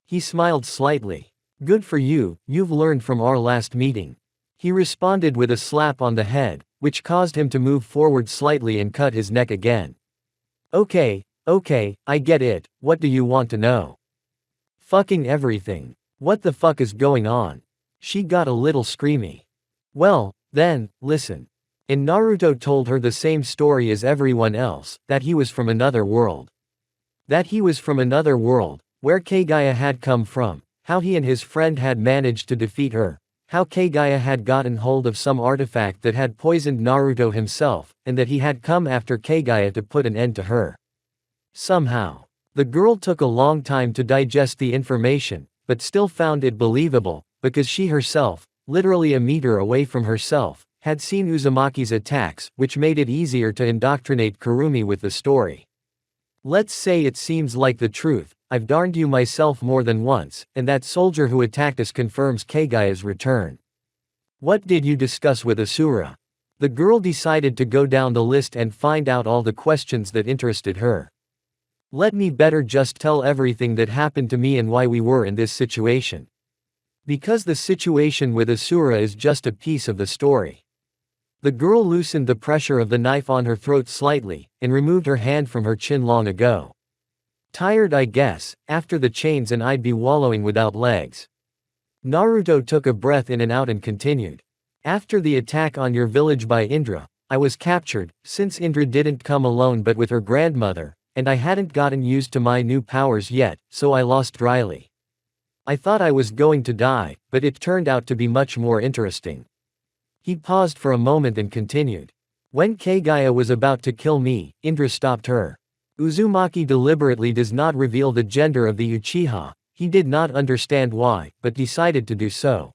He smiled slightly. Good for you, you've learned from our last meeting. He responded with a slap on the head, which caused him to move forward slightly and cut his neck again. Okay, I get it, what do you want to know? Fucking everything. What the fuck is going on? She got a little screamy. Well, then, listen. And Naruto told her the same story as everyone else, that he was from another world. That he was from another world, where Kaguya had come from, how he and his friend had managed to defeat her, how Kaguya had gotten hold of some artifact that had poisoned Naruto himself, and that he had come after Kaguya to put an end to her. Somehow, the girl took a long time to digest the information, but still found it believable, because she herself, literally a meter away from herself, had seen Uzumaki's attacks, which made it easier to indoctrinate Kurumi with the story. Let's say it seems like the truth. I've darned you myself more than once, and that soldier who attacked us confirms Kaguya's return. What did you discuss with Asura? The girl decided to go down the list and find out all the questions that interested her. Let me better just tell everything that happened to me and why we were in this situation. Because the situation with Asura is just a piece of the story. The girl loosened the pressure of the knife on her throat slightly, and removed her hand from her chin long ago. Tired, I guess, after the chains, and I'd be wallowing without legs. Naruto took a breath in and out and continued. After the attack on your village by Indra, I was captured, since Indra didn't come alone but with her grandmother, and I hadn't gotten used to my new powers yet, so I lost dryly. I thought I was going to die, but it turned out to be much more interesting. He paused for a moment and continued. When Kaguya was about to kill me, Indra stopped her. Uzumaki deliberately does not reveal the gender of the Uchiha. He did not understand why, but decided to do so.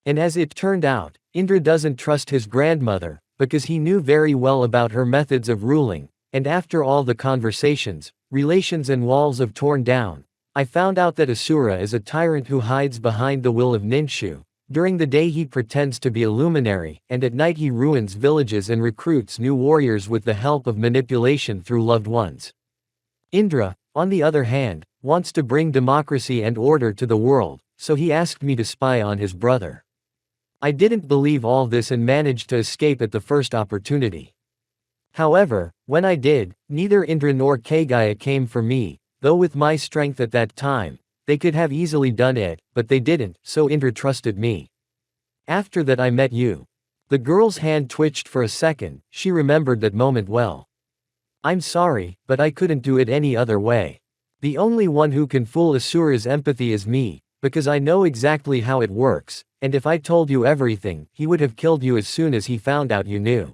And as it turned out, Indra doesn't trust his grandmother, because he knew very well about her methods of ruling, and after all the conversations, relations and walls have torn down, I found out that Asura is a tyrant who hides behind the will of Ninshu. During the day he pretends to be a luminary, and at night he ruins villages and recruits new warriors with the help of manipulation through loved ones. Indra, on the other hand, wants to bring democracy and order to the world, so he asked me to spy on his brother. I didn't believe all this and managed to escape at the first opportunity. However, when I did, neither Indra nor Kaguya came for me, though with my strength at that time, they could have easily done it, but they didn't, so Indra trusted me. After that I met you. The girl's hand twitched for a second, she remembered that moment well. I'm sorry, but I couldn't do it any other way. The only one who can fool Asura's empathy is me, because I know exactly how it works, and if I told you everything, he would have killed you as soon as he found out you knew.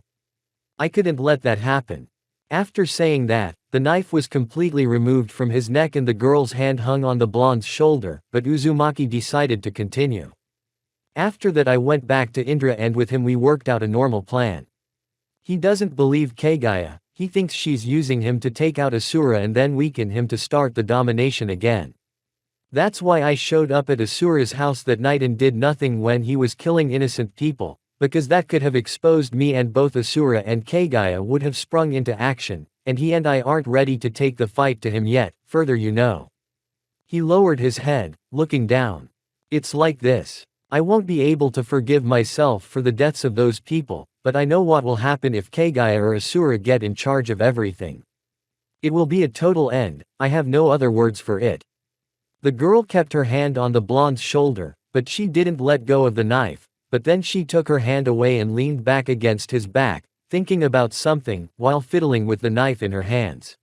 I couldn't let that happen. After saying that, the knife was completely removed from his neck and the girl's hand hung on the blonde's shoulder, but Uzumaki decided to continue. After that I went back to Indra and with him we worked out a normal plan. He doesn't believe Kaguya, he thinks she's using him to take out Asura and then weaken him to start the domination again. That's why I showed up at Asura's house that night and did nothing when he was killing innocent people, because that could have exposed me and both Asura and Kaguya would have sprung into action. And he and I aren't ready to take the fight to him yet, further you know. He lowered his head, looking down. It's like this. I won't be able to forgive myself for the deaths of those people, but I know what will happen if Kaguya or Asura get in charge of everything. It will be a total end, I have no other words for it. The girl kept her hand on the blonde's shoulder, but she didn't let go of the knife, but then she took her hand away and leaned back against his back, thinking about something, while fiddling with the knife in her hands.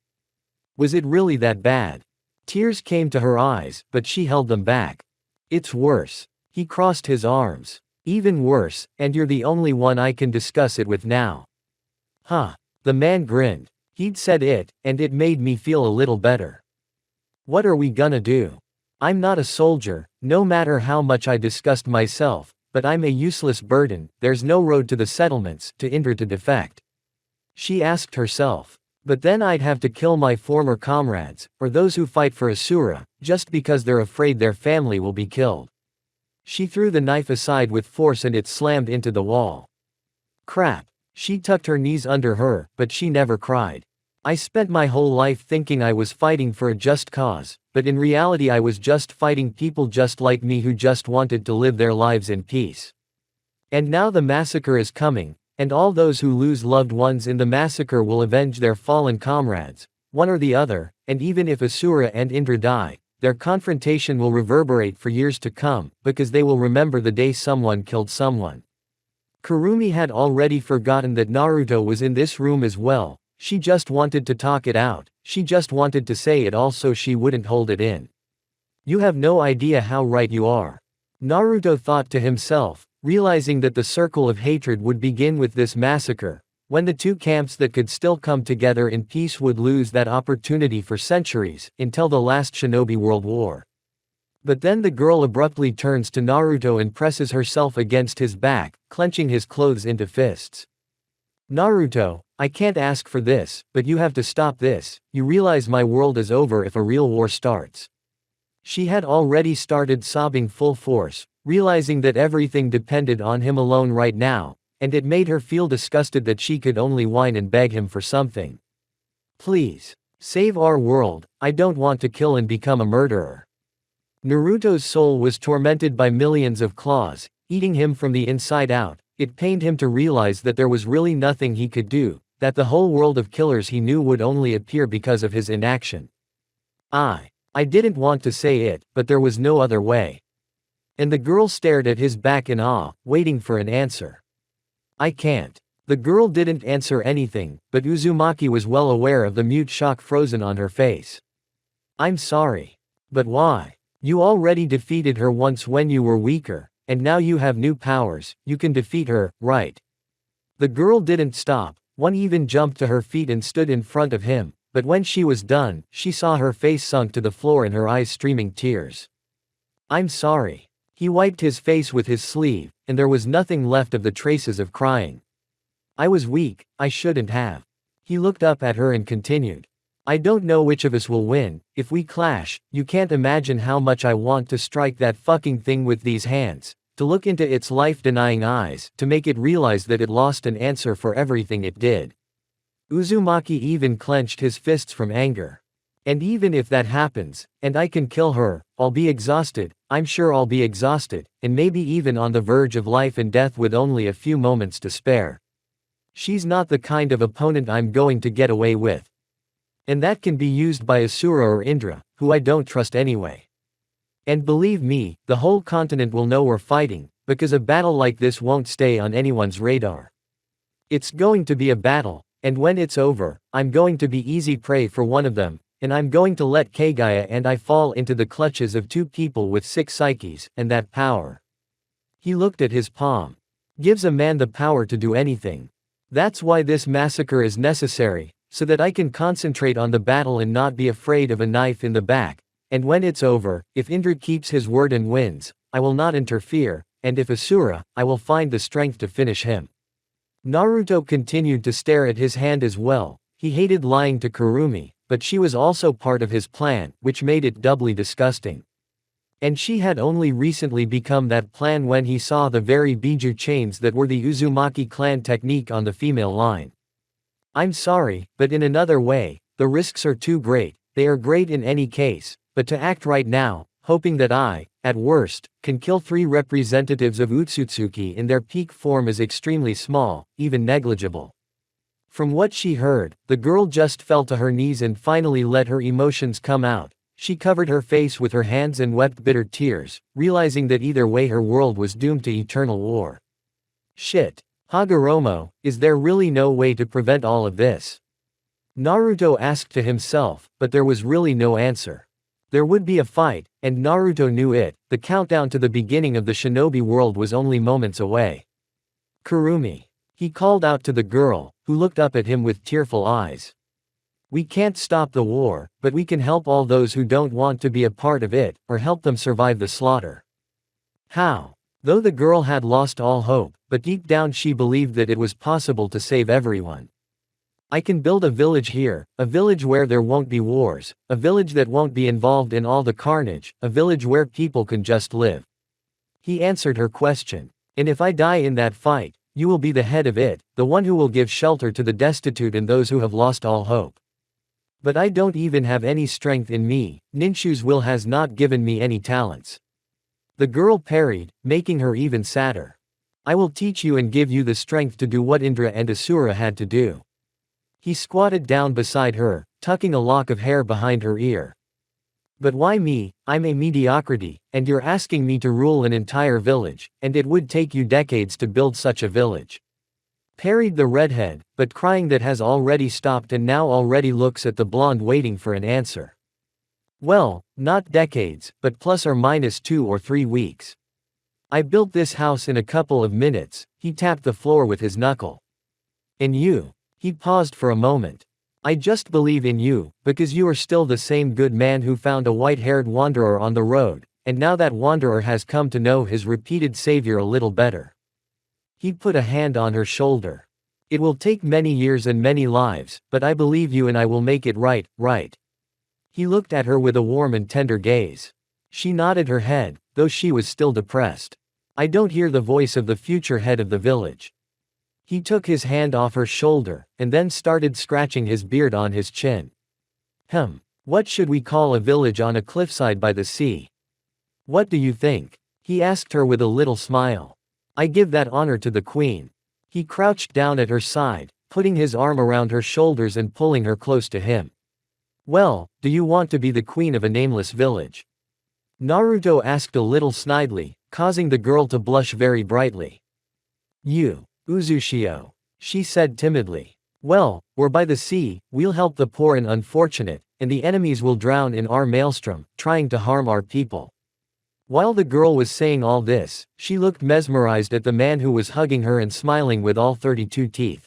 Was it really that bad? Tears came to her eyes, but she held them back. It's worse. He crossed his arms. Even worse, and you're the only one I can discuss it with now. Huh. The man grinned. He'd said it, and it made me feel a little better. What are we gonna do? I'm not a soldier, no matter how much I discussed myself, but I'm a useless burden, there's no road to the settlements, to Indra to defect. She asked herself. But then I'd have to kill my former comrades, or those who fight for Asura, just because they're afraid their family will be killed. She threw the knife aside with force and it slammed into the wall. Crap. She tucked her knees under her, but she never cried. I spent my whole life thinking I was fighting for a just cause, but in reality I was just fighting people just like me who just wanted to live their lives in peace. And now the massacre is coming, and all those who lose loved ones in the massacre will avenge their fallen comrades, one or the other, and even if Asura and Indra die, their confrontation will reverberate for years to come, because they will remember the day someone killed someone. Kurumi had already forgotten that Naruto was in this room as well. She just wanted to talk it out. She just wanted to say it all so she wouldn't hold it in. You have no idea how right you are. Naruto thought to himself, realizing that the circle of hatred would begin with this massacre, when the two camps that could still come together in peace would lose that opportunity for centuries, until the last Shinobi World War. But then the girl abruptly turns to Naruto and presses herself against his back, clenching his clothes into fists. Naruto, I can't ask for this, but you have to stop this. You realize my world is over if a real war starts. She had already started sobbing full force, realizing that everything depended on him alone right now, and it made her feel disgusted that she could only whine and beg him for something. Please. Save our world, I don't want to kill and become a murderer. Naruto's soul was tormented by millions of claws, eating him from the inside out. It pained him to realize that there was really nothing he could do, that the whole world of killers he knew would only appear because of his inaction. I didn't want to say it, but there was no other way. And the girl stared at his back in awe, waiting for an answer. I can't. The girl didn't answer anything, but Uzumaki was well aware of the mute shock frozen on her face. I'm sorry. But why? You already defeated her once when you were weaker, and now you have new powers, you can defeat her, right? The girl didn't stop, one even jumped to her feet and stood in front of him, but when she was done, she saw her face sunk to the floor and her eyes streaming tears. I'm sorry. He wiped his face with his sleeve, and there was nothing left of the traces of crying. I was weak, I shouldn't have. He looked up at her and continued. I don't know which of us will win. If we clash, you can't imagine how much I want to strike that fucking thing with these hands, to look into its life-denying eyes, to make it realize that it lost an answer for everything it did. Uzumaki even clenched his fists from anger. And even if that happens, and I can kill her, I'll be exhausted, I'm sure I'll be exhausted, and maybe even on the verge of life and death with only a few moments to spare. She's not the kind of opponent I'm going to get away with. And that can be used by Asura or Indra, who I don't trust anyway. And believe me, the whole continent will know we're fighting, because a battle like this won't stay on anyone's radar. It's going to be a battle, and when it's over, I'm going to be easy prey for one of them, and I'm going to let Kaguya and I fall into the clutches of two people with 6 psyches, and that power. He looked at his palm. Gives a man the power to do anything. That's why this massacre is necessary, so that I can concentrate on the battle and not be afraid of a knife in the back, and when it's over, if Indra keeps his word and wins, I will not interfere, and if Asura, I will find the strength to finish him. Naruto continued to stare at his hand as well. He hated lying to Kurumi, but she was also part of his plan, which made it doubly disgusting. And she had only recently become that plan when he saw the very Biju chains that were the Uzumaki clan technique on the female line. I'm sorry, but in another way, the risks are too great. They are great in any case, but to act right now, hoping that I, at worst, can kill 3 representatives of Utsutsuki in their peak form is extremely small, even negligible. From what she heard, the girl just fell to her knees and finally let her emotions come out. She covered her face with her hands and wept bitter tears, realizing that either way her world was doomed to eternal war. Shit. Hagoromo, is there really no way to prevent all of this? Naruto asked to himself, but there was really no answer. There would be a fight, and Naruto knew it. The countdown to the beginning of the shinobi world was only moments away. Kurumi. He called out to the girl, who looked up at him with tearful eyes. We can't stop the war, but we can help all those who don't want to be a part of it, or help them survive the slaughter. How? Though the girl had lost all hope, but deep down she believed that it was possible to save everyone. I can build a village here, a village where there won't be wars, a village that won't be involved in all the carnage, a village where people can just live. He answered her question. And if I die in that fight, you will be the head of it, the one who will give shelter to the destitute and those who have lost all hope. But I don't even have any strength in me, Ninshu's will has not given me any talents. The girl parried, making her even sadder. I will teach you and give you the strength to do what Indra and Asura had to do. He squatted down beside her, tucking a lock of hair behind her ear. But why me? I'm a mediocrity, and you're asking me to rule an entire village, and it would take you decades to build such a village. parried the redhead, but crying that has already stopped and now already looks at the blonde waiting for an answer. Well, not decades, but plus or minus 2 or 3 weeks. I built this house in a couple of minutes, he tapped the floor with his knuckle. And you? He paused for a moment. I just believe in you, because you are still the same good man who found a white-haired wanderer on the road, and now that wanderer has come to know his repeated savior a little better. He put a hand on her shoulder. It will take many years and many lives, but I believe you and I will make it right, right. He looked at her with a warm and tender gaze. She nodded her head, though she was still depressed. I don't hear the voice of the future head of the village. He took his hand off her shoulder, and then started scratching his beard on his chin. What should we call a village on a cliffside by the sea? What do you think? He asked her with a little smile. I give that honor to the queen. He crouched down at her side, putting his arm around her shoulders and pulling her close to him. Well, do you want to be the queen of a nameless village? Naruto asked a little snidely, causing the girl to blush very brightly. You, Uzushio, she said timidly. Well, we're by the sea, we'll help the poor and unfortunate, and the enemies will drown in our maelstrom, trying to harm our people. While the girl was saying all this, she looked mesmerized at the man who was hugging her and smiling with all 32 teeth.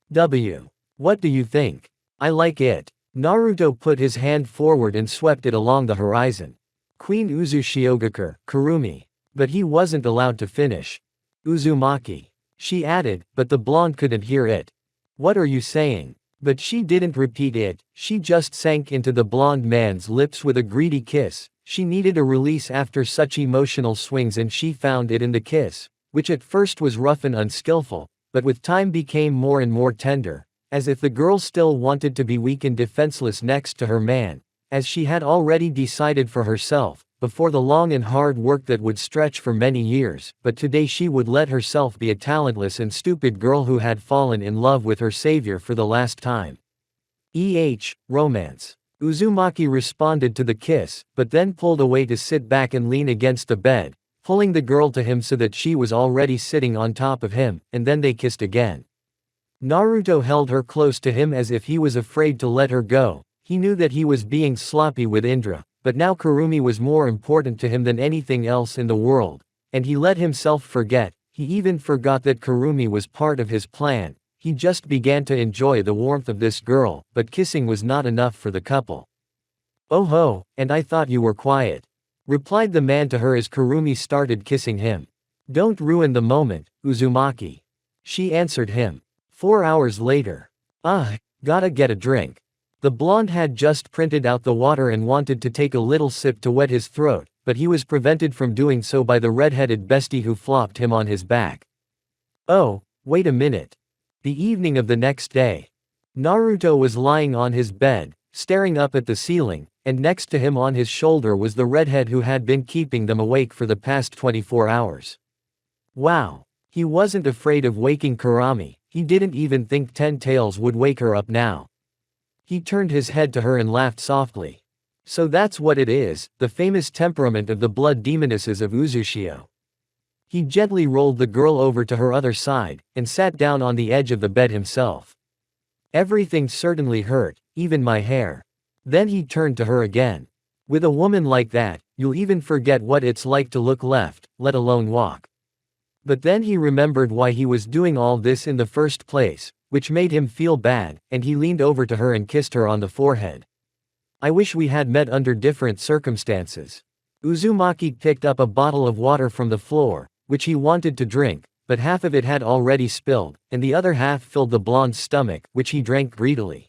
What do you think? I like it. Naruto put his hand forward and swept it along the horizon. Queen Uzushiogakur, Kurumi. But he wasn't allowed to finish. Uzumaki. She added, but the blonde couldn't hear it. What are you saying? But she didn't repeat it, she just sank into the blonde man's lips with a greedy kiss. She needed a release after such emotional swings and she found it in the kiss, which at first was rough and unskillful, but with time became more and more tender. As if the girl still wanted to be weak and defenseless next to her man, as she had already decided for herself, before the long and hard work that would stretch for many years, but today she would let herself be a talentless and stupid girl who had fallen in love with her savior for the last time. Romance. Uzumaki responded to the kiss, but then pulled away to sit back and lean against the bed, pulling the girl to him so that she was already sitting on top of him, and then they kissed again. Naruto held her close to him as if he was afraid to let her go. He knew that he was being sloppy with Indra, but now Kurumi was more important to him than anything else in the world, and he let himself forget. He even forgot that Kurumi was part of his plan. He just began to enjoy the warmth of this girl, but kissing was not enough for the couple. Oh ho, and I thought you were quiet, replied the man to her as Kurumi started kissing him. Don't ruin the moment, Uzumaki. She answered him. 4 hours later. Gotta get a drink. The blonde had just printed out the water and wanted to take a little sip to wet his throat, but he was prevented from doing so by the red-headed bestie who flopped him on his back. Oh, wait a minute. The evening of the next day. Naruto was lying on his bed, staring up at the ceiling, and next to him on his shoulder was the redhead who had been keeping them awake for the past 24 hours. Wow. He wasn't afraid of waking Kurami. He didn't even think 10 Tails would wake her up now. He turned his head to her and laughed softly. So that's what it is, the famous temperament of the blood demonesses of Uzushio. He gently rolled the girl over to her other side, and sat down on the edge of the bed himself. Everything certainly hurt, even my hair. Then he turned to her again. With a woman like that, you'll even forget what it's like to look left, let alone walk. But then he remembered why he was doing all this in the first place, which made him feel bad, and he leaned over to her and kissed her on the forehead. I wish we had met under different circumstances. Uzumaki picked up a bottle of water from the floor, which he wanted to drink, but half of it had already spilled, and the other half filled the blonde's stomach, which he drank greedily.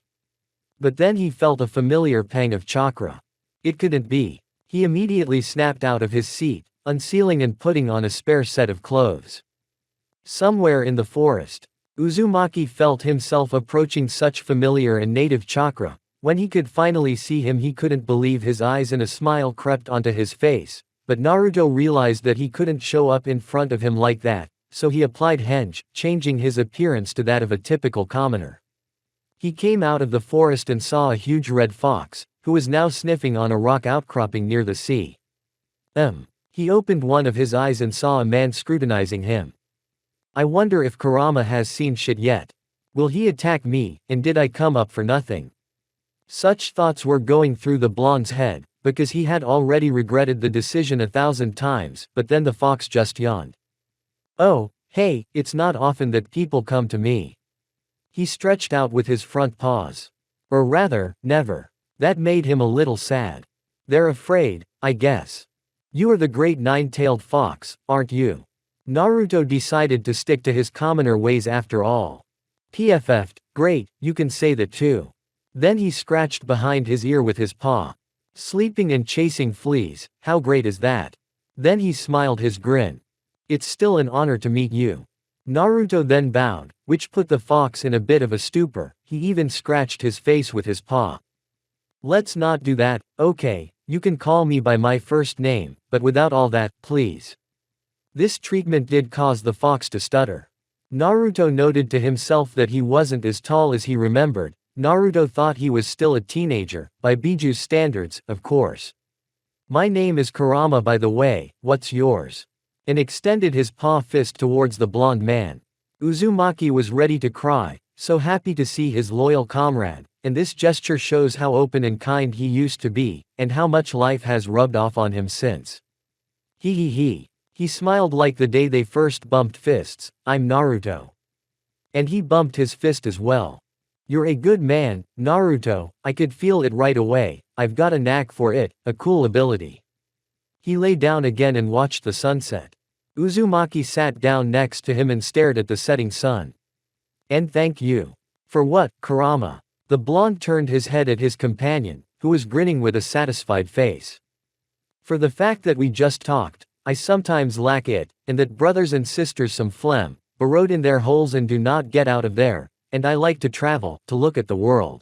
But then he felt a familiar pang of chakra. It couldn't be. He immediately snapped out of his seat, unsealing and putting on a spare set of clothes. Somewhere in the forest, Uzumaki felt himself approaching such familiar and native chakra. When he could finally see him, he couldn't believe his eyes, and a smile crept onto his face, but Naruto realized that he couldn't show up in front of him like that, so he applied henge, changing his appearance to that of a typical commoner. He came out of the forest and saw a huge red fox, who was now sniffing on a rock outcropping near the sea. He opened one of his eyes and saw a man scrutinizing him. I wonder if Kurama has seen shit yet. Will he attack me, and did I come up for nothing? Such thoughts were going through the blonde's head, because he had already regretted the decision 1,000 times, but then the fox just yawned. Oh, hey, it's not often that people come to me. He stretched out with his front paws. Or rather, never. That made him a little sad. They're afraid, I guess. You are the great nine-tailed fox, aren't you? Naruto decided to stick to his commoner ways after all. PFF'd, great, you can say that too. Then he scratched behind his ear with his paw. Sleeping and chasing fleas, how great is that? Then he smiled his grin. It's still an honor to meet you. Naruto then bowed, which put the fox in a bit of a stupor. He even scratched his face with his paw. Let's not do that, okay, you can call me by my first name, but without all that, please. This treatment did cause the fox to stutter. Naruto noted to himself that he wasn't as tall as he remembered. Naruto thought he was still a teenager, by Biju's standards, of course. My name is Kurama, by the way, what's yours? And extended his paw fist towards the blonde man. Uzumaki was ready to cry, so happy to see his loyal comrade, and this gesture shows how open and kind he used to be, and how much life has rubbed off on him since. He. He smiled like the day they first bumped fists. I'm Naruto. And he bumped his fist as well. You're a good man, Naruto, I could feel it right away, I've got a knack for it, a cool ability. He lay down again and watched the sunset. Uzumaki sat down next to him and stared at the setting sun. And thank you. For what, Kurama? The blonde turned his head at his companion, who was grinning with a satisfied face. For the fact that we just talked, I sometimes lack it, and that brothers and sisters some phlegm, burrowed in their holes and do not get out of there. And I like to travel, to look at the world.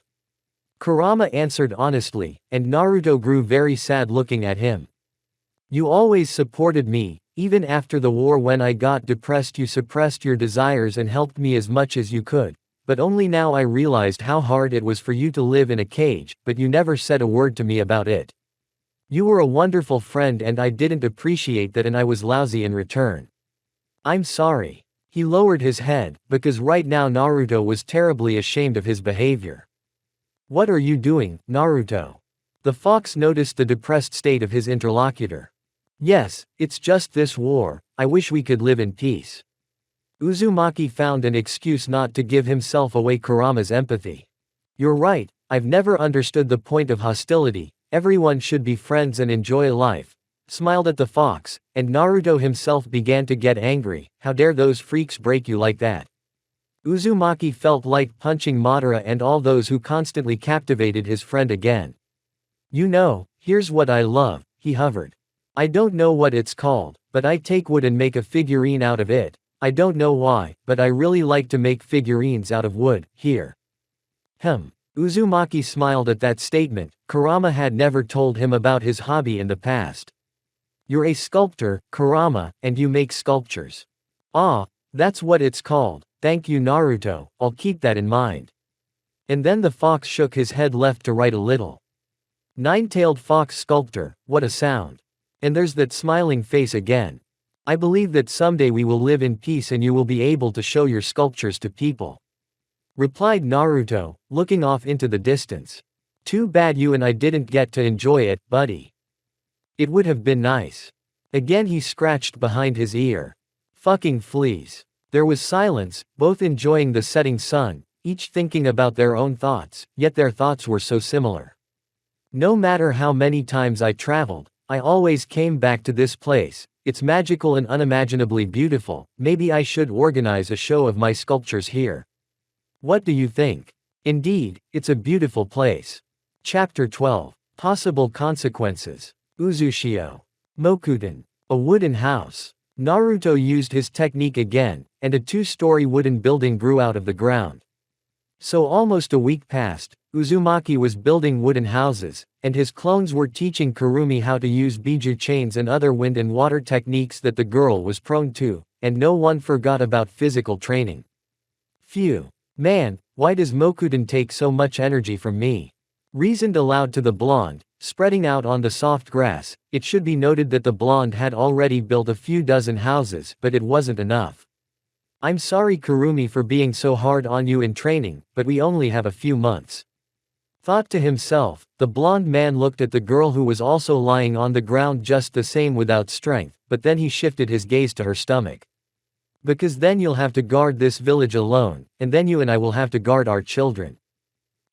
Kurama answered honestly, and Naruto grew very sad looking at him. You always supported me, even after the war. When I got depressed you suppressed your desires and helped me as much as you could, but only now I realized how hard it was for you to live in a cage, but you never said a word to me about it. You were a wonderful friend and I didn't appreciate that, and I was lousy in return. I'm sorry. He lowered his head, because right now Naruto was terribly ashamed of his behavior. What are you doing, Naruto? The fox noticed the depressed state of his interlocutor. Yes, it's just this war, I wish we could live in peace. Uzumaki found an excuse not to give himself away Kurama's empathy. You're right, I've never understood the point of hostility, everyone should be friends and enjoy life. Smiled at the fox, and Naruto himself began to get angry. How dare those freaks break you like that? Uzumaki felt like punching Madara and all those who constantly captivated his friend again. You know, here's what I love, he hovered. I don't know what it's called, but I take wood and make a figurine out of it. I don't know why, but I really like to make figurines out of wood, here. Uzumaki smiled at that statement. Kurama had never told him about his hobby in the past. You're a sculptor, Kurama, and you make sculptures. Ah, that's what it's called. Thank you Naruto, I'll keep that in mind. And then the fox shook his head left to right a little. Nine-tailed fox sculptor, what a sound. And there's that smiling face again. I believe that someday we will live in peace and you will be able to show your sculptures to people. Replied Naruto, looking off into the distance. Too bad you and I didn't get to enjoy it, buddy. It would have been nice. Again he scratched behind his ear. Fucking fleas. There was silence, both enjoying the setting sun, each thinking about their own thoughts, yet their thoughts were so similar. No matter how many times I traveled, I always came back to this place. It's magical and unimaginably beautiful. Maybe I should organize a show of my sculptures here. What do you think? Indeed, it's a beautiful place. Chapter 12. Possible consequences. Uzushio. Mokuden. A wooden house. Naruto used his technique again, and a two-story wooden building grew out of the ground. So almost a week passed, Uzumaki was building wooden houses, and his clones were teaching Kurumi how to use Biju chains and other wind and water techniques that the girl was prone to, and no one forgot about physical training. Phew. Man, why does Mokuden take so much energy from me? Reasoned aloud to the blonde, spreading out on the soft grass. It should be noted that the blonde had already built a few dozen houses, but it wasn't enough. I'm sorry Kurumi for being so hard on you in training, but we only have a few months. Thought to himself, the blonde man looked at the girl who was also lying on the ground just the same without strength, but then he shifted his gaze to her stomach. Because then you'll have to guard this village alone, and then you and I will have to guard our children.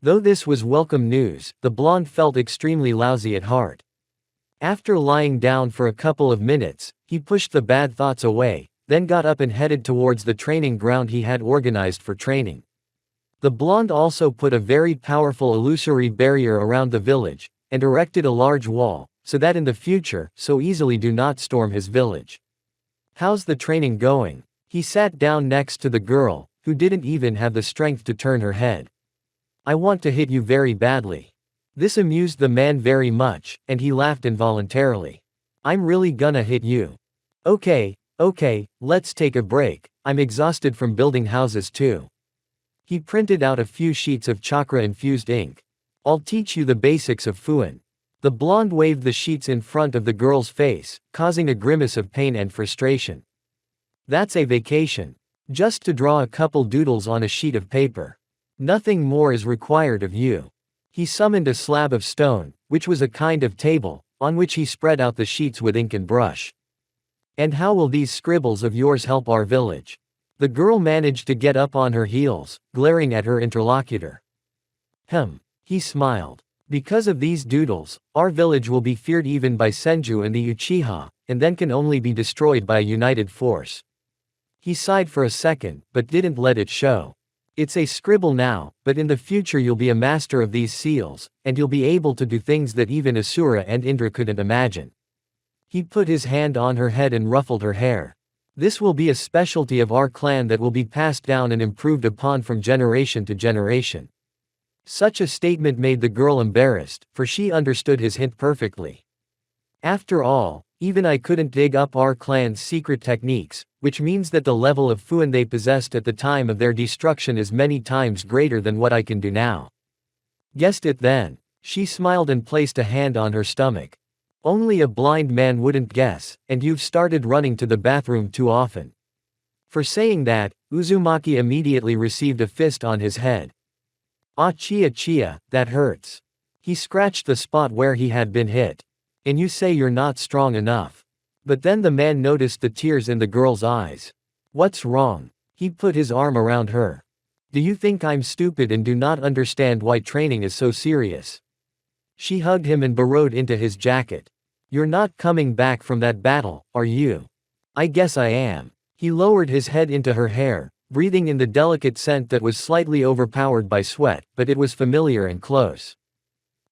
Though this was welcome news, the blonde felt extremely lousy at heart. After lying down for a couple of minutes, he pushed the bad thoughts away, then got up and headed towards the training ground he had organized for training. The blonde also put a very powerful illusory barrier around the village, and erected a large wall, so that in the future, so easily do not storm his village. How's the training going? He sat down next to the girl, who didn't even have the strength to turn her head. I want to hit you very badly. This amused the man very much, and he laughed involuntarily. I'm really gonna hit you. Okay, let's take a break, I'm exhausted from building houses too. He printed out a few sheets of chakra-infused ink. I'll teach you the basics of Fuin. The blonde waved the sheets in front of the girl's face, causing a grimace of pain and frustration. That's a vacation. Just to draw a couple doodles on a sheet of paper. Nothing more is required of you. He summoned a slab of stone, which was a kind of table, on which he spread out the sheets with ink and brush. And how will these scribbles of yours help our village? The girl managed to get up on her heels, glaring at her interlocutor. He smiled. Because of these doodles, our village will be feared even by Senju and the Uchiha, and then can only be destroyed by a united force. He sighed for a second, but didn't let it show. It's a scribble now, but in the future you'll be a master of these seals, and you'll be able to do things that even Asura and Indra couldn't imagine. He put his hand on her head and ruffled her hair. This will be a specialty of our clan that will be passed down and improved upon from generation to generation. Such a statement made the girl embarrassed, for she understood his hint perfectly. After all, even I couldn't dig up our clan's secret techniques, which means that the level of Fuin they possessed at the time of their destruction is many times greater than what I can do now. Guessed it then. She smiled and placed a hand on her stomach. Only a blind man wouldn't guess, and you've started running to the bathroom too often. For saying that, Uzumaki immediately received a fist on his head. Ah chia, that hurts. He scratched the spot where he had been hit. And you say you're not strong enough. But then the man noticed the tears in the girl's eyes. What's wrong? He put his arm around her. Do you think I'm stupid and do not understand why training is so serious? She hugged him and burrowed into his jacket. You're not coming back from that battle, are you? I guess I am. He lowered his head into her hair, breathing in the delicate scent that was slightly overpowered by sweat, but it was familiar and close.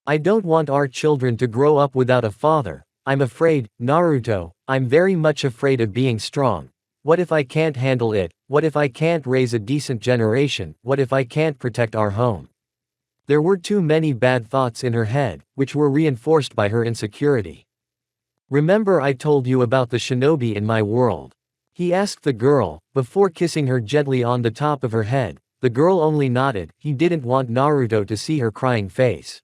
I don't want our children to grow up without a father. I'm afraid, Naruto, I'm very much afraid of being strong. What if I can't handle it? What if I can't raise a decent generation? What if I can't protect our home? There were too many bad thoughts in her head, which were reinforced by her insecurity. Remember I told you about the shinobi in my world? He asked the girl, before kissing her gently on the top of her head. The girl only nodded. He didn't want Naruto to see her crying face.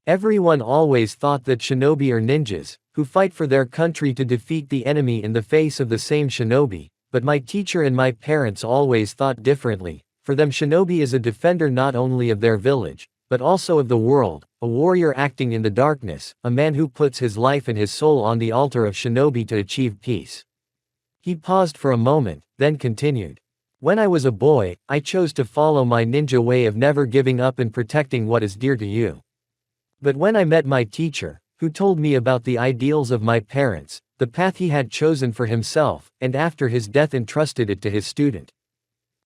Everyone always thought that shinobi are ninjas, who fight for their country to defeat the enemy in the face of the same shinobi, but my teacher and my parents always thought differently. For them shinobi is a defender not only of their village, but also of the world, a warrior acting in the darkness, a man who puts his life and his soul on the altar of shinobi to achieve peace. He paused for a moment, then continued. When I was a boy, I chose to follow my ninja way of never giving up and protecting what is dear to you. But when I met my teacher, who told me about the ideals of my parents, the path he had chosen for himself, and after his death entrusted it to his student.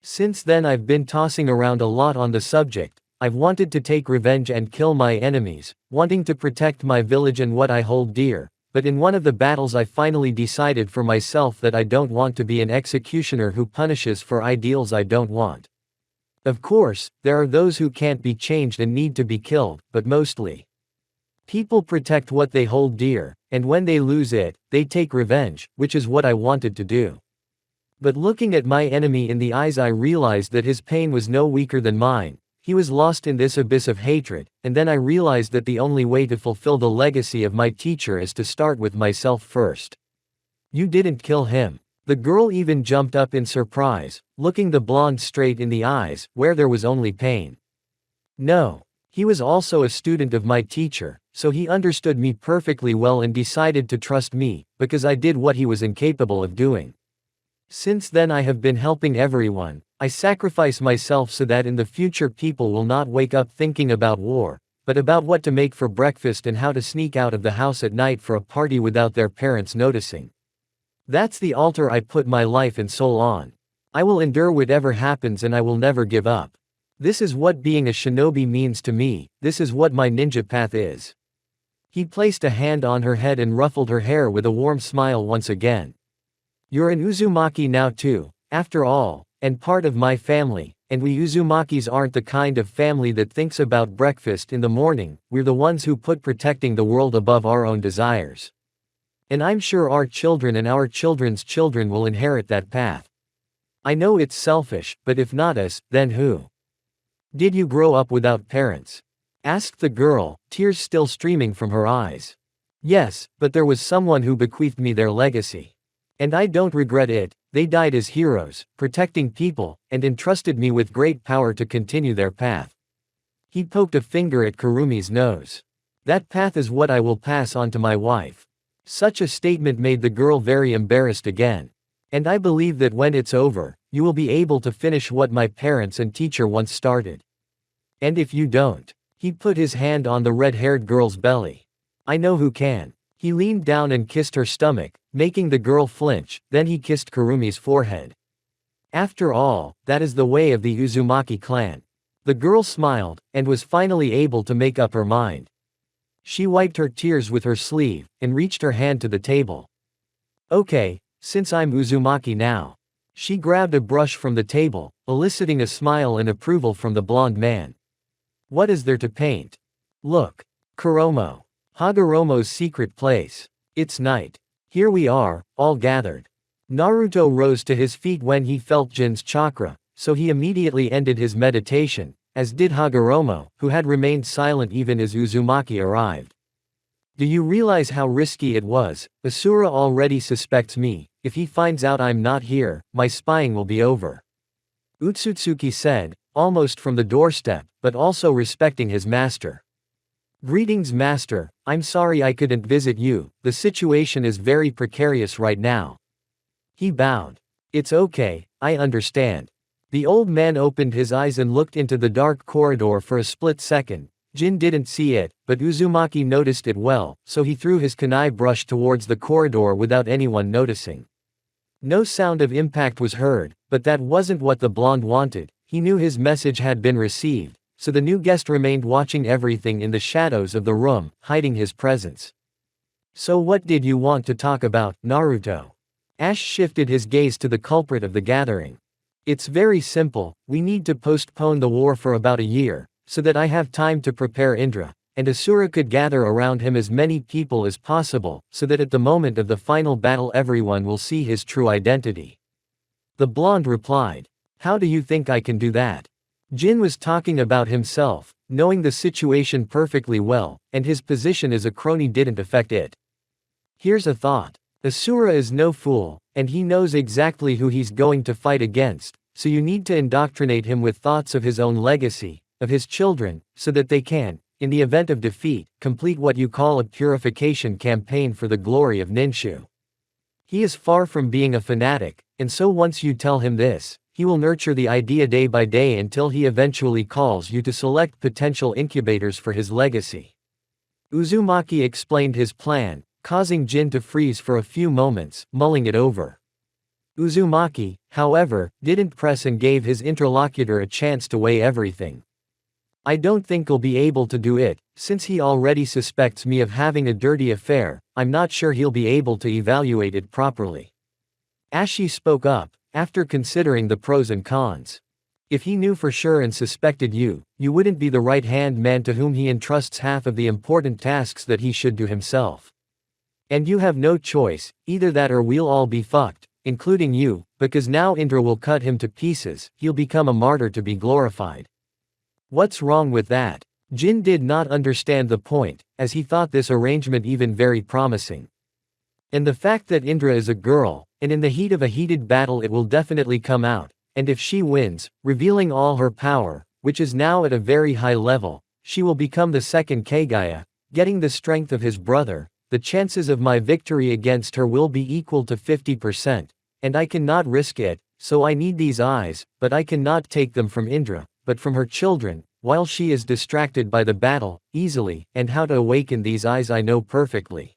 Since then I've been tossing around a lot on the subject. I've wanted to take revenge and kill my enemies, wanting to protect my village and what I hold dear, but in one of the battles I finally decided for myself that I don't want to be an executioner who punishes for ideals I don't want. Of course, there are those who can't be changed and need to be killed, but mostly people protect what they hold dear, and when they lose it, they take revenge, which is what I wanted to do. But looking at my enemy in the eyes I realized that his pain was no weaker than mine. He was lost in this abyss of hatred, and then I realized that the only way to fulfill the legacy of my teacher is to start with myself first. You didn't kill him. The girl even jumped up in surprise, looking the blonde straight in the eyes, where there was only pain. No. He was also a student of my teacher, so he understood me perfectly well and decided to trust me, because I did what he was incapable of doing. Since then I have been helping everyone. I sacrifice myself so that in the future people will not wake up thinking about war, but about what to make for breakfast and how to sneak out of the house at night for a party without their parents noticing. That's the altar I put my life and soul on. I will endure whatever happens and I will never give up. This is what being a shinobi means to me, this is what my ninja path is. He placed a hand on her head and ruffled her hair with a warm smile once again. You're an Uzumaki now too, after all, and part of my family, and we Uzumakis aren't the kind of family that thinks about breakfast in the morning, we're the ones who put protecting the world above our own desires. And I'm sure our children and our children's children will inherit that path. I know it's selfish, but if not us, then who? Did you grow up without parents? Asked the girl, tears still streaming from her eyes. Yes, but there was someone who bequeathed me their legacy. And I don't regret it, they died as heroes, protecting people, and entrusted me with great power to continue their path. He poked a finger at Kurumi's nose. That path is what I will pass on to my wife. Such a statement made the girl very embarrassed again. And I believe that when it's over, you will be able to finish what my parents and teacher once started. And if you don't, he put his hand on the red-haired girl's belly. I know who can. He leaned down and kissed her stomach, making the girl flinch, then he kissed Kurumi's forehead. After all, that is the way of the Uzumaki clan. The girl smiled, and was finally able to make up her mind. She wiped her tears with her sleeve, and reached her hand to the table. Okay, since I'm Uzumaki now. She grabbed a brush from the table, eliciting a smile and approval from the blonde man. What is there to paint? Look. Kuromo. Hagoromo's secret place. It's night. Here we are, all gathered. Naruto rose to his feet when he felt Jin's chakra, so he immediately ended his meditation, as did Hagoromo, who had remained silent even as Uzumaki arrived. Do you realize how risky it was? Asura already suspects me. If he finds out I'm not here, my spying will be over. Utsutsuki said, almost from the doorstep, but also respecting his master. Greetings master, I'm sorry I couldn't visit you, the situation is very precarious right now. He bowed. It's okay, I understand. The old man opened his eyes and looked into the dark corridor for a split second. Jin didn't see it, but Uzumaki noticed it well, so he threw his kunai brush towards the corridor without anyone noticing. No sound of impact was heard, but that wasn't what the blonde wanted. He knew his message had been received, so the new guest remained watching everything in the shadows of the room, hiding his presence. So what did you want to talk about, Naruto? Ash shifted his gaze to the culprit of the gathering. It's very simple, we need to postpone the war for about a year, so that I have time to prepare Indra, and Asura could gather around him as many people as possible, so that at the moment of the final battle everyone will see his true identity. The blonde replied. How do you think I can do that? Jin was talking about himself, knowing the situation perfectly well, and his position as a crony didn't affect it. Here's a thought. Asura is no fool, and he knows exactly who he's going to fight against, so you need to indoctrinate him with thoughts of his own legacy, of his children, so that they can, in the event of defeat, complete what you call a purification campaign for the glory of Ninshu. He is far from being a fanatic, and so once you tell him this, he will nurture the idea day by day until he eventually calls you to select potential incubators for his legacy. Uzumaki explained his plan, causing Jin to freeze for a few moments, mulling it over. Uzumaki, however, didn't press and gave his interlocutor a chance to weigh everything. I don't think he'll be able to do it, since he already suspects me of having a dirty affair. I'm not sure he'll be able to evaluate it properly. Ashi spoke up, after considering the pros and cons. If he knew for sure and suspected you, you wouldn't be the right-hand man to whom he entrusts half of the important tasks that he should do himself. And you have no choice, either that or we'll all be fucked, including you, because now Indra will cut him to pieces, he'll become a martyr to be glorified. What's wrong with that? Jin did not understand the point, as he thought this arrangement even very promising. And the fact that Indra is a girl, and in the heat of a heated battle it will definitely come out, and if she wins, revealing all her power, which is now at a very high level, she will become the second Kaguya, getting the strength of his brother. The chances of my victory against her will be equal to 50%, and I cannot risk it, so I need these eyes, but I cannot take them from Indra, but from her children, while she is distracted by the battle, easily, and how to awaken these eyes I know perfectly,"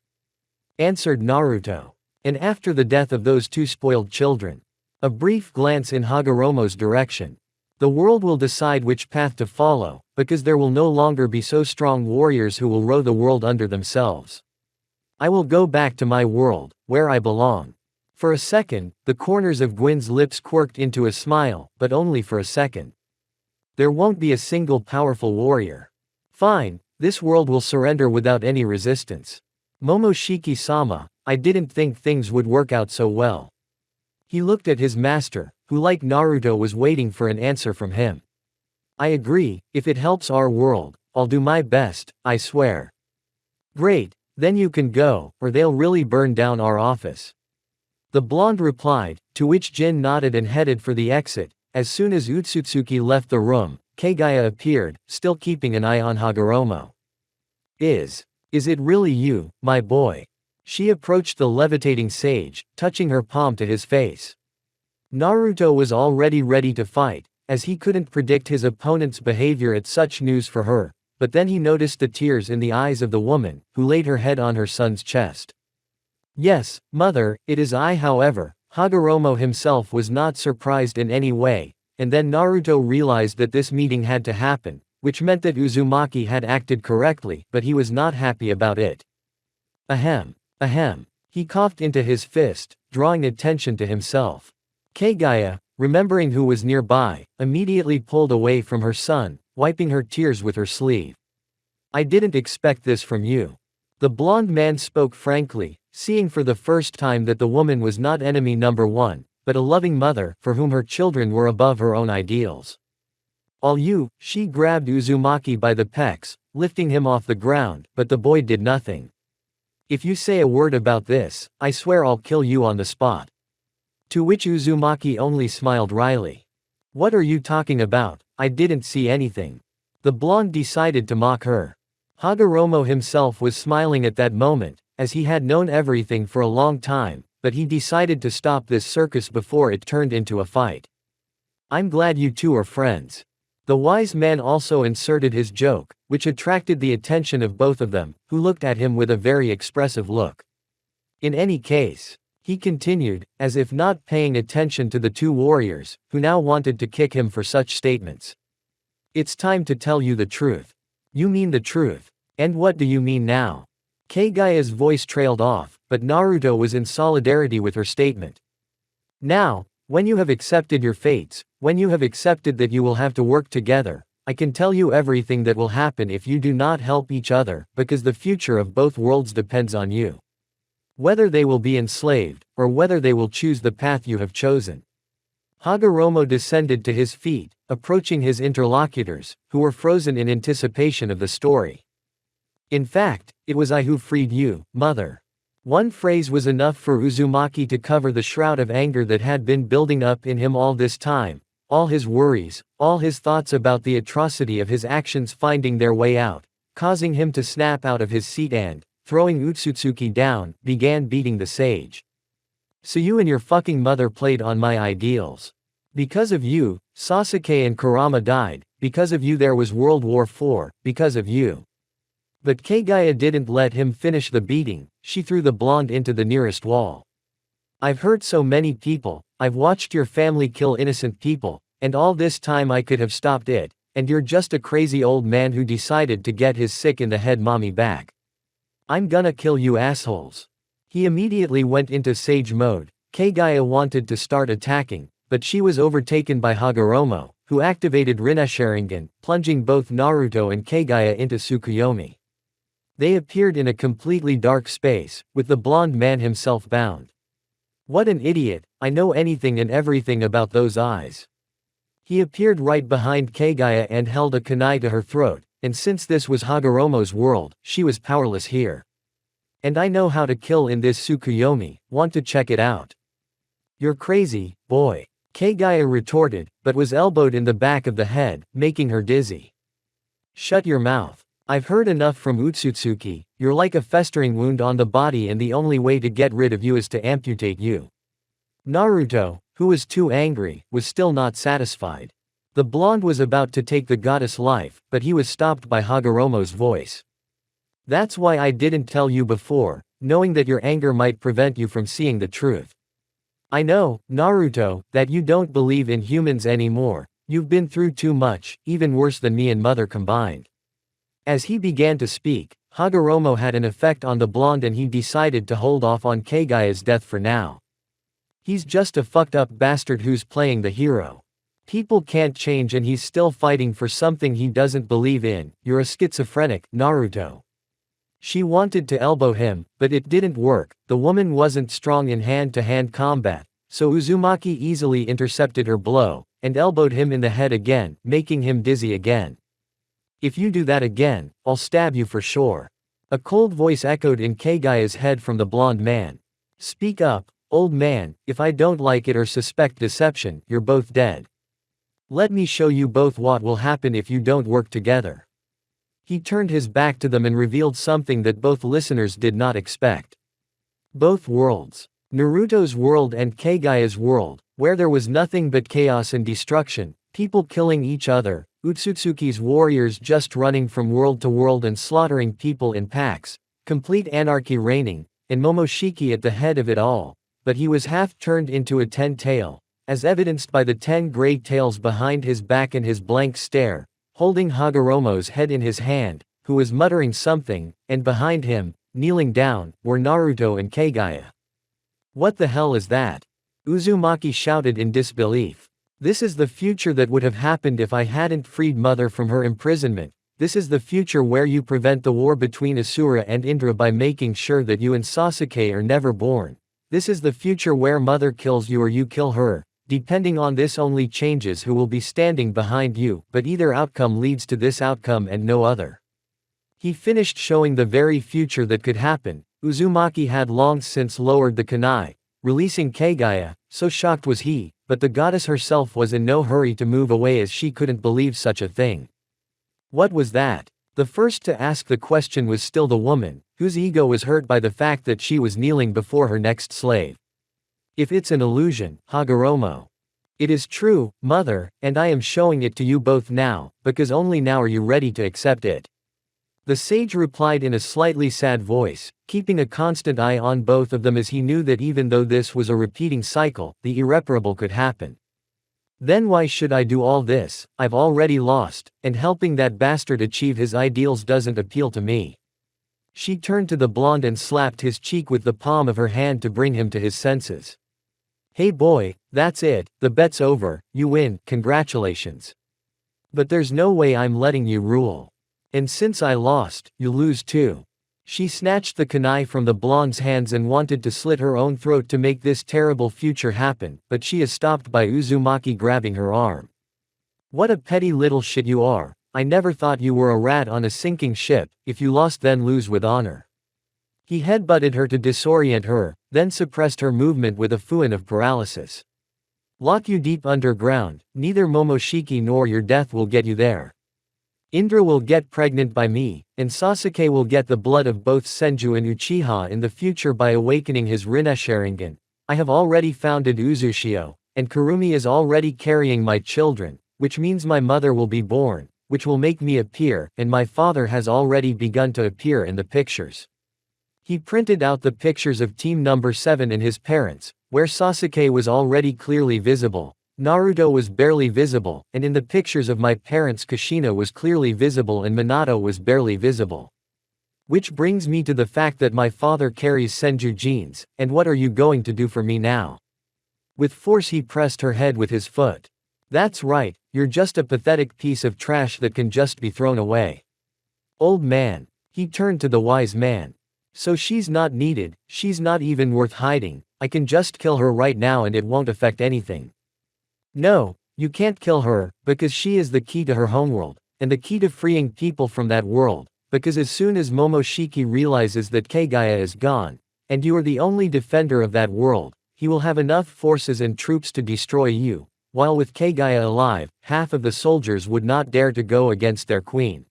answered Naruto. "And after the death of those two spoiled children?" A brief glance in Hagoromo's direction. "The world will decide which path to follow, because there will no longer be so strong warriors who will row the world under themselves. I will go back to my world, where I belong." For a second, the corners of Gwyn's lips quirked into a smile, but only for a second. "There won't be a single powerful warrior. Fine, this world will surrender without any resistance. Momoshiki-sama, I didn't think things would work out so well." He looked at his master, who like Naruto was waiting for an answer from him. "I agree, if it helps our world, I'll do my best, I swear." "Great, then you can go, or they'll really burn down our office," the blonde replied, to which Jin nodded and headed for the exit. As soon as Utsutsuki left the room, Kaguya appeared, still keeping an eye on Hagoromo. Is it really you, my boy?" She approached the levitating sage, touching her palm to his face. Naruto was already ready to fight, as he couldn't predict his opponent's behavior at such news for her, but then he noticed the tears in the eyes of the woman, who laid her head on her son's chest. "Yes, mother, it is I." However, Hagoromo himself was not surprised in any way, and then Naruto realized that this meeting had to happen, which meant that Uzumaki had acted correctly, but he was not happy about it. Ahem. Ahem. He coughed into his fist, drawing attention to himself. Kaguya, remembering who was nearby, immediately pulled away from her son, wiping her tears with her sleeve. "I didn't expect this from you." The blonde man spoke frankly, seeing for the first time that the woman was not enemy number one, but a loving mother, for whom her children were above her own ideals. "All you," she grabbed Uzumaki by the pecs, lifting him off the ground, but the boy did nothing. "If you say a word about this, I swear I'll kill you on the spot." To which Uzumaki only smiled wryly. "What are you talking about? I didn't see anything." The blonde decided to mock her. Hagoromo himself was smiling at that moment, as he had known everything for a long time, but he decided to stop this circus before it turned into a fight. "I'm glad you two are friends." The wise man also inserted his joke, which attracted the attention of both of them, who looked at him with a very expressive look. "In any case," he continued, as if not paying attention to the two warriors, who now wanted to kick him for such statements. "It's time to tell you the truth." "You mean the truth? And what do you mean now?" Kaguya's voice trailed off, but Naruto was in solidarity with her statement. "Now, when you have accepted your fates, when you have accepted that you will have to work together, I can tell you everything that will happen if you do not help each other, because the future of both worlds depends on you. Whether they will be enslaved, or whether they will choose the path you have chosen." Hagoromo descended to his feet, approaching his interlocutors, who were frozen in anticipation of the story. "In fact, it was I who freed you, mother." One phrase was enough for Uzumaki to cover the shroud of anger that had been building up in him all this time, all his worries, all his thoughts about the atrocity of his actions finding their way out, causing him to snap out of his seat and, throwing Utsutsuki down, began beating the sage. "So you and your fucking mother played on my ideals. Because of you, Sasuke and Kurama died, because of you there was World War IV, because of you." But Kaguya didn't let him finish the beating. She threw the blonde into the nearest wall. "I've hurt so many people, I've watched your family kill innocent people, and all this time I could have stopped it, and you're just a crazy old man who decided to get his sick in the head mommy back. I'm gonna kill you assholes." He immediately went into sage mode. Kaguya wanted to start attacking, but she was overtaken by Hagoromo, who activated Rinne-Sharingan, plunging both Naruto and Kaguya into Tsukuyomi. They appeared in a completely dark space, with the blonde man himself bound. "What an idiot, I know anything and everything about those eyes." He appeared right behind Kaguya and held a kunai to her throat, and since this was Hagoromo's world, she was powerless here. "And I know how to kill in this Tsukuyomi, want to check it out?" You're crazy, boy. Kaguya retorted, but was elbowed in the back of the head, making her dizzy. Shut your mouth. I've heard enough from Utsutsuki, you're like a festering wound on the body and the only way to get rid of you is to amputate you. Naruto, who was too angry, was still not satisfied. The blonde was about to take the goddess life, but he was stopped by Hagoromo's voice. That's why I didn't tell you before, knowing that your anger might prevent you from seeing the truth. I know, Naruto, that you don't believe in humans anymore, you've been through too much, even worse than me and mother combined. As he began to speak, Hagoromo had an effect on the blonde and he decided to hold off on Kaguya's death for now. He's just a fucked up bastard who's playing the hero. People can't change and he's still fighting for something he doesn't believe in, you're a schizophrenic, Naruto. She wanted to elbow him, but it didn't work, the woman wasn't strong in hand-to-hand combat, so Uzumaki easily intercepted her blow, and elbowed him in the head again, making him dizzy again. If you do that again, I'll stab you for sure. A cold voice echoed in Kaguya's head from the blonde man. Speak up, old man, if I don't like it or suspect deception, you're both dead. Let me show you both what will happen if you don't work together. He turned his back to them and revealed something that both listeners did not expect. Both worlds. Naruto's world and Kaguya's world, where there was nothing but chaos and destruction, people killing each other, Utsutsuki's warriors just running from world to world and slaughtering people in packs, complete anarchy reigning, and Momoshiki at the head of it all, but he was half turned into a 10-tail, as evidenced by the 10 gray tails behind his back and his blank stare, holding Hagoromo's head in his hand, who was muttering something, and behind him, kneeling down, were Naruto and Kaguya. What the hell is that? Uzumaki shouted in disbelief. This is the future that would have happened if I hadn't freed Mother from her imprisonment. This is the future where you prevent the war between Asura and Indra by making sure that you and Sasuke are never born. This is the future where Mother kills you or you kill her. Depending on this only changes who will be standing behind you, but either outcome leads to this outcome and no other. He finished showing the very future that could happen. Uzumaki had long since lowered the kunai, releasing Kaguya, so shocked was he, but the goddess herself was in no hurry to move away as she couldn't believe such a thing. What was that? The first to ask the question was still the woman, whose ego was hurt by the fact that she was kneeling before her next slave. If it's an illusion, Hagoromo. It is true, mother, and I am showing it to you both now, because only now are you ready to accept it. The sage replied in a slightly sad voice, keeping a constant eye on both of them as he knew that even though this was a repeating cycle, the irreparable could happen. Then why should I do all this? I've already lost, and helping that bastard achieve his ideals doesn't appeal to me. She turned to the blonde and slapped his cheek with the palm of her hand to bring him to his senses. Hey boy, that's it, the bet's over, you win, congratulations. But there's no way I'm letting you rule. And since I lost, you lose too. She snatched the kunai from the blonde's hands and wanted to slit her own throat to make this terrible future happen, but she is stopped by Uzumaki grabbing her arm. What a petty little shit you are, I never thought you were a rat on a sinking ship, if you lost then lose with honor. He headbutted her to disorient her, then suppressed her movement with a fuin of paralysis. Lock you deep underground, neither Momoshiki nor your death will get you there. Indra will get pregnant by me, and Sasuke will get the blood of both Senju and Uchiha in the future by awakening his Rinne-Sharingan. I have already founded Uzushio, and Kurumi is already carrying my children, which means my mother will be born, which will make me appear, and my father has already begun to appear in the pictures. He printed out the pictures of Team Number 7 and his parents, where Sasuke was already clearly visible, Naruto was barely visible, and in the pictures of my parents Kushina was clearly visible and Minato was barely visible. Which brings me to the fact that my father carries Senju genes, and what are you going to do for me now? With force he pressed her head with his foot. That's right, you're just a pathetic piece of trash that can just be thrown away. Old man. He turned to the wise man. So she's not needed, she's not even worth hiding, I can just kill her right now and it won't affect anything. No, you can't kill her, because she is the key to her homeworld, and the key to freeing people from that world, because as soon as Momoshiki realizes that Kaguya is gone, and you are the only defender of that world, he will have enough forces and troops to destroy you, while with Kaguya alive, half of the soldiers would not dare to go against their queen.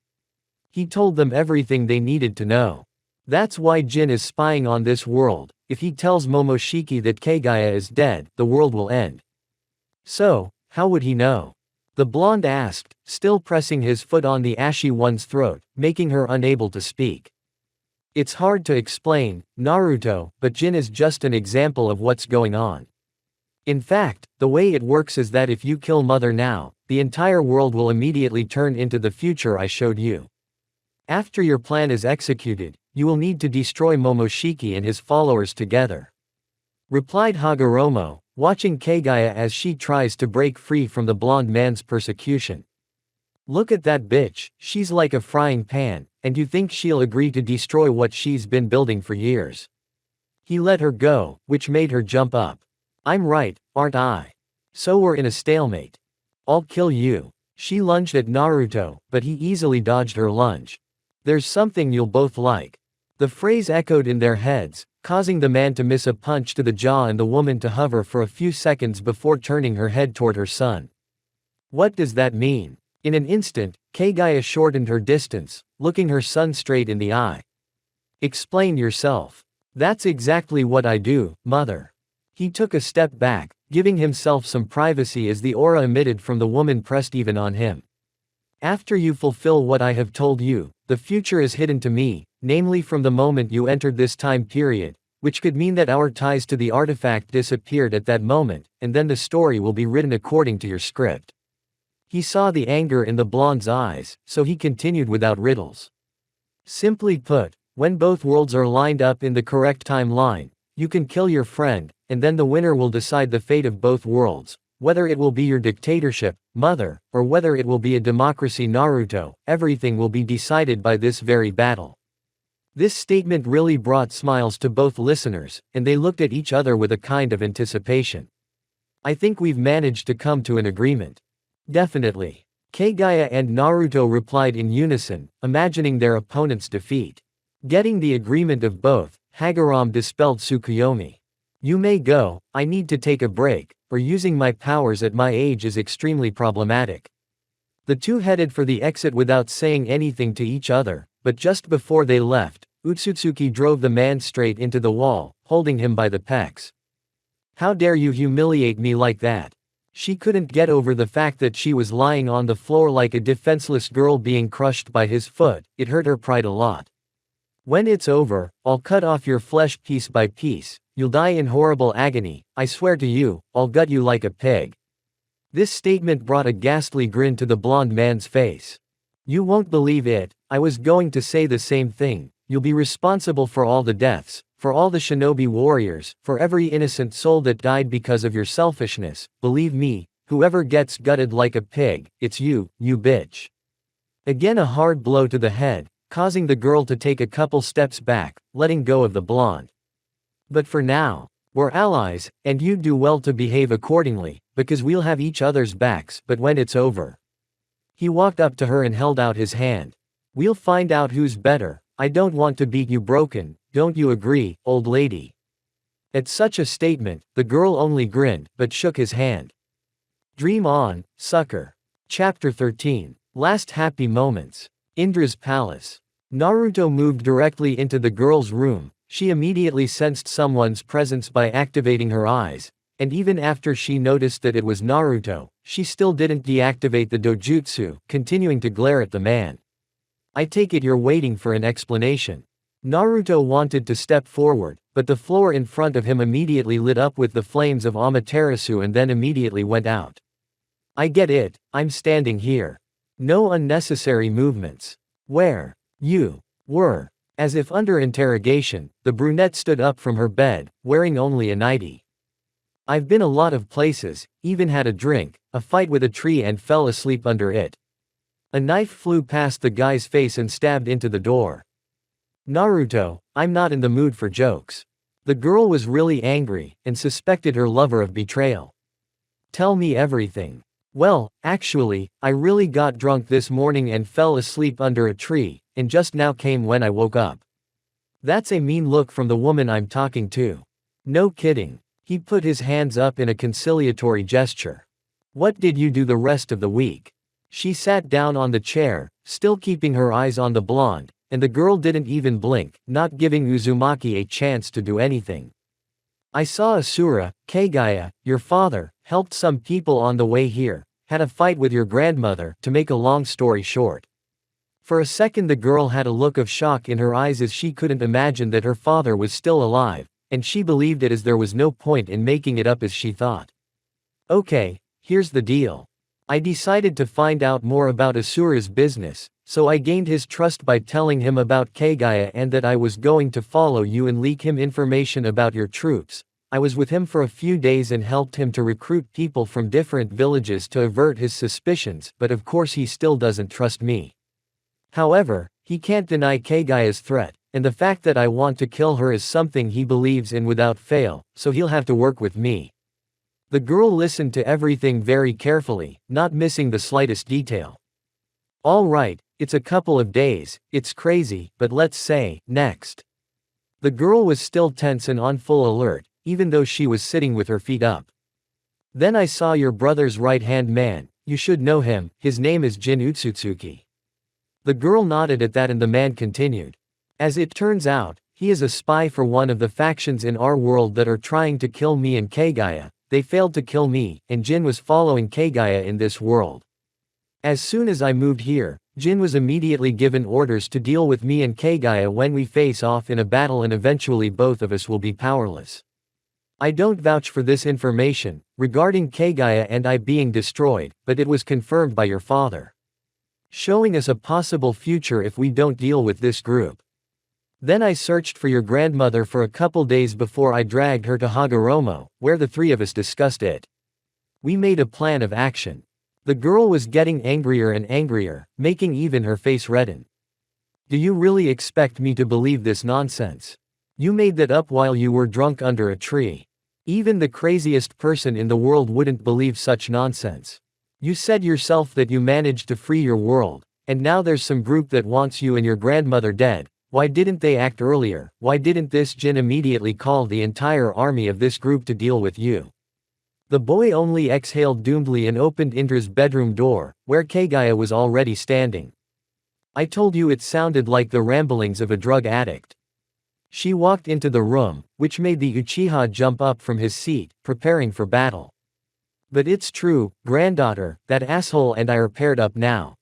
He told them everything they needed to know. That's why Jin is spying on this world. If he tells Momoshiki that Kaguya is dead, the world will end. So, how would he know? The blonde asked, still pressing his foot on the ashy one's throat, making her unable to speak. It's hard to explain, Naruto, but Jin is just an example of what's going on. In fact, the way it works is that if you kill Mother now, the entire world will immediately turn into the future I showed you. After your plan is executed, you will need to destroy Momoshiki and his followers together. Replied Hagoromo, watching Kaguya as she tries to break free from the blonde man's persecution. Look at that bitch, she's like a frying pan, and you think she'll agree to destroy what she's been building for years? He let her go, which made her jump up. I'm right, aren't I? So we're in a stalemate. I'll kill you. She lunged at Naruto, but he easily dodged her lunge. There's something you'll both like. The phrase echoed in their heads, causing the man to miss a punch to the jaw and the woman to hover for a few seconds before turning her head toward her son. What does that mean? In an instant, Kaguya shortened her distance, looking her son straight in the eye. Explain yourself. That's exactly what I do, mother. He took a step back, giving himself some privacy as the aura emitted from the woman pressed even on him. After you fulfill what I have told you, the future is hidden to me, namely from the moment you entered this time period, which could mean that our ties to the artifact disappeared at that moment, and then the story will be written according to your script. He saw the anger in the blonde's eyes, so he continued without riddles. Simply put, when both worlds are lined up in the correct timeline, you can kill your friend, and then the winner will decide the fate of both worlds, whether it will be your dictatorship, mother, or whether it will be a democracy Naruto, everything will be decided by this very battle. This statement really brought smiles to both listeners, and they looked at each other with a kind of anticipation. I think we've managed to come to an agreement. Definitely. Kaguya and Naruto replied in unison, imagining their opponent's defeat. Getting the agreement of both, Hagoromo dispelled Tsukuyomi. You may go, I need to take a break, or using my powers at my age is extremely problematic. The two headed for the exit without saying anything to each other, but just before they left, Utsutsuki drove the man straight into the wall, holding him by the pecs. How dare you humiliate me like that? She couldn't get over the fact that she was lying on the floor like a defenseless girl being crushed by his foot. It hurt her pride a lot. When it's over, I'll cut off your flesh piece by piece. You'll die in horrible agony, I swear to you, I'll gut you like a pig. This statement brought a ghastly grin to the blonde man's face. You won't believe it, I was going to say the same thing. You'll be responsible for all the deaths, for all the shinobi warriors, for every innocent soul that died because of your selfishness. Believe me, whoever gets gutted like a pig, it's you, you bitch. Again a hard blow to the head, causing the girl to take a couple steps back, letting go of the blonde. But for now, we're allies, and you'd do well to behave accordingly, because we'll have each other's backs. But when it's over. He walked up to her and held out his hand. We'll find out who's better. I don't want to beat you broken, don't you agree, old lady? At such a statement, the girl only grinned, but shook his hand. Dream on, sucker. Chapter 13. Last happy moments. Indra's palace. Naruto moved directly into the girl's room. She immediately sensed someone's presence by activating her eyes, and even after she noticed that it was Naruto, she still didn't deactivate the dojutsu, continuing to glare at the man. I take it you're waiting for an explanation. Naruto wanted to step forward, but the floor in front of him immediately lit up with the flames of Amaterasu and then immediately went out. I get it, I'm standing here. No unnecessary movements. Where? You were. As if under interrogation, the brunette stood up from her bed, wearing only a nightie. I've been a lot of places, even had a drink, a fight with a tree and fell asleep under it. A knife flew past the guy's face and stabbed into the door. Naruto, I'm not in the mood for jokes. The girl was really angry, and suspected her lover of betrayal. Tell me everything. Well, actually, I really got drunk this morning and fell asleep under a tree, and just now came when I woke up. That's a mean look from the woman I'm talking to. No kidding. He put his hands up in a conciliatory gesture. What did you do the rest of the week? She sat down on the chair, still keeping her eyes on the blonde, and the girl didn't even blink, not giving Uzumaki a chance to do anything. I saw Asura, Kaguya, your father, helped some people on the way here, had a fight with your grandmother, to make a long story short. For a second the girl had a look of shock in her eyes as she couldn't imagine that her father was still alive, and she believed it as there was no point in making it up as she thought. Okay, here's the deal. I decided to find out more about Asura's business, so I gained his trust by telling him about Kaguya and that I was going to follow you and leak him information about your troops. I was with him for a few days and helped him to recruit people from different villages to avert his suspicions, but of course he still doesn't trust me. However, he can't deny Kaguya's threat, and the fact that I want to kill her is something he believes in without fail, so he'll have to work with me. The girl listened to everything very carefully, not missing the slightest detail. All right, it's a couple of days, it's crazy, but let's say, next. The girl was still tense and on full alert, even though she was sitting with her feet up. Then I saw your brother's right-hand man, you should know him, his name is Jin Utsutsuki. The girl nodded at that and the man continued. As it turns out, he is a spy for one of the factions in our world that are trying to kill me and Kaguya. They failed to kill me, and Jin was following Kaguya in this world. As soon as I moved here, Jin was immediately given orders to deal with me and Kaguya when we face off in a battle, and eventually both of us will be powerless. I don't vouch for this information, regarding Kaguya and I being destroyed, but it was confirmed by your father, showing us a possible future if we don't deal with this group. Then I searched for your grandmother for a couple days before I dragged her to Hagoromo, where the three of us discussed it. We made a plan of action. The girl was getting angrier and angrier, making even her face redden. Do you really expect me to believe this nonsense? You made that up while you were drunk under a tree. Even the craziest person in the world wouldn't believe such nonsense. You said yourself that you managed to free your world, and now there's some group that wants you and your grandmother dead. Why didn't they act earlier? Why didn't this Jin immediately call the entire army of this group to deal with you? The boy only exhaled doomedly and opened Indra's bedroom door, where Kaguya was already standing. I told you it sounded like the ramblings of a drug addict. She walked into the room, which made the Uchiha jump up from his seat, preparing for battle. But it's true, granddaughter, that asshole and I are paired up now.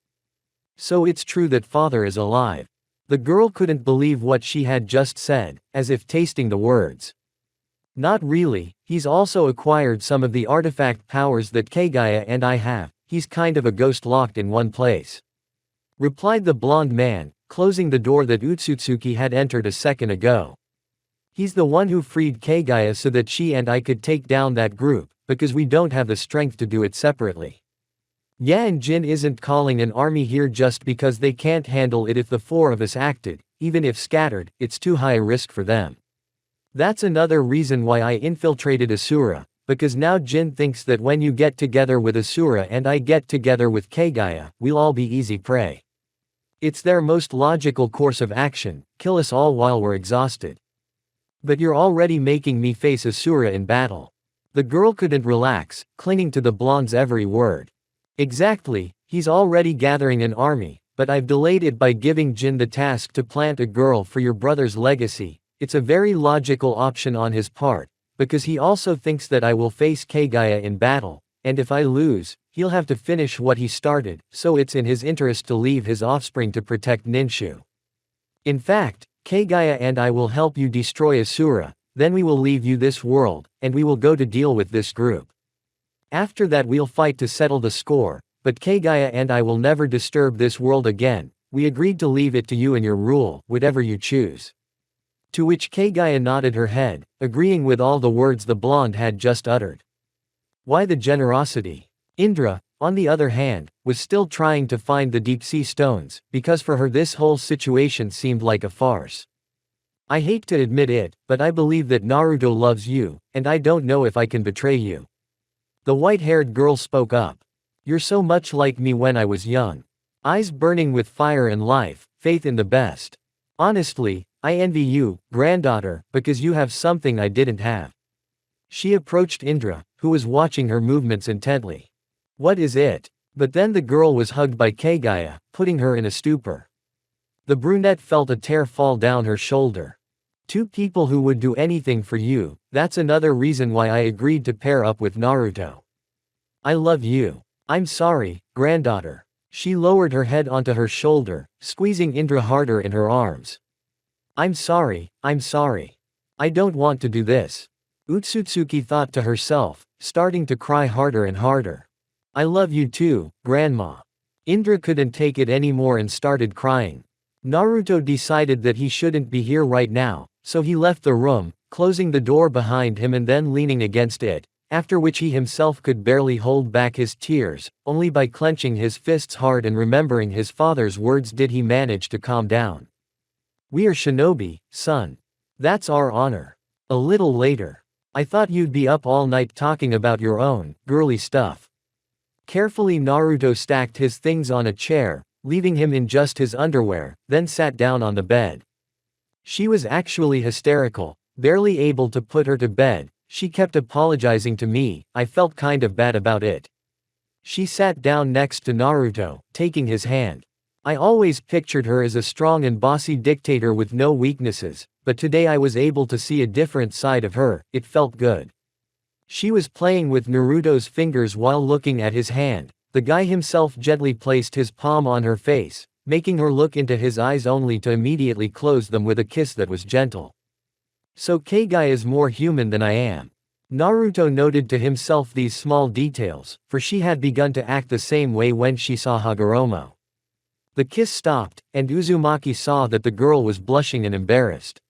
So it's true that father is alive. The girl couldn't believe what she had just said, as if tasting the words. Not really, he's also acquired some of the artifact powers that Kaguya and I have, he's kind of a ghost locked in one place, replied the blonde man, closing the door that Utsutsuki had entered a second ago. He's the one who freed Kaguya so that she and I could take down that group, because we don't have the strength to do it separately. Yeah, and Jin isn't calling an army here just because they can't handle it. If the four of us acted, even if scattered, it's too high a risk for them. That's another reason why I infiltrated Asura, because now Jin thinks that when you get together with Asura and I get together with Kaguya, we'll all be easy prey. It's their most logical course of action, kill us all while we're exhausted. But you're already making me face Asura in battle. The girl couldn't relax, clinging to the blonde's every word. Exactly, he's already gathering an army, but I've delayed it by giving Jin the task to plant a girl for your brother's legacy. It's a very logical option on his part, because he also thinks that I will face Kaguya in battle, and if I lose, he'll have to finish what he started, so it's in his interest to leave his offspring to protect Ninshu. In fact, Kaguya and I will help you destroy Asura, then we will leave you this world, and we will go to deal with this group. After that we'll fight to settle the score, but Kaguya and I will never disturb this world again. We agreed to leave it to you and your rule, whatever you choose. To which Kaguya nodded her head, agreeing with all the words the blonde had just uttered. Why the generosity? Indra, on the other hand, was still trying to find the deep sea stones, because for her this whole situation seemed like a farce. I hate to admit it, but I believe that Naruto loves you, and I don't know if I can betray you. The white-haired girl spoke up. You're so much like me when I was young. Eyes burning with fire and life, faith in the best. Honestly, I envy you, granddaughter, because you have something I didn't have. She approached Indra, who was watching her movements intently. What is it? But then the girl was hugged by Kaguya, putting her in a stupor. The brunette felt a tear fall down her shoulder. Two people who would do anything for you, that's another reason why I agreed to pair up with Naruto. I love you. I'm sorry, granddaughter. She lowered her head onto her shoulder, squeezing Indra harder in her arms. I'm sorry. I don't want to do this. Utsutsuki thought to herself, starting to cry harder and harder. I love you too, Grandma. Indra couldn't take it anymore and started crying. Naruto decided that he shouldn't be here right now, so he left the room, closing the door behind him and then leaning against it, after which he himself could barely hold back his tears. Only by clenching his fists hard and remembering his father's words did he manage to calm down. We are shinobi, son. That's our honor. A little later. I thought you'd be up all night talking about your own, girly stuff. Carefully Naruto stacked his things on a chair, leaving him in just his underwear, then sat down on the bed. She was actually hysterical, barely able to put her to bed. She kept apologizing to me, I felt kind of bad about it. She sat down next to Naruto, taking his hand. I always pictured her as a strong and bossy dictator with no weaknesses, but today I was able to see a different side of her. It felt good. She was playing with Naruto's fingers while looking at his hand. The guy himself gently placed his palm on her face, making her look into his eyes only to immediately close them with a kiss that was gentle. So Kaguya is more human than I am. Naruto noted to himself these small details, for she had begun to act the same way when she saw Hagoromo. The kiss stopped, and Uzumaki saw that the girl was blushing and embarrassed.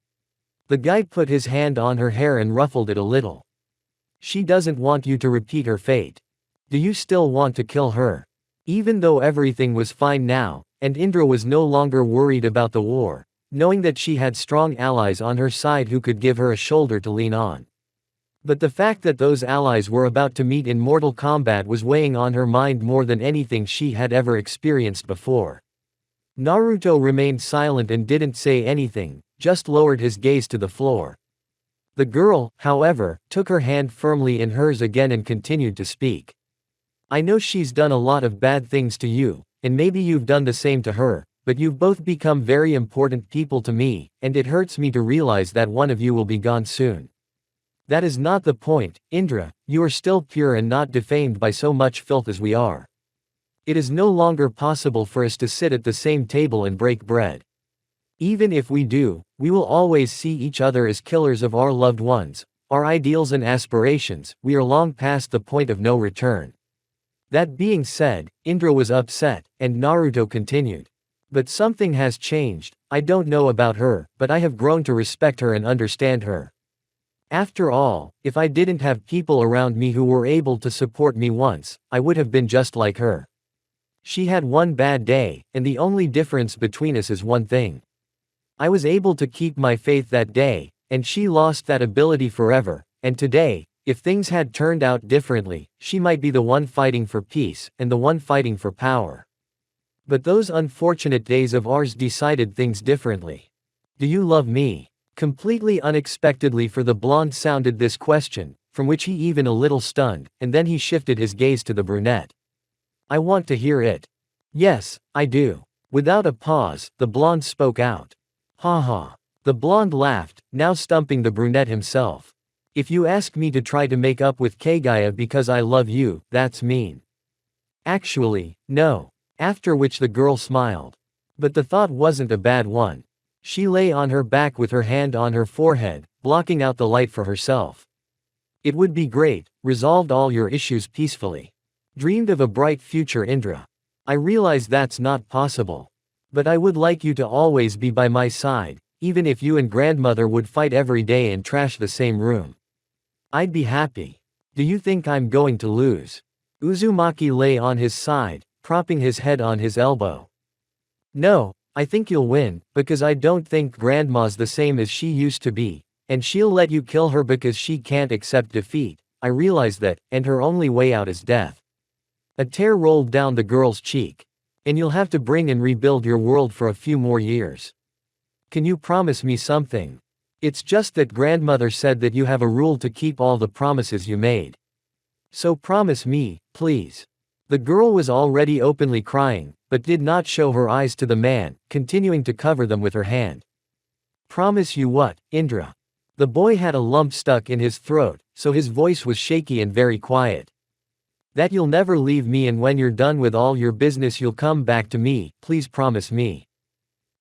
The guy put his hand on her hair and ruffled it a little. She doesn't want you to repeat her fate. Do you still want to kill her? Even though everything was fine now, and Indra was no longer worried about the war, knowing that she had strong allies on her side who could give her a shoulder to lean on. But the fact that those allies were about to meet in mortal combat was weighing on her mind more than anything she had ever experienced before. Naruto remained silent and didn't say anything, just lowered his gaze to the floor. The girl, however, took her hand firmly in hers again and continued to speak. I know she's done a lot of bad things to you, and maybe you've done the same to her, but you've both become very important people to me, and it hurts me to realize that one of you will be gone soon. That is not the point, Indra, you are still pure and not defamed by so much filth as we are. It is no longer possible for us to sit at the same table and break bread. Even if we do, we will always see each other as killers of our loved ones, our ideals and aspirations. We are long past the point of no return. That being said, Indra was upset, and Naruto continued. But something has changed. I don't know about her, but I have grown to respect her and understand her. After all, if I didn't have people around me who were able to support me once, I would have been just like her. She had one bad day, and the only difference between us is one thing. I was able to keep my faith that day, and she lost that ability forever, and today, if things had turned out differently, she might be the one fighting for peace, and the one fighting for power. But those unfortunate days of ours decided things differently. Do you love me? Completely unexpectedly for the blonde sounded this question, from which he even a little stunned, and then he shifted his gaze to the brunette. I want to hear it. Yes, I do. Without a pause, the blonde spoke out. Ha ha. The blonde laughed, now stumping the brunette himself. If you ask me to try to make up with Kaguya because I love you, that's mean. Actually, no. After which the girl smiled. But the thought wasn't a bad one. She lay on her back with her hand on her forehead, blocking out the light for herself. It would be great, resolved all your issues peacefully. Dreamed of a bright future, Indra. I realize that's not possible. But I would like you to always be by my side, even if you and grandmother would fight every day and trash the same room. I'd be happy. Do you think I'm going to lose? Uzumaki lay on his side, propping his head on his elbow. No, I think you'll win, because I don't think grandma's the same as she used to be, and she'll let you kill her because she can't accept defeat. I realize that, and her only way out is death. A tear rolled down the girl's cheek. And you'll have to bring and rebuild your world for a few more years. Can you promise me something? It's just that grandmother said that you have a rule to keep all the promises you made. So promise me, please. The girl was already openly crying, but did not show her eyes to the man, continuing to cover them with her hand. Promise you what, Indra? The boy had a lump stuck in his throat, so his voice was shaky and very quiet. That you'll never leave me, and when you're done with all your business you'll come back to me, please promise me.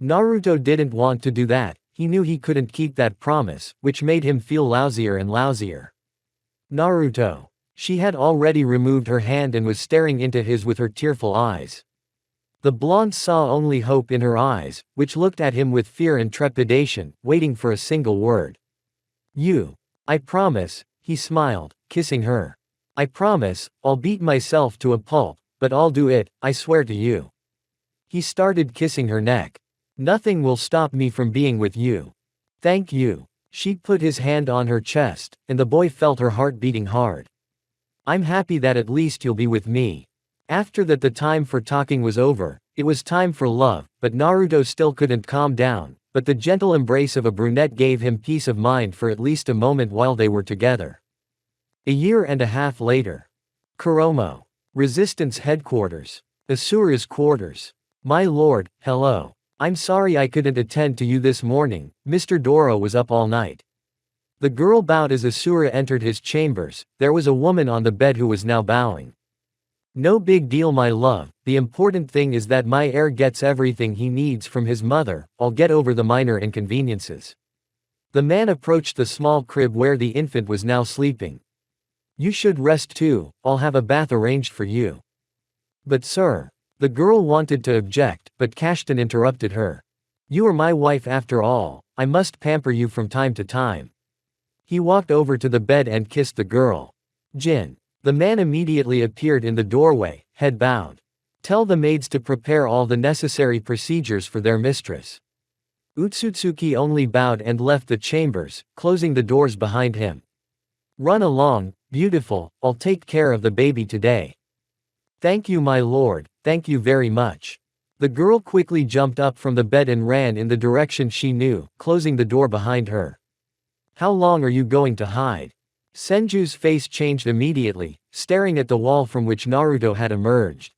Naruto didn't want to do that, he knew he couldn't keep that promise, which made him feel lousier and lousier. Naruto. She had already removed her hand and was staring into his with her tearful eyes. The blonde saw only hope in her eyes, which looked at him with fear and trepidation, waiting for a single word. You. I promise, he smiled, kissing her. I promise, I'll beat myself to a pulp, but I'll do it, I swear to you. He started kissing her neck. Nothing will stop me from being with you. Thank you. She put his hand on her chest, and the boy felt her heart beating hard. I'm happy that at least you'll be with me. After that, the time for talking was over, it was time for love, but Naruto still couldn't calm down, but the gentle embrace of a brunette gave him peace of mind for at least a moment while they were together. A year and a half later. Kuromo. Resistance Headquarters. Asura's quarters. My lord, hello. I'm sorry I couldn't attend to you this morning, Mr. Doro was up all night. The girl bowed as Asura entered his chambers. There was a woman on the bed who was now bowing. No big deal, my love, the important thing is that my heir gets everything he needs from his mother, I'll get over the minor inconveniences. The man approached the small crib where the infant was now sleeping. You should rest too, I'll have a bath arranged for you. But sir. The girl wanted to object, but Kashtan interrupted her. You are my wife after all, I must pamper you from time to time. He walked over to the bed and kissed the girl. Jin. The man immediately appeared in the doorway, head bowed. Tell the maids to prepare all the necessary procedures for their mistress. Utsutsuki only bowed and left the chambers, closing the doors behind him. Run along, beautiful, I'll take care of the baby today. Thank you, my lord, thank you very much. The girl quickly jumped up from the bed and ran in the direction she knew, closing the door behind her. How long are you going to hide? Senju's face changed immediately, staring at the wall from which Naruto had emerged.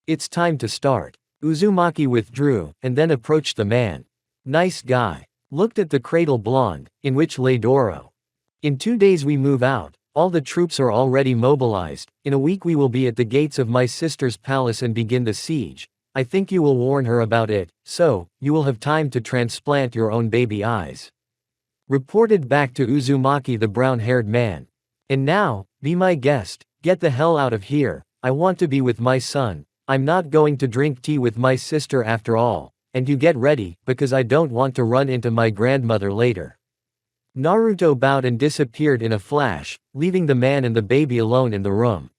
It's time to start. Uzumaki withdrew, and then approached the man. Nice guy. Looked at the cradle blonde, in which lay Doro. In 2 days we move out, all the troops are already mobilized, in a week we will be at the gates of my sister's palace and begin the siege. I think you will warn her about it, so, you will have time to transplant your own baby eyes. Reported back to Uzumaki the brown-haired man. And now, be my guest, get the hell out of here, I want to be with my son, I'm not going to drink tea with my sister after all, and you get ready, because I don't want to run into my grandmother later. Naruto bowed and disappeared in a flash, leaving the man and the baby alone in the room.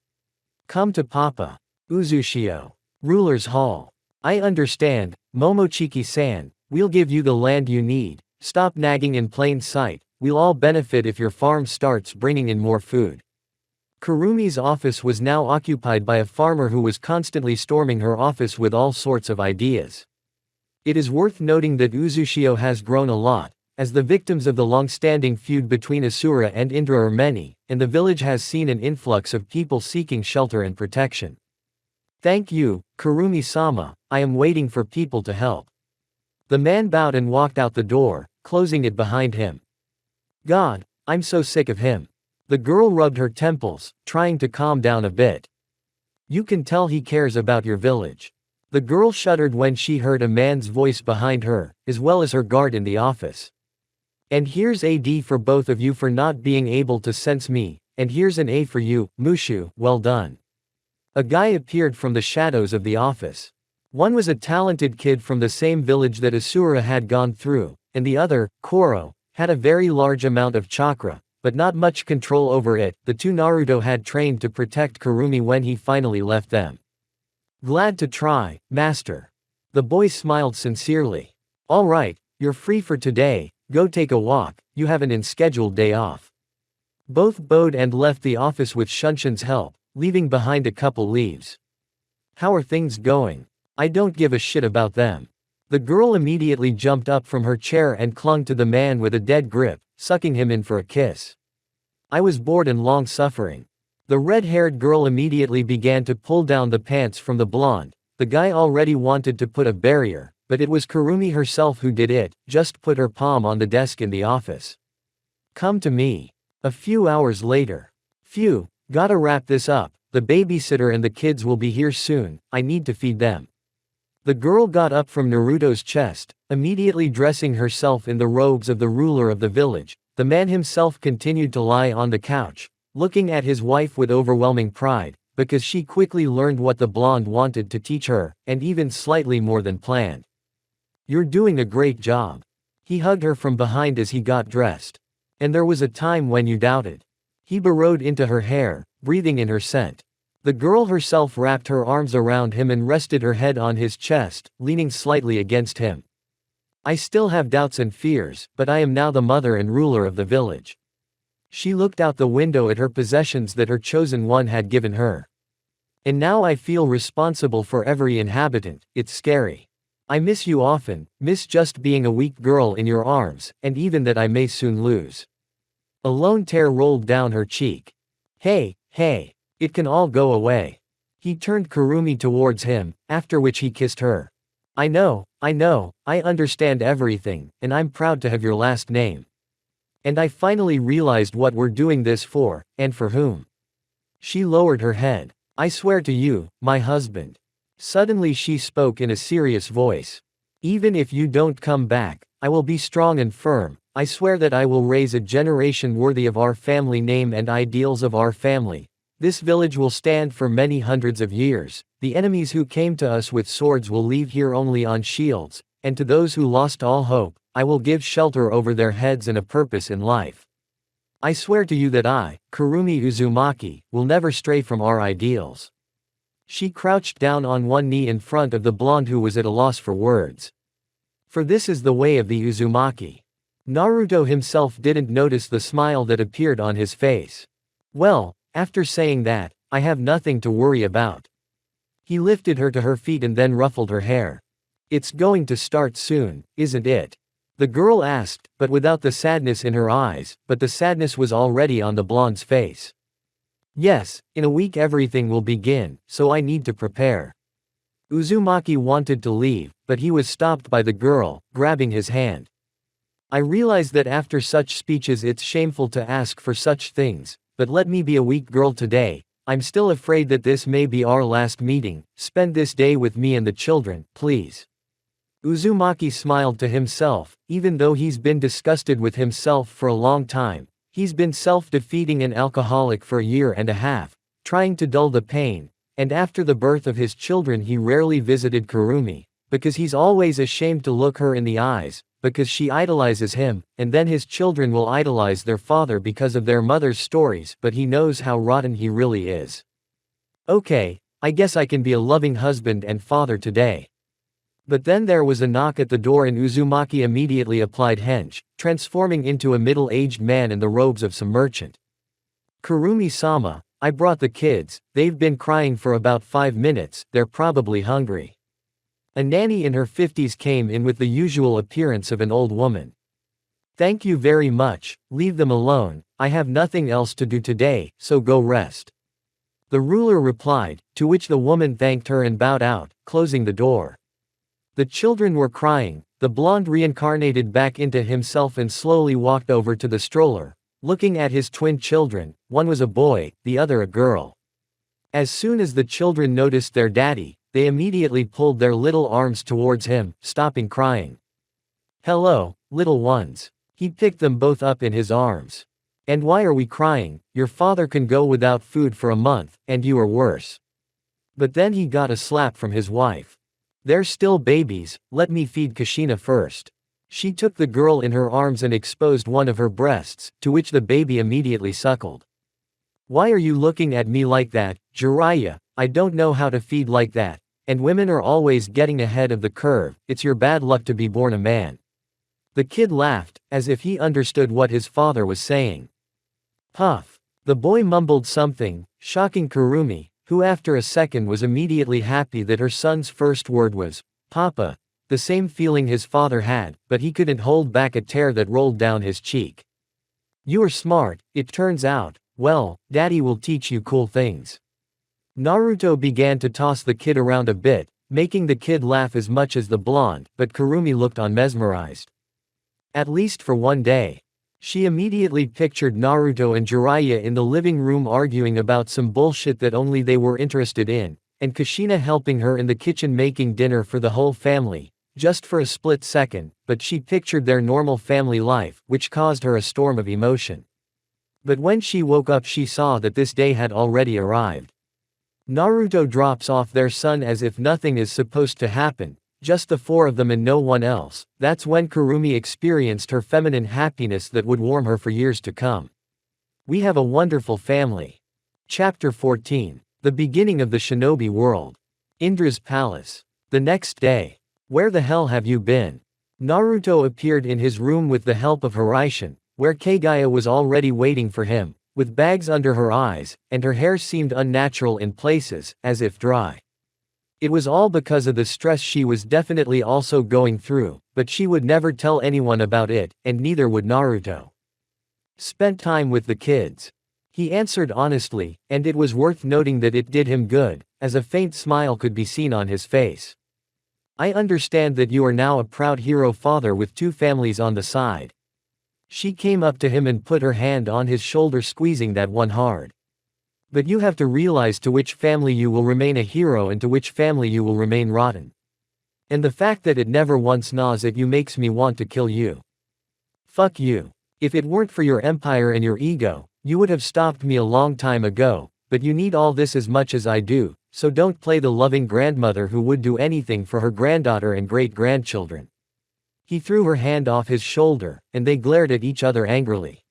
Come to Papa. Uzushio. Ruler's Hall. I understand, Momochiki-san, we'll give you the land you need. Stop nagging in plain sight, we'll all benefit if your farm starts bringing in more food. Kurumi's office was now occupied by a farmer who was constantly storming her office with all sorts of ideas. It is worth noting that Uzushio has grown a lot, as the victims of the long-standing feud between Asura and Indra are many, and the village has seen an influx of people seeking shelter and protection. Thank you, Kurumi-sama, I am waiting for people to help. The man bowed and walked out the door, closing it behind him. God, I'm so sick of him. The girl rubbed her temples, trying to calm down a bit. You can tell he cares about your village. The girl shuddered when she heard a man's voice behind her, as well as her guard in the office. And here's a D for both of you for not being able to sense me, and here's an A for you, Mushu, well done. A guy appeared from the shadows of the office. One was a talented kid from the same village that Asura had gone through, and the other, Koro, had a very large amount of chakra, but not much control over it. The two Naruto had trained to protect Kurumi when he finally left them. Glad to try, master. The boy smiled sincerely. All right, you're free for today, go take a walk, you have an unscheduled day off. Both bowed and left the office with Shunshin's help, leaving behind a couple leaves. How are things going? I don't give a shit about them. The girl immediately jumped up from her chair and clung to the man with a dead grip, sucking him in for a kiss. I was bored and long-suffering. The red-haired girl immediately began to pull down the pants from the blonde. The guy already wanted to put a barrier, but it was Kurumi herself who did it, just put her palm on the desk in the office. Come to me. A few hours later. Phew, gotta wrap this up, the babysitter and the kids will be here soon, I need to feed them. The girl got up from Naruto's chest, immediately dressing herself in the robes of the ruler of the village. The man himself continued to lie on the couch, looking at his wife with overwhelming pride, because she quickly learned what the blonde wanted to teach her, and even slightly more than planned. You're doing a great job. He hugged her from behind as he got dressed. And there was a time when you doubted. He burrowed into her hair, breathing in her scent. The girl herself wrapped her arms around him and rested her head on his chest, leaning slightly against him. I still have doubts and fears, but I am now the mother and ruler of the village. She looked out the window at her possessions that her chosen one had given her. And now I feel responsible for every inhabitant, it's scary. I miss you often, miss just being a weak girl in your arms, and even that I may soon lose. A lone tear rolled down her cheek. Hey, it can all go away. He turned Kurumi towards him, after which he kissed her. I know, I understand everything, and I'm proud to have your last name. And I finally realized what we're doing this for, and for whom. She lowered her head. I swear to you, my husband. Suddenly she spoke in a serious voice. Even if you don't come back, I will be strong and firm. I swear that I will raise a generation worthy of our family name and ideals of our family. This village will stand for many hundreds of years. The enemies who came to us with swords will leave here only on shields, and to those who lost all hope, I will give shelter over their heads and a purpose in life. I swear to you that I, Kurumi Uzumaki, will never stray from our ideals. She crouched down on one knee in front of the blonde who was at a loss for words. For this is the way of the Uzumaki. Naruto himself didn't notice the smile that appeared on his face. Well, after saying that, I have nothing to worry about. He lifted her to her feet and then ruffled her hair. It's going to start soon, isn't it? The girl asked, but without the sadness in her eyes, but the sadness was already on the blonde's face. Yes, in a week everything will begin, so I need to prepare. Uzumaki wanted to leave, but he was stopped by the girl, grabbing his hand. I realize that after such speeches it's shameful to ask for such things, but let me be a weak girl today. I'm still afraid that this may be our last meeting. Spend this day with me and the children, please. Uzumaki smiled to himself, even though he's been disgusted with himself for a long time. He's been self-defeating and alcoholic for a year and a half, trying to dull the pain, and after the birth of his children he rarely visited Kurumi, because he's always ashamed to look her in the eyes, because she idolizes him, and then his children will idolize their father because of their mother's stories, but he knows how rotten he really is. Okay, I guess I can be a loving husband and father today. But then there was a knock at the door and Uzumaki immediately applied henge, transforming into a middle-aged man in the robes of some merchant. Kurumi-sama, I brought the kids, they've been crying for about 5 minutes, they're probably hungry. A nanny in her 50s came in with the usual appearance of an old woman. Thank you very much, leave them alone, I have nothing else to do today, so go rest. The ruler replied, to which the woman thanked her and bowed out, closing the door. The children were crying. The blonde reincarnated back into himself and slowly walked over to the stroller, looking at his twin children. One was a boy, the other a girl. As soon as the children noticed their daddy, they immediately pulled their little arms towards him, stopping crying. Hello, little ones. He picked them both up in his arms. And why are we crying? Your father can go without food for a month, and you are worse. But then he got a slap from his wife. They're still babies, let me feed Kushina first. She took the girl in her arms and exposed one of her breasts, to which the baby immediately suckled. Why are you looking at me like that, Jiraiya? I don't know how to feed like that. And women are always getting ahead of the curve, it's your bad luck to be born a man. The kid laughed, as if he understood what his father was saying. Puff. The boy mumbled something, shocking Kurumi, who after a second was immediately happy that her son's first word was, Papa. the same feeling his father had, but he couldn't hold back a tear that rolled down his cheek. You are smart, it turns out. Well, Daddy will teach you cool things. Naruto began to toss the kid around a bit, making the kid laugh as much as the blonde, but Kurumi looked on mesmerized. At least for one day. She immediately pictured Naruto and Jiraiya in the living room arguing about some bullshit that only they were interested in, and Kushina helping her in the kitchen making dinner for the whole family, just for a split second, but she pictured their normal family life, which caused her a storm of emotion. But when she woke up she saw that this day had already arrived. Naruto drops off their son as if nothing is supposed to happen, just the four of them and no one else. That's when Kurumi experienced her feminine happiness that would warm her for years to come. We have a wonderful family. Chapter 14. The beginning of the shinobi world. Indra's palace. The next day. Where the hell have you been? Naruto appeared in his room with the help of Hiraishin, where Kaguya was already waiting for him, with bags under her eyes, and her hair seemed unnatural in places, as if dry. It was all because of the stress she was definitely also going through, but she would never tell anyone about it, and neither would Naruto. Spent time with the kids. He answered honestly, and it was worth noting that it did him good, as a faint smile could be seen on his face. I understand that you are now a proud hero father with two families on the side. She came up to him and put her hand on his shoulder, squeezing that one hard. But you have to realize to which family you will remain a hero and to which family you will remain rotten. And the fact that it never once gnaws at you makes me want to kill you. Fuck you. If it weren't for your empire and your ego, you would have stopped me a long time ago, but you need all this as much as I do, so don't play the loving grandmother who would do anything for her granddaughter and great-grandchildren. He threw her hand off his shoulder, and they glared at each other angrily.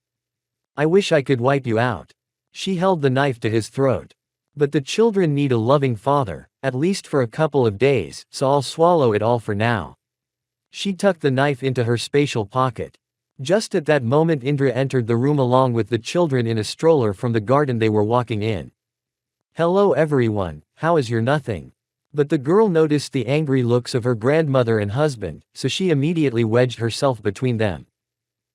I wish I could wipe you out. She held the knife to his throat. But the children need a loving father, at least for a couple of days, so I'll swallow it all for now. She tucked the knife into her spatial pocket. Just at that moment Indra entered the room along with the children in a stroller from the garden they were walking in. Hello everyone, how is your nothing? But the girl noticed the angry looks of her grandmother and husband, so she immediately wedged herself between them.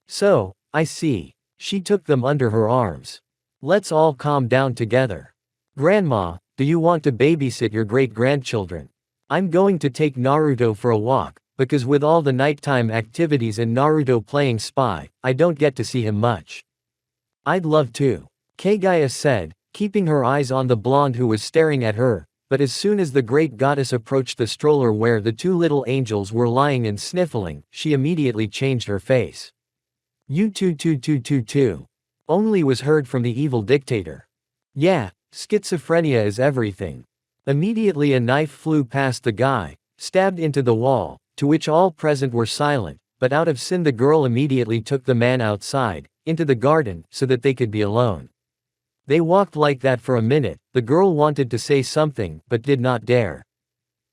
So, I see. She took them under her arms. Let's all calm down together. Grandma, do you want to babysit your great-grandchildren? I'm going to take Naruto for a walk, because with all the nighttime activities and Naruto playing spy, I don't get to see him much. I'd love to. Kaguya said, keeping her eyes on the blonde who was staring at her, but as soon as the great goddess approached the stroller where the two little angels were lying and sniffling, she immediately changed her face. You too. Only was heard from the evil dictator. Yeah, schizophrenia is everything. Immediately a knife flew past the guy, stabbed into the wall, to which all present were silent, but out of sin the girl immediately took the man outside, into the garden, so that they could be alone. They walked like that for a minute. The girl wanted to say something, but did not dare.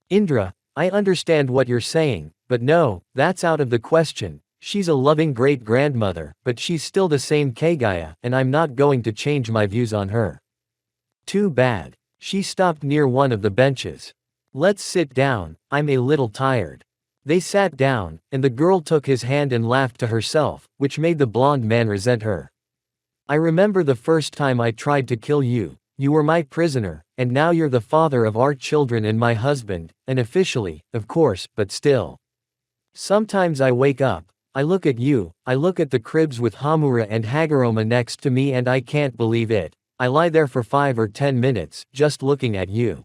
Indra, I understand what you're saying, but no, that's out of the question. She's a loving great-grandmother, but she's still the same Kaguya, and I'm not going to change my views on her. Too bad. She stopped near one of the benches. Let's sit down, I'm a little tired. They sat down, and the girl took his hand and laughed to herself, which made the blonde man resent her. I remember the first time I tried to kill you. You were my prisoner, and now you're the father of our children and my husband, and officially, of course, but still. Sometimes I wake up, I look at you, I look at the cribs with Hamura and Haguruma next to me and I can't believe it. I lie there for 5 or 10 minutes, just looking at you.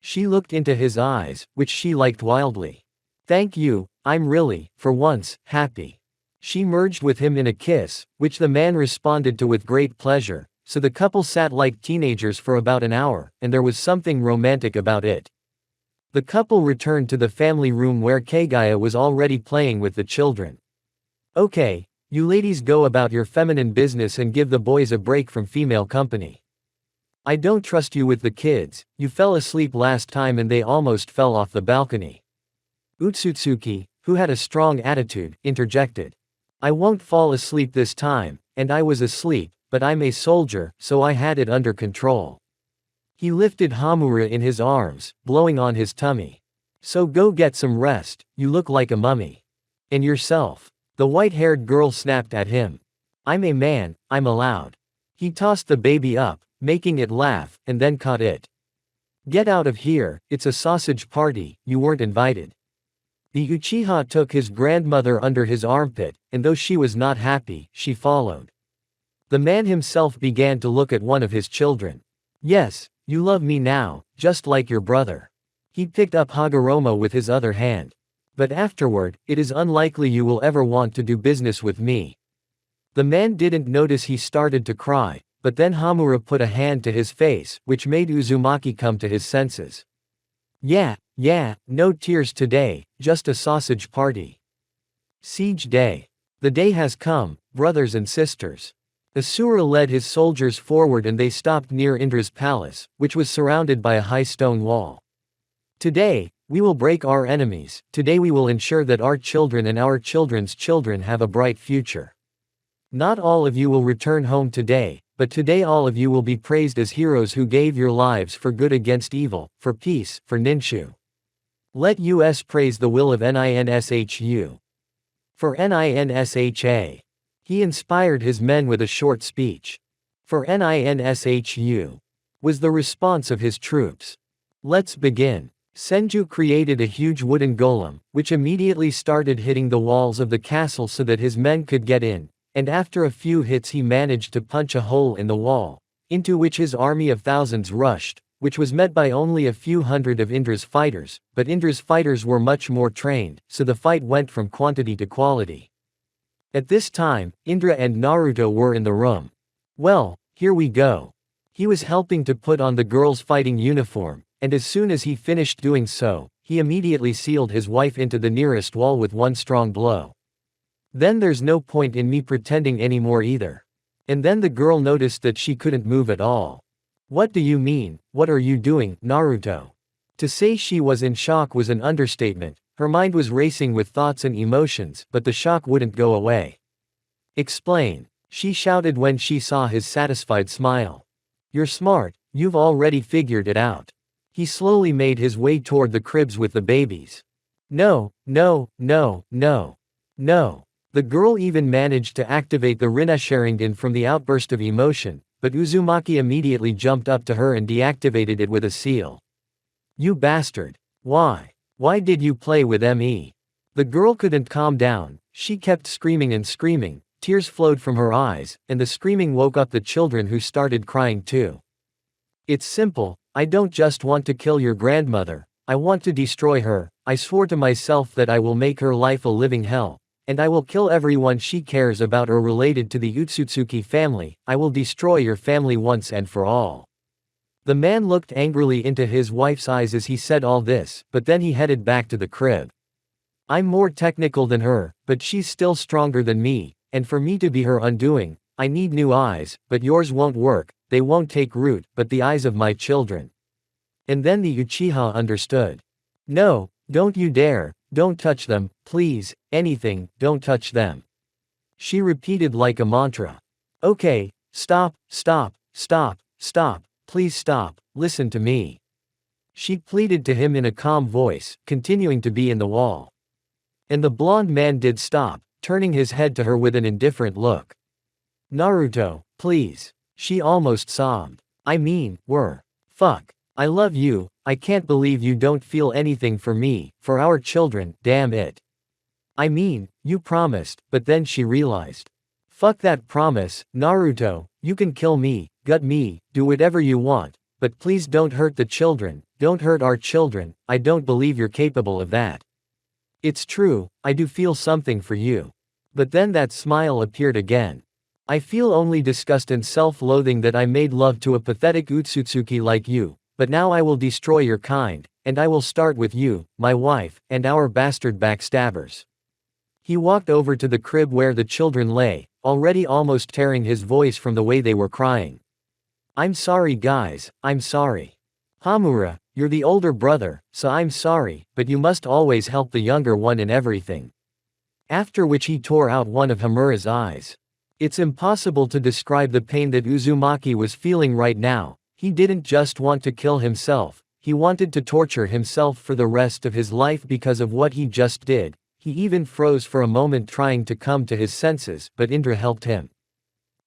She looked into his eyes, which she liked wildly. Thank you, I'm really, for once, happy. She merged with him in a kiss, which the man responded to with great pleasure, so the couple sat like teenagers for about an hour, and there was something romantic about it. The couple returned to the family room where Kaguya was already playing with the children. Okay, you ladies go about your feminine business and give the boys a break from female company. I don't trust you with the kids. You fell asleep last time and they almost fell off the balcony. Utsutsuki, who had a strong attitude, interjected. I won't fall asleep this time, and I was asleep, but I'm a soldier, so I had it under control. He lifted Hamura in his arms, blowing on his tummy. So go get some rest, you look like a mummy. And yourself. The white-haired girl snapped at him. I'm a man, I'm allowed. He tossed the baby up, making it laugh, and then caught it. Get out of here, it's a sausage party, you weren't invited. The Uchiha took his grandmother under his armpit, and though she was not happy, she followed. The man himself began to look at one of his children. Yes, you love me now, just like your brother. He picked up Hagoromo with his other hand. But afterward, it is unlikely you will ever want to do business with me. The man didn't notice he started to cry, but then Hamura put a hand to his face, which made Uzumaki come to his senses. Yeah, no tears today, just a sausage party. Siege day. The day has come, brothers and sisters. Asura led his soldiers forward and they stopped near Indra's palace, which was surrounded by a high stone wall. Today, we will break our enemies, today we will ensure that our children and our children's children have a bright future. Not all of you will return home today, but today all of you will be praised as heroes who gave your lives for good against evil, for peace, for Ninshu. Let us praise the will of Ninshu. For Ninsha. He inspired his men with a short speech. For Ninshu. Was the response of his troops. Let's begin. Senju created a huge wooden golem, which immediately started hitting the walls of the castle so that his men could get in, and after a few hits he managed to punch a hole in the wall, into which his army of thousands rushed, which was met by only a few hundred of Indra's fighters, but Indra's fighters were much more trained, so the fight went from quantity to quality. At this time, Indra and Naruto were in the room. Well, here we go. He was helping to put on the girl's fighting uniform, and as soon as he finished doing so, he immediately sealed his wife into the nearest wall with one strong blow. Then there's no point in me pretending anymore either. And then the girl noticed that she couldn't move at all. What do you mean, what are you doing, Naruto? To say she was in shock was an understatement, her mind was racing with thoughts and emotions, but the shock wouldn't go away. Explain, she shouted when she saw his satisfied smile. You're smart, you've already figured it out. He slowly made his way toward the cribs with the babies. No. The girl even managed to activate the Rinnesharingen from the outburst of emotion, but Uzumaki immediately jumped up to her and deactivated it with a seal. You bastard. Why? Why did you play with me? The girl couldn't calm down, she kept screaming and screaming, tears flowed from her eyes, and the screaming woke up the children who started crying too. It's simple, I don't just want to kill your grandmother, I want to destroy her, I swore to myself that I will make her life a living hell. And I will kill everyone she cares about or related to the Utsutsuki family, I will destroy your family once and for all. The man looked angrily into his wife's eyes as he said all this, but then he headed back to the crib. I'm more technical than her, but she's still stronger than me, and for me to be her undoing, I need new eyes, but yours won't work, they won't take root, but the eyes of my children. And then the Uchiha understood. No, don't you dare. Don't touch them, please, anything, don't touch them. She repeated like a mantra. Okay, stop, please stop, listen to me. She pleaded to him in a calm voice, continuing to be in the wall. And the blonde man did stop, turning his head to her with an indifferent look. Naruto, please. She almost sobbed. I mean, fuck. I love you, I can't believe you don't feel anything for me, for our children, damn it. I mean, you promised, but then she realized. Fuck that promise, Naruto, you can kill me, gut me, do whatever you want, but please don't hurt the children, don't hurt our children, I don't believe you're capable of that. It's true, I do feel something for you. But then that smile appeared again. I feel only disgust and self-loathing that I made love to a pathetic Utsutsuki like you. But now I will destroy your kind, and I will start with you, my wife, and our bastard backstabbers. He walked over to the crib where the children lay, already almost tearing his voice from the way they were crying. I'm sorry guys, I'm sorry. Hamura, you're the older brother, so I'm sorry, but you must always help the younger one in everything. After which he tore out one of Hamura's eyes. It's impossible to describe the pain that Uzumaki was feeling right now. He didn't just want to kill himself, He wanted to torture himself for the rest of his life because of what he just did. He even froze for a moment trying to come to his senses, but Indra helped him.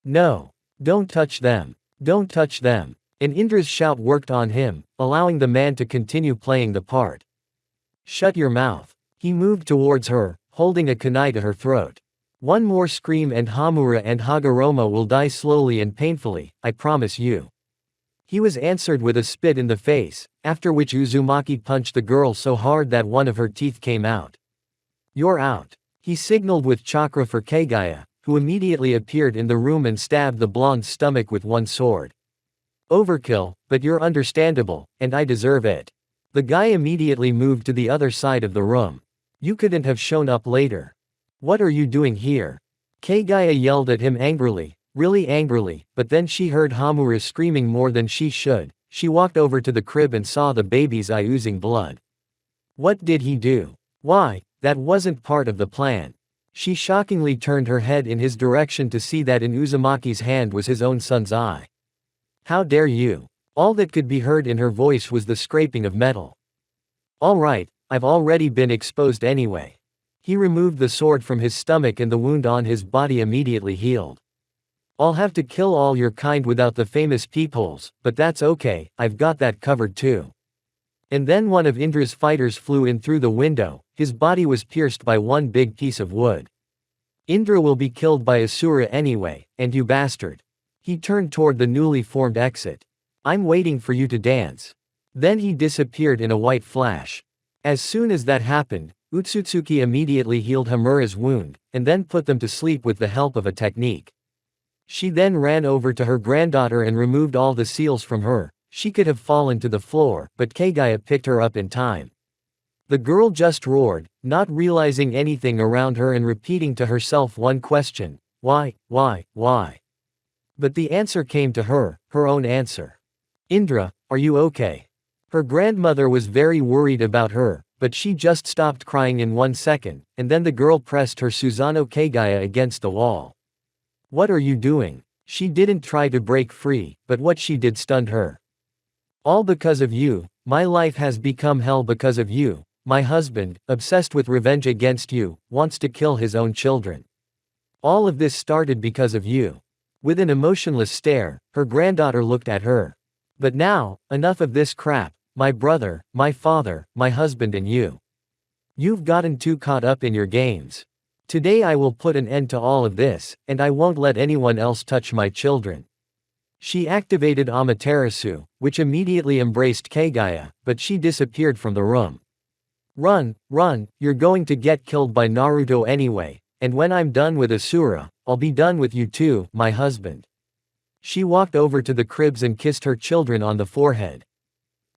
No. Don't touch them. Don't touch them. And Indra's shout worked on him, allowing the man to continue playing the part. Shut your mouth. He moved towards her, holding a kunai to her throat. One more scream and Hamura and Hagoromo will die slowly and painfully, I promise you. He was answered with a spit in the face, after which Uzumaki punched the girl so hard that one of her teeth came out. You're out. He signaled with chakra for Kaguya, who immediately appeared in the room and stabbed the blonde's stomach with one sword. Overkill, but you're understandable, and I deserve it. The guy immediately moved to the other side of the room. You couldn't have shown up later. What are you doing here? Kaguya yelled at him angrily, really angrily, but then she heard Hamura screaming more than she should. She walked over to the crib and saw the baby's eye oozing blood. What did he do? Why, that wasn't part of the plan. She shockingly turned her head in his direction to see that in Uzumaki's hand was his own son's eye. How dare you? All that could be heard in her voice was the scraping of metal. All right, I've already been exposed anyway. He removed the sword from his stomach and the wound on his body immediately healed. I'll have to kill all your kind without the famous peepholes, but that's okay, I've got that covered too. And then one of Indra's fighters flew in through the window, his body was pierced by one big piece of wood. Indra will be killed by Asura anyway, and you bastard. He turned toward the newly formed exit. I'm waiting for you to dance. Then he disappeared in a white flash. As soon as that happened, Utsutsuki immediately healed Hamura's wound, and then put them to sleep with the help of a technique. She then ran over to her granddaughter and removed all the seals from her. She could have fallen to the floor, but Kaguya picked her up in time. The girl just roared, not realizing anything around her and repeating to herself one question, why? But the answer came to her, her own answer. Indra, are you okay? Her grandmother was very worried about her, but she just stopped crying in 1 second, and then the girl pressed her Susanoo Kaguya against the wall. What are you doing? She didn't try to break free, but what she did stunned her. All because of you, my life has become hell because of you. My husband, obsessed with revenge against you, wants to kill his own children. All of this started because of you. With an emotionless stare, her granddaughter looked at her. But now, enough of this crap, my brother, my father, my husband and you. You've gotten too caught up in your games. Today I will put an end to all of this, and I won't let anyone else touch my children. She activated Amaterasu, which immediately embraced Kaguya, but she disappeared from the room. Run, you're going to get killed by Naruto anyway, and when I'm done with Asura, I'll be done with you too, my husband. She walked over to the cribs and kissed her children on the forehead.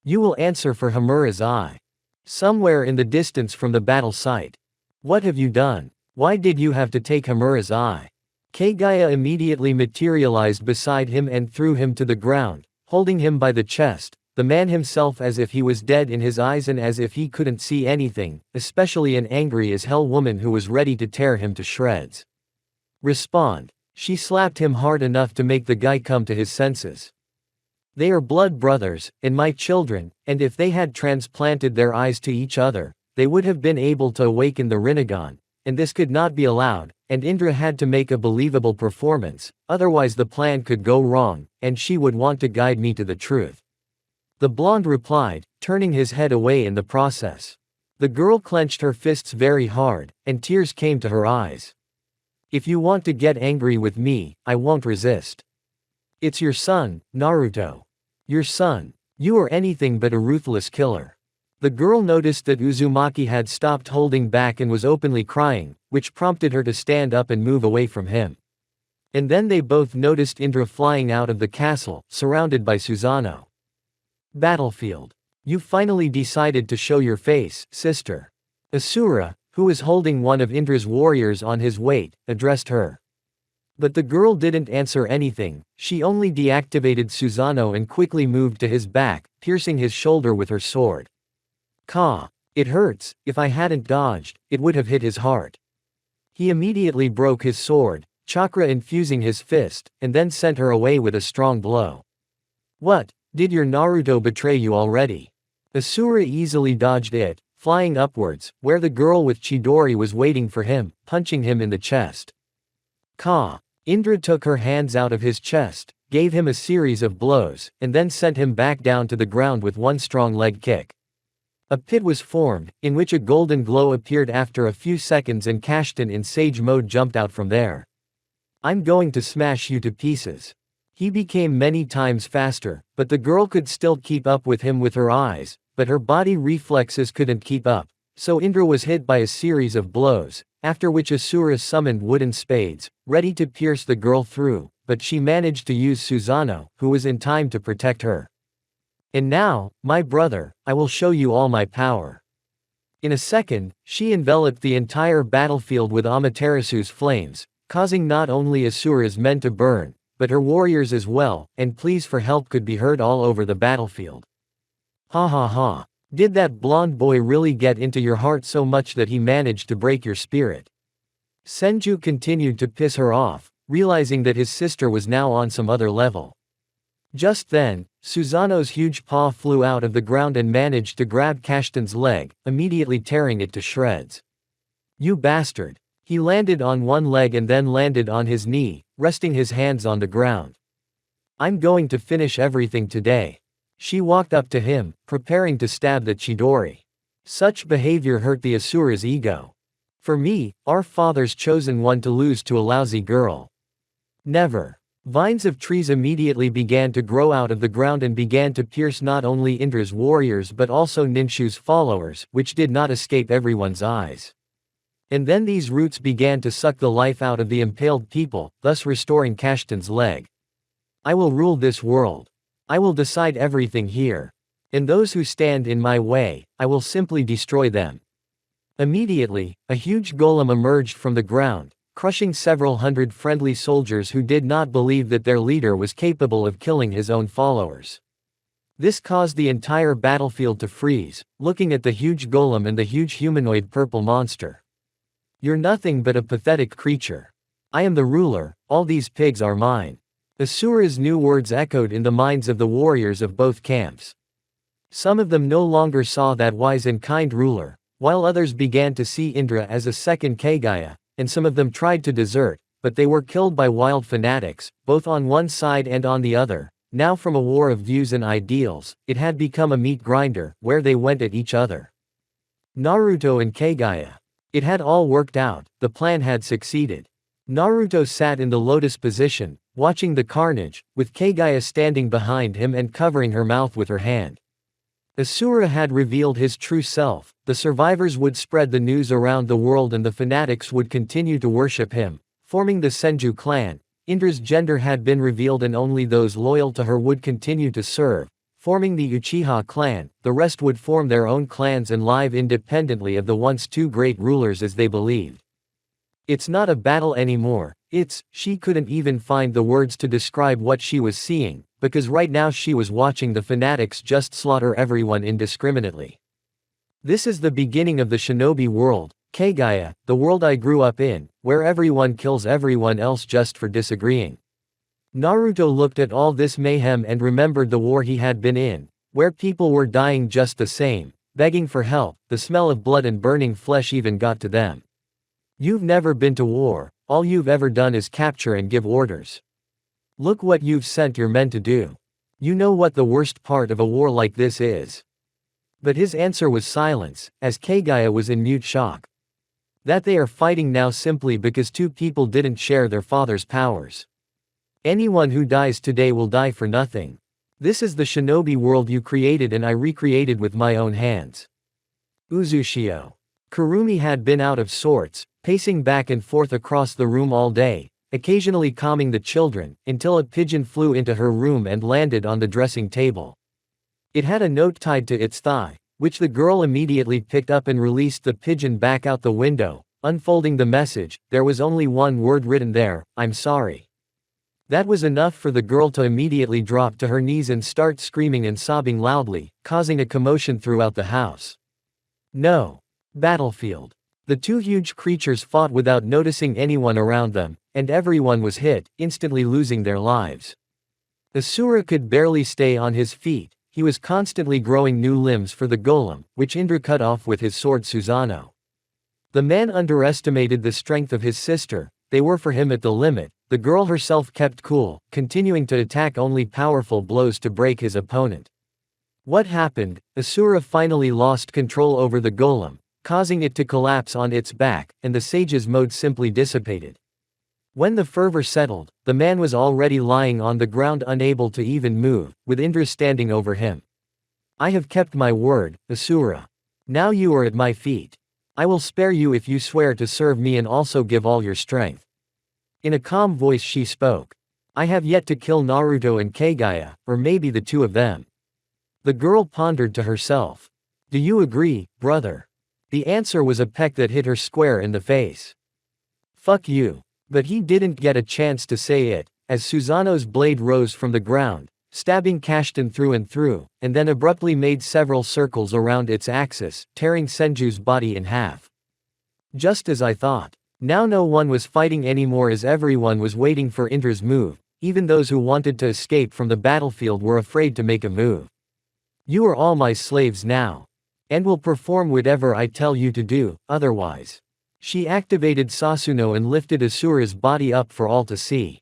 You will answer for Hamura's eye. Somewhere in the distance from the battle site. What have you done? Why did you have to take Hamura's eye? Kaguya immediately materialized beside him and threw him to the ground, holding him by the chest, the man himself as if he was dead in his eyes and as if he couldn't see anything, especially an angry as hell woman who was ready to tear him to shreds. Respond. She slapped him hard enough to make the guy come to his senses. They are blood brothers, and my children, and if they had transplanted their eyes to each other, they would have been able to awaken the Rinnegan, and this could not be allowed, and Indra had to make a believable performance, otherwise the plan could go wrong, and she would want to guide me to the truth. The blonde replied, turning his head away in the process. The girl clenched her fists very hard, and tears came to her eyes. If you want to get angry with me, I won't resist. It's your son, Naruto. Your son. You are anything but a ruthless killer. The girl noticed that Uzumaki had stopped holding back and was openly crying, which prompted her to stand up and move away from him. And then they both noticed Indra flying out of the castle, surrounded by Susanoo. Battlefield. You finally decided to show your face, sister. Asura, who was holding one of Indra's warriors on his weight, addressed her. But the girl didn't answer anything, she only deactivated Susanoo and quickly moved to his back, piercing his shoulder with her sword. Ka. It hurts, if I hadn't dodged, it would have hit his heart. He immediately broke his sword, chakra infusing his fist, and then sent her away with a strong blow. What, did your Naruto betray you already? Asura easily dodged it, flying upwards, where the girl with Chidori was waiting for him, punching him in the chest. Ka! Indra took her hands out of his chest, gave him a series of blows, and then sent him back down to the ground with one strong leg kick. A pit was formed, in which a golden glow appeared after a few seconds, and Kashtan in sage mode jumped out from there. I'm going to smash you to pieces. He became many times faster, but the girl could still keep up with him with her eyes, but her body reflexes couldn't keep up, so Indra was hit by a series of blows, after which Asura summoned wooden spades, ready to pierce the girl through, but she managed to use Susanoo, who was in time to protect her. And now, my brother, I will show you all my power. In a second, she enveloped the entire battlefield with Amaterasu's flames, causing not only Asura's men to burn, but her warriors as well, and pleas for help could be heard all over the battlefield. Ha ha ha. Did that blonde boy really get into your heart so much that he managed to break your spirit? Senju continued to piss her off, realizing that his sister was now on some other level. Just then, Susanoo's huge paw flew out of the ground and managed to grab Kashtan's leg, immediately tearing it to shreds. You bastard! He landed on one leg and then landed on his knee, resting his hands on the ground. I'm going to finish everything today. She walked up to him, preparing to stab the Chidori. Such behavior hurt the Asura's ego. For me, our father's chosen one to lose to a lousy girl. Never. Vines of trees immediately began to grow out of the ground and began to pierce not only Indra's warriors but also Ninshu's followers, which did not escape everyone's eyes. And then these roots began to suck the life out of the impaled people, thus restoring Kashtan's leg. I will rule this world. I will decide everything here. And those who stand in my way, I will simply destroy them. Immediately, a huge golem emerged from the ground, crushing several hundred friendly soldiers who did not believe that their leader was capable of killing his own followers. This caused the entire battlefield to freeze, looking at the huge golem and the huge humanoid purple monster. You're nothing but a pathetic creature. I am the ruler, all these pigs are mine. Asura's new words echoed in the minds of the warriors of both camps. Some of them no longer saw that wise and kind ruler, while others began to see Indra as a second Kaguya, and some of them tried to desert, but they were killed by wild fanatics, both on one side and on the other. Now from a war of views and ideals, it had become a meat grinder, where they went at each other. Naruto and Kaguya. It had all worked out, the plan had succeeded. Naruto sat in the lotus position, watching the carnage, with Kaguya standing behind him and covering her mouth with her hand. Asura had revealed his true self, the survivors would spread the news around the world and the fanatics would continue to worship him, forming the Senju clan. Indra's gender had been revealed and only those loyal to her would continue to serve, forming the Uchiha clan. The rest would form their own clans and live independently of the once two great rulers as they believed. It's not a battle anymore, she couldn't even find the words to describe what she was seeing, because right now she was watching the fanatics just slaughter everyone indiscriminately. This is the beginning of the shinobi world, Kaguya, the world I grew up in, where everyone kills everyone else just for disagreeing. Naruto looked at all this mayhem and remembered the war he had been in, where people were dying just the same, begging for help. The smell of blood and burning flesh even got to them. You've never been to war, all you've ever done is capture and give orders. Look what you've sent your men to do. You know what the worst part of a war like this is. But his answer was silence, as Kaguya was in mute shock. That they are fighting now simply because two people didn't share their father's powers. Anyone who dies today will die for nothing. This is the shinobi world you created and I recreated with my own hands. Uzushio. Kurumi had been out of sorts, pacing back and forth across the room all day, occasionally calming the children, until a pigeon flew into her room and landed on the dressing table. It had a note tied to its thigh, which the girl immediately picked up and released the pigeon back out the window. Unfolding the message, there was only one word written there: I'm sorry. That was enough for the girl to immediately drop to her knees and start screaming and sobbing loudly, causing a commotion throughout the house. No. Battlefield. The two huge creatures fought without noticing anyone around them, and everyone was hit, instantly losing their lives. Asura could barely stay on his feet, he was constantly growing new limbs for the golem, which Indra cut off with his sword Susanoo. The man underestimated the strength of his sister, they were for him at the limit. The girl herself kept cool, continuing to attack only powerful blows to break his opponent. What happened? Asura finally lost control over the golem, causing it to collapse on its back, and the sage's mode simply dissipated. When the fervor settled, the man was already lying on the ground unable to even move, with Indra standing over him. I have kept my word, Asura. Now you are at my feet. I will spare you if you swear to serve me and also give all your strength. In a calm voice she spoke. I have yet to kill Naruto and Kaguya, or maybe the two of them. The girl pondered to herself. Do you agree, brother? The answer was a peck that hit her square in the face. Fuck you. But he didn't get a chance to say it, as Susanoo's blade rose from the ground, stabbing Kashtan through and through, and then abruptly made several circles around its axis, tearing Senju's body in half. Just as I thought. Now no one was fighting anymore as everyone was waiting for Indra's move, even those who wanted to escape from the battlefield were afraid to make a move. You are all my slaves now. And will perform whatever I tell you to do, otherwise. She activated Sasuno and lifted Asura's body up for all to see.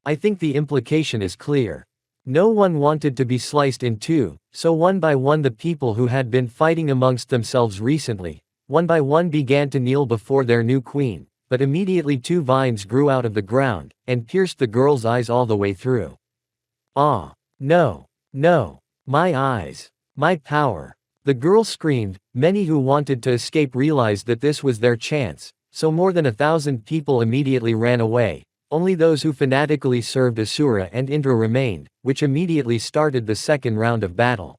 I think the implication is clear. No one wanted to be sliced in two, so one by one the people who had been fighting amongst themselves recently, one by one began to kneel before their new queen, but immediately two vines grew out of the ground, and pierced the girl's eyes all the way through. Ah! No! No! My eyes! My power! The girl screamed. Many who wanted to escape realized that this was their chance, so more than 1,000 people immediately ran away. Only those who fanatically served Asura and Indra remained, which immediately started the second round of battle.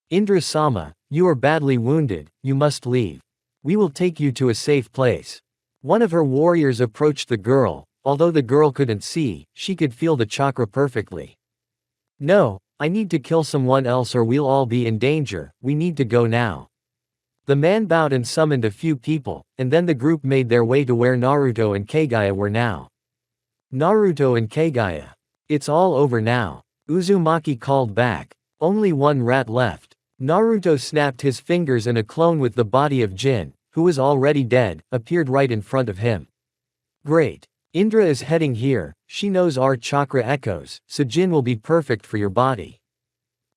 Indra-sama, you are badly wounded, you must leave. We will take you to a safe place. One of her warriors approached the girl. Although the girl couldn't see, she could feel the chakra perfectly. No, I need to kill someone else or we'll all be in danger, we need to go now. The man bowed and summoned a few people, and then the group made their way to where Naruto and Kaguya were now. Naruto and Kaguya. It's all over now. Uzumaki called back. Only one rat left. Naruto snapped his fingers and a clone with the body of Jin, who was already dead, appeared right in front of him. Great. Indra is heading here, she knows our chakra echoes, so Jin will be perfect for your body.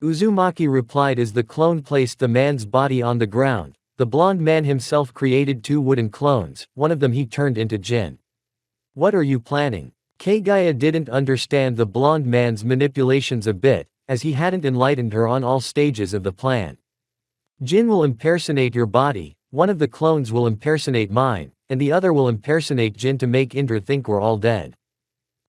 Uzumaki replied as the clone placed the man's body on the ground. The blonde man himself created two wooden clones, one of them he turned into Jin. What are you planning? Kaguya didn't understand the blonde man's manipulations a bit, as he hadn't enlightened her on all stages of the plan. Jin will impersonate your body, one of the clones will impersonate mine, and the other will impersonate Jin to make Indra think we're all dead.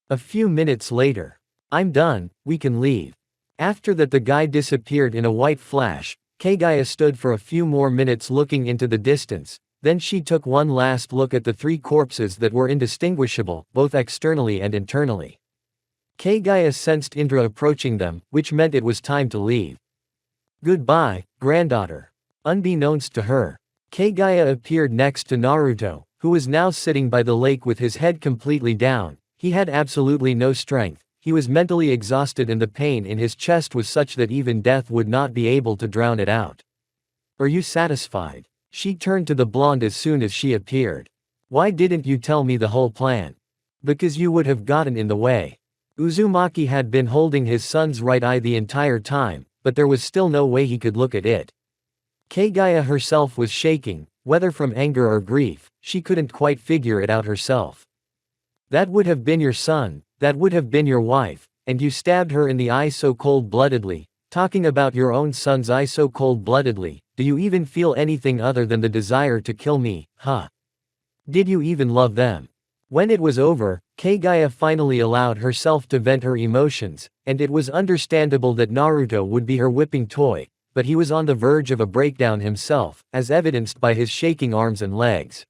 A few minutes later. I'm done, we can leave. After that the guy disappeared in a white flash. Kaguya stood for a few more minutes looking into the distance, then she took one last look at the three corpses that were indistinguishable, both externally and internally. Kaguya sensed Indra approaching them, which meant it was time to leave. Goodbye, granddaughter. Unbeknownst to her, Kaguya appeared next to Naruto, who was now sitting by the lake with his head completely down. He had absolutely no strength, he was mentally exhausted and the pain in his chest was such that even death would not be able to drown it out. Are you satisfied? She turned to the blonde as soon as she appeared. Why didn't you tell me the whole plan? Because you would have gotten in the way. Uzumaki had been holding his son's right eye the entire time, but there was still no way he could look at it. Kaguya herself was shaking, whether from anger or grief, she couldn't quite figure it out herself. That would have been your son, that would have been your wife, and you stabbed her in the eye so cold-bloodedly. Talking about your own son's eye so cold-bloodedly, do you even feel anything other than the desire to kill me, huh? Did you even love them? When it was over, Kaguya finally allowed herself to vent her emotions, and it was understandable that Naruto would be her whipping toy, but he was on the verge of a breakdown himself, as evidenced by his shaking arms and legs.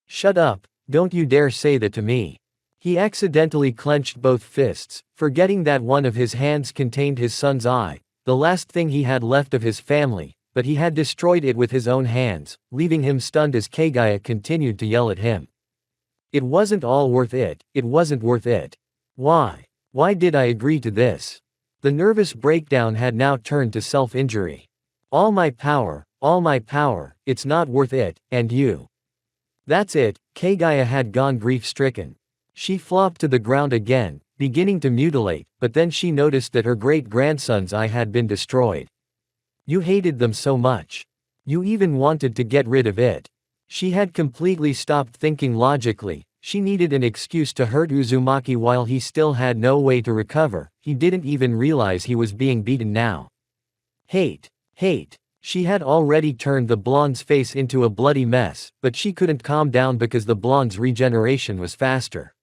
Shut up, don't you dare say that to me. He accidentally clenched both fists, forgetting that one of his hands contained his son's eye, the last thing he had left of his family, but he had destroyed it with his own hands, leaving him stunned as Kaguya continued to yell at him. It wasn't all worth it, it wasn't worth it. Why? Why did I agree to this? The nervous breakdown had now turned to self-injury. All my power, it's not worth it, and you. That's it, Kaguya had gone grief-stricken. She flopped to the ground again, beginning to mutilate, but then she noticed that her great-grandson's eye had been destroyed. You hated them so much. You even wanted to get rid of it. She had completely stopped thinking logically. She needed an excuse to hurt Uzumaki while he still had no way to recover. He didn't even realize he was being beaten now. Hate. She had already turned the blonde's face into a bloody mess, but she couldn't calm down because the blonde's regeneration was faster.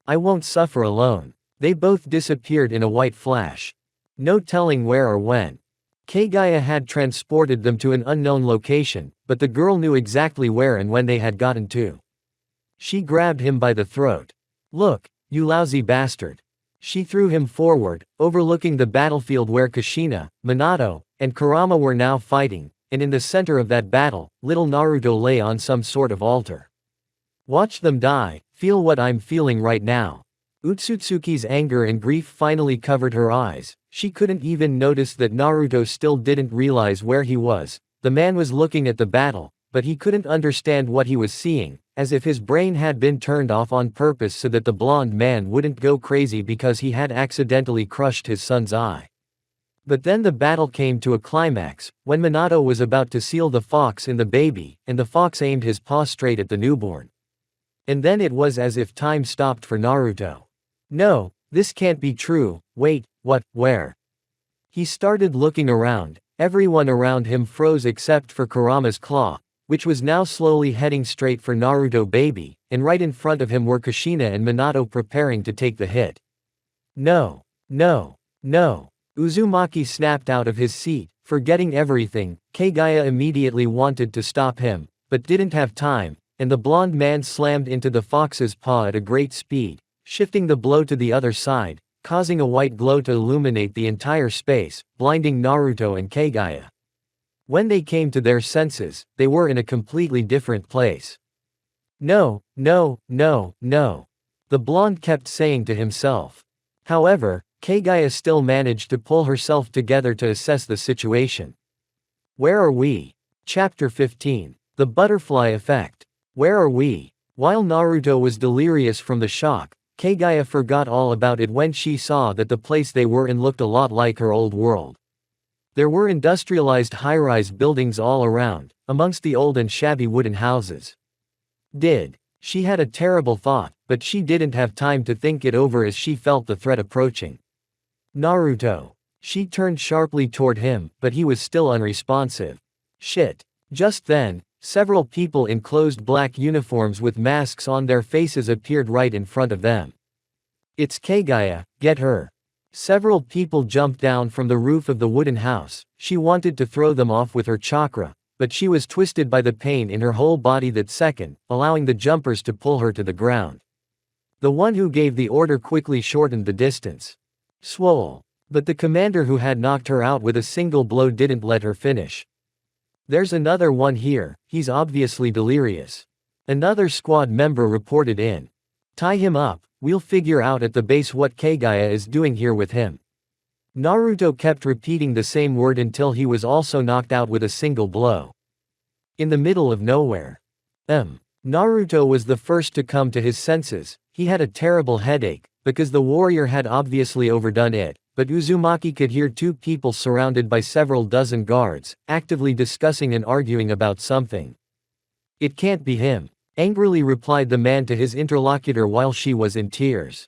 I won't suffer alone. They both disappeared in a white flash. No telling where or when. Kaguya had transported them to an unknown location, but the girl knew exactly where and when they had gotten to. She grabbed him by the throat. Look, you lousy bastard. She threw him forward, overlooking the battlefield where Kushina, Minato, and Kurama were now fighting, and in the center of that battle, little Naruto lay on some sort of altar. Watch them die, feel what I'm feeling right now. Utsutsuki's anger and grief finally covered her eyes. She couldn't even notice that Naruto still didn't realize where he was. The man was looking at the battle, but he couldn't understand what he was seeing, as if his brain had been turned off on purpose so that the blonde man wouldn't go crazy because he had accidentally crushed his son's eye. But then the battle came to a climax, when Minato was about to seal the fox in the baby, and the fox aimed his paw straight at the newborn. And then it was as if time stopped for Naruto. No, this can't be true. Wait, what, where? He started looking around. Everyone around him froze except for Kurama's claw, which was now slowly heading straight for Naruto baby, and right in front of him were Kushina and Minato preparing to take the hit. No. Uzumaki snapped out of his seat, forgetting everything. Kaguya immediately wanted to stop him, but didn't have time, and the blonde man slammed into the fox's paw at a great speed, shifting the blow to the other side, causing a white glow to illuminate the entire space, blinding Naruto and Kaguya. When they came to their senses, they were in a completely different place. No. The blonde kept saying to himself. However, Kaguya still managed to pull herself together to assess the situation. Where are we? Chapter 15. The Butterfly Effect. Where are we? While Naruto was delirious from the shock, Kaguya forgot all about it when she saw that the place they were in looked a lot like her old world. There were industrialized high-rise buildings all around, amongst the old and shabby wooden houses. She had a terrible thought, but she didn't have time to think it over as she felt the threat approaching. Naruto. She turned sharply toward him, but he was still unresponsive. Shit. Just then, several people in closed black uniforms with masks on their faces appeared right in front of them. It's Kaguya, get her. Several people jumped down from the roof of the wooden house. She wanted to throw them off with her chakra, but she was twisted by the pain in her whole body that second, allowing the jumpers to pull her to the ground. The one who gave the order quickly shortened the distance. Swole. But the commander who had knocked her out with a single blow didn't let her finish. There's another one here, he's obviously delirious. Another squad member reported in. Tie him up, we'll figure out at the base what Kaguya is doing here with him. Naruto kept repeating the same word until he was also knocked out with a single blow. In the middle of nowhere. Naruto was the first to come to his senses. He had a terrible headache, because the warrior had obviously overdone it, but Uzumaki could hear two people surrounded by several dozen guards, actively discussing and arguing about something. It can't be him, angrily replied the man to his interlocutor while she was in tears.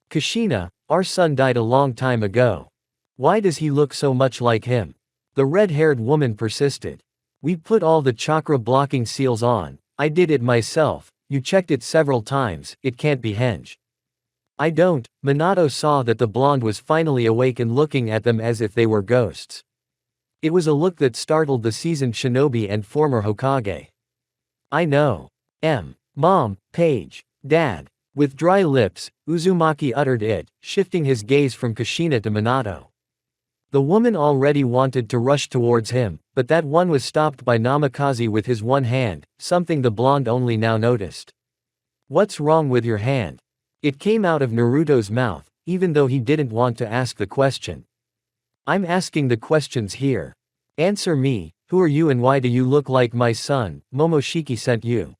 Kushina, our son died a long time ago. Why does he look so much like him? The red-haired woman persisted. We put all the chakra blocking seals on, I did it myself, you checked it several times, it can't be Henge. I don't. Minato saw that the blonde was finally awake and looking at them as if they were ghosts. It was a look that startled the seasoned shinobi and former Hokage. I know. Mom, Paige, Dad. With dry lips, Uzumaki uttered it, shifting his gaze from Kushina to Minato. The woman already wanted to rush towards him, but that one was stopped by Namikaze with his one hand, something the blonde only now noticed. What's wrong with your hand? It came out of Naruto's mouth, even though he didn't want to ask the question. I'm asking the questions here. Answer me, who are you and why do you look like my son? Momoshiki sent you.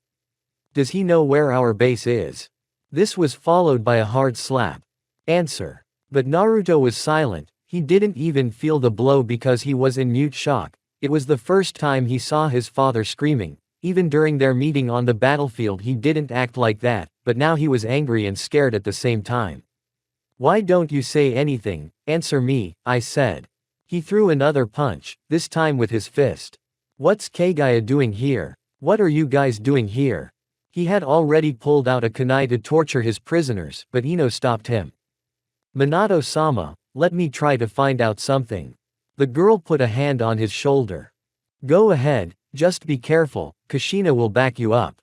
Does he know where our base is? This was followed by a hard slap. Answer. But Naruto was silent, he didn't even feel the blow because he was in mute shock. It was the first time he saw his father screaming. Even during their meeting on the battlefield he didn't act like that, but now he was angry and scared at the same time. Why don't you say anything? Answer me, I said. He threw another punch, this time with his fist. What's Kaguya doing here? What are you guys doing here? He had already pulled out a kunai to torture his prisoners, but Ino stopped him. Minato-sama, let me try to find out something. The girl put a hand on his shoulder. Go ahead, just be careful, Kushina will back you up.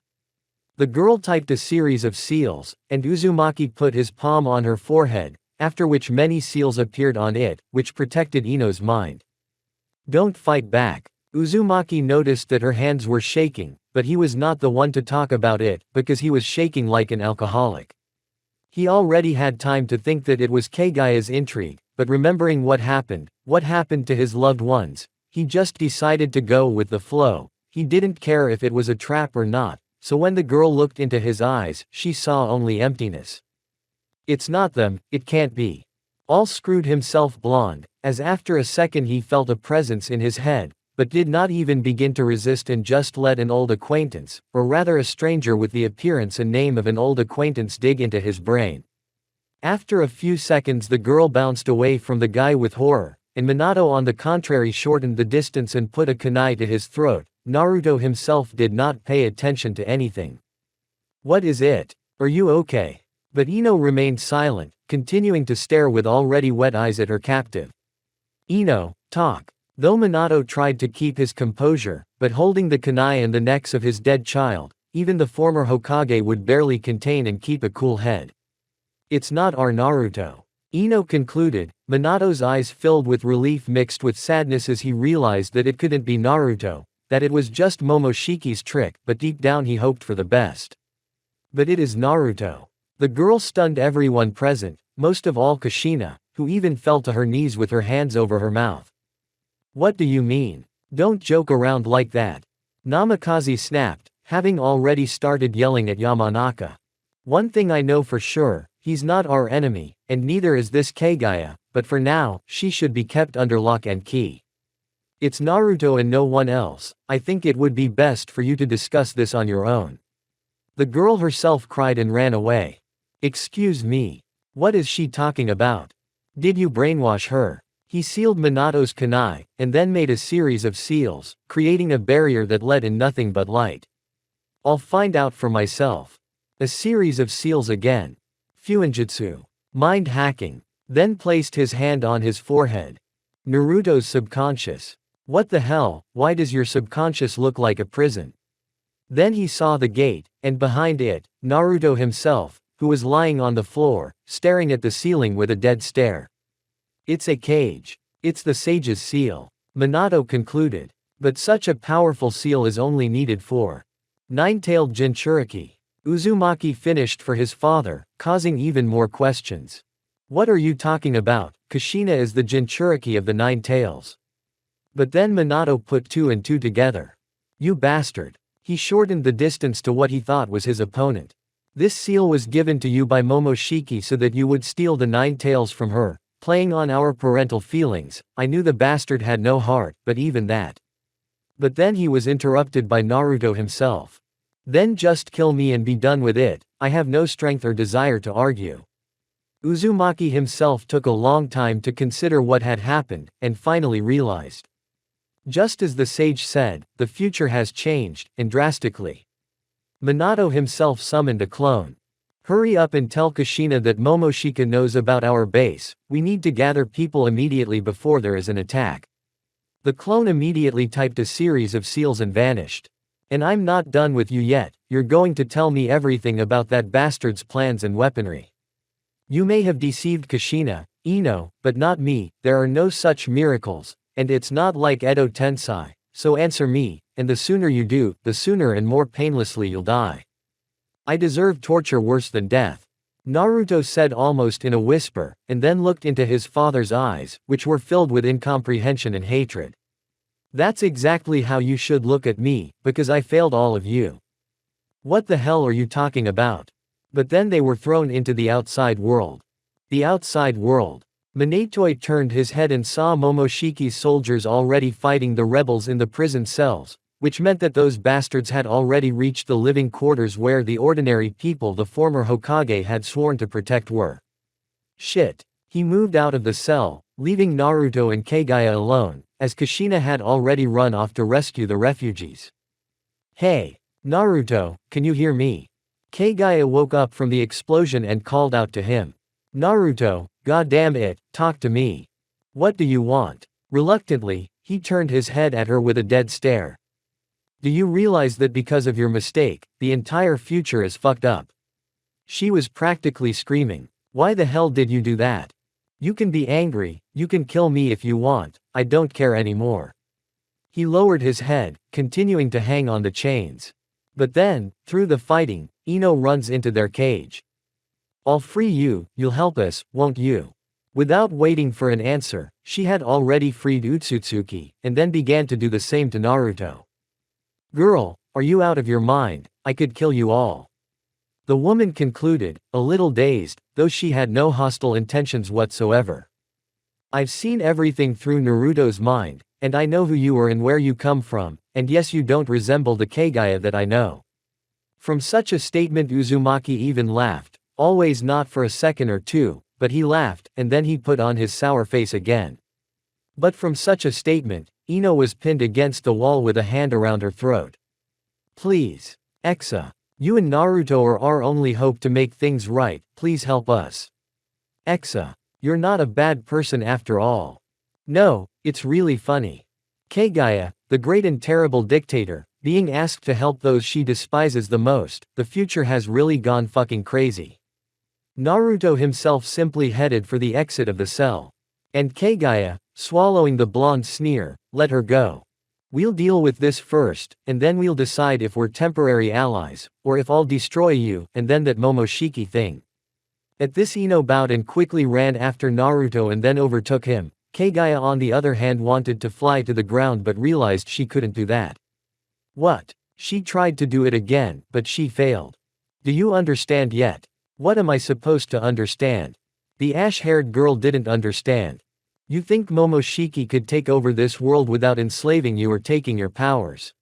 The girl typed a series of seals, and Uzumaki put his palm on her forehead, after which many seals appeared on it, which protected Ino's mind. Don't fight back. Uzumaki noticed that her hands were shaking, but he was not the one to talk about it, because he was shaking like an alcoholic. He already had time to think that it was Kaguya's intrigue, but remembering what happened to his loved ones, he just decided to go with the flow. He didn't care if it was a trap or not, so when the girl looked into his eyes, she saw only emptiness. It's not them, it can't be. All screwed himself blonde, as after a second he felt a presence in his head, but did not even begin to resist and just let an old acquaintance, or rather a stranger with the appearance and name of an old acquaintance dig into his brain. After a few seconds the girl bounced away from the guy with horror, and Minato on the contrary shortened the distance and put a kunai to his throat. Naruto himself did not pay attention to anything. What is it? Are you okay? But Ino remained silent, continuing to stare with already wet eyes at her captive. Ino, talk. Though Minato tried to keep his composure, but holding the kunai and the necks of his dead child, even the former Hokage would barely contain and keep a cool head. It's not our Naruto. Ino concluded. Minato's eyes filled with relief mixed with sadness as he realized that it couldn't be Naruto, that it was just Momoshiki's trick, but deep down he hoped for the best. But it is Naruto. The girl stunned everyone present, most of all Kushina, who even fell to her knees with her hands over her mouth. What do you mean? Don't joke around like that. Namikaze snapped, having already started yelling at Yamanaka. One thing I know for sure, he's not our enemy, and neither is this Kaguya, but for now, she should be kept under lock and key. It's Naruto and no one else. I think it would be best for you to discuss this on your own. The girl herself cried and ran away. Excuse me. What is she talking about? Did you brainwash her? He sealed Minato's kunai, and then made a series of seals, creating a barrier that let in nothing but light. I'll find out for myself. A series of seals again. Fuinjutsu. Mind hacking. Then placed his hand on his forehead. Naruto's subconscious. What the hell, why does your subconscious look like a prison? Then he saw the gate, and behind it, Naruto himself, who was lying on the floor, staring at the ceiling with a dead stare. It's a cage. It's the sage's seal. Minato concluded. But such a powerful seal is only needed for nine-tailed Jinchuriki. Uzumaki finished for his father, causing even more questions. What are you talking about? Kushina is the Jinchuriki of the Nine Tails. But then Minato put two and two together. You bastard. He shortened the distance to what he thought was his opponent. This seal was given to you by Momoshiki so that you would steal the Nine Tails from her, playing on our parental feelings. I knew the bastard had no heart, but even that. But then he was interrupted by Naruto himself. Then just kill me and be done with it, I have no strength or desire to argue. Uzumaki himself took a long time to consider what had happened, and finally realized. Just as the sage said, the future has changed, and drastically. Minato himself summoned a clone. Hurry up and tell Kushina that Momoshika knows about our base, we need to gather people immediately before there is an attack. The clone immediately typed a series of seals and vanished. And I'm not done with you yet, you're going to tell me everything about that bastard's plans and weaponry. You may have deceived Kushina, Ino, but not me, there are no such miracles, and it's not like Edo Tensei, so answer me, and the sooner you do, the sooner and more painlessly you'll die. I deserve torture worse than death. Naruto said almost in a whisper, and then looked into his father's eyes, which were filled with incomprehension and hatred. That's exactly how you should look at me, because I failed all of you. What the hell are you talking about? But then they were thrown into the outside world. The outside world. Minato turned his head and saw Momoshiki's soldiers already fighting the rebels in the prison cells, which meant that those bastards had already reached the living quarters where the ordinary people the former Hokage had sworn to protect were. Shit. He moved out of the cell, leaving Naruto and Kaguya alone, as Kushina had already run off to rescue the refugees. Hey, Naruto, can you hear me? Kaguya woke up from the explosion and called out to him. Naruto, goddamn it, talk to me. What do you want? Reluctantly, he turned his head at her with a dead stare. Do you realize that because of your mistake, the entire future is fucked up? She was practically screaming. Why the hell did you do that? You can be angry, you can kill me if you want, I don't care anymore. He lowered his head, continuing to hang on the chains. But then, through the fighting, Ino runs into their cage. I'll free you, you'll help us, won't you? Without waiting for an answer, she had already freed Utsutsuki, and then began to do the same to Naruto. Girl, are you out of your mind? I could kill you all. The woman concluded, a little dazed, though she had no hostile intentions whatsoever. I've seen everything through Naruto's mind, and I know who you are and where you come from, and yes, you don't resemble the Kaguya that I know. From such a statement Uzumaki even laughed, always not for a second or two, but he laughed, and then he put on his sour face again. But from such a statement, Ino was pinned against the wall with a hand around her throat. Please. Exa. You and Naruto are our only hope to make things right, please help us. Exa. You're not a bad person after all. No, it's really funny. Kaguya, the great and terrible dictator, being asked to help those she despises the most, the future has really gone fucking crazy. Naruto himself simply headed for the exit of the cell. And Kaguya, swallowing the blonde sneer, let her go. We'll deal with this first, and then we'll decide if we're temporary allies, or if I'll destroy you, and then that Momoshiki thing. At this Ino bowed and quickly ran after Naruto and then overtook him. Kaguya on the other hand wanted to fly to the ground but realized she couldn't do that. What? She tried to do it again, but she failed. Do you understand yet? What am I supposed to understand? The ash-haired girl didn't understand. You think Momoshiki could take over this world without enslaving you or taking your powers?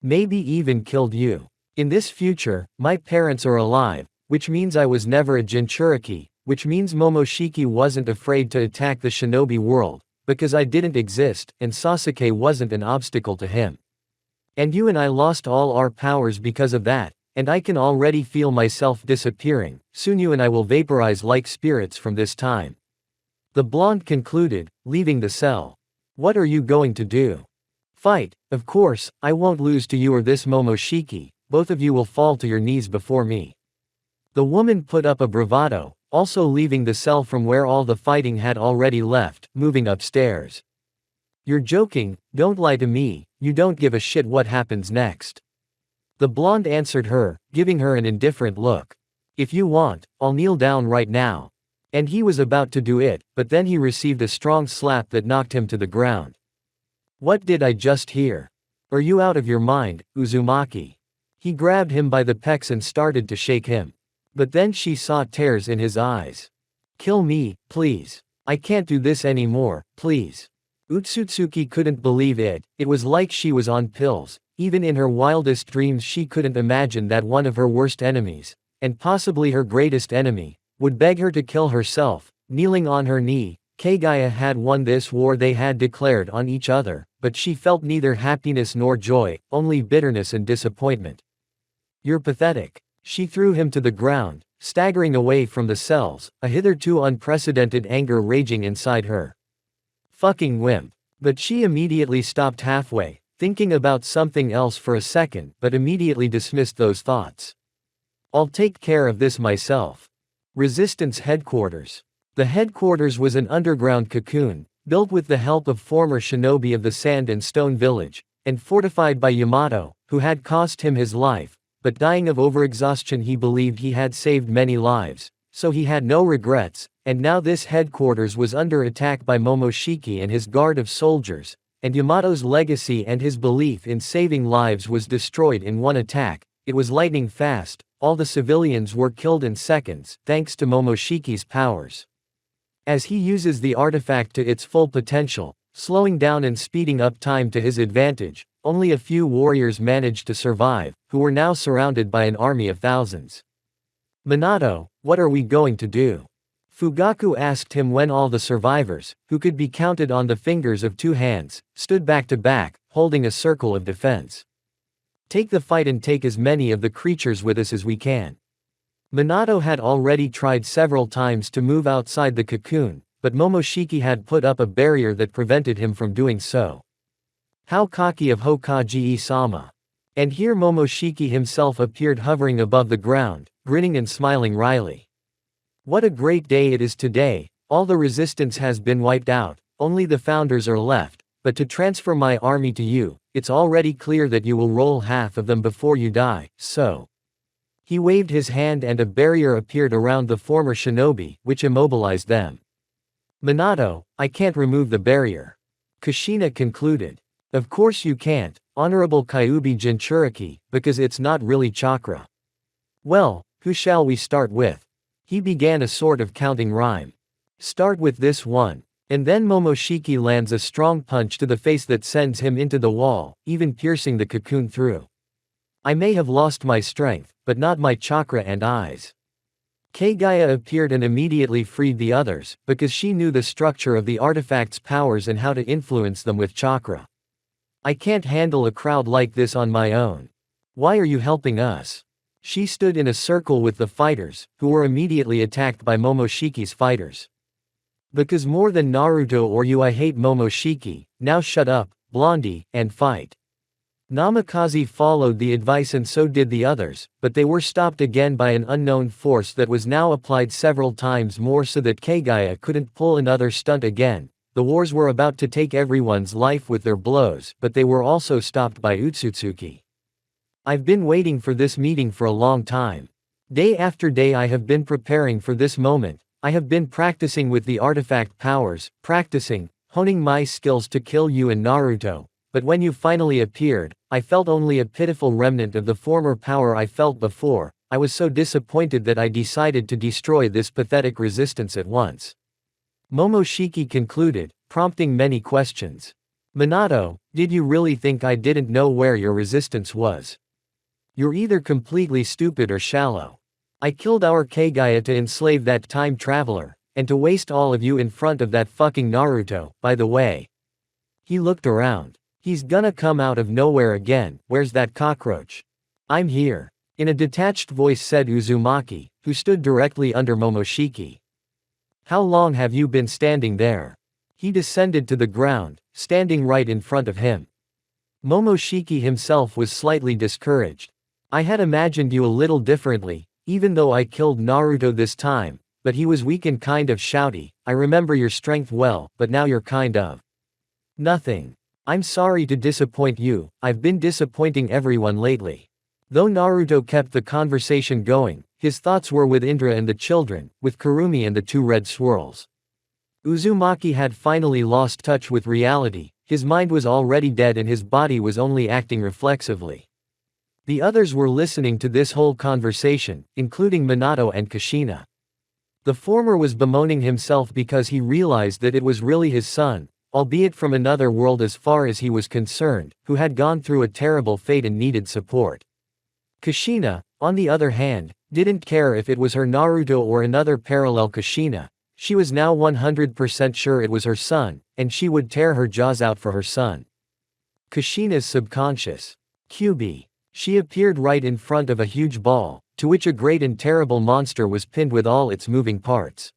Maybe even killed you. In this future, my parents are alive, which means I was never a Jinchuriki, which means Momoshiki wasn't afraid to attack the shinobi world, because I didn't exist, and Sasuke wasn't an obstacle to him. And you and I lost all our powers because of that, and I can already feel myself disappearing, soon you and I will vaporize like spirits from this time. The blonde concluded, leaving the cell. What are you going to do? Fight, of course, I won't lose to you or this Momoshiki, both of you will fall to your knees before me. The woman put up a bravado, also leaving the cell from where all the fighting had already left, moving upstairs. You're joking, don't lie to me, you don't give a shit what happens next. The blonde answered her, giving her an indifferent look. If you want, I'll kneel down right now. And he was about to do it, but then he received a strong slap that knocked him to the ground. What did I just hear? Are you out of your mind, Uzumaki? He grabbed him by the pecs and started to shake him. But then she saw tears in his eyes. Kill me, please. I can't do this anymore, please. Utsutsuki couldn't believe it, it was like she was on pills. Even in her wildest dreams she couldn't imagine that one of her worst enemies, and possibly her greatest enemy, would beg her to kill herself. Kneeling on her knee, Kaguya had won this war they had declared on each other, but she felt neither happiness nor joy, only bitterness and disappointment. You're pathetic. She threw him to the ground, staggering away from the cells, a hitherto unprecedented anger raging inside her. Fucking wimp. But she immediately stopped halfway, thinking about something else for a second, but immediately dismissed those thoughts. I'll take care of this myself. Resistance Headquarters. The headquarters was an underground cocoon, built with the help of former shinobi of the Sand and Stone Village, and fortified by Yamato, who had cost him his life, but dying of overexhaustion he believed he had saved many lives, so he had no regrets, and now this headquarters was under attack by Momoshiki and his guard of soldiers, and Yamato's legacy and his belief in saving lives was destroyed in one attack. It was lightning fast, all the civilians were killed in seconds, thanks to Momoshiki's powers. As he uses the artifact to its full potential, slowing down and speeding up time to his advantage, only a few warriors managed to survive, who were now surrounded by an army of thousands. "Minato, what are we going to do?" Fugaku asked him when all the survivors, who could be counted on the fingers of two hands, stood back to back, holding a circle of defense. "Take the fight and take as many of the creatures with us as we can." Minato had already tried several times to move outside the cocoon, but Momoshiki had put up a barrier that prevented him from doing so. How cocky of Hokage-sama. And here Momoshiki himself appeared hovering above the ground, grinning and smiling wryly. "What a great day it is today, all the resistance has been wiped out, only the founders are left, but to transfer my army to you, it's already clear that you will roll half of them before you die, so." He waved his hand and a barrier appeared around the former shinobi, which immobilized them. "Minato, I can't remove the barrier." Kushina concluded. "Of course you can't, Honorable Kyuubi Jinchuriki, because it's not really chakra." "Well, who shall we start with?" He began a sort of counting rhyme. "Start with this one." And then Momoshiki lands a strong punch to the face that sends him into the wall, even piercing the cocoon through. "I may have lost my strength, but not my chakra and eyes." Kaguya appeared and immediately freed the others, because she knew the structure of the artifact's powers and how to influence them with chakra. "I can't handle a crowd like this on my own. Why are you helping us?" She stood in a circle with the fighters, who were immediately attacked by Momoshiki's fighters. "Because more than Naruto or you I hate Momoshiki, now shut up, Blondie, and fight." Namikaze followed the advice and so did the others, but they were stopped again by an unknown force that was now applied several times more so that Kaguya couldn't pull another stunt again. The wars were about to take everyone's life with their blows, but they were also stopped by Utsutsuki. "I've been waiting for this meeting for a long time. Day after day I have been preparing for this moment. I have been practicing with the artifact powers, practicing, honing my skills to kill you and Naruto, but when you finally appeared, I felt only a pitiful remnant of the former power I felt before. I was so disappointed that I decided to destroy this pathetic resistance at once." Momoshiki concluded, prompting many questions. "Minato, did you really think I didn't know where your resistance was? You're either completely stupid or shallow. I killed our Kaguya to enslave that time traveler, and to waste all of you in front of that fucking Naruto, by the way." He looked around. "He's gonna come out of nowhere again, where's that cockroach?" "I'm here," in a detached voice said Uzumaki, who stood directly under Momoshiki. "How long have you been standing there?" He descended to the ground, standing right in front of him. Momoshiki himself was slightly discouraged. "I had imagined you a little differently, even though I killed Naruto this time, but he was weak and kind of shouty. I remember your strength well, but now you're kind of nothing. I'm sorry to disappoint you, I've been disappointing everyone lately." Though Naruto kept the conversation going, his thoughts were with Indra and the children, with Kurumi and the two red swirls. Uzumaki had finally lost touch with reality, his mind was already dead and his body was only acting reflexively. The others were listening to this whole conversation, including Minato and Kushina. The former was bemoaning himself because he realized that it was really his son, albeit from another world as far as he was concerned, who had gone through a terrible fate and needed support. Kushina, on the other hand, didn't care if it was her Naruto or another parallel Kushina. She was now 100% sure it was her son, and she would tear her jaws out for her son. Kushina's subconscious. QB. She appeared right in front of a huge ball, to which a great and terrible monster was pinned with all its moving parts.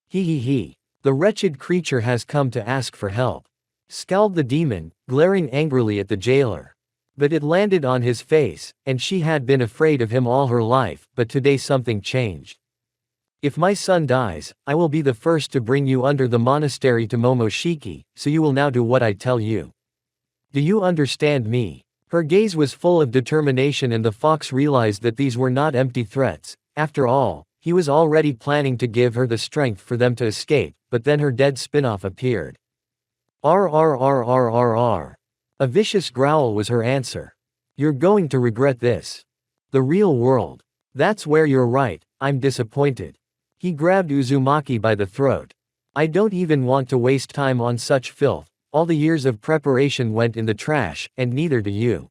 He. The wretched creature has come to ask for help. Scowled the demon, glaring angrily at the jailer. But it landed on his face, and she had been afraid of him all her life, but today something changed. "If my son dies, I will be the first to bring you under the monastery to Momoshiki, so you will now do what I tell you. Do you understand me?" Her gaze was full of determination and the fox realized that these were not empty threats. After all, He was already planning to give her the strength for them to escape, but then her dead spin-off appeared. R. A vicious growl was her answer. You're going to regret this. The real world. That's where you're right, I'm disappointed. He grabbed Uzumaki by the throat. I don't even want to waste time on such filth, all the years of preparation went in the trash, and neither do you.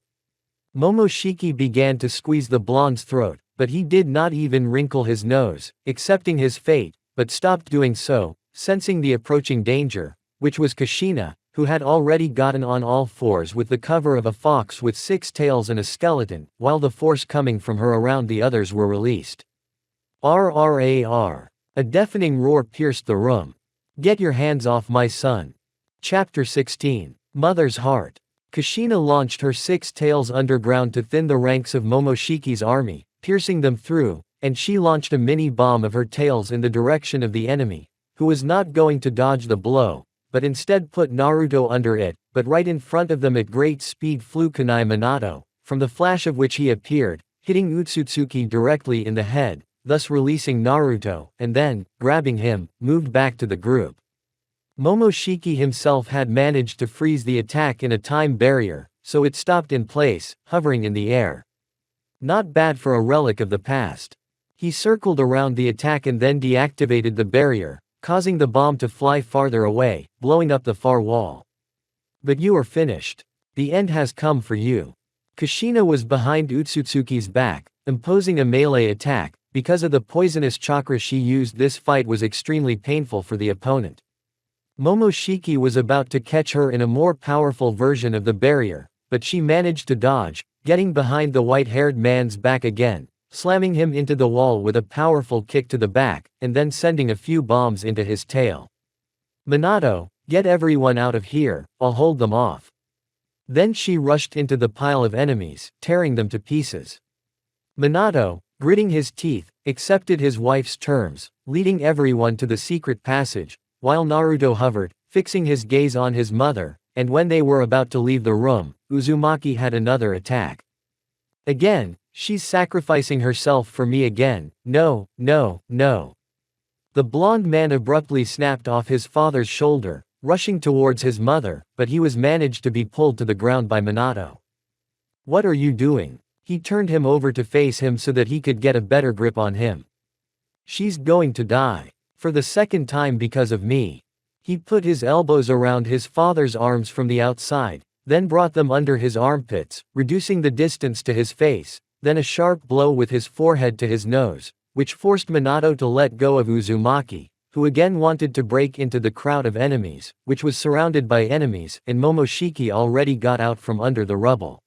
Momoshiki began to squeeze the blonde's throat, but he did not even wrinkle his nose, accepting his fate, but stopped doing so, sensing the approaching danger, which was Kushina, who had already gotten on all fours with the cover of a fox with 6 tails and a skeleton, while the force coming from her around the others were released. RRAR. A deafening roar pierced the room. Get your hands off my son. Chapter 16. Mother's Heart. Kushina launched her 6 tails underground to thin the ranks of Momoshiki's army, piercing them through, and she launched a mini bomb of her tails in the direction of the enemy, who was not going to dodge the blow, but instead put Naruto under it, but right in front of them at great speed flew Kunai Minato, from the flash of which he appeared, hitting Utsutsuki directly in the head, thus releasing Naruto, and then, grabbing him, moved back to the group. Momoshiki himself had managed to freeze the attack in a time barrier, so it stopped in place, hovering in the air. Not bad for a relic of the past. He circled around the attack and then deactivated the barrier, causing the bomb to fly farther away, blowing up the far wall. But you are finished. The end has come for you. Kushina was behind Utsutsuki's back, imposing a melee attack. Because of the poisonous chakra she used, this fight was extremely painful for the opponent. Momoshiki was about to catch her in a more powerful version of the barrier, but she managed to dodge, getting behind the white-haired man's back again, slamming him into the wall with a powerful kick to the back, and then sending a few bombs into his tail. Minato, get everyone out of here, I'll hold them off. Then she rushed into the pile of enemies, tearing them to pieces. Minato, gritting his teeth, accepted his wife's terms, leading everyone to the secret passage, while Naruto hovered, fixing his gaze on his mother, and when they were about to leave the room, Uzumaki had another attack. Again, she's sacrificing herself for me again, no. The blonde man abruptly snapped off his father's shoulder, rushing towards his mother, but he was managed to be pulled to the ground by Minato. What are you doing? He turned him over to face him so that he could get a better grip on him. She's going to die. For the second time because of me. He put his elbows around his father's arms from the outside, then brought them under his armpits, reducing the distance to his face, then a sharp blow with his forehead to his nose, which forced Minato to let go of Uzumaki, who again wanted to break into the crowd of enemies, which was surrounded by enemies, and Momoshiki already got out from under the rubble.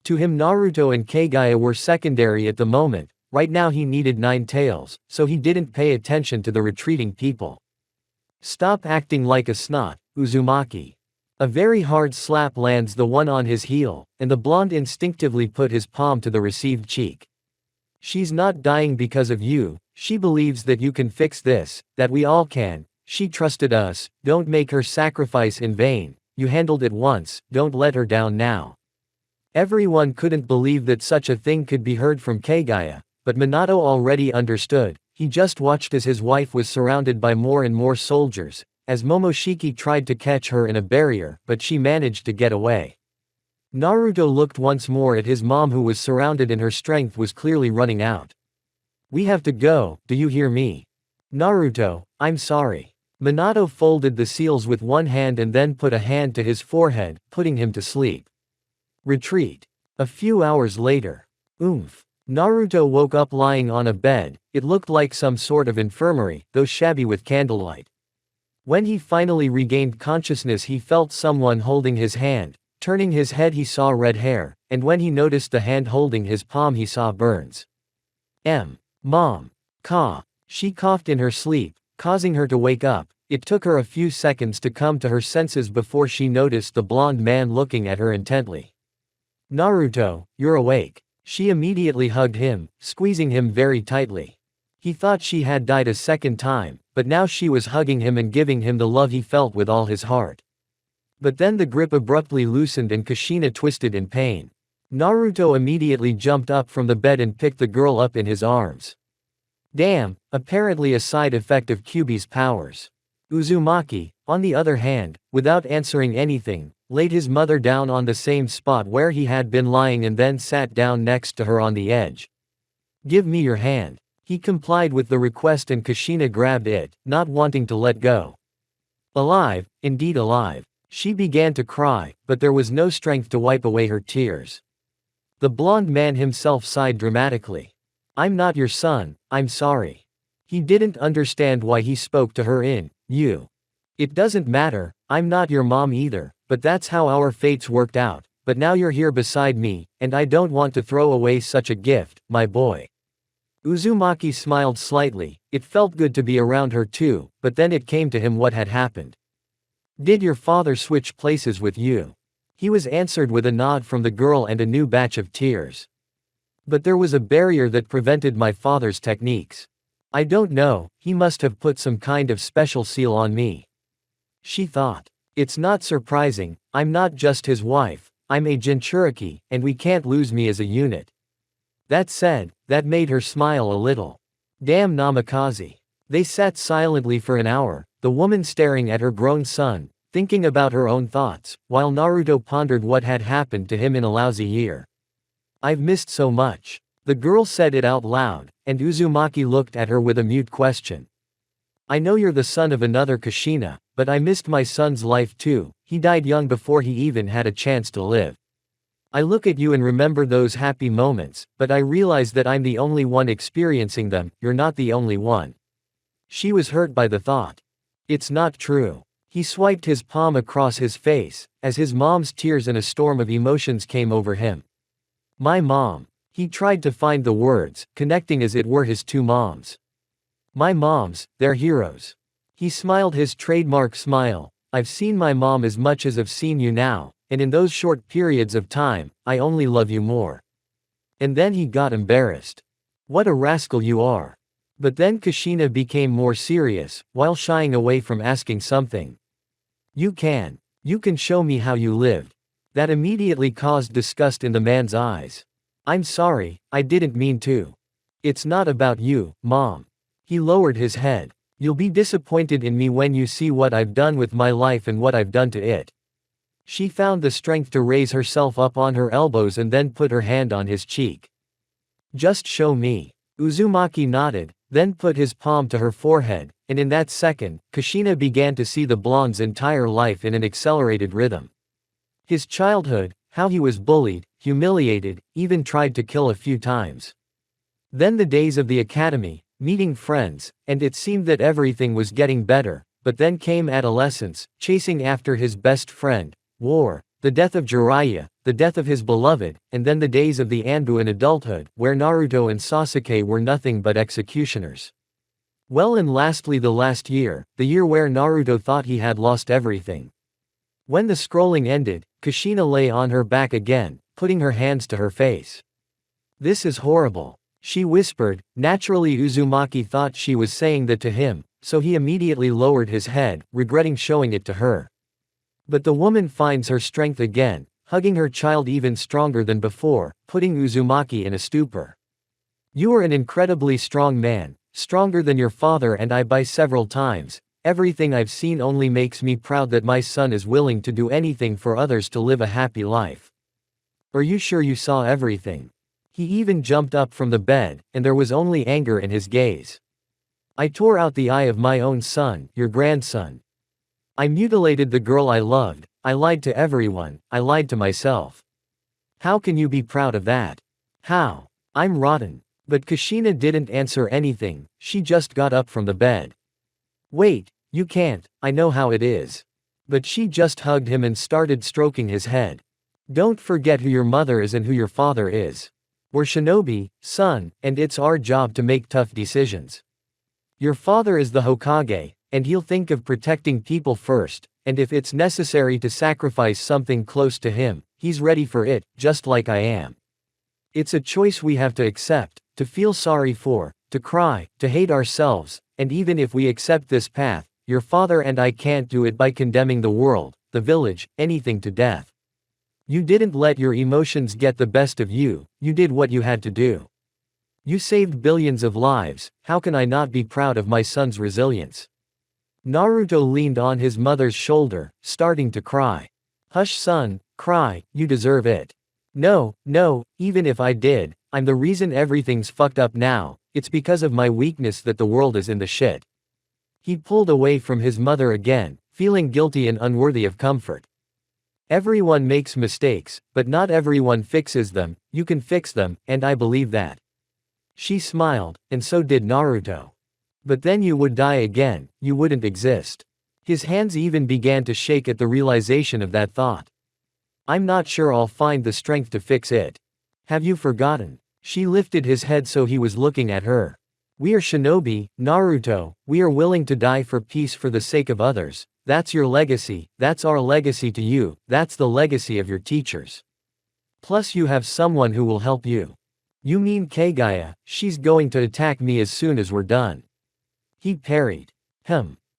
To him Naruto and Kaguya were secondary at the moment, right now he needed 9 tails, so he didn't pay attention to the retreating people. Stop acting like a snot, Uzumaki. A very hard slap lands the one on his heel, and the blonde instinctively put his palm to the received cheek. She's not dying because of you, she believes that you can fix this, that we all can, she trusted us, don't make her sacrifice in vain, you handled it once, don't let her down now. Everyone couldn't believe that such a thing could be heard from Kaguya, but Minato already understood. He just watched as his wife was surrounded by more and more soldiers, as Momoshiki tried to catch her in a barrier, but she managed to get away. Naruto looked once more at his mom who was surrounded and her strength was clearly running out. We have to go, do you hear me? Naruto, I'm sorry. Minato folded the seals with one hand and then put a hand to his forehead, putting him to sleep. Retreat. A few hours later. Oomph. Naruto woke up lying on a bed. It looked like some sort of infirmary, though shabby with candlelight. When he finally regained consciousness he felt someone holding his hand. Turning his head he saw red hair, and when he noticed the hand holding his palm he saw burns. Mom. Cough. She coughed in her sleep, causing her to wake up. It took her a few seconds to come to her senses before she noticed the blonde man looking at her intently. Naruto, you're awake. She immediately hugged him, squeezing him very tightly. He thought she had died a second time, but now she was hugging him and giving him the love he felt with all his heart. But then the grip abruptly loosened and Kushina twisted in pain. Naruto immediately jumped up from the bed and picked the girl up in his arms. Damn, apparently a side effect of Kyuubi's powers. Uzumaki, on the other hand, without answering anything, laid his mother down on the same spot where he had been lying and then sat down next to her on the edge. Give me your hand. He complied with the request and Kushina grabbed it, not wanting to let go. Alive, indeed alive. She began to cry, but there was no strength to wipe away her tears. The blond man himself sighed dramatically. I'm not your son, I'm sorry. He didn't understand why he spoke to her in you. It doesn't matter, I'm not your mom either, but that's how our fates worked out, but now you're here beside me, and I don't want to throw away such a gift, my boy. Uzumaki smiled slightly, it felt good to be around her too, but then it came to him what had happened. Did your father switch places with you? He was answered with a nod from the girl and a new batch of tears. But there was a barrier that prevented my father's techniques. I don't know, he must have put some kind of special seal on me. She thought. It's not surprising, I'm not just his wife, I'm a Jinchuriki, and we can't lose me as a unit. That said, that made her smile a little. Damn Namikaze. They sat silently for an hour, the woman staring at her grown son, thinking about her own thoughts, while Naruto pondered what had happened to him in a lousy year. I've missed so much. The girl said it out loud, and Uzumaki looked at her with a mute question. I know you're the son of another Kushina, but I missed my son's life too, he died young before he even had a chance to live. I look at you and remember those happy moments, but I realize that I'm the only one experiencing them, you're not the only one. She was hurt by the thought. It's not true. He swiped his palm across his face, as his mom's tears and a storm of emotions came over him. My mom. He tried to find the words, connecting as it were his two moms. My moms, they're heroes. He smiled his trademark smile. I've seen my mom as much as I've seen you now, and in those short periods of time, I only love you more. And then he got embarrassed. What a rascal you are. But then Kushina became more serious, while shying away from asking something. You can show me how you lived. That immediately caused disgust in the man's eyes. I'm sorry, I didn't mean to. It's not about you, Mom. He lowered his head. You'll be disappointed in me when you see what I've done with my life and what I've done to it. She found the strength to raise herself up on her elbows and then put her hand on his cheek. Just show me. Uzumaki nodded, then put his palm to her forehead, and in that second, Kushina began to see the blonde's entire life in an accelerated rhythm. His childhood, how he was bullied, humiliated, even tried to kill a few times. Then the days of the academy, meeting friends, and it seemed that everything was getting better, but then came adolescence, chasing after his best friend, war, the death of Jiraiya, the death of his beloved, and then the days of the Anbu in adulthood, where Naruto and Sasuke were nothing but executioners. Well, and lastly the last year, the year where Naruto thought he had lost everything. When the scrolling ended, Kushina lay on her back again, putting her hands to her face. This is horrible, she whispered. Naturally Uzumaki thought she was saying that to him, so he immediately lowered his head, regretting showing it to her. But the woman finds her strength again, hugging her child even stronger than before, putting Uzumaki in a stupor. You are an incredibly strong man, stronger than your father and I by several times. Everything I've seen only makes me proud that my son is willing to do anything for others to live a happy life. Are you sure you saw everything? He even jumped up from the bed, and there was only anger in his gaze. I tore out the eye of my own son, your grandson. I mutilated the girl I loved, I lied to everyone, I lied to myself. How can you be proud of that? How? I'm rotten. But Kushina didn't answer anything, she just got up from the bed. Wait, you can't, I know how it is. But she just hugged him and started stroking his head. Don't forget who your mother is and who your father is. We're shinobi, son, and it's our job to make tough decisions. Your father is the Hokage, and he'll think of protecting people first, and if it's necessary to sacrifice something close to him, he's ready for it, just like I am. It's a choice we have to accept, to feel sorry for, to cry, to hate ourselves, and even if we accept this path, your father and I can't do it by condemning the world, the village, anything to death. You didn't let your emotions get the best of you, you did what you had to do. You saved billions of lives, how can I not be proud of my son's resilience? Naruto leaned on his mother's shoulder, starting to cry. Hush son, cry, you deserve it. No, no, even if I did, I'm the reason everything's fucked up now, it's because of my weakness that the world is in the shit. He pulled away from his mother again, feeling guilty and unworthy of comfort. Everyone makes mistakes, but not everyone fixes them, you can fix them, and I believe that. She smiled, and so did Naruto. But then you would die again, you wouldn't exist. His hands even began to shake at the realization of that thought. I'm not sure I'll find the strength to fix it. Have you forgotten? She lifted his head so he was looking at her. We are shinobi, Naruto, we are willing to die for peace for the sake of others. That's your legacy, that's our legacy to you, that's the legacy of your teachers. Plus you have someone who will help you. You mean Kaguya, she's going to attack me as soon as we're done. He parried.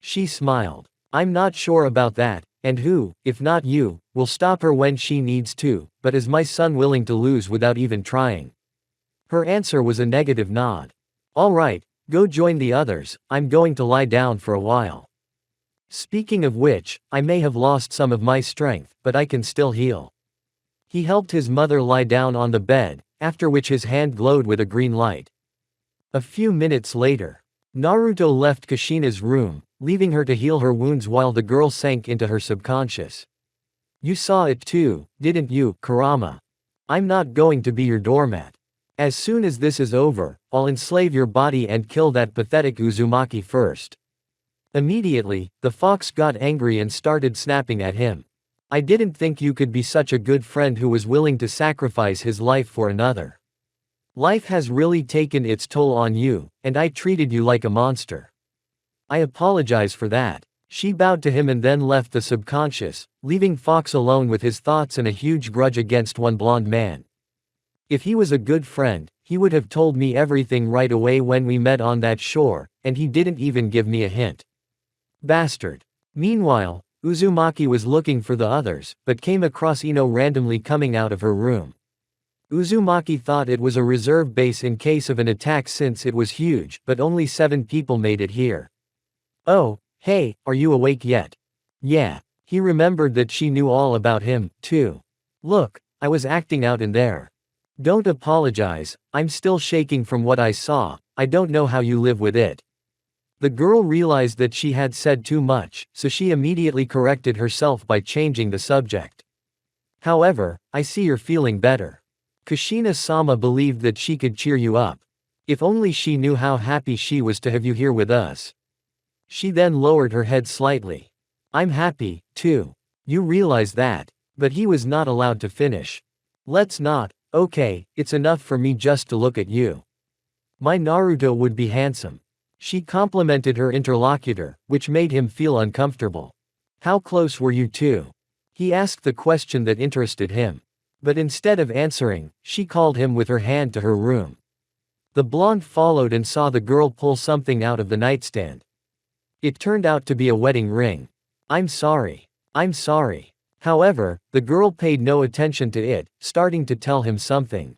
She smiled. I'm not sure about that, and who, if not you, will stop her when she needs to, but is my son willing to lose without even trying? Her answer was a negative nod. All right, go join the others, I'm going to lie down for a while. Speaking of which, I may have lost some of my strength, but I can still heal. He helped his mother lie down on the bed, after which his hand glowed with a green light. A few minutes later, Naruto left Kushina's room, leaving her to heal her wounds while the girl sank into her subconscious. You saw it too, didn't you, Kurama? I'm not going to be your doormat. As soon as this is over, I'll enslave your body and kill that pathetic Uzumaki first. Immediately, the fox got angry and started snapping at him. I didn't think you could be such a good friend who was willing to sacrifice his life for another. Life has really taken its toll on you, and I treated you like a monster. I apologize for that. She bowed to him and then left the subconscious, leaving Fox alone with his thoughts and a huge grudge against one blonde man. If he was a good friend, he would have told me everything right away when we met on that shore, and he didn't even give me a hint. Bastard. Meanwhile, Uzumaki was looking for the others, but came across Ino randomly coming out of her room. Uzumaki thought it was a reserve base in case of an attack since it was huge, but only 7 people made it here. Oh, hey, are you awake yet? Yeah. He remembered that she knew all about him, too. Look, I was acting out in there. Don't apologize, I'm still shaking from what I saw, I don't know how you live with it. The girl realized that she had said too much, so she immediately corrected herself by changing the subject. However, I see you're feeling better. Kushina-sama believed that she could cheer you up. If only she knew how happy she was to have you here with us. She then lowered her head slightly. I'm happy, too. You realize that. But he was not allowed to finish. Let's not, okay, it's enough for me just to look at you. My Naruto would be handsome. She complimented her interlocutor, which made him feel uncomfortable. How close were you two? He asked the question that interested him. But instead of answering, she called him with her hand to her room. The blonde followed and saw the girl pull something out of the nightstand. It turned out to be a wedding ring. I'm sorry. I'm sorry. However, the girl paid no attention to it, starting to tell him something.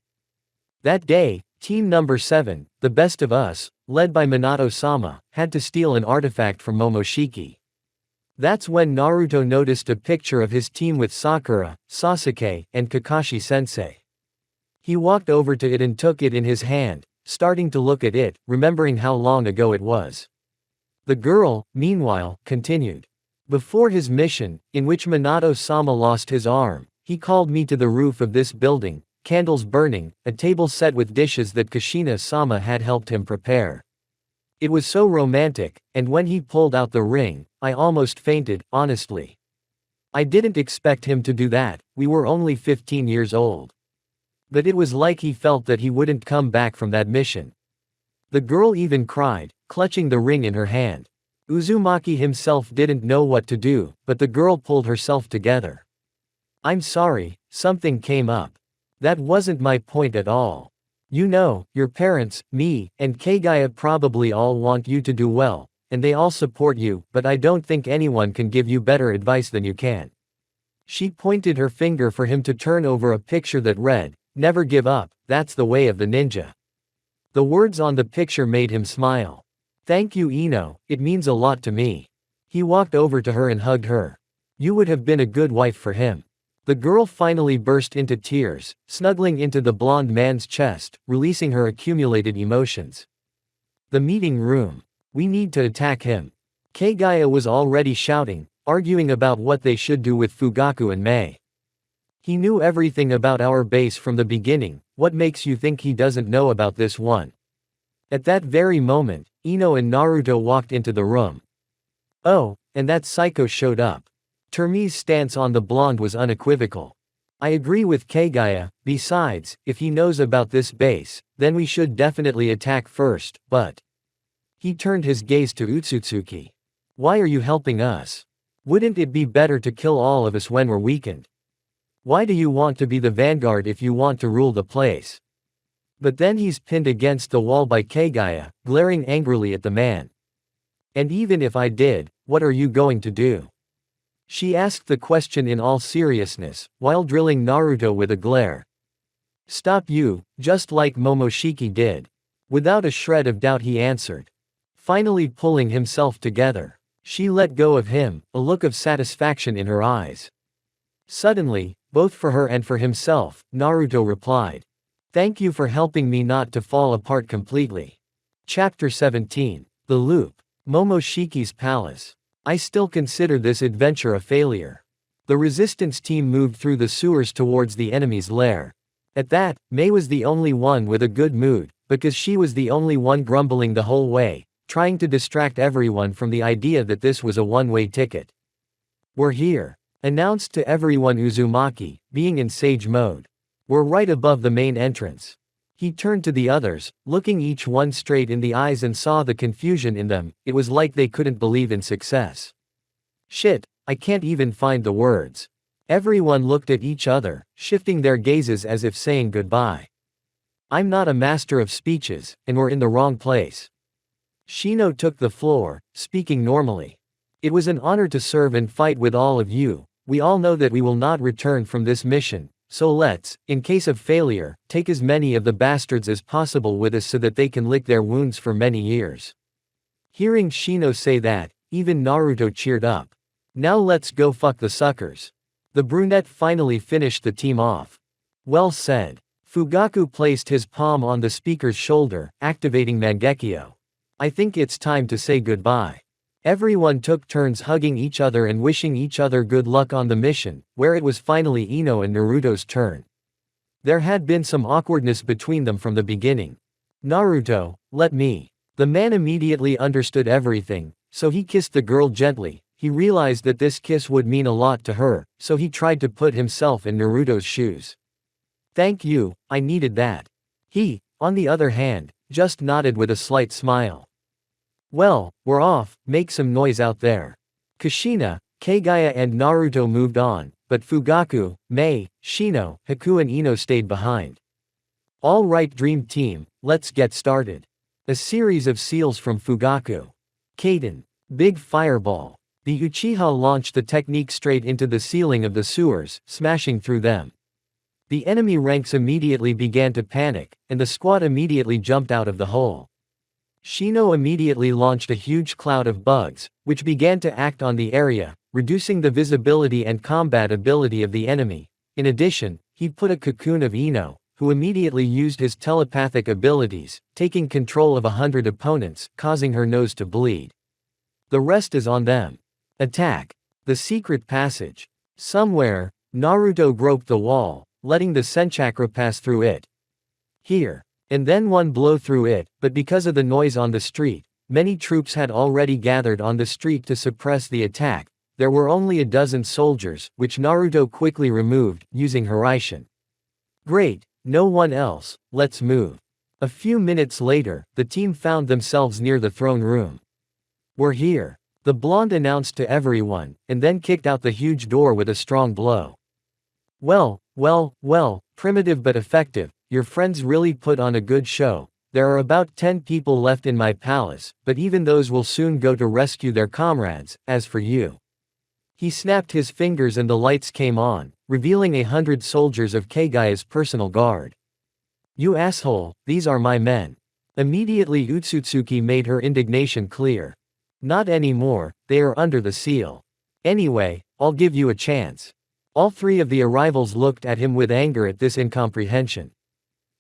That day, Team Number 7, the best of us, led by Minato-sama, had to steal an artifact from Momoshiki. That's when Naruto noticed a picture of his team with Sakura, Sasuke, and Kakashi-sensei. He walked over to it and took it in his hand, starting to look at it, remembering how long ago it was. The girl, meanwhile, continued. Before his mission, in which Minato-sama lost his arm, he called me to the roof of this building, candles burning, a table set with dishes that Kushina-sama had helped him prepare. It was so romantic, and when he pulled out the ring, I almost fainted, honestly. I didn't expect him to do that, we were only 15 years old. But it was like he felt that he wouldn't come back from that mission. The girl even cried, clutching the ring in her hand. Uzumaki himself didn't know what to do, but the girl pulled herself together. I'm sorry, something came up. That wasn't my point at all. You know, your parents, me, and Kaguya probably all want you to do well, and they all support you, but I don't think anyone can give you better advice than you can. She pointed her finger for him to turn over a picture that read, Never give up, that's the way of the ninja. The words on the picture made him smile. Thank you, Ino, it means a lot to me. He walked over to her and hugged her. You would have been a good wife for him. The girl finally burst into tears, snuggling into the blonde man's chest, releasing her accumulated emotions. The meeting room. We need to attack him. Kaguya was already shouting, arguing about what they should do with Fugaku and Mei. He knew everything about our base from the beginning, what makes you think he doesn't know about this one? At that very moment, Ino and Naruto walked into the room. Oh, and that psycho showed up. Termi's stance on the blonde was unequivocal. I agree with Kaguya, besides, if he knows about this base, then we should definitely attack first, but… He turned his gaze to Utsutsuki. Why are you helping us? Wouldn't it be better to kill all of us when we're weakened? Why do you want to be the vanguard if you want to rule the place? But then he's pinned against the wall by Kaguya, glaring angrily at the man. And even if I did, what are you going to do? She asked the question in all seriousness, while drilling Naruto with a glare. Stop you, just like Momoshiki did. Without a shred of doubt he answered. Finally pulling himself together. She let go of him, a look of satisfaction in her eyes. Suddenly, both for her and for himself, Naruto replied. Thank you for helping me not to fall apart completely. Chapter 17. The Loop. Momoshiki's Palace. I still consider this adventure a failure. The resistance team moved through the sewers towards the enemy's lair. At that, Mei was the only one with a good mood, because she was the only one grumbling the whole way, trying to distract everyone from the idea that this was a one-way ticket. We're here, announced to everyone Uzumaki, being in sage mode. We're right above the main entrance. He turned to the others, looking each one straight in the eyes and saw the confusion in them. It was like they couldn't believe in success. Shit, I can't even find the words. Everyone looked at each other, shifting their gazes as if saying goodbye. I'm not a master of speeches, and we're in the wrong place. Shino took the floor, speaking normally. It was an honor to serve and fight with all of you. We all know that we will not return from this mission, so let's, in case of failure, take as many of the bastards as possible with us so that they can lick their wounds for many years. Hearing Shino say that, even Naruto cheered up. Now let's go fuck the suckers. The brunette finally finished the team off. Well said. Fugaku placed his palm on the speaker's shoulder, activating Mangekyo. I think it's time to say goodbye. Everyone took turns hugging each other and wishing each other good luck on the mission, where it was finally Ino and Naruto's turn. There had been some awkwardness between them from the beginning. Naruto, let me. The man immediately understood everything, so he kissed the girl gently. He realized that this kiss would mean a lot to her, so he tried to put himself in Naruto's shoes. Thank you, I needed that. He, on the other hand, just nodded with a slight smile. Well, we're off, make some noise out there. Kushina, Kaguya and Naruto moved on, but Fugaku, Mei, Shino, Haku and Ino stayed behind. All right Dream Team, let's get started. A series of seals from Fugaku. Kaden. Big fireball. The Uchiha launched the technique straight into the ceiling of the sewers, smashing through them. The enemy ranks immediately began to panic, and the squad immediately jumped out of the hole. Shino immediately launched a huge cloud of bugs, which began to act on the area, reducing the visibility and combat ability of the enemy. In addition, he put a cocoon of Ino, who immediately used his telepathic abilities, taking control of 100 opponents, causing her nose to bleed. The rest is on them. Attack. The secret passage. Somewhere, Naruto groped the wall, letting the Senchakra pass through it. Here. And then one blow through it, but because of the noise on the street, many troops had already gathered on the street to suppress the attack. There were only a dozen soldiers, which Naruto quickly removed, using Hiraishin. Great, no one else, let's move. A few minutes later, the team found themselves near the throne room. We're here, the blonde announced to everyone, and then kicked out the huge door with a strong blow. Well, primitive but effective. Your friends really put on a good show. There are about 10 people left in my palace, but even those will soon go to rescue their comrades. As for you. He snapped his fingers and the lights came on, revealing 100 soldiers of Kaguya's personal guard. You asshole, these are my men. Immediately Utsutsuki made her indignation clear. Not anymore, they are under the seal. Anyway, I'll give you a chance. All three of the arrivals looked at him with anger at this incomprehension.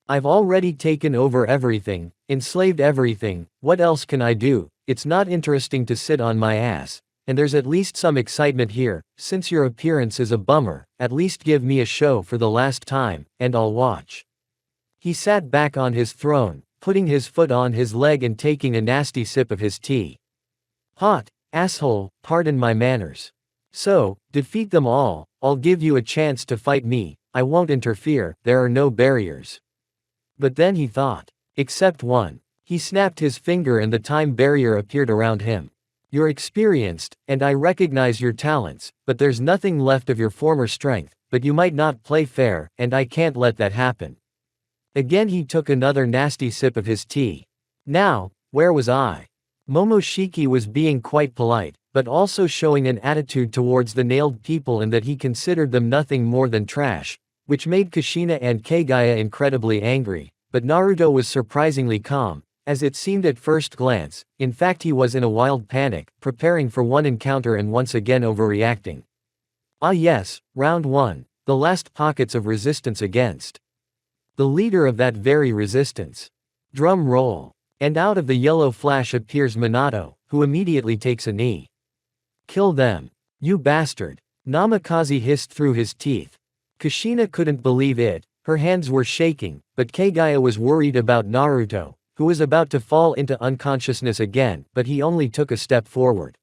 I've already taken over everything, enslaved everything, what else can I do? It's not interesting to sit on my ass. And there's at least some excitement here, since your appearance is a bummer, at least give me a show for the last time, and I'll watch. He sat back on his throne, putting his foot on his leg and taking a nasty sip of his tea. Hot, asshole, pardon my manners. So, defeat them all, I'll give you a chance to fight me, I won't interfere, there are no barriers. But then he thought. Except one. He snapped his finger and the time barrier appeared around him. You're experienced, and I recognize your talents, but there's nothing left of your former strength, but you might not play fair, and I can't let that happen. Again he took another nasty sip of his tea. Now, where was I? Momoshiki was being quite polite, but also showing an attitude towards the nailed people in that he considered them nothing more than trash, which made Kushina and Kaguya incredibly angry, but Naruto was surprisingly calm, as it seemed at first glance. In fact he was in a wild panic, preparing for one encounter and once again overreacting. Ah yes, round 1, the last pockets of resistance against the leader of that very resistance. Drum roll. And out of the yellow flash appears Minato, who immediately takes a knee. Kill them. You bastard. Namikaze hissed through his teeth. Kushina couldn't believe it, her hands were shaking, but Kaguya was worried about Naruto, who was about to fall into unconsciousness again, but he only took a step forward.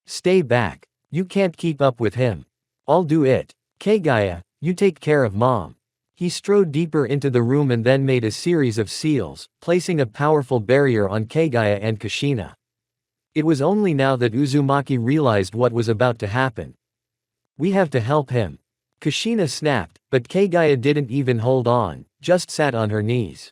Stay back. You can't keep up with him. I'll do it. Kaguya, you take care of mom. He strode deeper into the room and then made a series of seals, placing a powerful barrier on Kaguya and Kushina. It was only now that Uzumaki realized what was about to happen. We have to help him. Kushina snapped, but Kaguya didn't even hold on, just sat on her knees.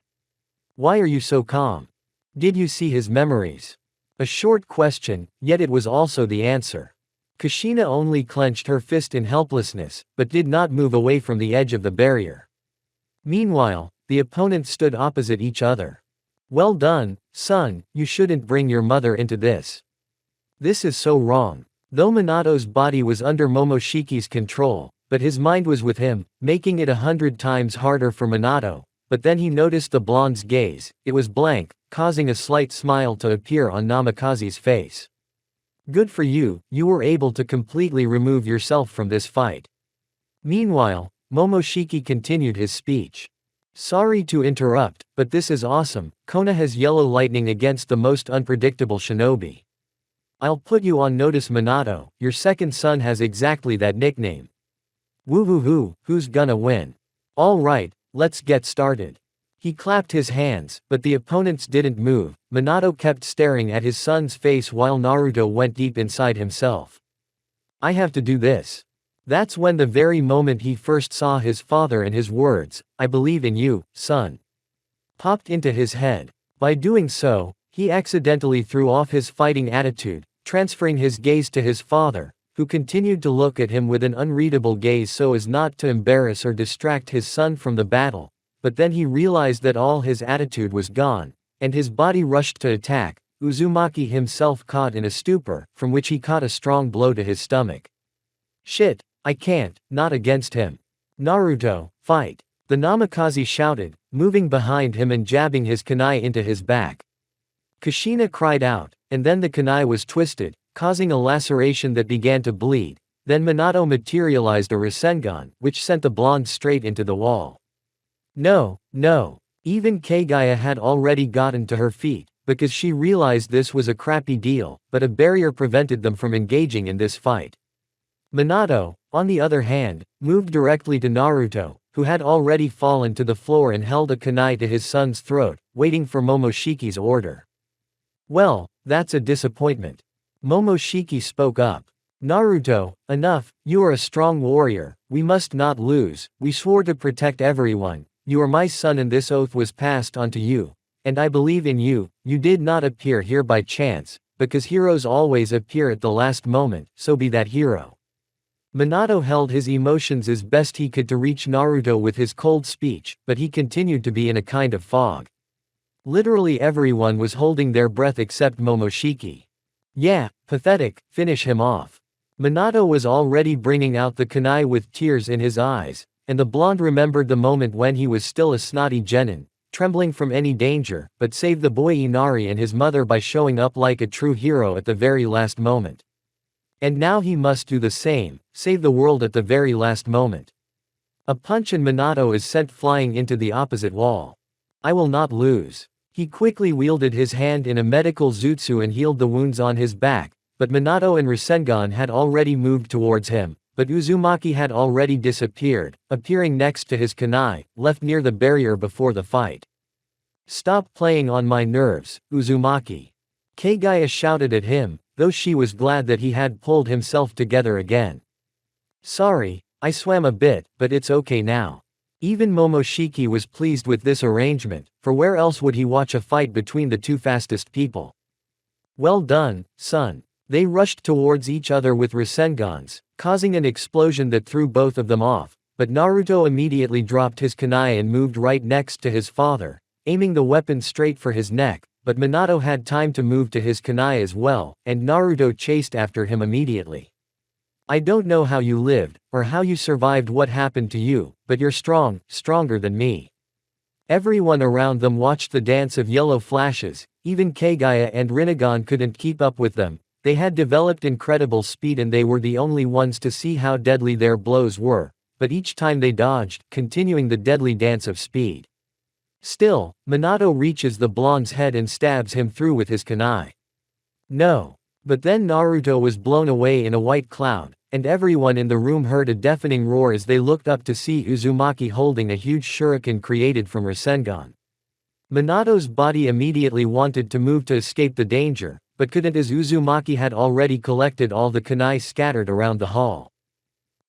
Why are you so calm? Did you see his memories? A short question, yet it was also the answer. Kushina only clenched her fist in helplessness, but did not move away from the edge of the barrier. Meanwhile, the opponents stood opposite each other. Well done, son, you shouldn't bring your mother into this. This is so wrong. Though Minato's body was under Momoshiki's control, but his mind was with him, making it 100 times harder for Minato, but then he noticed the blonde's gaze, it was blank, causing a slight smile to appear on Namikaze's face. Good for you, you were able to completely remove yourself from this fight. Meanwhile, Momoshiki continued his speech. Sorry to interrupt, but this is awesome, Kona has yellow lightning against the most unpredictable shinobi. I'll put you on notice Minato, your second son has exactly that nickname. Woohoo, who's gonna win? Alright, let's get started. He clapped his hands, but the opponents didn't move. Minato kept staring at his son's face while Naruto went deep inside himself. I have to do this. That's when the very moment he first saw his father and his words, I believe in you, son, popped into his head. By doing so, he accidentally threw off his fighting attitude, transferring his gaze to his father, who continued to look at him with an unreadable gaze so as not to embarrass or distract his son from the battle, but then he realized that all his attitude was gone, and his body rushed to attack. Uzumaki himself caught in a stupor, from which he caught a strong blow to his stomach. Shit, I can't, not against him. Naruto, fight! The Namikaze shouted, moving behind him and jabbing his kunai into his back. Kushina cried out, and then the kunai was twisted, causing a laceration that began to bleed. Then Minato materialized a Rasengan, which sent the blonde straight into the wall. No. Even Kaguya had already gotten to her feet, because she realized this was a crappy deal, but a barrier prevented them from engaging in this fight. Minato, on the other hand, moved directly to Naruto, who had already fallen to the floor and held a kunai to his son's throat, waiting for Momoshiki's order. Well, that's a disappointment. Momoshiki spoke up. Naruto, enough, you are a strong warrior, we must not lose, we swore to protect everyone, you are my son and this oath was passed on to you, and I believe in you, you did not appear here by chance, because heroes always appear at the last moment, so be that hero. Minato held his emotions as best he could to reach Naruto with his cold speech, but he continued to be in a kind of fog. Literally everyone was holding their breath except Momoshiki. Yeah, pathetic, finish him off. Minato was already bringing out the kunai with tears in his eyes, and the blonde remembered the moment when he was still a snotty genin, trembling from any danger, but saved the boy Inari and his mother by showing up like a true hero at the very last moment. And now he must do the same, save the world at the very last moment. A punch and Minato is sent flying into the opposite wall. I will not lose. He quickly wielded his hand in a medical jutsu and healed the wounds on his back, but Minato and Rasengan had already moved towards him, but Uzumaki had already disappeared, appearing next to his kunai, left near the barrier before the fight. Stop playing on my nerves, Uzumaki. Kaguya shouted at him, though she was glad that he had pulled himself together again. Sorry, I swam a bit, but it's okay now. Even Momoshiki was pleased with this arrangement, for where else would he watch a fight between the two fastest people? Well done, son. They rushed towards each other with Rasengans, causing an explosion that threw both of them off, but Naruto immediately dropped his kunai and moved right next to his father, aiming the weapon straight for his neck, but Minato had time to move to his kunai as well, and Naruto chased after him immediately. I don't know how you lived, or how you survived what happened to you, but you're strong, stronger than me. Everyone around them watched the dance of yellow flashes, even Kaguya and Rinnegan couldn't keep up with them. They had developed incredible speed and they were the only ones to see how deadly their blows were, but each time they dodged, continuing the deadly dance of speed. Still, Minato reaches the blonde's head and stabs him through with his kunai. No. But then Naruto was blown away in a white cloud, and everyone in the room heard a deafening roar as they looked up to see Uzumaki holding a huge shuriken created from Rasengan. Minato's body immediately wanted to move to escape the danger, but couldn't as Uzumaki had already collected all the kunai scattered around the hall.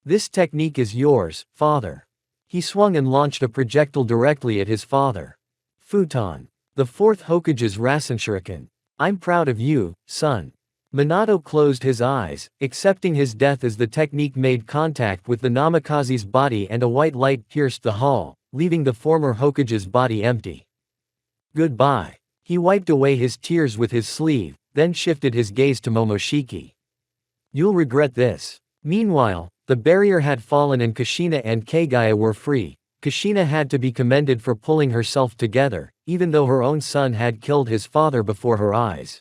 This technique is yours, father. He swung and launched a projectile directly at his father. Futon. The fourth Hokage's Rasen Shuriken. I'm proud of you, son. Minato closed his eyes, accepting his death as the technique made contact with the Namikaze's body and a white light pierced the hall, leaving the former Hokage's body empty. Goodbye. He wiped away his tears with his sleeve, then shifted his gaze to Momoshiki. You'll regret this. Meanwhile, the barrier had fallen and Kushina and Kaguya were free. Kushina had to be commended for pulling herself together, even though her own son had killed his father before her eyes.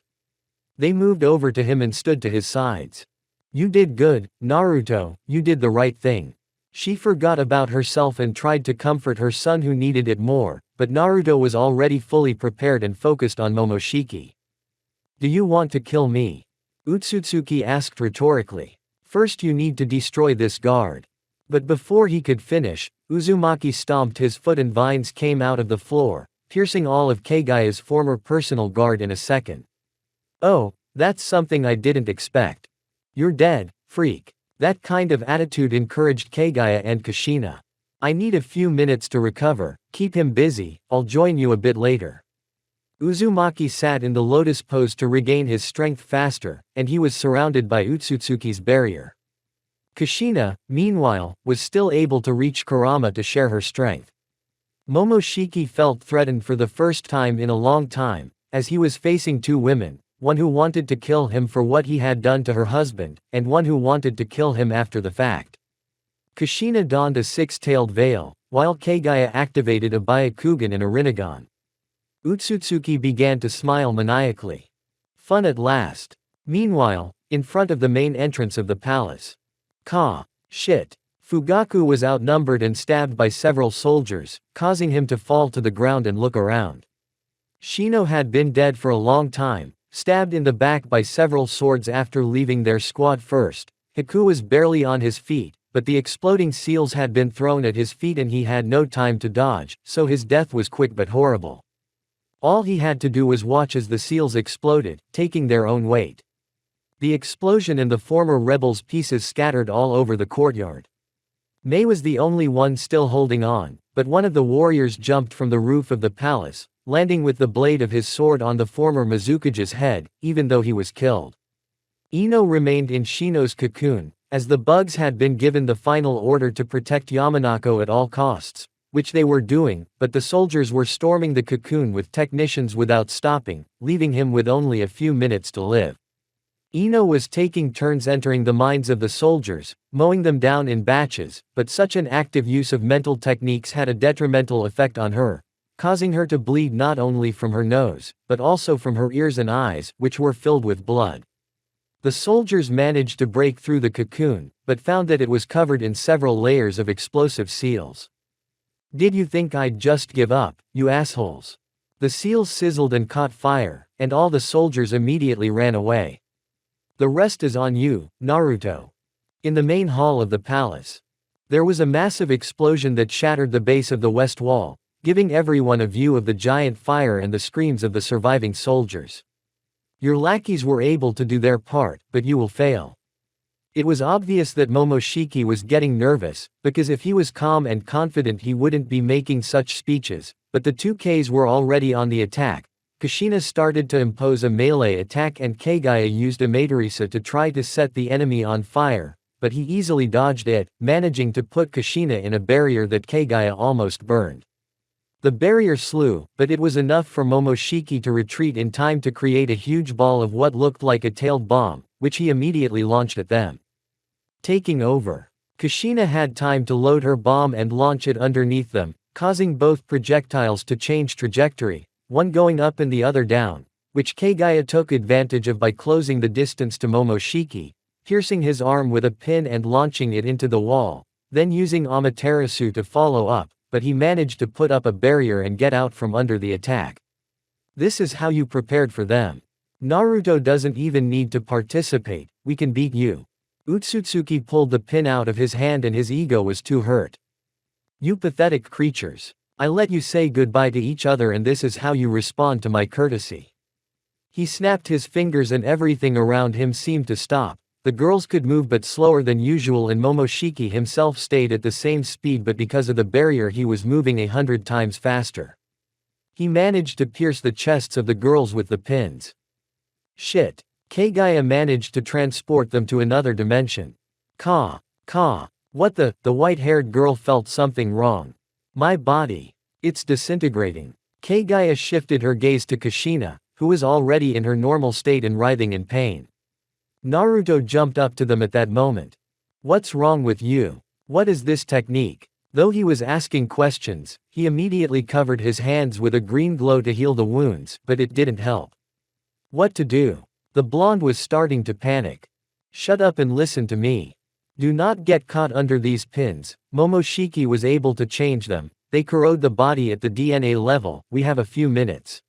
They moved over to him and stood to his sides. You did good, Naruto, you did the right thing. She forgot about herself and tried to comfort her son who needed it more, but Naruto was already fully prepared and focused on Momoshiki. Do you want to kill me? Utsutsuki asked rhetorically. First you need to destroy this guard. But before he could finish, Uzumaki stomped his foot and vines came out of the floor, piercing all of Kaguya's former personal guard in a second. Oh, that's something I didn't expect. You're dead, freak. That kind of attitude encouraged Kaguya and Kushina. I need a few minutes to recover, keep him busy, I'll join you a bit later. Uzumaki sat in the lotus pose to regain his strength faster, and he was surrounded by Utsutsuki's barrier. Kushina, meanwhile, was still able to reach Kurama to share her strength. Momoshiki felt threatened for the first time in a long time, as he was facing two women. One who wanted to kill him for what he had done to her husband, and one who wanted to kill him after the fact. Kushina donned a six-tailed veil, while Kaguya activated a Byakugan and a Rinnegan. Utsutsuki began to smile maniacally. Fun at last. Meanwhile, in front of the main entrance of the palace. Shit. Fugaku was outnumbered and stabbed by several soldiers, causing him to fall to the ground and look around. Shino had been dead for a long time, stabbed in the back by several swords after leaving their squad first. Haku was barely on his feet, but the exploding seals had been thrown at his feet and he had no time to dodge, so his death was quick but horrible. All he had to do was watch as the seals exploded, taking their own weight. The explosion and the former rebels' pieces scattered all over the courtyard. Mei was the only one still holding on, but one of the warriors jumped from the roof of the palace, landing with the blade of his sword on the former Mizukage's head, even though he was killed. Ino remained in Shino's cocoon, as the bugs had been given the final order to protect Yamanako at all costs. which they were doing, but the soldiers were storming the cocoon with technicians without stopping, leaving him with only a few minutes to live. Ino was taking turns entering the minds of the soldiers, mowing them down in batches, but such an active use of mental techniques had a detrimental effect on her, causing her to bleed not only from her nose, but also from her ears and eyes, which were filled with blood. The soldiers managed to break through the cocoon, but found that it was covered in several layers of explosive seals. "Did you think I'd just give up, you assholes?" The seals sizzled and caught fire, and all the soldiers immediately ran away. "The rest is on you, Naruto." In the main hall of the palace, there was a massive explosion that shattered the base of the west wall, giving everyone a view of the giant fire and the screams of the surviving soldiers. "Your lackeys were able to do their part, but you will fail." It was obvious that Momoshiki was getting nervous, because if he was calm and confident he wouldn't be making such speeches, but the two Ks were already on the attack. Kushina started to impose a melee attack and Kaguya used a Madarisa to try to set the enemy on fire, but he easily dodged it, managing to put Kushina in a barrier that Kaguya almost burned. The barrier slew, but it was enough for Momoshiki to retreat in time to create a huge ball of what looked like a tailed bomb, which he immediately launched at them. Taking over. Kushina had time to load her bomb and launch it underneath them, causing both projectiles to change trajectory, one going up and the other down, which Kaguya took advantage of by closing the distance to Momoshiki, piercing his arm with a pin and launching it into the wall, then using Amaterasu to follow up, but he managed to put up a barrier and get out from under the attack. "This is how you prepared for them. Naruto doesn't even need to participate, we can beat you." Utsutsuki pulled the pin out of his hand and his ego was too hurt. "You pathetic creatures. I let you say goodbye to each other and this is how you respond to my courtesy." He snapped his fingers and everything around him seemed to stop. The girls could move but slower than usual and Momoshiki himself stayed at the same speed, but because of the barrier he was moving 100 times faster. He managed to pierce the chests of the girls with the pins. Shit. Kaguya managed to transport them to another dimension. Ka. What the white-haired girl felt something wrong. "My body. It's disintegrating." Kaguya shifted her gaze to Kushina, who was already in her normal state and writhing in pain. Naruto jumped up to them at that moment. "What's wrong with you? What is this technique?" Though he was asking questions, he immediately covered his hands with a green glow to heal the wounds, but it didn't help. What to do? The blonde was starting to panic. "Shut up and listen to me. Do not get caught under these pins." Momoshiki was able to change them. "They corrode the body at the DNA level, we have a few minutes."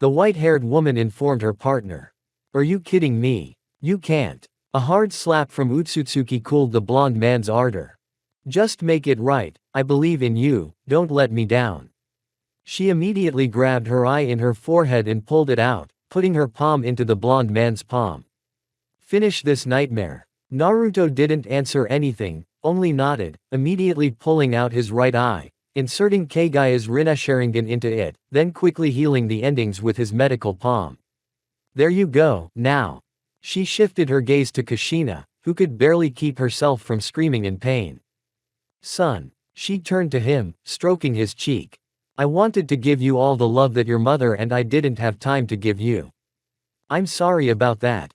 The white-haired woman informed her partner. "Are you kidding me? You can't." A hard slap from Utsutsuki cooled the blonde man's ardor. "Just make it right, I believe in you, don't let me down." She immediately grabbed her eye in her forehead and pulled it out, putting her palm into the blonde man's palm. "Finish this nightmare." Naruto didn't answer anything, only nodded, immediately pulling out his right eye, inserting Kaguya's Rinne into it, then quickly healing the endings with his medical palm. "There you go, now." She shifted her gaze to Kushina, who could barely keep herself from screaming in pain. "Son." She turned to him, stroking his cheek. "I wanted to give you all the love that your mother and I didn't have time to give you. I'm sorry about that."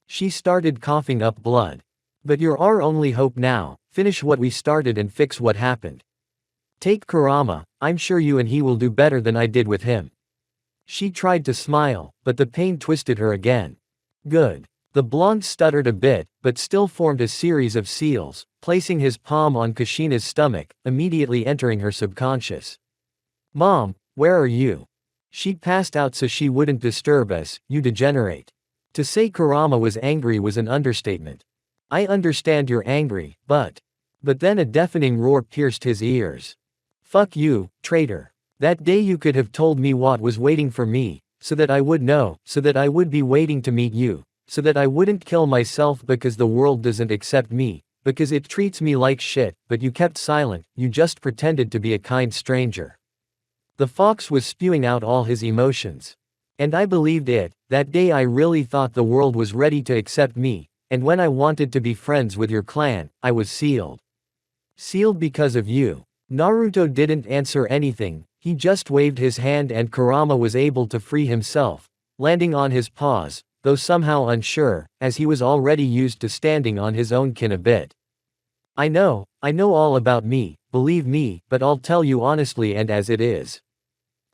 She started coughing up blood. "But you're our only hope now, finish what we started and fix what happened. Take Kurama, I'm sure you and he will do better than I did with him." She tried to smile, but the pain twisted her again. "Good." The blonde stuttered a bit, but still formed a series of seals, placing his palm on Kushina's stomach, immediately entering her subconscious. "Mom, where are you?" She passed out so she wouldn't disturb us, you degenerate. To say Kurama was angry was an understatement. "I understand you're angry, but..." But then a deafening roar pierced his ears. "Fuck you, traitor. That day you could have told me what was waiting for me, so that I would know, so that I would be waiting to meet you, so that I wouldn't kill myself because the world doesn't accept me, because it treats me like shit, but you kept silent, you just pretended to be a kind stranger." The fox was spewing out all his emotions. "And I believed it, that day I really thought the world was ready to accept me, and when I wanted to be friends with your clan, I was sealed. Sealed because of you." Naruto didn't answer anything, he just waved his hand and Kurama was able to free himself, landing on his paws, though somehow unsure, as he was already used to standing on his own kin a bit. I know all about me, believe me, but I'll tell you honestly and as it is.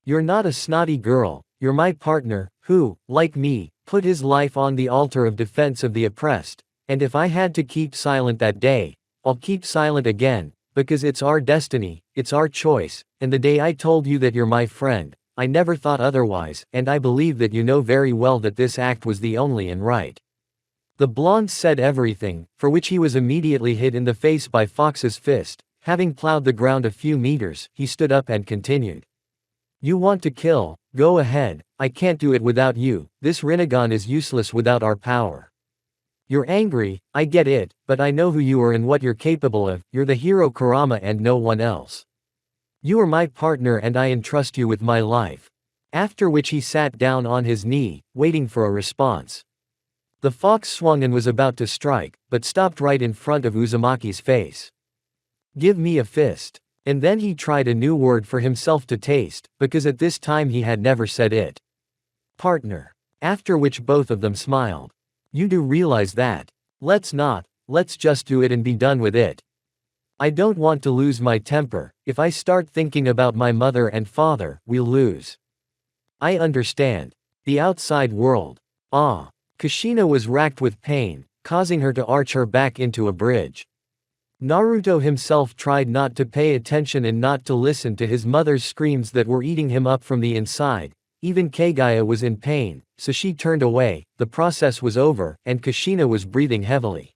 You're not a snotty girl, you're my partner, who, like me, put his life on the altar of defense of the oppressed, and if I had to keep silent that day, I'll keep silent again, because it's our destiny, it's our choice, and the day I told you that you're my friend, I never thought otherwise, and I believe that you know very well that this act was the only and right. The blonde said everything, for which he was immediately hit in the face by Fox's fist. Having plowed the ground a few meters, he stood up and continued. You want to kill, go ahead, I can't do it without you, this Rinnegan is useless without our power. You're angry, I get it, but I know who you are and what you're capable of, you're the hero Kurama and no one else. You are my partner and I entrust you with my life. After which he sat down on his knee, waiting for a response. The fox swung and was about to strike, but stopped right in front of Uzumaki's face. Give me a fist. And then he tried a new word for himself to taste, because at this time he had never said it. Partner. After which both of them smiled. You do realize that. Let's just do it and be done with it. I don't want to lose my temper, if I start thinking about my mother and father, we'll lose. I understand. The outside world. Ah. Kushina was racked with pain, causing her to arch her back into a bridge. Naruto himself tried not to pay attention and not to listen to his mother's screams that were eating him up from the inside. Even Kaguya was in pain, so she turned away, the process was over, and Kushina was breathing heavily.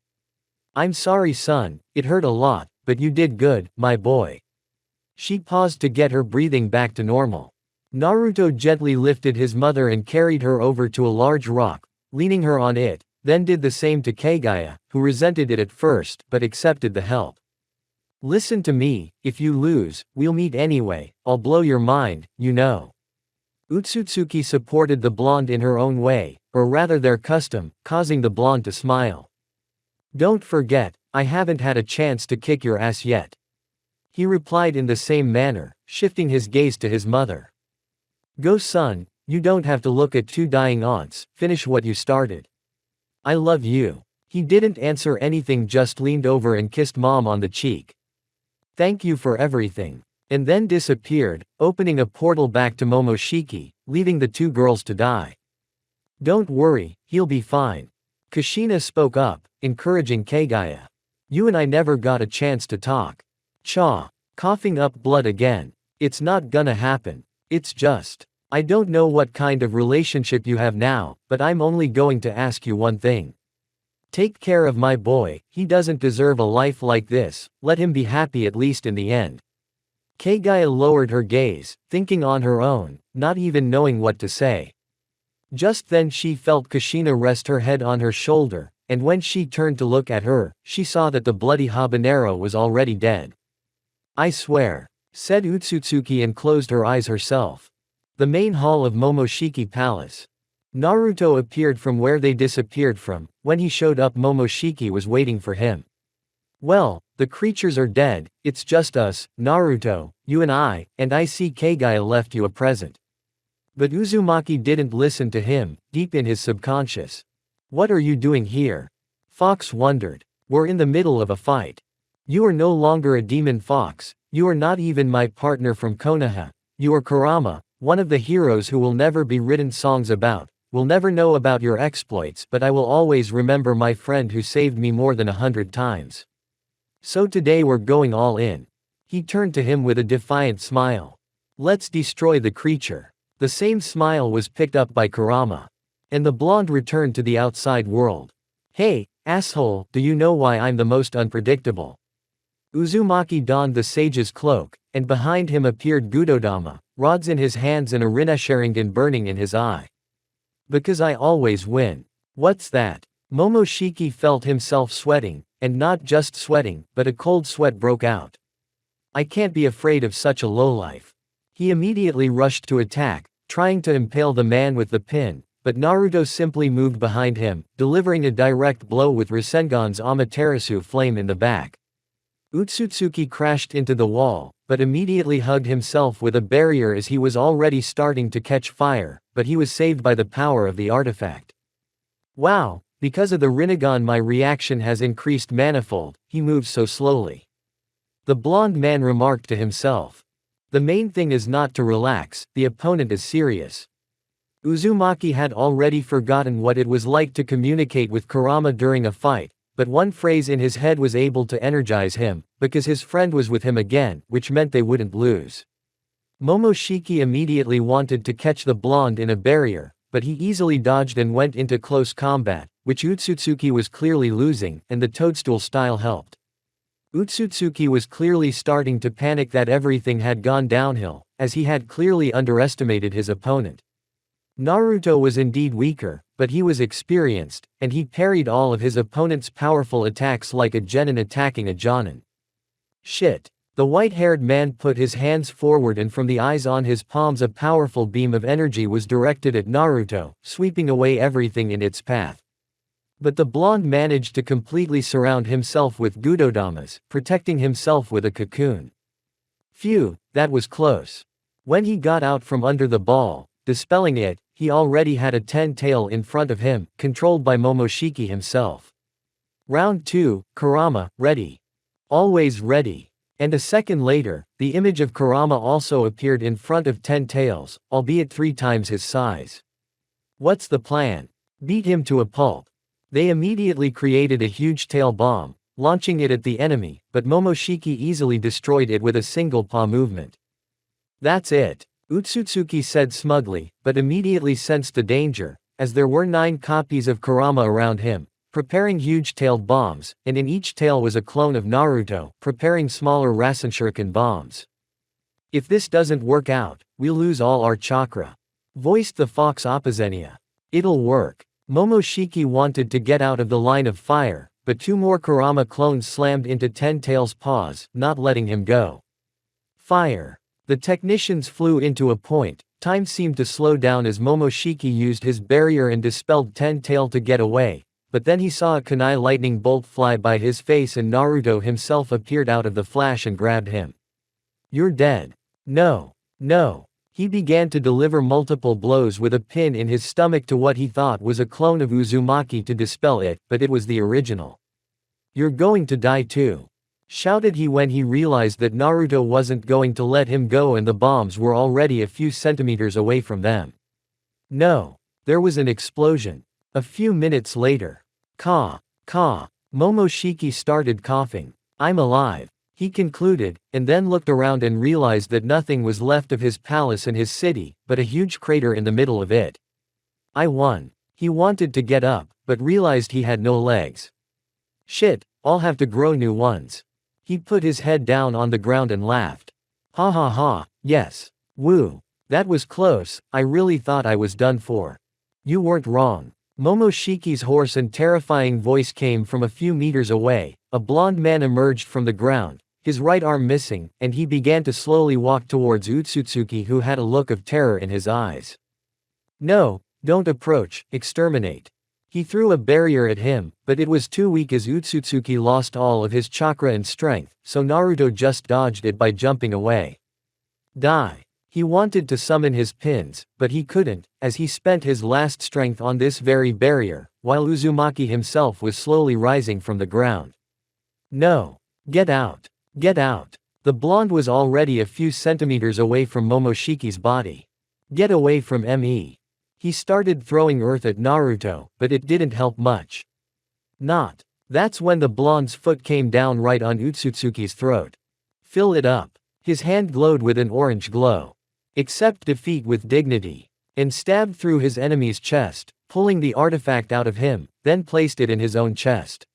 I'm sorry son, it hurt a lot, but you did good, my boy. She paused to get her breathing back to normal. Naruto gently lifted his mother and carried her over to a large rock, leaning her on it, then did the same to Kaguya, who resented it at first but accepted the help. Listen to me, if you lose, we'll meet anyway, I'll blow your mind, you know. Utsutsuki supported the blonde in her own way, or rather their custom, causing the blonde to smile. Don't forget, I haven't had a chance to kick your ass yet. He replied in the same manner, shifting his gaze to his mother. Go son, you don't have to look at two dying aunts, finish what you started. I love you. He didn't answer anything, just leaned over and kissed mom on the cheek. Thank you for everything. And then disappeared, opening a portal back to Momoshiki, leaving the two girls to die. Don't worry, he'll be fine. Kushina spoke up, encouraging Kaguya. You and I never got a chance to talk. Cha. Coughing up blood again. It's not gonna happen. It's just. I don't know what kind of relationship you have now, but I'm only going to ask you one thing. Take care of my boy, he doesn't deserve a life like this, let him be happy at least in the end. Kaguya lowered her gaze, thinking on her own, not even knowing what to say. Just then she felt Kushina rest her head on her shoulder, and when she turned to look at her, she saw that the bloody habanero was already dead. I swear, said Utsutsuki and closed her eyes herself. The main hall of Momoshiki Palace. Naruto appeared from where they disappeared from. When he showed up, Momoshiki was waiting for him. Well, the creatures are dead, it's just us, Naruto, you and I see Kaguya left you a present. But Uzumaki didn't listen to him, deep in his subconscious. What are you doing here? Fox wondered. We're in the middle of a fight. You are no longer a demon fox, you are not even my partner from Konoha, you are Kurama, one of the heroes who will never be written songs about, will never know about your exploits, but I will always remember my friend who saved me more than 100 times. So today we're going all in. He turned to him with a defiant smile. Let's destroy the creature. The same smile was picked up by Kurama. And the blonde returned to the outside world. Hey, asshole, do you know why I'm the most unpredictable? Uzumaki donned the sage's cloak, and behind him appeared Gudodama, rods in his hands and a Rinne burning in his eye. Because I always win. What's that? Momoshiki felt himself sweating, and not just sweating, but a cold sweat broke out. I can't be afraid of such a lowlife. He immediately rushed to attack, trying to impale the man with the pin, but Naruto simply moved behind him, delivering a direct blow with Rasengan's Amaterasu flame in the back. Utsutsuki crashed into the wall, but immediately hugged himself with a barrier as he was already starting to catch fire, but he was saved by the power of the artifact. Wow, because of the Rinnegan my reaction has increased manifold, he moves so slowly. The blonde man remarked to himself. The main thing is not to relax, the opponent is serious. Uzumaki had already forgotten what it was like to communicate with Kurama during a fight, but one phrase in his head was able to energize him, because his friend was with him again, which meant they wouldn't lose. Momoshiki immediately wanted to catch the blonde in a barrier, but he easily dodged and went into close combat, which Utsutsuki was clearly losing, and the toadstool style helped. Utsutsuki was clearly starting to panic that everything had gone downhill, as he had clearly underestimated his opponent. Naruto was indeed weaker, but he was experienced, and he parried all of his opponent's powerful attacks like a genin attacking a jonin. Shit. The white-haired man put his hands forward and from the eyes on his palms a powerful beam of energy was directed at Naruto, sweeping away everything in its path. But the blonde managed to completely surround himself with Gudodamas, protecting himself with a cocoon. Phew, that was close. When he got out from under the ball, dispelling it, he already had a 10-tail in front of him, controlled by Momoshiki himself. Round 2, Kurama, ready. Always ready. And a second later, the image of Kurama also appeared in front of 10 tails, albeit 3 times his size. What's the plan? Beat him to a pulp. They immediately created a huge tail bomb, launching it at the enemy, but Momoshiki easily destroyed it with a single paw movement. That's it. Utsutsuki said smugly, but immediately sensed the danger, as there were 9 copies of Kurama around him, preparing huge-tailed bombs, and in each tail was a clone of Naruto, preparing smaller Rasenshuriken bombs. If this doesn't work out, we'll lose all our chakra. Voiced the fox Opposenia. It'll work. Momoshiki wanted to get out of the line of fire, but 2 more Kurama clones slammed into 10 Tails' paws, not letting him go. Fire. The technicians flew into a point. Time seemed to slow down as Momoshiki used his barrier and dispelled 10 Tail to get away, but then he saw a kunai lightning bolt fly by his face and Naruto himself appeared out of the flash and grabbed him. You're dead. No. No. He began to deliver multiple blows with a pin in his stomach to what he thought was a clone of Uzumaki to dispel it, but it was the original. You're going to die too. Shouted he when he realized that Naruto wasn't going to let him go and the bombs were already a few centimeters away from them. No. There was an explosion. A few minutes later. Ka. Momoshiki started coughing. I'm alive. He concluded, and then looked around and realized that nothing was left of his palace and his city, but a huge crater in the middle of it. I won. He wanted to get up, but realized he had no legs. Shit, I'll have to grow new ones. He put his head down on the ground and laughed. Ha ha ha, yes. Woo. That was close, I really thought I was done for. You weren't wrong. Momoshiki's hoarse and terrifying voice came from a few meters away. A blond man emerged from the ground, his right arm missing, and he began to slowly walk towards Utsutsuki who had a look of terror in his eyes. No, don't approach, exterminate. He threw a barrier at him, but it was too weak as Utsutsuki lost all of his chakra and strength, so Naruto just dodged it by jumping away. Die. He wanted to summon his pins, but he couldn't, as he spent his last strength on this very barrier, while Uzumaki himself was slowly rising from the ground. No. Get out. Get out. The blonde was already a few centimeters away from Momoshiki's body. Get away from me. He started throwing earth at Naruto, but it didn't help much. Not. That's when the blonde's foot came down right on Utsutsuki's throat. Fill it up. His hand glowed with an orange glow. Accept defeat with dignity. And stabbed through his enemy's chest, pulling the artifact out of him, then placed it in his own chest.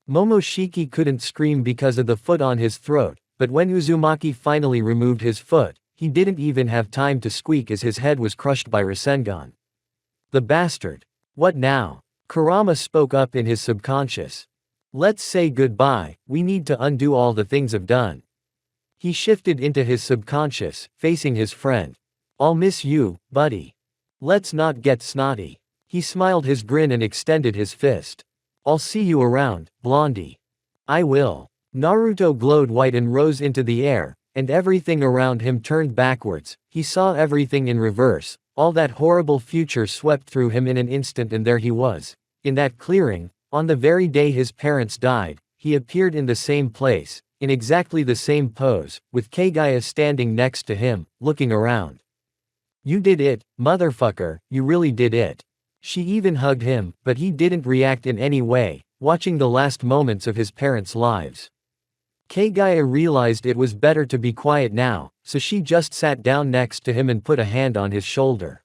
Momoshiki couldn't scream because of the foot on his throat, but when Uzumaki finally removed his foot, he didn't even have time to squeak as his head was crushed by Rasengan. The bastard. What now? Kurama spoke up in his subconscious. Let's say goodbye, we need to undo all the things I've done. He shifted into his subconscious, facing his friend. I'll miss you, buddy. Let's not get snotty. He smiled his grin and extended his fist. I'll see you around, Blondie. I will. Naruto glowed white and rose into the air, and everything around him turned backwards. He saw everything in reverse. All that horrible future swept through him in an instant, and there he was. In that clearing, on the very day his parents died, he appeared in the same place, in exactly the same pose, with Kaguya standing next to him, looking around. "You did it, motherfucker, you really did it." She even hugged him, but he didn't react in any way, watching the last moments of his parents' lives. Kaguya realized it was better to be quiet now, so she just sat down next to him and put a hand on his shoulder.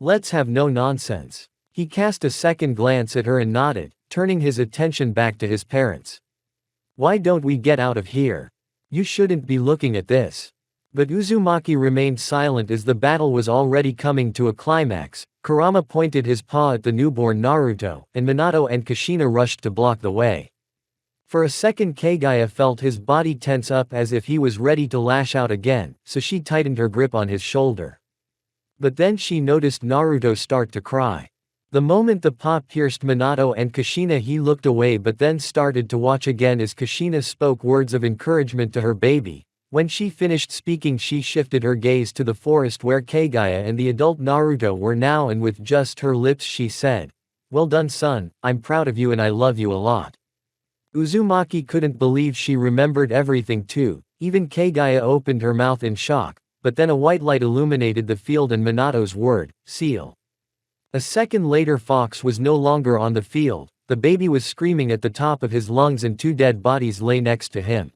"Let's have no nonsense." He cast a second glance at her and nodded, turning his attention back to his parents. "Why don't we get out of here? You shouldn't be looking at this." But Uzumaki remained silent as the battle was already coming to a climax. Kurama pointed his paw at the newborn Naruto, and Minato and Kushina rushed to block the way. For a second Kaguya felt his body tense up as if he was ready to lash out again, so she tightened her grip on his shoulder. But then she noticed Naruto start to cry. The moment the paw pierced Minato and Kushina, he looked away but then started to watch again as Kushina spoke words of encouragement to her baby. When she finished speaking, she shifted her gaze to the forest where Kaguya and the adult Naruto were now, and with just her lips she said, "Well done, son, I'm proud of you and I love you a lot." Uzumaki couldn't believe she remembered everything too. Even Kaguya opened her mouth in shock, but then a white light illuminated the field and Minato's word, "Seal." A second later, Fox was no longer on the field. The baby was screaming at the top of his lungs and two dead bodies lay next to him.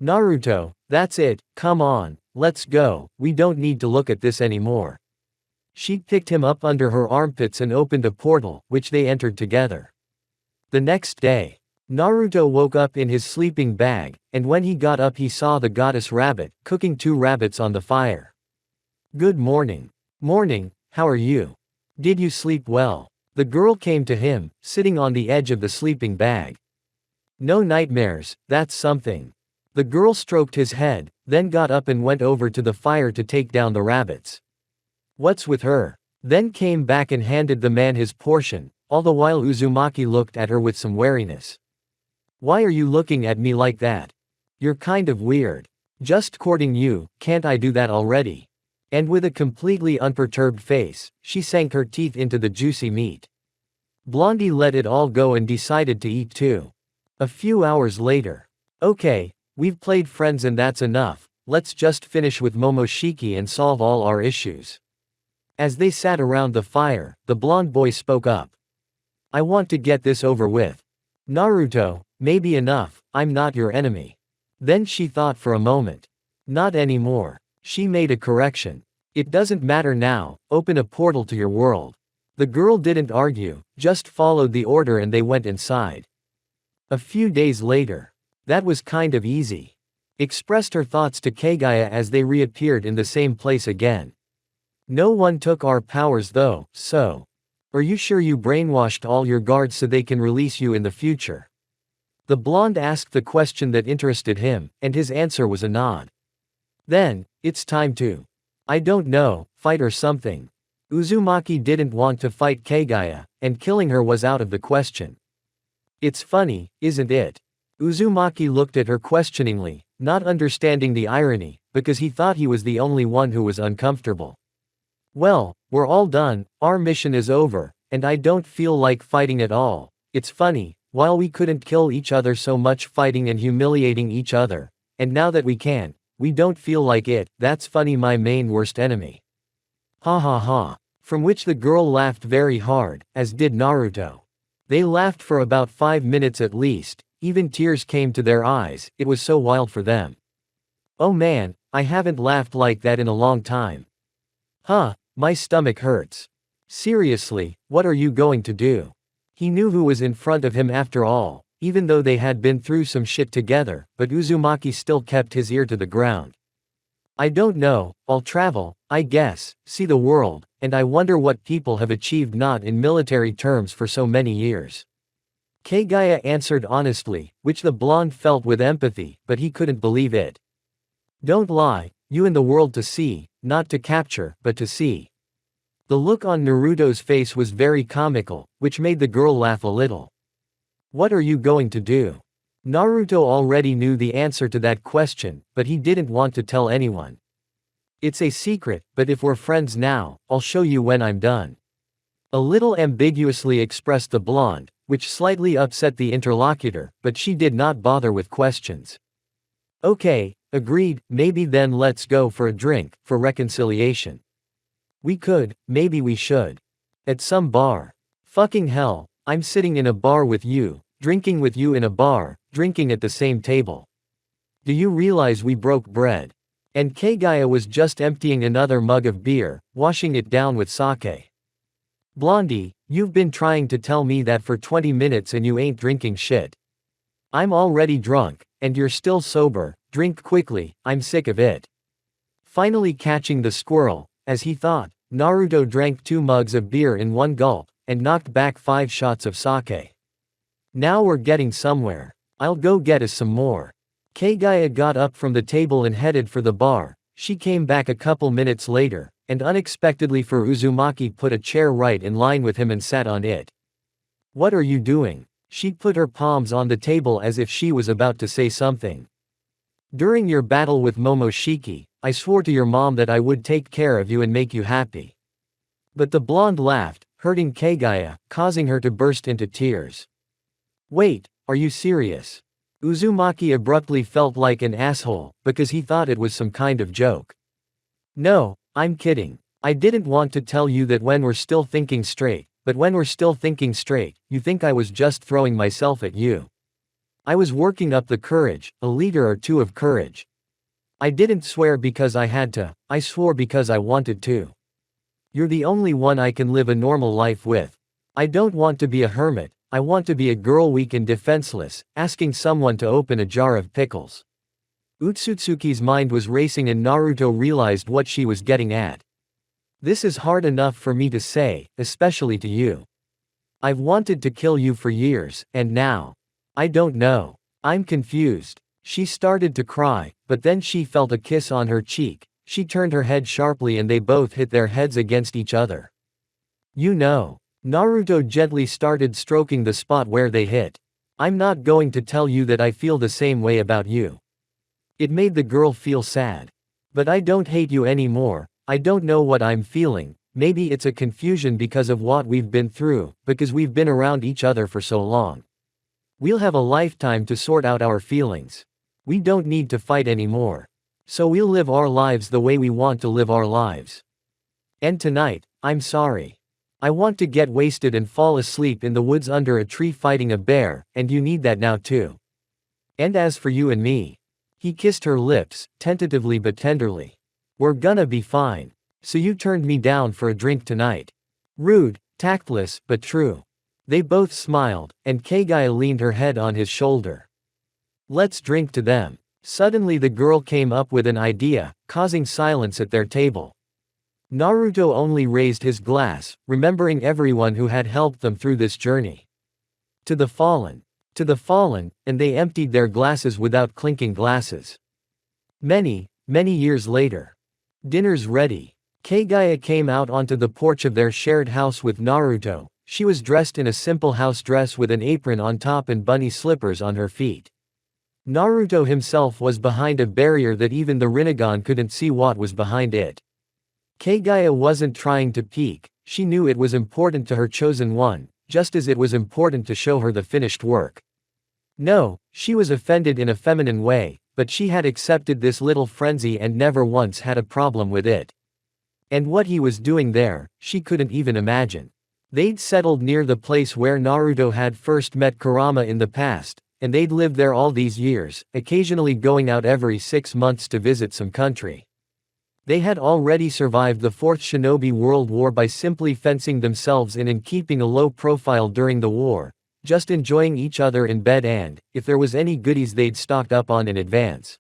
"Naruto, that's it, come on, let's go, we don't need to look at this anymore." She picked him up under her armpits and opened a portal, which they entered together. The next day, Naruto woke up in his sleeping bag, and when he got up he saw the goddess rabbit, cooking 2 rabbits on the fire. "Good morning." "Morning, how are you? Did you sleep well?" The girl came to him, sitting on the edge of the sleeping bag. "No nightmares, that's something." The girl stroked his head, then got up and went over to the fire to take down the rabbits. "What's with her?" Then came back and handed the man his portion, all the while Uzumaki looked at her with some wariness. "Why are you looking at me like that? You're kind of weird. Just courting you, can't I do that already?" And with a completely unperturbed face, she sank her teeth into the juicy meat. Blondie let it all go and decided to eat too. A few hours later. "Okay, we've played friends and that's enough, let's just finish with Momoshiki and solve all our issues." As they sat around the fire, the blonde boy spoke up. "I want to get this over with. Naruto, maybe enough, I'm not your enemy." Then she thought for a moment. "Not anymore." She made a correction. "It doesn't matter now, open a portal to your world." The girl didn't argue, just followed the order and they went inside. A few days later. "That was kind of easy." Expressed her thoughts to Kaguya as they reappeared in the same place again. "No one took our powers though, so. Are you sure you brainwashed all your guards so they can release you in the future?" The blonde asked the question that interested him, and his answer was a nod. "Then, it's time to. I don't know, fight or something." Uzumaki didn't want to fight Kaguya, and killing her was out of the question. "It's funny, isn't it?" Uzumaki looked at her questioningly, not understanding the irony, because he thought he was the only one who was uncomfortable. "Well, we're all done, our mission is over, and I don't feel like fighting at all. It's funny, while we couldn't kill each other so much fighting and humiliating each other, and now that we can, we don't feel like it. That's funny, my main worst enemy." Ha ha ha. From which the girl laughed very hard, as did Naruto. They laughed for about 5 minutes at least, even tears came to their eyes, it was so wild for them. "Oh man, I haven't laughed like that in a long time. Huh, my stomach hurts. Seriously, what are you going to do?" He knew who was in front of him after all, even though they had been through some shit together, but Uzumaki still kept his ear to the ground. "I don't know, I'll travel, I guess, see the world, and I wonder what people have achieved not in military terms for so many years." Kaguya answered honestly, which the blonde felt with empathy, but he couldn't believe it. "Don't lie, you in the world to see, not to capture, but to see." The look on Naruto's face was very comical, which made the girl laugh a little. "What are you going to do?" Naruto already knew the answer to that question, but he didn't want to tell anyone. It's a secret, but if we're friends now, I'll show you when I'm done. A little ambiguously expressed the blonde, which slightly upset the interlocutor, but she did not bother with questions. Okay, agreed, maybe then let's go for a drink, for reconciliation. We could, maybe we should. At some bar. Fucking hell, I'm sitting in a bar with you, drinking with you in a bar, drinking at the same table. Do you realize we broke bread? And Kaguya was just emptying another mug of beer, washing it down with sake. Blondie, you've been trying to tell me that for 20 minutes and you ain't drinking shit. I'm already drunk, and you're still sober, drink quickly, I'm sick of it. Finally catching the squirrel, as he thought, Naruto drank 2 mugs of beer in one gulp, and knocked back 5 shots of sake. Now we're getting somewhere. I'll go get us some more. Kaguya got up from the table and headed for the bar. She came back a couple minutes later, and unexpectedly for Uzumaki put a chair right in line with him and sat on it. What are you doing? She put her palms on the table as if she was about to say something. During your battle with Momoshiki, I swore to your mom that I would take care of you and make you happy. But the blonde laughed, hurting Kaguya, causing her to burst into tears. Wait, are you serious? Uzumaki abruptly felt like an asshole, because he thought it was some kind of joke. No, I'm kidding. I didn't want to tell you that when we're still thinking straight, but when we're still thinking straight, you think I was just throwing myself at you. I was working up the courage, a liter or two of courage. I didn't swear because I had to, I swore because I wanted to. You're the only one I can live a normal life with. I don't want to be a hermit, I want to be a girl weak and defenseless, asking someone to open a jar of pickles. Utsutsuki's mind was racing and Naruto realized what she was getting at. This is hard enough for me to say, especially to you. I've wanted to kill you for years, and now. I don't know. I'm confused. She started to cry, but then she felt a kiss on her cheek. She turned her head sharply and they both hit their heads against each other. You know. Naruto gently started stroking the spot where they hit. I'm not going to tell you that I feel the same way about you. It made the girl feel sad. But I don't hate you anymore, I don't know what I'm feeling, maybe it's a confusion because of what we've been through, because we've been around each other for so long. We'll have a lifetime to sort out our feelings. We don't need to fight anymore. So we'll live our lives the way we want to live our lives. And tonight, I'm sorry. I want to get wasted and fall asleep in the woods under a tree fighting a bear, and you need that now too. And as for you and me. He kissed her lips, tentatively but tenderly. We're gonna be fine. So you turned me down for a drink tonight. Rude, tactless, but true. They both smiled, and Kaguya leaned her head on his shoulder. Let's drink to them. Suddenly the girl came up with an idea, causing silence at their table. Naruto only raised his glass, remembering everyone who had helped them through this journey. To the fallen. To the fallen, and they emptied their glasses without clinking glasses. Many years later. Dinner's ready. Kaguya came out onto the porch of their shared house with Naruto. She was dressed in a simple house dress with an apron on top and bunny slippers on her feet. Naruto himself was behind a barrier that even the Rinnegan couldn't see what was behind it. Kaguya wasn't trying to peek, she knew it was important to her chosen one, just as it was important to show her the finished work. No, she was offended in a feminine way, but she had accepted this little frenzy and never once had a problem with it. And what he was doing there, she couldn't even imagine. They'd settled near the place where Naruto had first met Kurama in the past, and they'd lived there all these years, occasionally going out every 6 months to visit some country. They had already survived the Fourth Shinobi World War by simply fencing themselves in and keeping a low profile during the war, just enjoying each other in bed and, if there was any goodies they'd stocked up on in advance.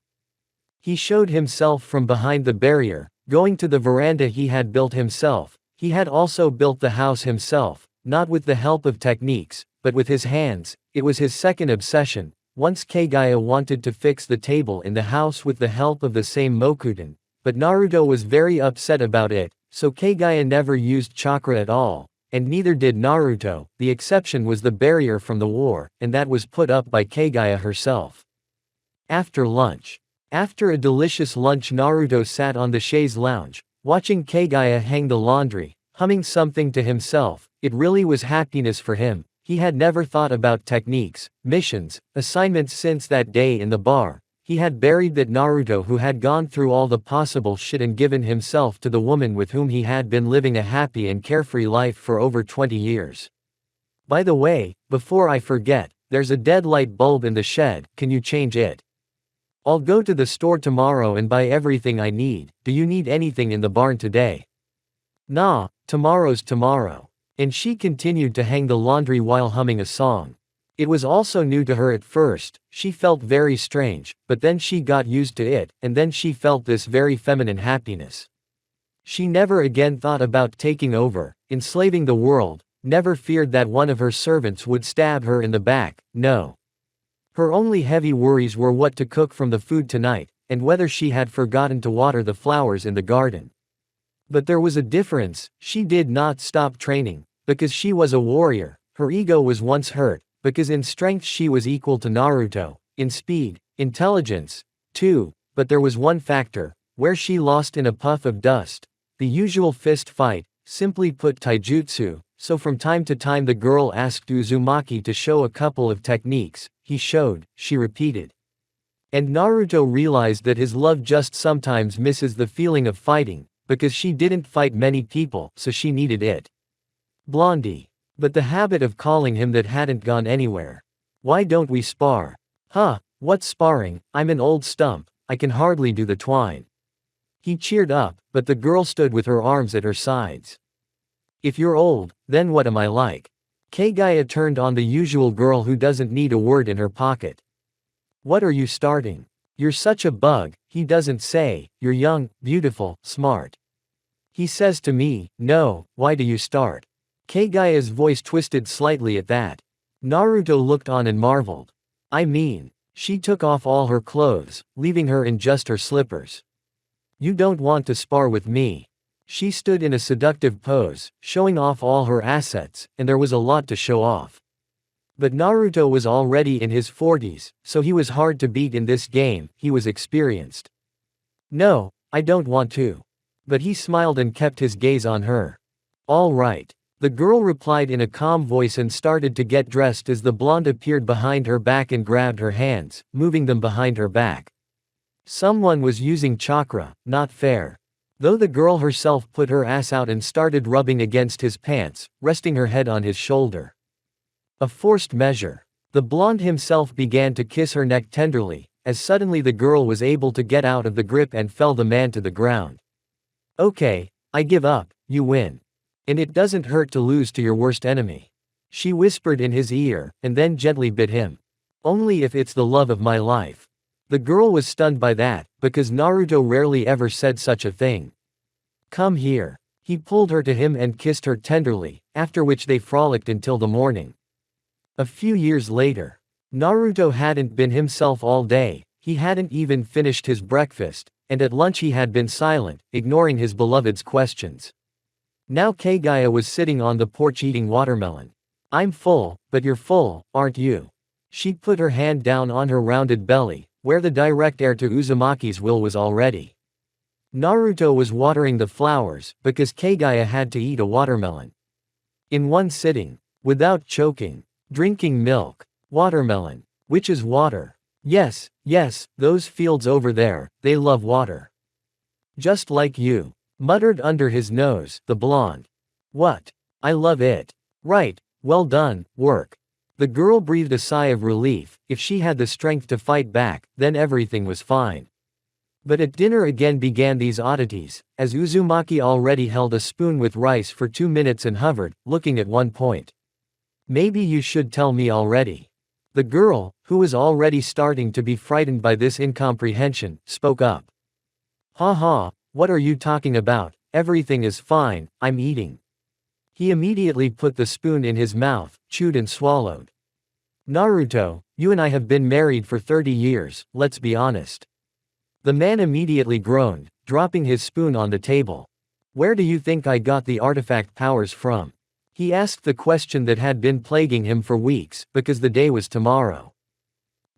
He showed himself from behind the barrier, going to the veranda he had built himself. He had also built the house himself, not with the help of techniques, but with his hands. It was his second obsession. Once Kaguya wanted to fix the table in the house with the help of the same Mokuton, but Naruto was very upset about it, so Kaguya never used chakra at all. and neither did Naruto. The exception was the barrier from the war, and that was put up by Kaguya herself. After lunch. After a delicious lunch, Naruto sat on the chaise lounge, watching Kaguya hang the laundry, humming something to himself. It really was happiness for him. He had never thought about techniques, missions, assignments since that day in the bar. He had buried that Naruto who had gone through all the possible shit and given himself to the woman with whom he had been living a happy and carefree life for over 20 years. By the way, before I forget, there's a dead light bulb in the shed, can you change it? I'll go to the store tomorrow and buy everything I need. Do you need anything in the barn today? Nah, tomorrow's tomorrow. And she continued to hang the laundry while humming a song. It was also new to her at first. She felt very strange, but then she got used to it, and then she felt this very feminine happiness. She never again thought about taking over, enslaving the world, never feared that one of her servants would stab her in the back, no. Her only heavy worries were what to cook from the food tonight, and whether she had forgotten to water the flowers in the garden. But there was a difference. She did not stop training, because she was a warrior. Her ego was once hurt, because in strength she was equal to Naruto, in speed, intelligence, too, but there was one factor, where she lost in a puff of dust. The usual fist fight, simply put taijutsu. So from time to time the girl asked Uzumaki to show a couple of techniques. He showed, she repeated. And Naruto realized that his love just sometimes misses the feeling of fighting, because she didn't fight many people, so she needed it. Blondie. But the habit of calling him that hadn't gone anywhere. Why don't we spar? Huh, what's sparring? I'm an old stump, I can hardly do the twine. He cheered up, but the girl stood with her arms at her sides. If you're old, then what am I like? Kaguya turned on the usual girl who doesn't need a word in her pocket. What are you starting? You're such a bug, he doesn't say, you're young, beautiful, smart. He says to me, no, why do you start? Kaguya's voice twisted slightly at that. Naruto looked on and marveled. I mean, she took off all her clothes, leaving her in just her slippers. You don't want to spar with me. She stood in a seductive pose, showing off all her assets, and there was a lot to show off. But Naruto was already in his 40s, so he was hard to beat in this game. He was experienced. No, I don't want to. But he smiled and kept his gaze on her. All right. The girl replied in a calm voice and started to get dressed as the blonde appeared behind her back and grabbed her hands, moving them behind her back. Someone was using chakra, not fair. Though the girl herself put her ass out and started rubbing against his pants, resting her head on his shoulder. A forced measure. The blonde himself began to kiss her neck tenderly, as suddenly the girl was able to get out of the grip and fell the man to the ground. Okay, I give up, you win. And it doesn't hurt to lose to your worst enemy. She whispered in his ear, and then gently bit him. Only if it's the love of my life. The girl was stunned by that, because Naruto rarely ever said such a thing. Come here. He pulled her to him and kissed her tenderly, after which they frolicked until the morning. A few years later. Naruto hadn't been himself all day, he hadn't even finished his breakfast, and at lunch he had been silent, ignoring his beloved's questions. Now Kaguya was sitting on the porch eating watermelon. I'm full, but you're full, aren't you? She put her hand down on her rounded belly, where the direct heir to Uzumaki's will was already. Naruto was watering the flowers, because Kaguya had to eat a watermelon. In one sitting. Without choking. Drinking milk. Watermelon. Which is water. Yes, those fields over there, they love water. Just like you. Muttered under his nose, the blonde. What? I love it. Right, well done, work. The girl breathed a sigh of relief. If she had the strength to fight back, then everything was fine. But at dinner again began these oddities, as Uzumaki already held a spoon with rice for 2 minutes and hovered, looking at one point. Maybe you should tell me already. The girl, who was already starting to be frightened by this incomprehension, spoke up. Ha ha, what are you talking about? Everything is fine, I'm eating. He immediately put the spoon in his mouth, chewed and swallowed. Naruto, you and I have been married for 30 years, let's be honest. The man immediately groaned, dropping his spoon on the table. Where do you think I got the artifact powers from? He asked the question that had been plaguing him for weeks, because the day was tomorrow.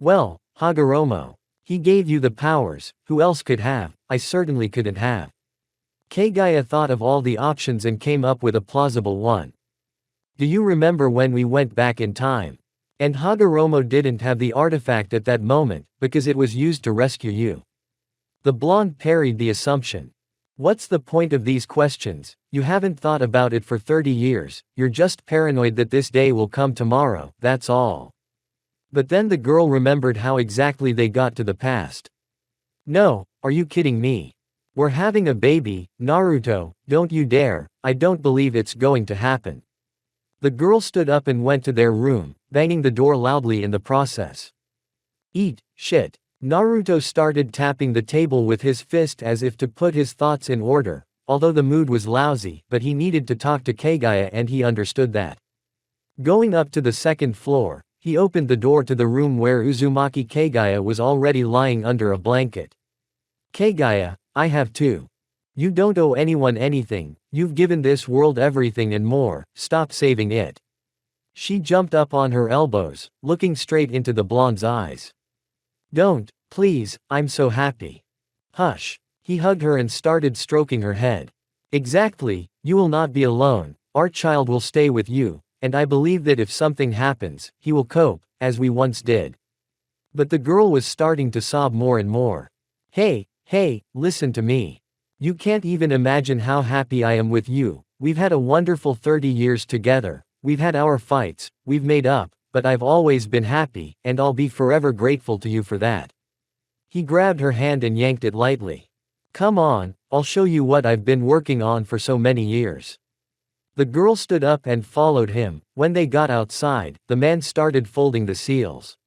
Well, Hagoromo. He gave you the powers, who else could have? I certainly couldn't have. Kaguya thought of all the options and came up with a plausible one. Do you remember when we went back in time? And Hagoromo didn't have the artifact at that moment, because it was used to rescue you. The blonde parried the assumption. What's the point of these questions? You haven't thought about it for 30 years, you're just paranoid that this day will come tomorrow, that's all. But then the girl remembered how exactly they got to the past. No, are you kidding me? We're having a baby, Naruto, don't you dare, I don't believe it's going to happen. The girl stood up and went to their room, banging the door loudly in the process. Eat, shit. Naruto started tapping the table with his fist as if to put his thoughts in order, although the mood was lousy, but he needed to talk to Kaguya and he understood that. Going up to the second floor, he opened the door to the room where Uzumaki Kaguya was already lying under a blanket. Kaguya, I have two. You don't owe anyone anything, you've given this world everything and more, stop saving it. She jumped up on her elbows, looking straight into the blonde's eyes. Don't, please, I'm so happy. Hush. He hugged her and started stroking her head. Exactly, you will not be alone, our child will stay with you, and I believe that if something happens, he will cope, as we once did. But the girl was starting to sob more and more. Hey, listen to me. You can't even imagine how happy I am with you, we've had a wonderful 30 years together, we've had our fights, we've made up, but I've always been happy, and I'll be forever grateful to you for that. He grabbed her hand and yanked it lightly. Come on, I'll show you what I've been working on for so many years. The girl stood up and followed him. When they got outside, the man started folding the seals.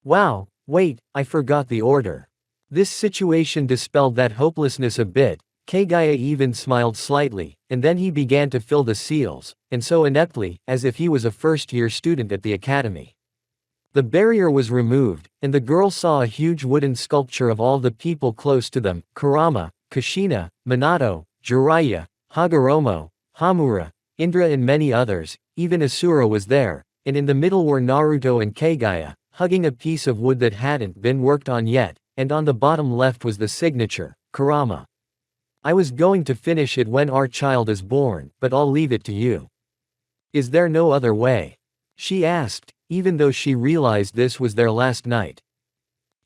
Wow, wait, I forgot the order. This situation dispelled that hopelessness a bit. Kaguya even smiled slightly, and then he began to fill the seals, and so ineptly, as if he was a first-year student at the academy. The barrier was removed, and the girl saw a huge wooden sculpture of all the people close to them, Kurama, Kushina, Minato, Jiraiya, Hagoromo, Hamura, Indra and many others, even Asura was there, and in the middle were Naruto and Kaguya, hugging a piece of wood that hadn't been worked on yet, and on the bottom left was the signature, Kurama. I was going to finish it when our child is born, but I'll leave it to you. Is there no other way? She asked, even though she realized this was their last night.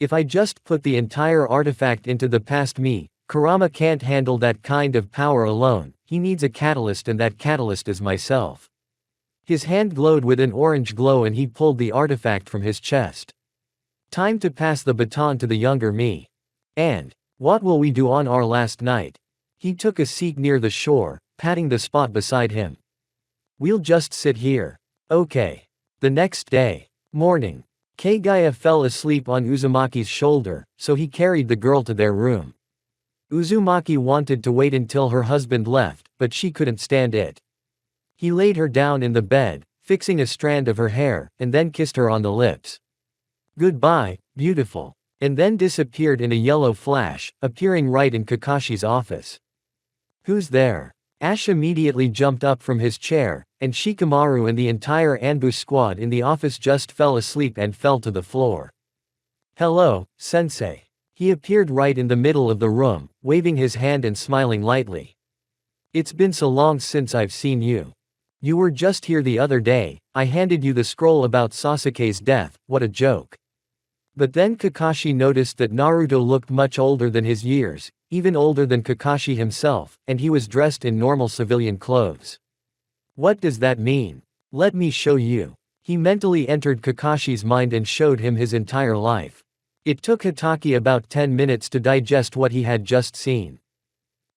If I just put the entire artifact into the past me, Kurama can't handle that kind of power alone, he needs a catalyst and that catalyst is myself. His hand glowed with an orange glow and he pulled the artifact from his chest. Time to pass the baton to the younger me. And, what will we do on our last night? He took a seat near the shore, patting the spot beside him. We'll just sit here. Okay. The next day. Morning. Kaguya fell asleep on Uzumaki's shoulder, so he carried the girl to their room. Uzumaki wanted to wait until her husband left, but she couldn't stand it. He laid her down in the bed, fixing a strand of her hair, and then kissed her on the lips. Goodbye, beautiful. And then disappeared in a yellow flash, appearing right in Kakashi's office. Who's there? Ash immediately jumped up from his chair, and Shikamaru and the entire Anbu squad in the office just fell asleep and fell to the floor. Hello, sensei. He appeared right in the middle of the room, waving his hand and smiling lightly. It's been so long since I've seen you. You were just here the other day, I handed you the scroll about Sasuke's death, what a joke. But then Kakashi noticed that Naruto looked much older than his years, even older than Kakashi himself, and he was dressed in normal civilian clothes. What does that mean? Let me show you. He mentally entered Kakashi's mind and showed him his entire life. It took Hitaki about 10 minutes to digest what he had just seen.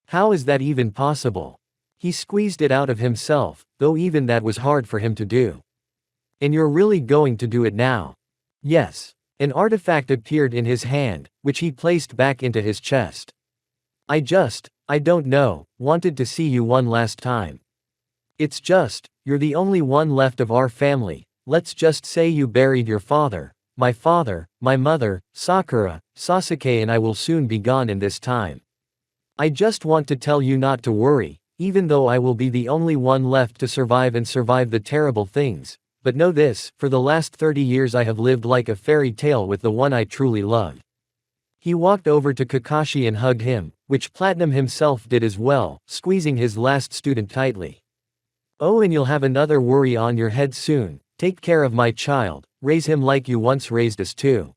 How is that even possible? He squeezed it out of himself, though even that was hard for him to do. And you're really going to do it now? Yes. An artifact appeared in his hand, which he placed back into his chest. I don't know, wanted to see you one last time. It's just, you're the only one left of our family, let's just say you buried your father, my mother, Sakura, Sasuke and I will soon be gone in this time. I just want to tell you not to worry, Even though I will be the only one left to survive and survive the terrible things. But know this, for the last 30 years I have lived like a fairy tale with the one I truly loved. He walked over to Kakashi and hugged him, which Platinum himself did as well, squeezing his last student tightly. Oh, and you'll have another worry on your head soon. Take care of my child, raise him like you once raised us too.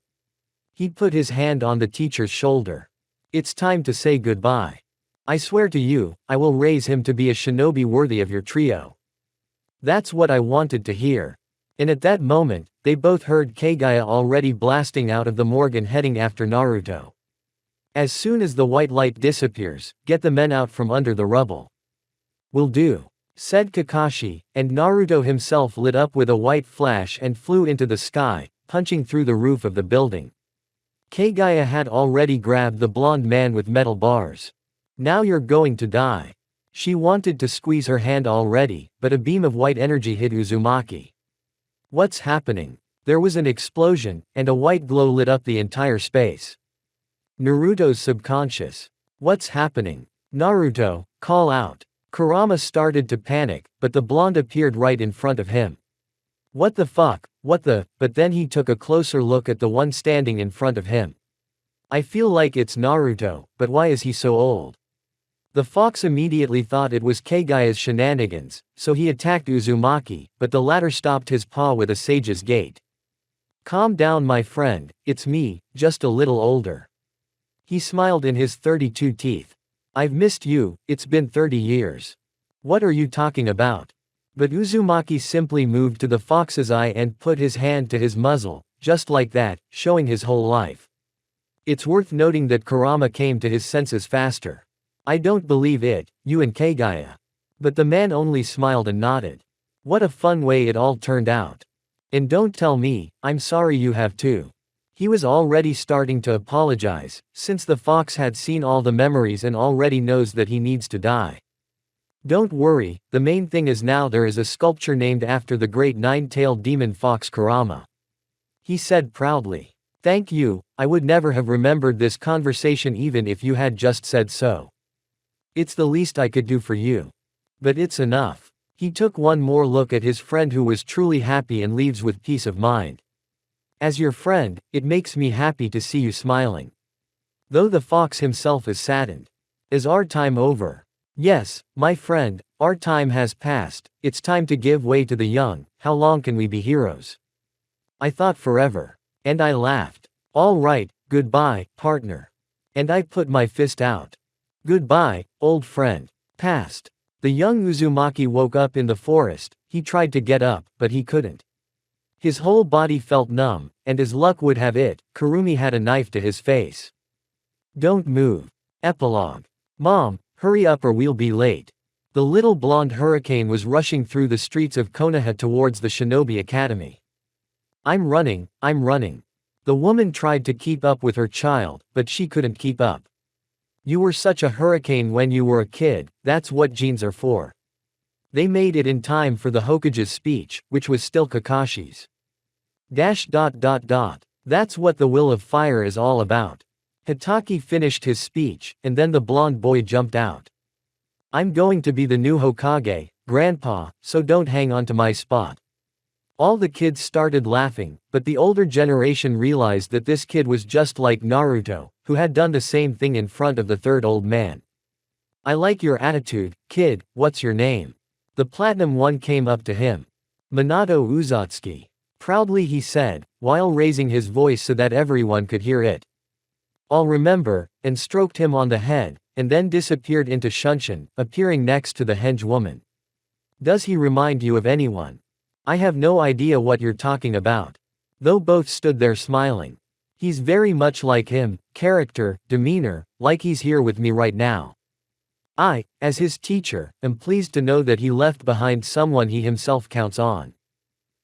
He put his hand on the teacher's shoulder. It's time to say goodbye. I swear to you, I will raise him to be a shinobi worthy of your trio. That's what I wanted to hear. And at that moment, they both heard Kaguya already blasting out of the morgue and heading after Naruto. As soon as the white light disappears, get the men out from under the rubble. Will do, said Kakashi, and Naruto himself lit up with a white flash and flew into the sky, punching through the roof of the building. Kaguya had already grabbed the blonde man with metal bars. Now you're going to die. She wanted to squeeze her hand already, but a beam of white energy hit Uzumaki. What's happening? There was an explosion, and a white glow lit up the entire space. Naruto's subconscious. What's happening? Naruto, call out. Kurama started to panic, but the blonde appeared right in front of him. What the fuck, but then he took a closer look at the one standing in front of him. I feel like it's Naruto, but why is he so old? The fox immediately thought it was Kaguya's shenanigans, so he attacked Uzumaki, but the latter stopped his paw with a sage's gait. Calm down my friend, it's me, just a little older. He smiled in his 32 teeth. I've missed you, it's been 30 years. What are you talking about? But Uzumaki simply moved to the fox's eye and put his hand to his muzzle, just like that, showing his whole life. It's worth noting that Kurama came to his senses faster. I don't believe it, you and Kaguya. But the man only smiled and nodded. What a fun way it all turned out. And don't tell me, I'm sorry you have too. He was already starting to apologize, since the fox had seen all the memories and already knows that he needs to die. Don't worry, the main thing is now there is a sculpture named after the great nine-tailed demon fox Kurama. He said proudly. Thank you, I would never have remembered this conversation even if you had just said so. It's the least I could do for you. But it's enough. He took one more look at his friend who was truly happy and leaves with peace of mind. As your friend, it makes me happy to see you smiling. Though the fox himself is saddened. Is our time over? Yes, my friend, our time has passed, it's time to give way to the young, how long can we be heroes? I thought forever. And I laughed. All right, goodbye, partner. And I put my fist out. Goodbye, old friend. Past. The young Uzumaki woke up in the forest. He tried to get up, but he couldn't. His whole body felt numb, and as luck would have it, Kurumi had a knife to his face. Don't move. Epilogue. Mom, hurry up or we'll be late. The little blonde hurricane was rushing through the streets of Konoha towards the Shinobi Academy. I'm running. The woman tried to keep up with her child, but she couldn't keep up. You were such a hurricane when you were a kid, that's what genes are for. They made it in time for the Hokage's speech, which was still Kakashi's. That's what the will of fire is all about. Hitaki finished his speech, and then the blonde boy jumped out. I'm going to be the new Hokage, Grandpa, so don't hang on to my spot. All the kids started laughing, but the older generation realized that this kid was just like Naruto, who had done the same thing in front of the third old man. I like your attitude, kid, what's your name? The platinum one came up to him. Minato Uzatsuki. Proudly he said, while raising his voice so that everyone could hear it. I'll remember, and stroked him on the head, and then disappeared into Shunshin, appearing next to the henge woman. Does he remind you of anyone? I have no idea what you're talking about. Though both stood there smiling. He's very much like him, character, demeanor, like he's here with me right now. I, as his teacher, am pleased to know that he left behind someone he himself counts on.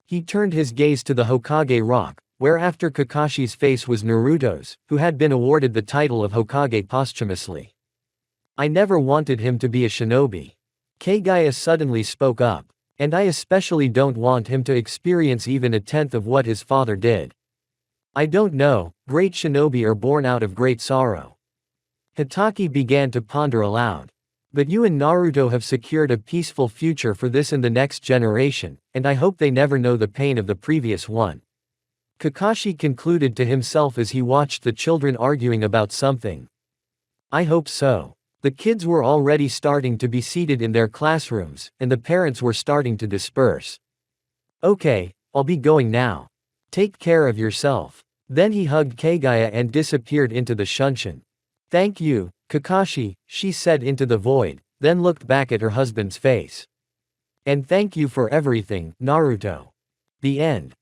He turned his gaze to the Hokage rock, where after Kakashi's face was Naruto's, who had been awarded the title of Hokage posthumously. I never wanted him to be a shinobi. Kaguya suddenly spoke up. And I especially don't want him to experience even a tenth of what his father did. I don't know, great shinobi are born out of great sorrow. Hitaki began to ponder aloud. But you and Naruto have secured a peaceful future for this and the next generation, and I hope they never know the pain of the previous one. Kakashi concluded to himself as he watched the children arguing about something. I hope so. The kids were already starting to be seated in their classrooms, and the parents were starting to disperse. Okay, I'll be going now. Take care of yourself. Then he hugged Kaguya and disappeared into the Shunshin. Thank you, Kakashi, she said into the void, then looked back at her husband's face. And thank you for everything, Naruto. The end.